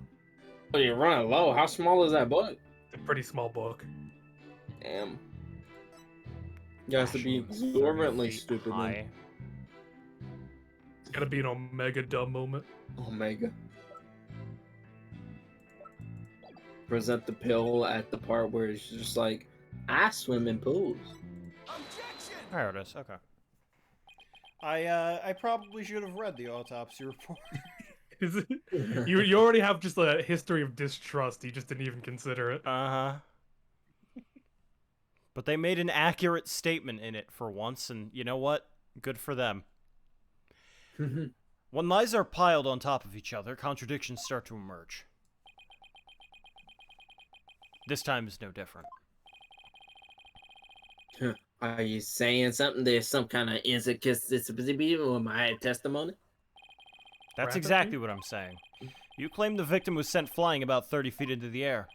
Oh, you're running low. How small is that book? It's a pretty small book. Damn. You guys to be Passion exorbitantly 30 feet stupid then. high. It's gonna be an omega dumb moment. Omega. Present the pill at the part where it's just like, I swim in pools. There it is. Okay. I probably should have read the autopsy report. Is it? You already have just a history of distrust. You just didn't even consider it. Uh-huh. But they made an accurate statement in it for once, and you know what? Good for them. When lies are piled on top of each other, contradictions start to emerge. This time is no different. Are you saying something? There's some kind of inconsistency with my testimony? That's exactly what I'm saying. You claim the victim was sent flying about 30 feet into the air.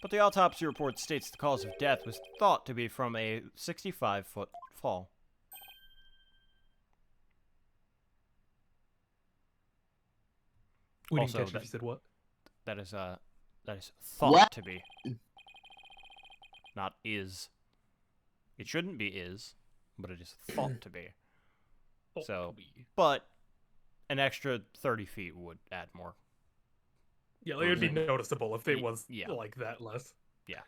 But the autopsy report states the cause of death was thought to be from a 65-foot fall. We Also, didn't catch if you said what? That is thought What? to be. Not is. It shouldn't be is, but it is thought to be. So, but an extra 30 feet would add more. Yeah, it would be noticeable if it was like that less. Yeah.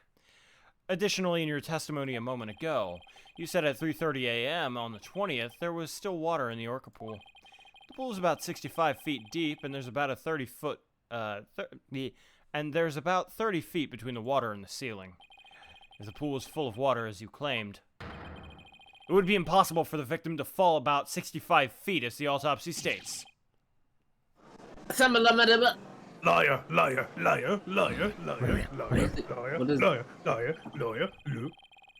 Additionally, in your testimony a moment ago, you said at 3:30 a.m. on the 20th, there was still water in the Orca pool. The pool is about 65 feet deep, and there's about a 30-foot, and there's about 30 feet between the water and the ceiling. If the pool was full of water, as you claimed, it would be impossible for the victim to fall about 65 feet, as the autopsy states. Liar, liar, liar, liar, liar, liar, liar.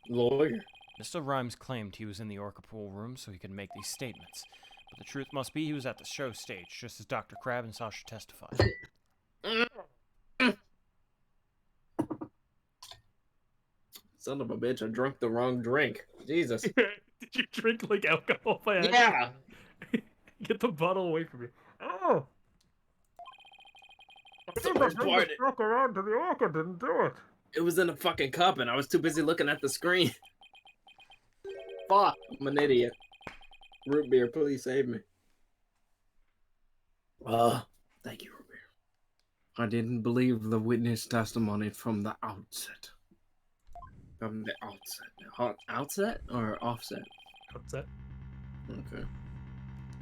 Lawyer. Mr. Rhymes claimed he was in the Orca pool room so he could make these statements, but the truth must be he was at the show stage, just as Dr. Crab and Sasha testified. Son of a bitch, I drank the wrong drink. Jesus. Did you drink like alcohol by accident? Yeah. Get the bottle away from me. Oh! I think worst I part. struck around to the Orca, didn't do it. It was in a fucking cup and I was too busy looking at the screen. Fuck, I'm an idiot. Root beer, please save me. Thank you, root beer. I didn't believe the witness testimony from the outset. From the outset. Outset or offset? Outset. Okay.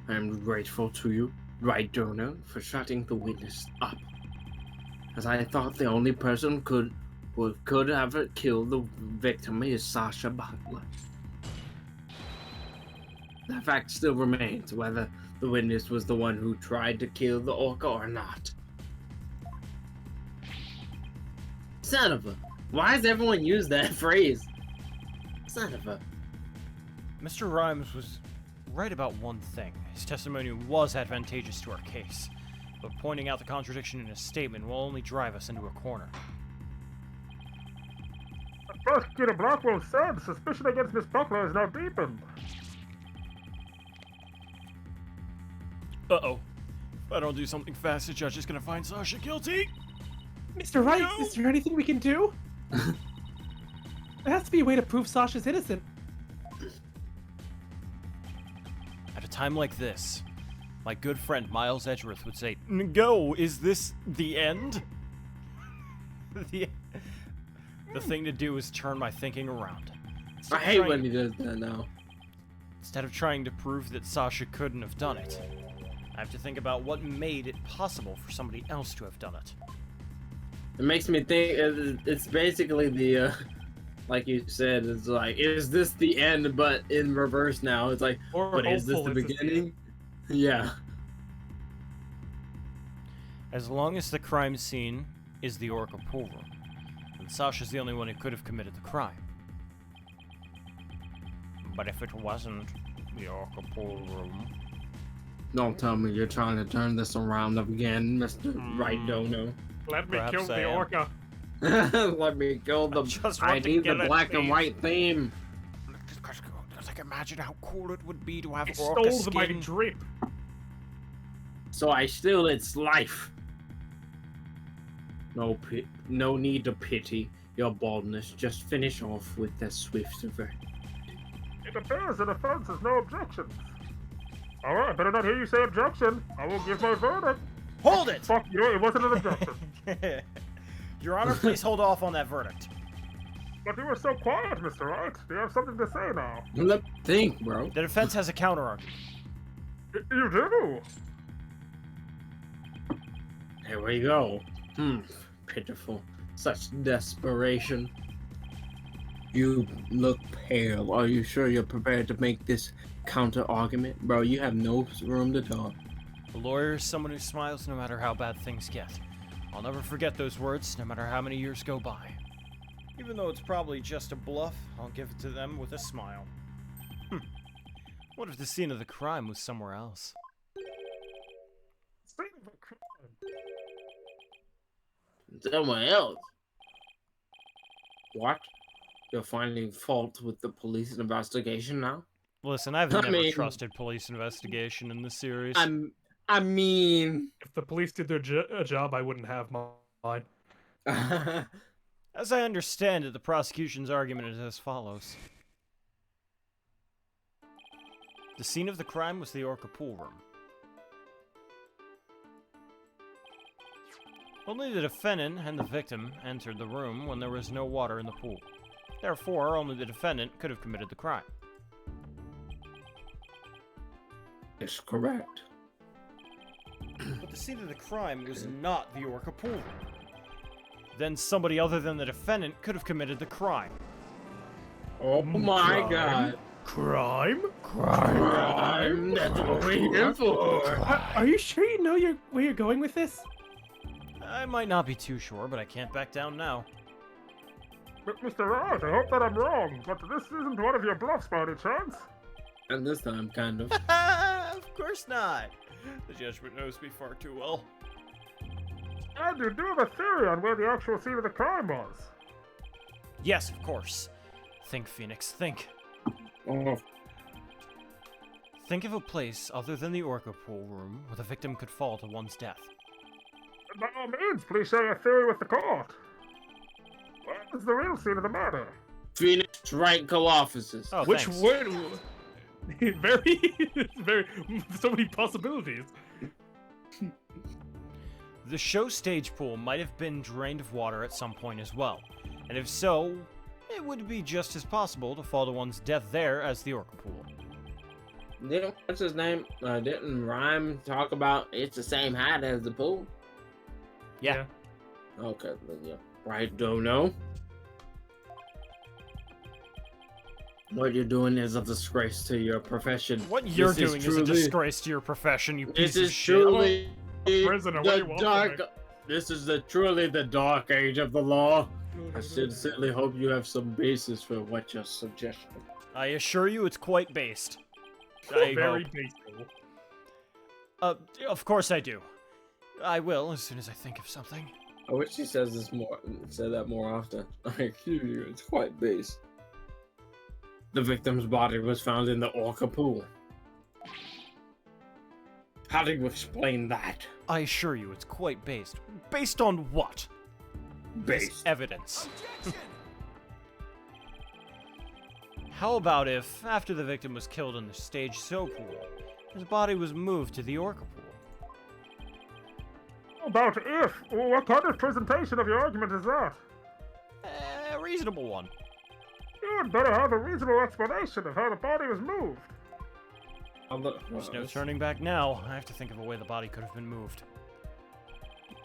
I am grateful to you, Right Donor, for shutting the witness up. As I thought the only person who could have killed the victim is Sasha Butler. The fact still remains whether the witness was the one who tried to kill the Orca or not. Son of a... Why does everyone use that phrase? Son of a... Mr. Rhymes was right about one thing. His testimony was advantageous to our case, but pointing out the contradiction in his statement will only drive us into a corner. Prosecutor Blackwell said suspicion against Miss Buckler is now deepened. Uh-oh. If I don't do something fast, the judge is gonna find Sasha guilty! Mr. Wright, is there anything we can do? There has to be a way to prove Sasha's innocent. At a time like this, my good friend Miles Edgeworth would say, "Go, is this the end?" The thing to do is turn my thinking around. I hate when he does that now. Instead of trying to prove that Sasha couldn't have done it, I have to think about what made it possible for somebody else to have done it. It makes me think it's basically the, like you said, it's like, is this the end, but in reverse now? It's like, but is this the beginning? Yeah. As long as the crime scene is the Orca pool room, then Sasha's the only one who could have committed the crime. But if it wasn't the Orca pool room... Don't tell me you're trying to turn this around again, Mr. Right Dono. Let me kill the Orca. Let me kill the... I need the black and white theme. Like, imagine how cool it would be to have It Orca stole my skin. drip. So I steal its life. No need to pity your baldness. Just finish off with a swift verdict. It appears the defense has no objections. Alright, better not hear you say objection. I will give my verdict. Hold it! Fuck you, it wasn't an objection. Your Honor, please hold off on that verdict. But you were so quiet, Mr. Wright. Do you have something to say now? Let me think, bro. The defense has a counter-argument. You do? Here we go. Pitiful. Such desperation. You look pale. Are you sure you're prepared to make this counter-argument? Bro, you have no room to talk. A lawyer is someone who smiles no matter how bad things get. I'll never forget those words, no matter how many years go by. Even though it's probably just a bluff, I'll give it to them with a smile. What if the scene of the crime was somewhere else? Someone else? What? You're finding fault with the police investigation now? Listen, I've I never mean- trusted police investigation in this series. I mean... If the police did their job, I wouldn't have mine. As I understand it, the prosecution's argument is as follows. The scene of the crime was the Orca pool room. Only the defendant and the victim entered the room when there was no water in the pool. Therefore, only the defendant could have committed the crime. It's correct. But the scene of the crime was not the Orca pool room. Then somebody other than the defendant could have committed the crime. Oh my god. Crime? Crime? That's what we're here for. Are you sure you know where you're going with this? I might not be too sure, but I can't back down now. But Mr. Wright, I hope that I'm wrong, but this isn't one of your bluffs by any chance. And this time, kind of. Of course not. The judgment knows me far too well. And you do have a theory on where the actual scene of the crime was. Yes, of course. Think, Phoenix, think. Oh, Think of a place other than the Orca pool room where the victim could fall to one's death. By all means, please share your theory with the court. What is the real scene of the murder? Phoenix Wright co-officers. Oh, Which thanks. word? very, so many possibilities. The show stage pool might have been drained of water at some point as well, and if so, it would be just as possible to fall to one's death there as the Orca pool. What's his name? Didn't Rhyme talk about it's the same height as the pool? Yeah. Okay, yeah. Right, don't know. What you're doing is a disgrace to your profession. What you're This is doing is a truly- disgrace to your profession, you piece This of is shit. truly Prisoner, what do the you want dark. from This is truly the dark age of the law. I sincerely hope you have some basis for what you're suggesting. I assure you it's quite based. I Very hope. basic. Of course I do. I will as soon as I think of something. I wish he said that more often. I accuse you, it's quite base. The victim's body was found in the Orca pool. How do you explain that? I assure you it's quite based. Based on what? This Based. evidence. How about if, after the victim was killed in the stage show pool, his body was moved to the Orca pool? About if? What kind of presentation of your argument is that? A reasonable one. You had better have a reasonable explanation of how the body was moved. There's no turning back now. I have to think of a way the body could have been moved.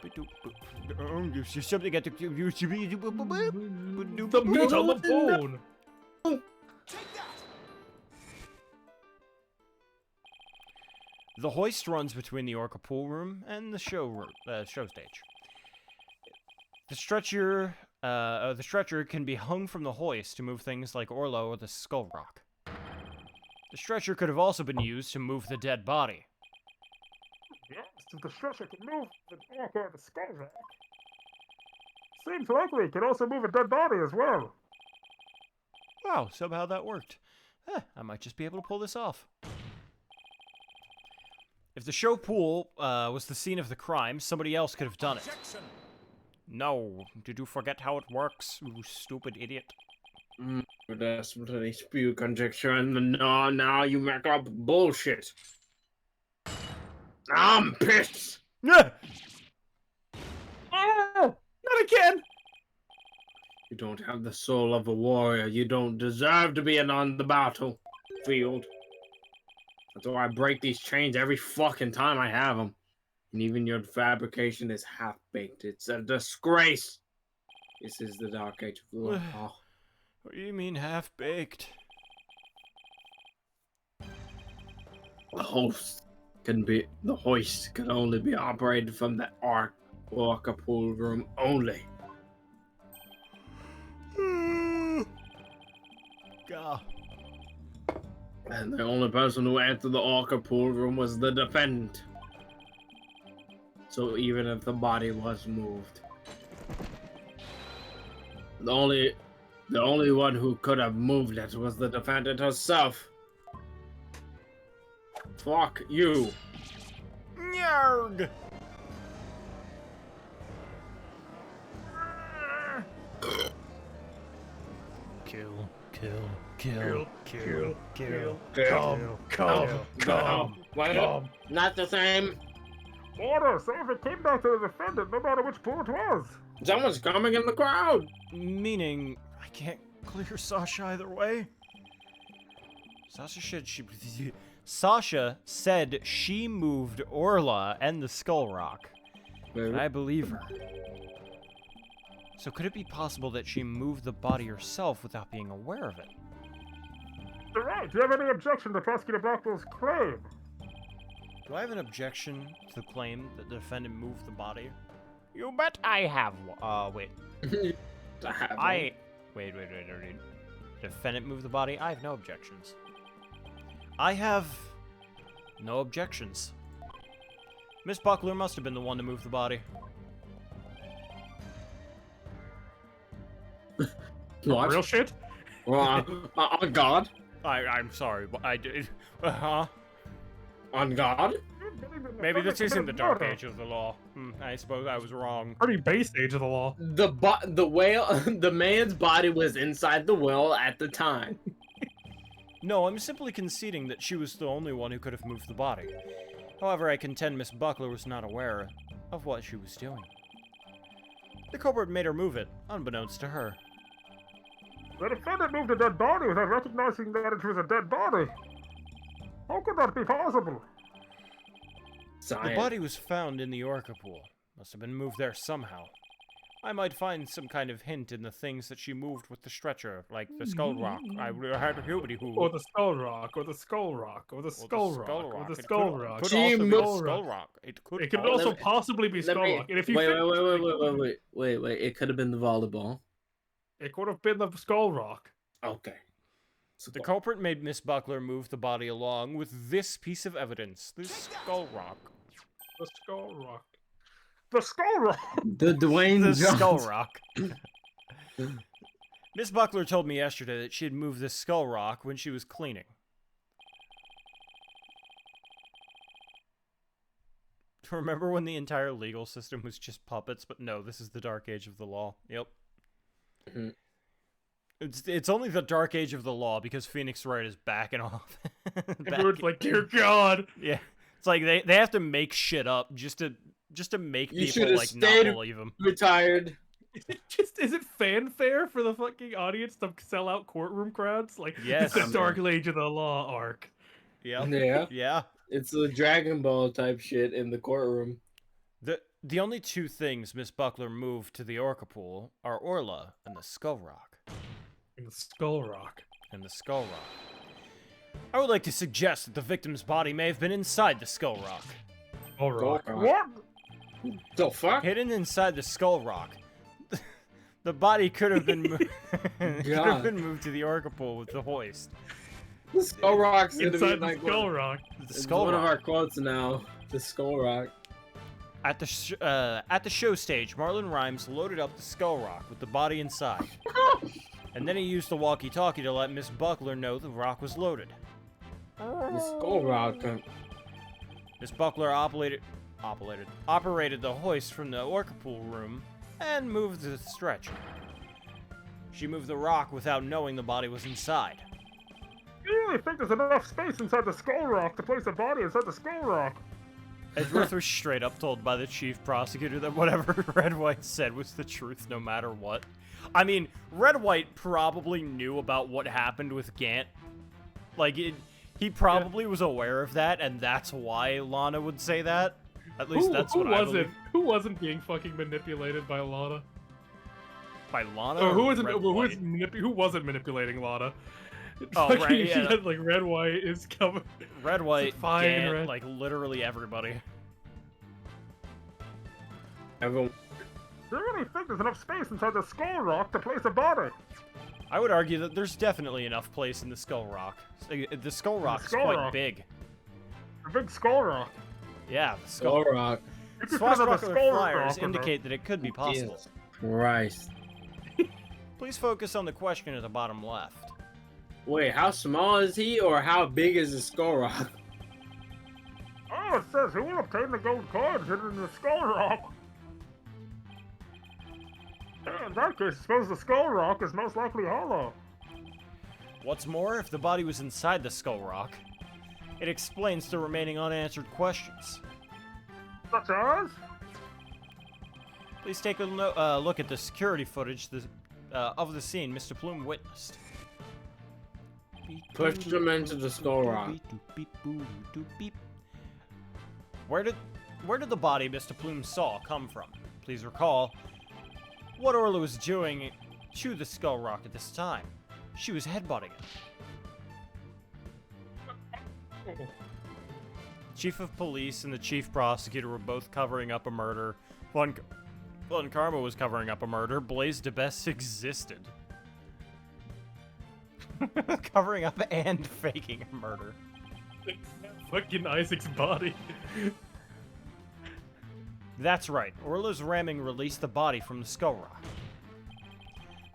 There's something at the The meat on the bone. The hoist runs between the Orca pool room and the show stage. The stretcher can be hung from the hoist to move things like Orlo or the Skull Rock. The stretcher could have also been used to move the dead body. Yes, if the stretcher can move the Orca or the Skull Rock. Seems likely it could also move a dead body as well. Wow, somehow that worked. I might just be able to pull this off. If the show pool was the scene of the crime, somebody else could have done it. No, did you forget how it works, you stupid idiot? That's really spew conjecture, and now you make up bullshit. I'm pissed. Yeah. Oh, not again! You don't have the soul of a warrior. You don't deserve to be on the battlefield. That's why I break these chains every fucking time I have them. And even your fabrication is half-baked. It's a disgrace. This is the Dark Age of the Law. What do you mean half-baked? The hoist can only be operated from the Orca pool room only. God. And the only person who entered the Orca pool room was the defendant. So even if the body was moved, the only one who could have moved it was the defendant herself. Fuck you. Nyarg! Kill, kill, kill, kill, kill, Come. Not the same. Order! So if it came back to the defendant, no matter which pool it was. Someone's coming in the crowd. Meaning, I can't clear Sasha either way? Sasha said she moved Orla and the Skull Rock. And I believe her. So could it be possible that she moved the body herself without being aware of it? You're right. Do you have any objection to Prosecutor Blackwell's claim? Do I have an objection to the claim that the defendant moved the body? You bet I have. Wait. Wait. Defendant moved the body? I have no objections. I have no objections. Miss Buckler must have been the one to move the body. What? Real shit? On God? I'm sorry, but I did. On God? Maybe this isn't the Dark Age of the Law. I suppose I was wrong. Pretty base age of the law. The man's body was inside the well at the time. No, I'm simply conceding that she was the only one who could have moved the body. However, I contend Miss Buckler was not aware of what she was doing. The culprit made her move it, unbeknownst to her. The defendant moved a dead body without recognizing that it was a dead body. How could that be possible? Science. The body was found in the Orca pool. Must have been moved there somehow. I might find some kind of hint in the things that she moved with the stretcher, like the skull rock. I had a hubity who. Or the skull rock, or the skull rock, or the skull rock, or the skull rock. It could also be skull rock. It could also possibly be skull rock. And if you wait. It could have been the volleyball. It could have been the skull rock. Okay. The culprit made Miss Buckler move the body along with this piece of evidence: this skull rock. The skull rock. The skull rock. The Dwayne The Johnson. skull rock. Miss Buckler told me yesterday that she had moved this skull rock when she was cleaning. Remember when the entire legal system was just puppets? But no, this is the Dark Age of the Law. Yep. Mm-hmm. It's only the Dark Age of the Law because Phoenix Wright is backing off. Everyone's like, dear God. Yeah. It's like they have to make shit up just to make You people should've like not stayed believe them. Retired. Is it fanfare for the fucking audience to sell out courtroom crowds? Like, Yes. it's the Dark Age of the Law arc. Yeah. Yeah. Yeah. It's the Dragon Ball type shit in the courtroom. The only two things Miss Buckler moved to the Orca pool are Orla and the Skull Rock. And the Skull Rock. And the Skull Rock. I would like to suggest that the victim's body may have been inside the Skull Rock. Skull Rock. What? The fuck? Hidden inside the Skull Rock. The body could have been moved to the Orca pool with the hoist. The Skull Rock's gonna be Inside the like Skull Rock. The it's Skull one Rock. of our quotes now. The Skull Rock. At the show stage, Marlon Rhymes loaded up the Skull Rock with the body inside. And then he used the walkie-talkie to let Miss Buckler know the rock was loaded. The Skull Rock. Miss Buckler operated the hoist from the Orca pool room and moved the stretcher. She moved the rock without knowing the body was inside. You really think there's enough space inside the skull rock to place a body inside the skull rock? Edgeworth was straight up told by the chief prosecutor that whatever Red White said was the truth no matter what. I mean, Red White probably knew about what happened with Gant. Like, he probably was aware of that, and that's why Lana would say that. At least that's what I believe. Who wasn't being fucking manipulated by Lana? By Lana? Or who Red wasn't manipulating Lana? Oh, Fucking, right, she yeah. had, like, Red White is coming. Red White, fine, Gant, Red. like literally everybody. Everyone. Do you really think there's enough space inside the Skull Rock to place a body? I would argue that there's definitely enough place in the Skull Rock. The Skull Rock is quite big. A big Skull Rock. Yeah, the Skull Skull Rock. Swashbuckler flyers indicate that it could be possible. Jesus Christ. Please focus on the question at the bottom left. Wait, how small is he, or how big is the Skull Rock? Oh, it says who will obtain the gold coins hidden in the Skull Rock. In that case, I suppose the Skull Rock is most likely hollow. What's more, if the body was inside the Skull Rock, it explains the remaining unanswered questions. Such as? Please take a look at the security footage of the scene Mr. Plume witnessed. Push them into the Skull Rock. Where did the body Mr. Plume saw come from? Please recall what Orla was doing to the Skull Rock at this time. She was headbutting it. Chief of Police and the Chief Prosecutor were both covering up a murder. One Karma was covering up a murder. Blaze DeBest existed. Covering up and faking a murder. Fucking Isaac's body. That's right. Orla's ramming released the body from the Skull Rock.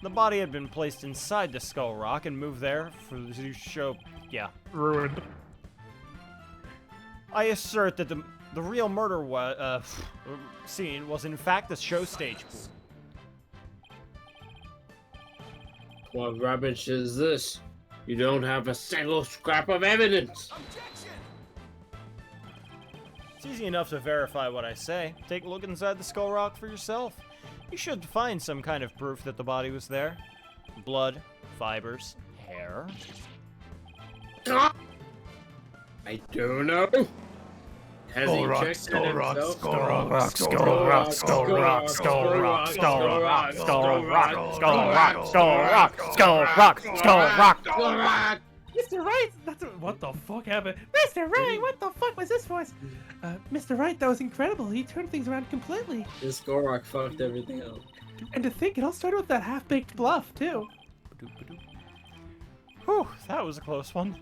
The body had been placed inside the Skull Rock and moved there for the show. Yeah. Ruined. I assert that the real murder scene was in fact the show stage pool. What rubbish is this? You don't have a single scrap of evidence. It's easy enough to verify what I say. Take a look inside the Skull Rock for yourself. You should find some kind of proof that the body was there. Blood, fibers, hair. I don't know. Has he checked Skull Rock, himself? Skull Rock, Skull Rock, Skull Rock, Skull Rock, Skull Rock, Skull Rock, Skull Rock, Skull Rock, Skull Rock, Skull Rock, Skull Rock. Mr. Wright, what the fuck happened? Mr. Wright, what the fuck was this voice? Mr. Wright, that was incredible. He turned things around completely. This Skull Rock fucked everything up. And to think it all started with that half-baked bluff, too. Whew, that was a close one.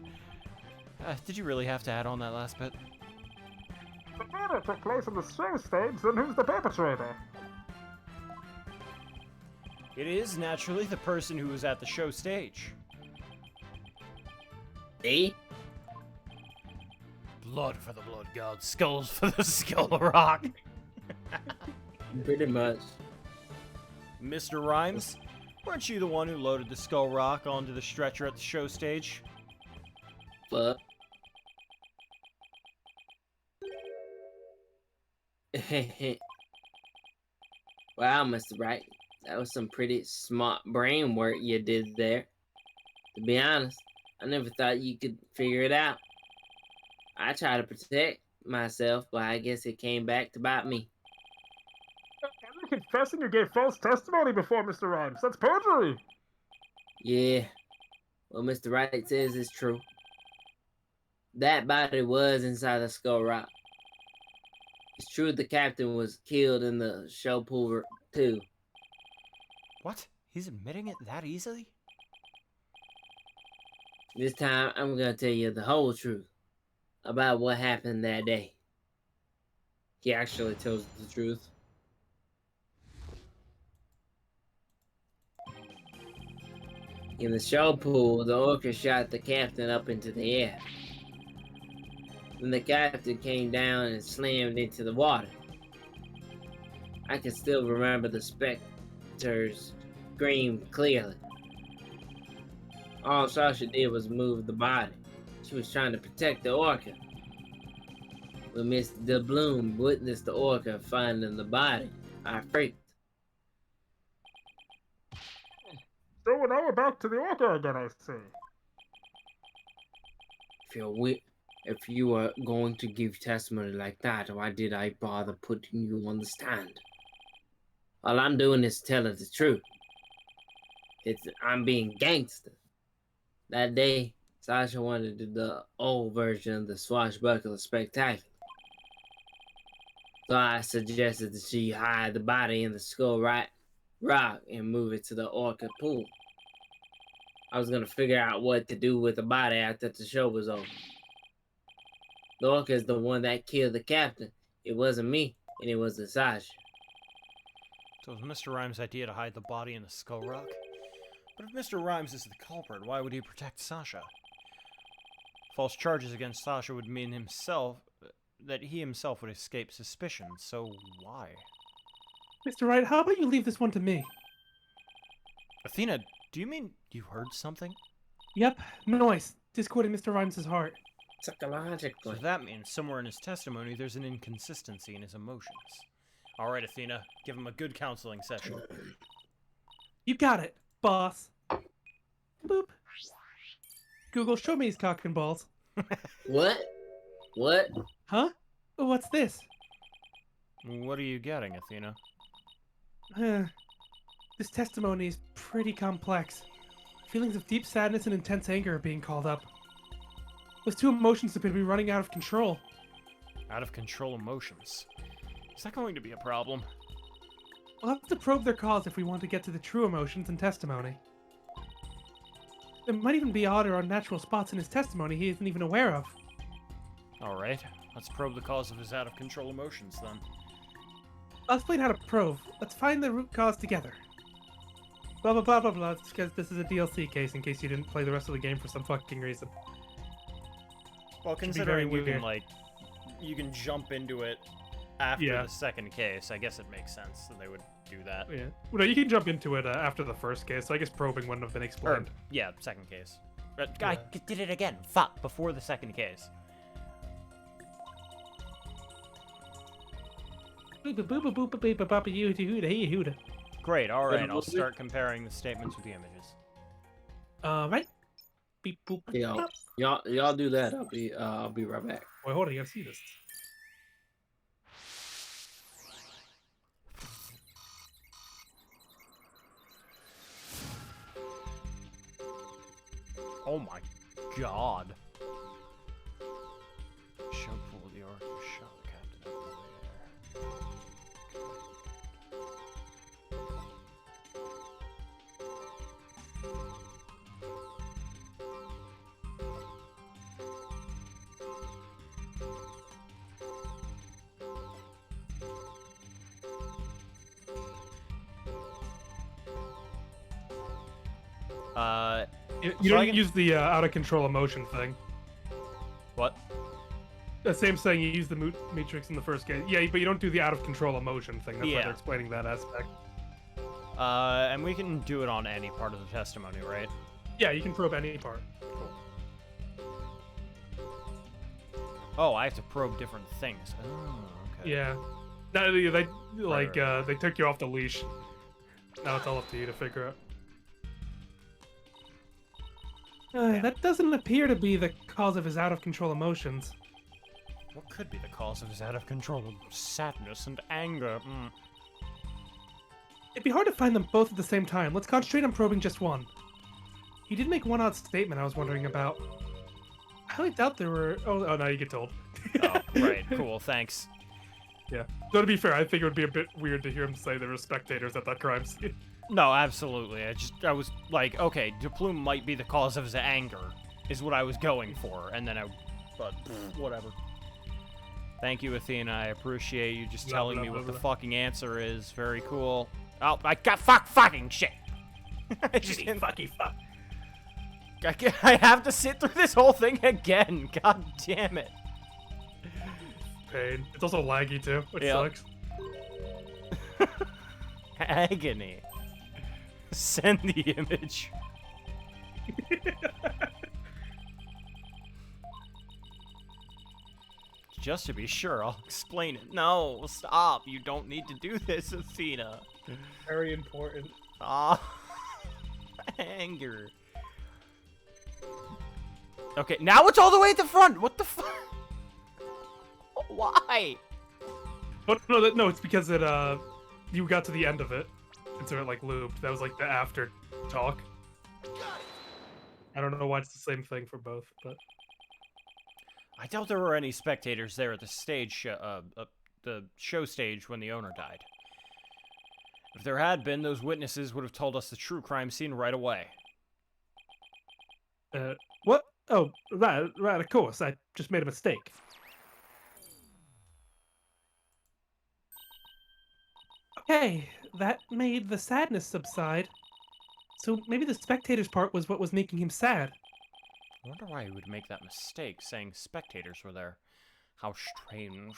Did you really have to add on that last bit? The murder took place on the show stage, then who's the perpetrator? It is naturally the person who was at the show stage. Eh? Blood for the blood god, skulls for the Skull Rock. Pretty much. Mr. Rhymes, weren't you the one who loaded the Skull Rock onto the stretcher at the show stage? Fuck. Wow, Mr. Wright. That was some pretty smart brain work you did there. To be honest, I never thought you could figure it out. I tried to protect myself, but I guess it came back to bite me. Are you confessing you gave false testimony before, Mr. Rhymes? That's perjury! Yeah. What Mr. Wright says is true. That body was inside the Skull Rock. It's true the captain was killed in the show pool too. What? He's admitting it that easily? This time, I'm gonna tell you the whole truth about what happened that day. He actually tells the truth. In the show pool, the orca shot the captain up into the air. Then the captain came down and slammed into the water. I can still remember the specter's scream clearly. All Sasha did was move the body. She was trying to protect the orca. When Mr. Bloom witnessed the orca finding the body, I freaked. So now we're back to the orca again, I see. If you were going to give testimony like that, why did I bother putting you on the stand? All I'm doing is telling the truth. I'm being gangster. That day, Sasha wanted to do the old version of the Swashbuckler Spectacular. So I suggested that she hide the body in the Skull Rock and move it to the Orca Pool. I was gonna figure out what to do with the body after the show was over. The orca is the one that killed the captain. It wasn't me, and it wasn't Sasha. So it was Mr. Rhymes' idea to hide the body in the Skull Rock? But if Mr. Rhymes is the culprit, why would he protect Sasha? False charges against Sasha would mean that he himself would escape suspicion, so why? Mr. Wright, how about you leave this one to me? Athena, do you mean you heard something? Yep, noise. Discord in Mr. Rhymes' heart. Psychologically. So that means somewhere in his testimony there's an inconsistency in his emotions. Alright, Athena, give him a good counseling session. You got it, boss. Boop. Google, show me his cock and balls. What? What? Huh? What's this? What are you getting, Athena? This testimony is pretty complex. Feelings of deep sadness and intense anger are being called up. Those two emotions appear to be running out of control. Out of control emotions. Is that going to be a problem? We'll have to probe their cause if we want to get to the true emotions and testimony. There might even be odd or unnatural spots in his testimony he isn't even aware of. Alright, let's probe the cause of his out of control emotions then. I'll explain how to probe. Let's find the root cause together. Blah blah blah blah blah. It's because this is a DLC case in case you didn't play the rest of the game for some fucking reason. Well, considering you can jump into it after the second case, I guess it makes sense that they would do that. Yeah. Well, no, you can jump into it after the first case, so I guess probing wouldn't have been explained. Yeah, second case. I did it again. Fuck, before the second case. Great, alright, I'll start comparing the statements with the images. Right. Beep boop. Y'all do that. I'll be right back. Wait, hold on, you gotta see this. Oh my god. Show pull the orc, shot the captain up in the air. You don't use the out of control emotion thing. What? The same saying you use the matrix in the first game. Yeah, but you don't do the out of control emotion thing. That's why Yeah. they're explaining that aspect. And we can do it on any part of the testimony, right? Yeah, you can probe any part. Oh, I have to probe different things. Oh, okay. Yeah. No, they took you off the leash. Now it's all up to you to figure out. That doesn't appear to be the cause of his out of control emotions. What could be the cause of his out of control sadness and anger? It'd be hard to find them both at the same time. Let's concentrate on probing just one. He did make one odd statement I was wondering about. I highly doubt there were... Oh, now you get told. Oh, right. Cool, thanks. Yeah. Though to be fair, I think it would be a bit weird to hear him say there were spectators at that crime scene. No, absolutely. I was like, okay, Deplume might be the cause of his anger, is what I was going for, and then but whatever. Thank you, Athena. I appreciate you just telling me what the fucking answer is. Very cool. Oh, I got fucking shit. I just fucking fuck. I have to sit through this whole thing again. God damn it. Pain. It's also laggy too, which sucks. Agony. Send the image. just to be sure, I'll explain it. No, stop. You don't need to do this, Athena. Very important. Ah, anger. Okay, now it's all the way at the front. What the fuck? Why? But no, it's because it you got to the end of it, and so it like looped. That was like the after talk. I don't know why it's the same thing for both, but I doubt there were any spectators there at the the show stage when the owner died. If there had been, those witnesses would have told us the true crime scene right away. what? Oh, right, of course. I just made a mistake. Okay, that made the sadness subside. So maybe the spectator's part was what was making him sad. I wonder why he would make that mistake, saying spectators were there. How strange.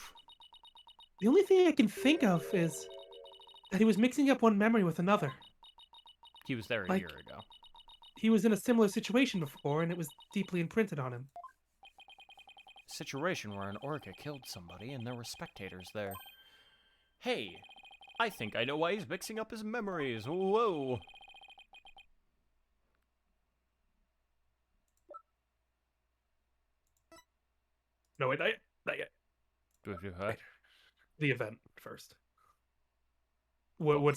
The only thing I can think of is that he was mixing up one memory with another. He was there a Like- year ago. He was in a similar situation before, and it was deeply imprinted on him. A situation where an orca killed somebody and there were spectators there. Hey, I think I know why he's mixing up his memories. Whoa. No, wait, not yet. Huh? The event first. What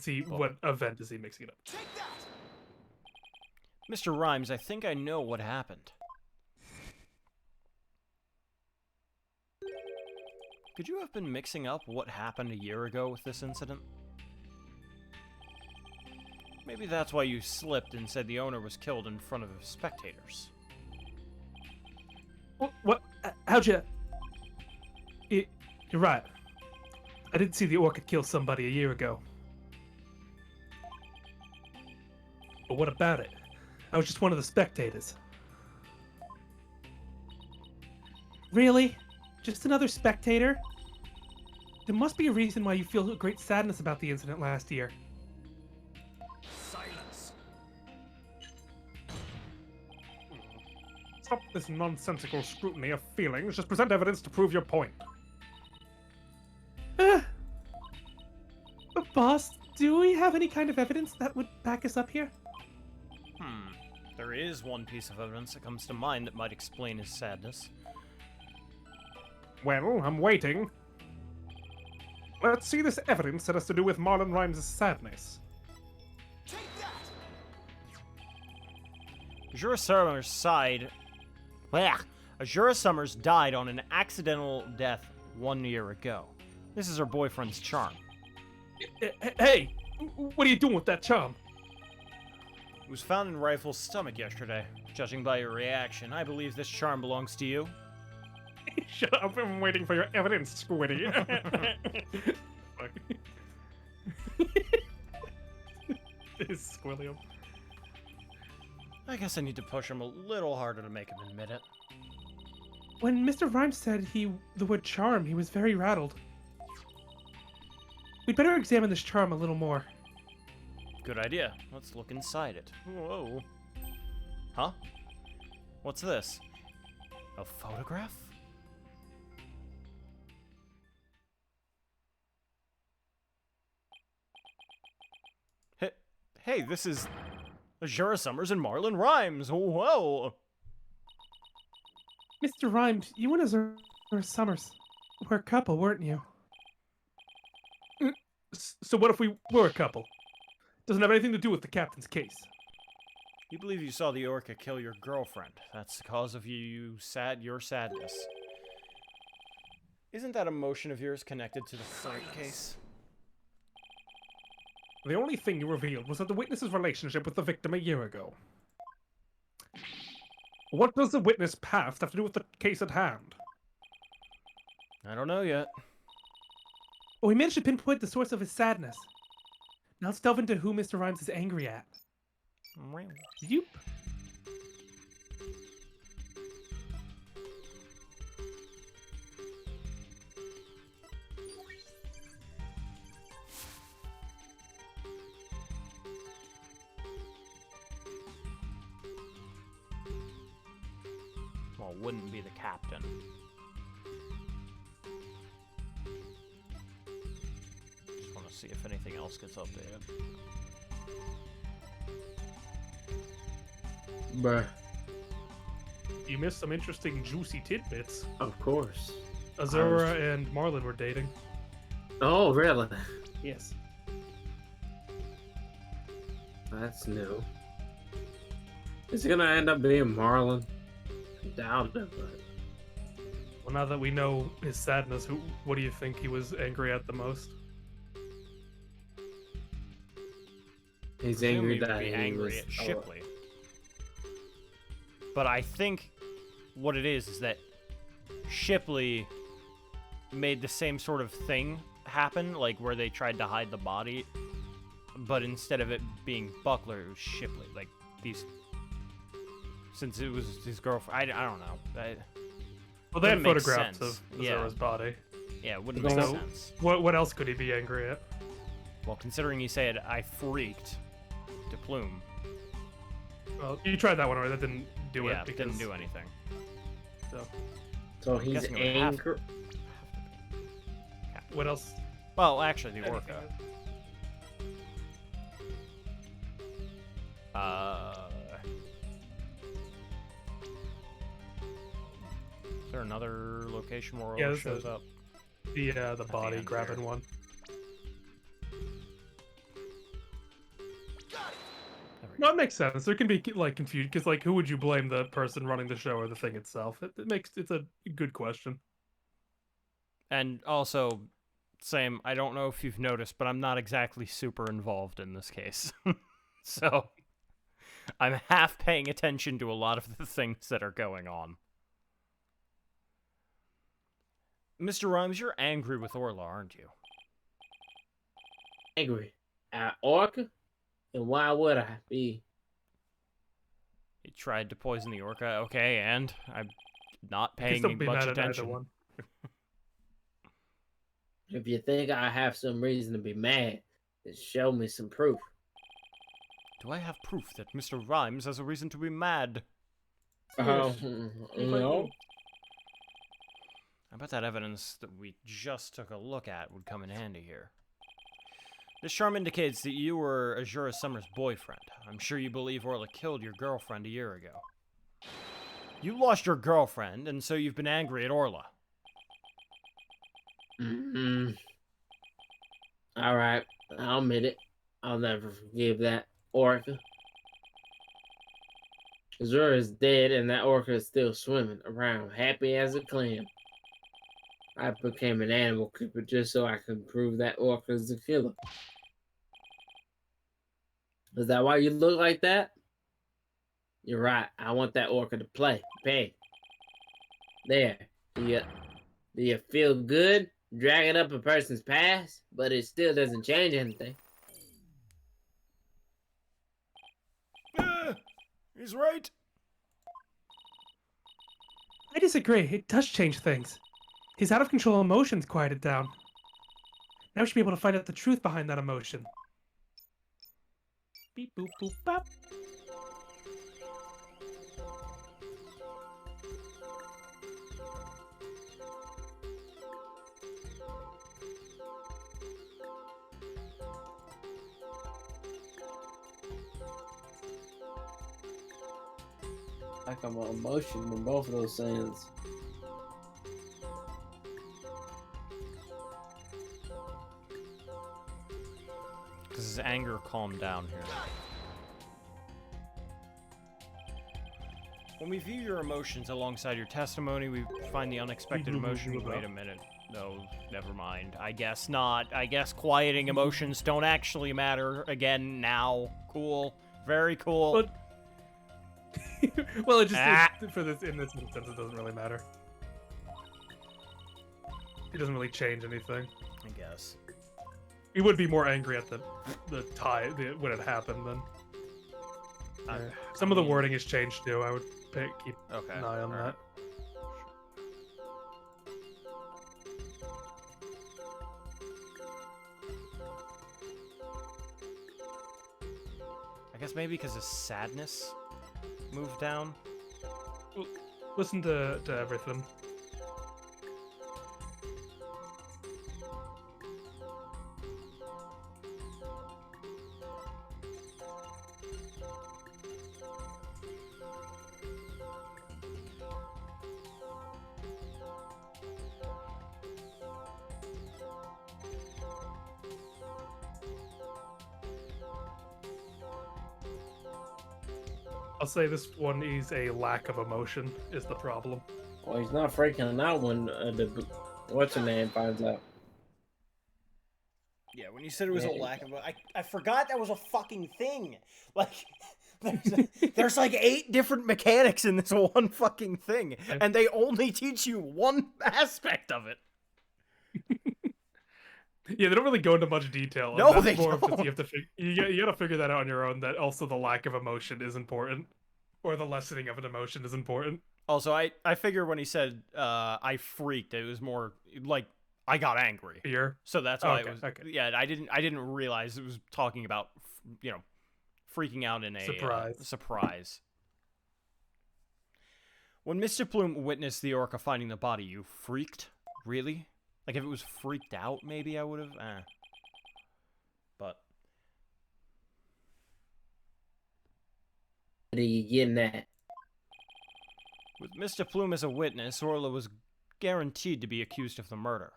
event is he mixing it up? Mr. Rhymes, I think I know what happened. Could you have been mixing up what happened a year ago with this incident? Maybe that's why you slipped and said the owner was killed in front of spectators. What? How'd you... You're right. I didn't see the orca kill somebody a year ago. But what about it? I was just one of the spectators. Really? Just another spectator? There must be a reason why you feel a great sadness about the incident last year. Silence. Stop this nonsensical scrutiny of feelings. Just present evidence to prove your point. But boss, do we have any kind of evidence that would back us up here? There is one piece of evidence that comes to mind that might explain his sadness. Well, I'm waiting. Let's see this evidence that has to do with Marlon Rhymes' sadness. Azura Summers Azura Summers died on an accidental death 1 year ago. This is her boyfriend's charm. Hey! What are you doing with that charm? It was found in Rifle's stomach yesterday. Judging by your reaction, I believe this charm belongs to you. Shut up, I'm waiting for your evidence, Squiddy. Fuck. This Squilliam. I guess I need to push him a little harder to make him admit it. When Mr. Rhymes said the word charm, he was very rattled. We'd better examine this charm a little more. Good idea. Let's look inside it. Whoa. Huh? What's this? A photograph? Hey, this is Azura Summers and Marlon Rhymes. Whoa. Mr. Rhymes, you and Azura Summers were a couple, weren't you? So what if we were a couple? Doesn't have anything to do with the captain's case. You believe you saw the orca kill your girlfriend. That's the cause of your sadness. Isn't that emotion of yours connected to the third case? The only thing you revealed was that the witness's relationship with the victim a year ago. What does the witness past have to do with the case at hand? I don't know yet. Well, we managed to pinpoint the source of his sadness. Now let's delve into who Mr. Rhymes is angry at. Yoop. Well, wouldn't be the captain. see if anything else gets updated. Bruh. You missed some interesting juicy tidbits. Of course. Azura and Marlin were dating. Oh, really? Yes. That's new. Is it gonna end up being Marlin? I doubt it, but... Well, now that we know his sadness, what do you think he was angry at the most? He's Presume angry he would that be he angry was... at Shipley. But I think what it is that Shipley made the same sort of thing happen, like where they tried to hide the body, but instead of it being Buckler, it was Shipley. Like these, since it was his girlfriend. I don't know. Well, they had wouldn't make photographs sense. of Azura's body. Yeah, it wouldn't make So, sense. what else could he be angry at? Well, considering he said I freaked to Plume. Well, you tried that one already. That didn't do Yeah, it because didn't do anything. So he's guessing it would have angry. What else? Well, actually, the Anything Orca. Is there another location where Yeah, Orca this shows is- up? The body end grabbing there. one. No, it makes sense. There can be like confusion because, like, who would you blame, the person running the show or the thing itself? It's a good question. And also, same, I don't know if you've noticed, but I'm not exactly super involved in this case. So, I'm half paying attention to a lot of the things that are going on. Mr. Rhymes, you're angry with Orla, aren't you? Angry at Orca? And why would I be? He tried to poison the Orca, okay, and I'm not You can paying still be much mad at either attention. one. If you think I have some reason to be mad, then show me some proof. Do I have proof that Mr. Rhymes has a reason to be mad? Oh, Yes. no. I bet that evidence that we just took a look at would come in handy here. This charm indicates that you were Azura Summer's boyfriend. I'm sure you believe Orla killed your girlfriend a year ago. You lost your girlfriend, and so you've been angry at Orla. Alright, I'll admit it. I'll never forgive that Orca. Azura is dead and that Orca is still swimming around, happy as a clam. I became an animal keeper just so I could prove that Orca is the killer. Is that why you look like that? You're right. I want that Orca to pay. There. Do you feel good dragging up a person's past? But it still doesn't change anything. He's right. I disagree. It does change things. His out of control emotions quieted down. Now we should be able to find out the truth behind that emotion. Beep boop boop bop. Like I'm on emotion in both of those scenes. Because his anger calmed down here. When we view your emotions alongside your testimony, we find the unexpected emotion. Wait a minute. No, never mind. I guess not. I guess quieting emotions don't actually matter again now. Cool. Very cool. But well, it just for this in this instance, it doesn't really matter. It doesn't really change anything. I guess. We would be more angry at the when it happened then. Some of the wording has changed too. I would keep an eye on that. I guess maybe because his sadness moved down. Listen to everything. I'll say this one is a lack of emotion is the problem. Well, he's not freaking out when what's her name finds out. Yeah, when you said it was a Yeah. lack of, I forgot that was a fucking thing. Like, there's like 8 different mechanics in this one fucking thing, and they only teach you one aspect of it. Yeah, they don't really go into much detail. No, That's they more of just don't. you have to you gotta figure that out on your own. That also the lack of emotion is important, or the lessening of an emotion is important. Also, I figure when he said I freaked, it was more like I got angry. Fear. So that's why Okay, it was. okay. Yeah, I didn't realize it was talking about freaking out in a Surprise. surprise. When Mr. Plume witnessed the orca finding the body, you freaked? Really? Like if it was freaked out, maybe I would have. But What are you getting at? with Mr. Plume as a witness, Orla was guaranteed to be accused of the murder.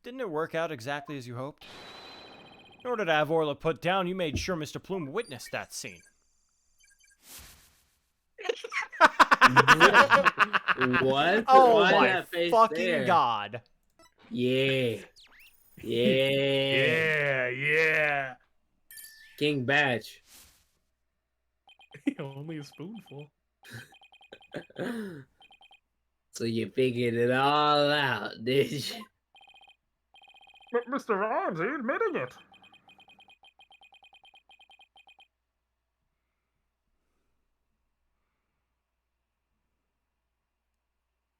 Didn't it work out exactly as you hoped? In order to have Orla put down, you made sure Mr. Plume witnessed that scene. What? Oh Why my that face fucking there? god. Yeah. Yeah. Yeah. King Batch. Only a spoonful. So you figured it all out, did you? But Mr. Ramsey admitting it.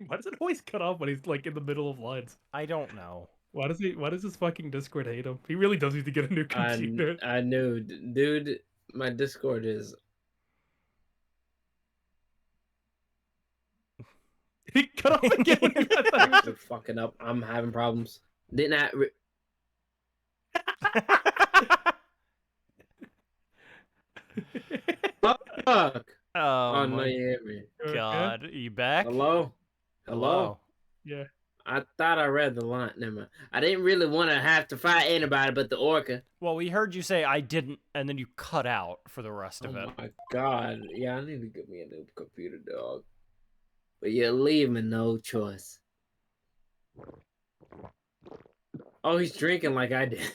Why does it always cut off when he's like in the middle of lines? I don't know. Why does his fucking Discord hate him? He really does need to get a new computer. I knew, dude. My Discord is. He cut off again. When he got that. They're fucking up. I'm having problems. Didn't I? Fuck. Oh, Oh no, my you hear me. god. Are you back? Hello. Hello. Yeah. I thought I read the line. Never mind. I didn't really want to have to fight anybody but the orca. Well, we heard you say I didn't, and then you cut out for the rest Oh of it. my god. Yeah, I need to get me a new computer, dog. But you leave me no choice. Oh, he's drinking like I did.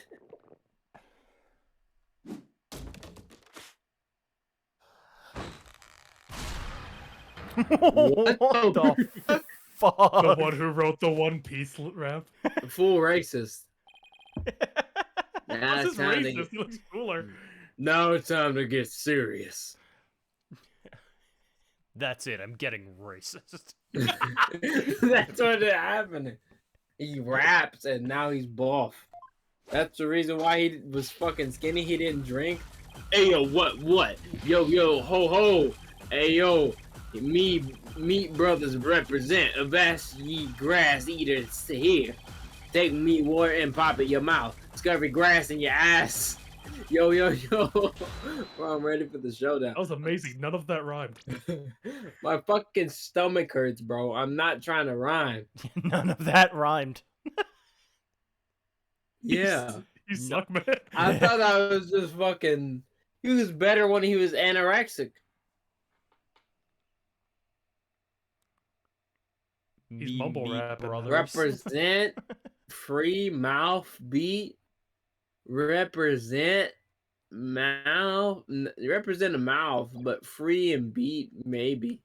What the fuck? The one who wrote the One Piece rap. Full racist. Now This it's is time to racist. He looks cooler. now it's time to get serious. That's it. I'm getting racist. That's what happened. He raps and now he's buff. That's the reason why he was fucking skinny. He didn't drink. Hey yo, what? Yo, ho. Hey yo, meat brothers represent. Avast ye grass eaters here. Take meat water and pop it in your mouth. Discover grass in your ass. Yo. Bro, I'm ready for the showdown. That was amazing. None of that rhymed. My fucking stomach hurts, bro. I'm not trying to rhyme. None of that rhymed. Yeah. You suck, man. I thought I was just fucking. He was better when he was anorexic. He's mumble Meat rapping. brothers. Represent free mouth beat. Represent mouth. Represent a mouth, but free and beat maybe.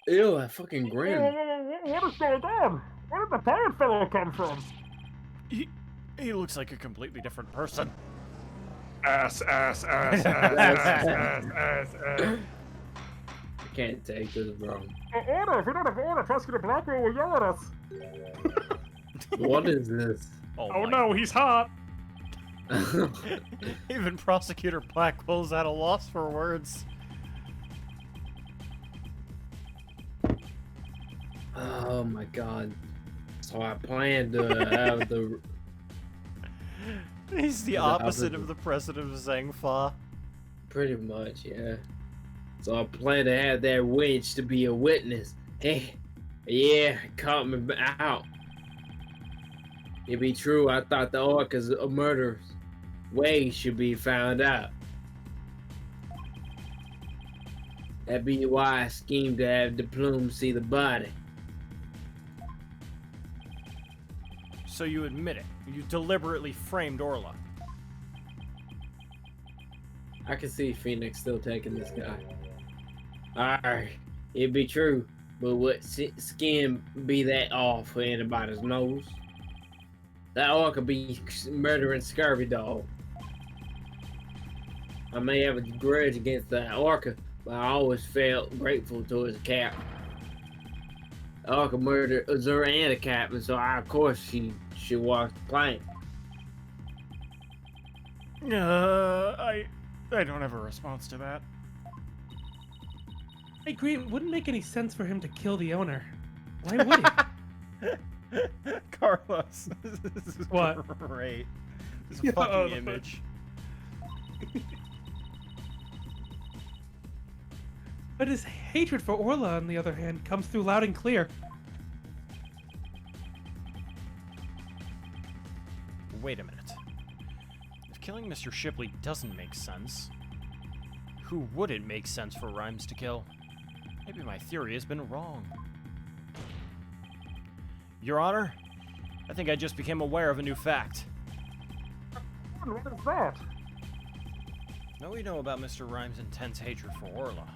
Ew, that fucking grin. What is going on? Where did the pirate fellow come from? He looks like a completely different person. Ass. I can't take this, bro. Order! If we don't have order, Prosecutor Blackwell will yell at us. What is this? Oh no, he's hot. Even Prosecutor Blackwell's at a loss for words. Oh my god. So I plan to have the. He's the opposite of the president of Zhangfa. Pretty much, yeah. So I plan to have that wench to be a witness. Hey, yeah, caught me out. It be true, I thought the orcas are murderers. Way should be found out. That'd be why I schemed to have the plume see the body. So you admit it. You deliberately framed Orla. I can see Phoenix still taking this guy. Alright, it'd be true, but would skin be that off for anybody's nose? That orc could be murdering Scurvy Dog. I may have a grudge against that orca, but I always felt grateful towards the captain. The orca murdered Azura and the captain, so of course she walked the plank. I don't have a response to that. I agree. It wouldn't make any sense for him to kill the owner. Why would he? Carlos, this is What? great. This Yeah, fucking image. But his hatred for Orla, on the other hand, comes through loud and clear. Wait a minute. If killing Mr. Shipley doesn't make sense, who would it make sense for Rhymes to kill? Maybe my theory has been wrong. Your Honor, I think I just became aware of a new fact. What is that? Now we know about Mr. Rhymes' intense hatred for Orla.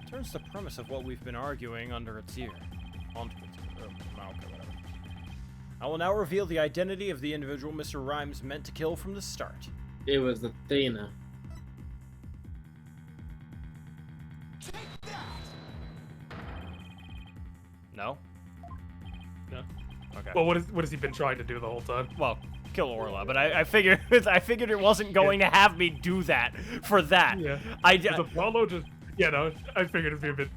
Turns the premise of what we've been arguing under its ear. Onto its ear. Okay, whatever. I will now reveal the identity of the individual Mr. Rhymes meant to kill from the start. It was Athena. No? No. Okay. Well, what has he been trying to do the whole time? Well, kill Orla, but I figured it wasn't going to have me do that for that. Yeah. Does Apollo just? Yeah, no. I figured it'd be a bit.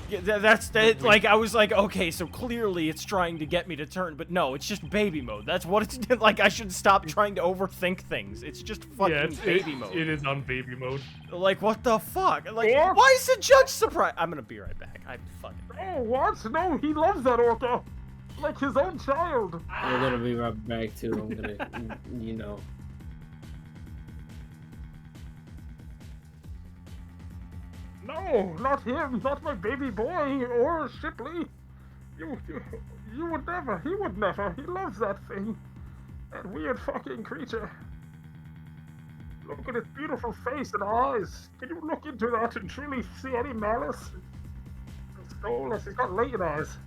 Yeah, that's that. Like I was like, okay, so clearly it's trying to get me to turn, but no, it's just baby mode. That's what it's like. I should stop trying to overthink things. It's just fucking baby mode. It is on baby mode. Like what the fuck? Like why is the judge surprised? I'm gonna be right back. I fucking. Oh, what? No, he loves that orca. Like his own child. We're gonna be right back too. I'm gonna, you know. No, not him. Not my baby boy or Shipley. You would never. He would never. He loves that thing. That weird fucking creature. Look at its beautiful face and eyes. Can you look into that and truly see any malice? It's soulless. He's got Leighton eyes.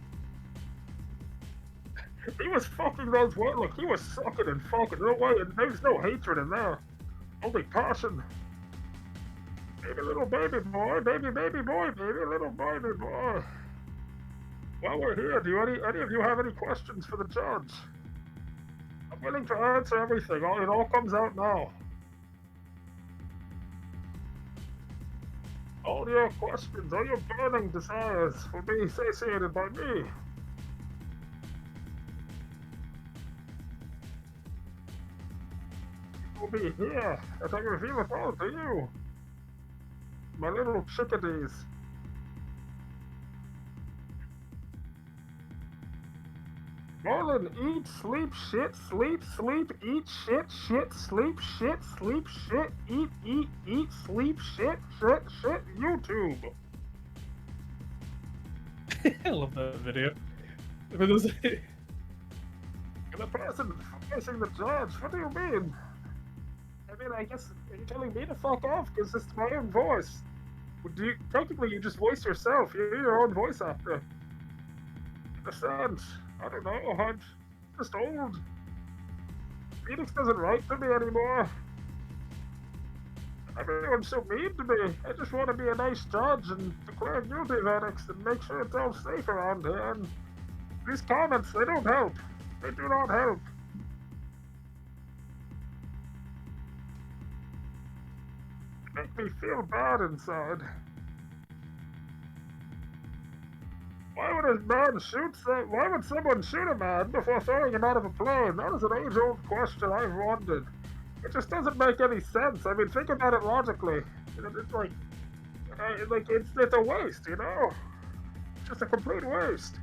He was fucking those well. Like he was sucking and fucking. No way. And there's no hatred in there. Only passion. Baby little baby boy, baby little baby boy. While we're here, do any of you have any questions for the judge? I'm willing to answer everything. It all comes out now. All your questions, all your burning desires will be satiated by me. Will be here as I reveal it all to you. My little chickadees. Marlin, eat, sleep, shit, eat, shit, sleep, shit, eat, sleep, shit, YouTube. I love that video. For those... The person facing the judge, what do you mean? I mean, I guess you're telling me to fuck off because it's my own voice. Technically, you just voice yourself. You're your own voice actor. Understand? I don't know. I'm just old. Phoenix doesn't write to me anymore. Everyone's so mean to me. I just want to be a nice judge and declare guilty verdicts and make sure it's all safe around here. And these comments, they don't help. They do not help. Make me feel bad inside. Why would a man why would someone shoot a man before throwing him out of a plane? That is an age-old question I've wondered. It just doesn't make any sense. I mean, think about it logically. It's like it's a waste, you know? It's just a complete waste.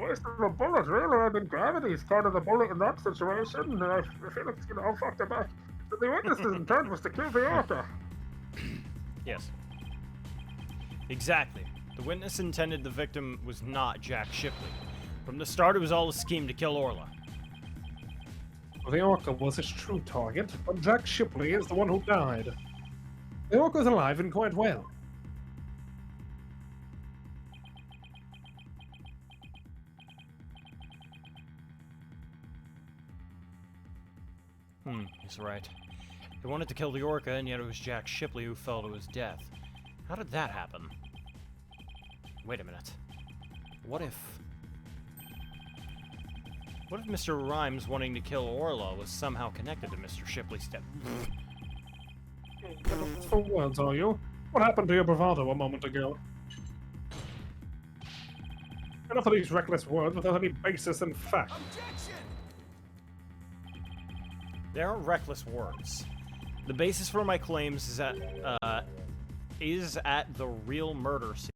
waste of a bullet, really. I mean, gravity's kind of the bullet in that situation. And I feel like, fuck the back. But the witness's intent was to kill the orca. Yes. Exactly. The witness intended the victim was not Jack Shipley. From the start, it was all a scheme to kill Orla. The orca was his true target, but Jack Shipley is the one who died. The orca's alive and quite well. He's right. They wanted to kill the orca, and yet it was Jack Shipley who fell to his death. How did that happen? Wait a minute. What if Mr. Rhymes wanting to kill Orla was somehow connected to Mr. Shipley's death? For words, are you? What happened to your bravado a moment ago? Enough of these reckless words without any basis in fact. They aren't reckless words. The basis for my claims is at the real murder scene.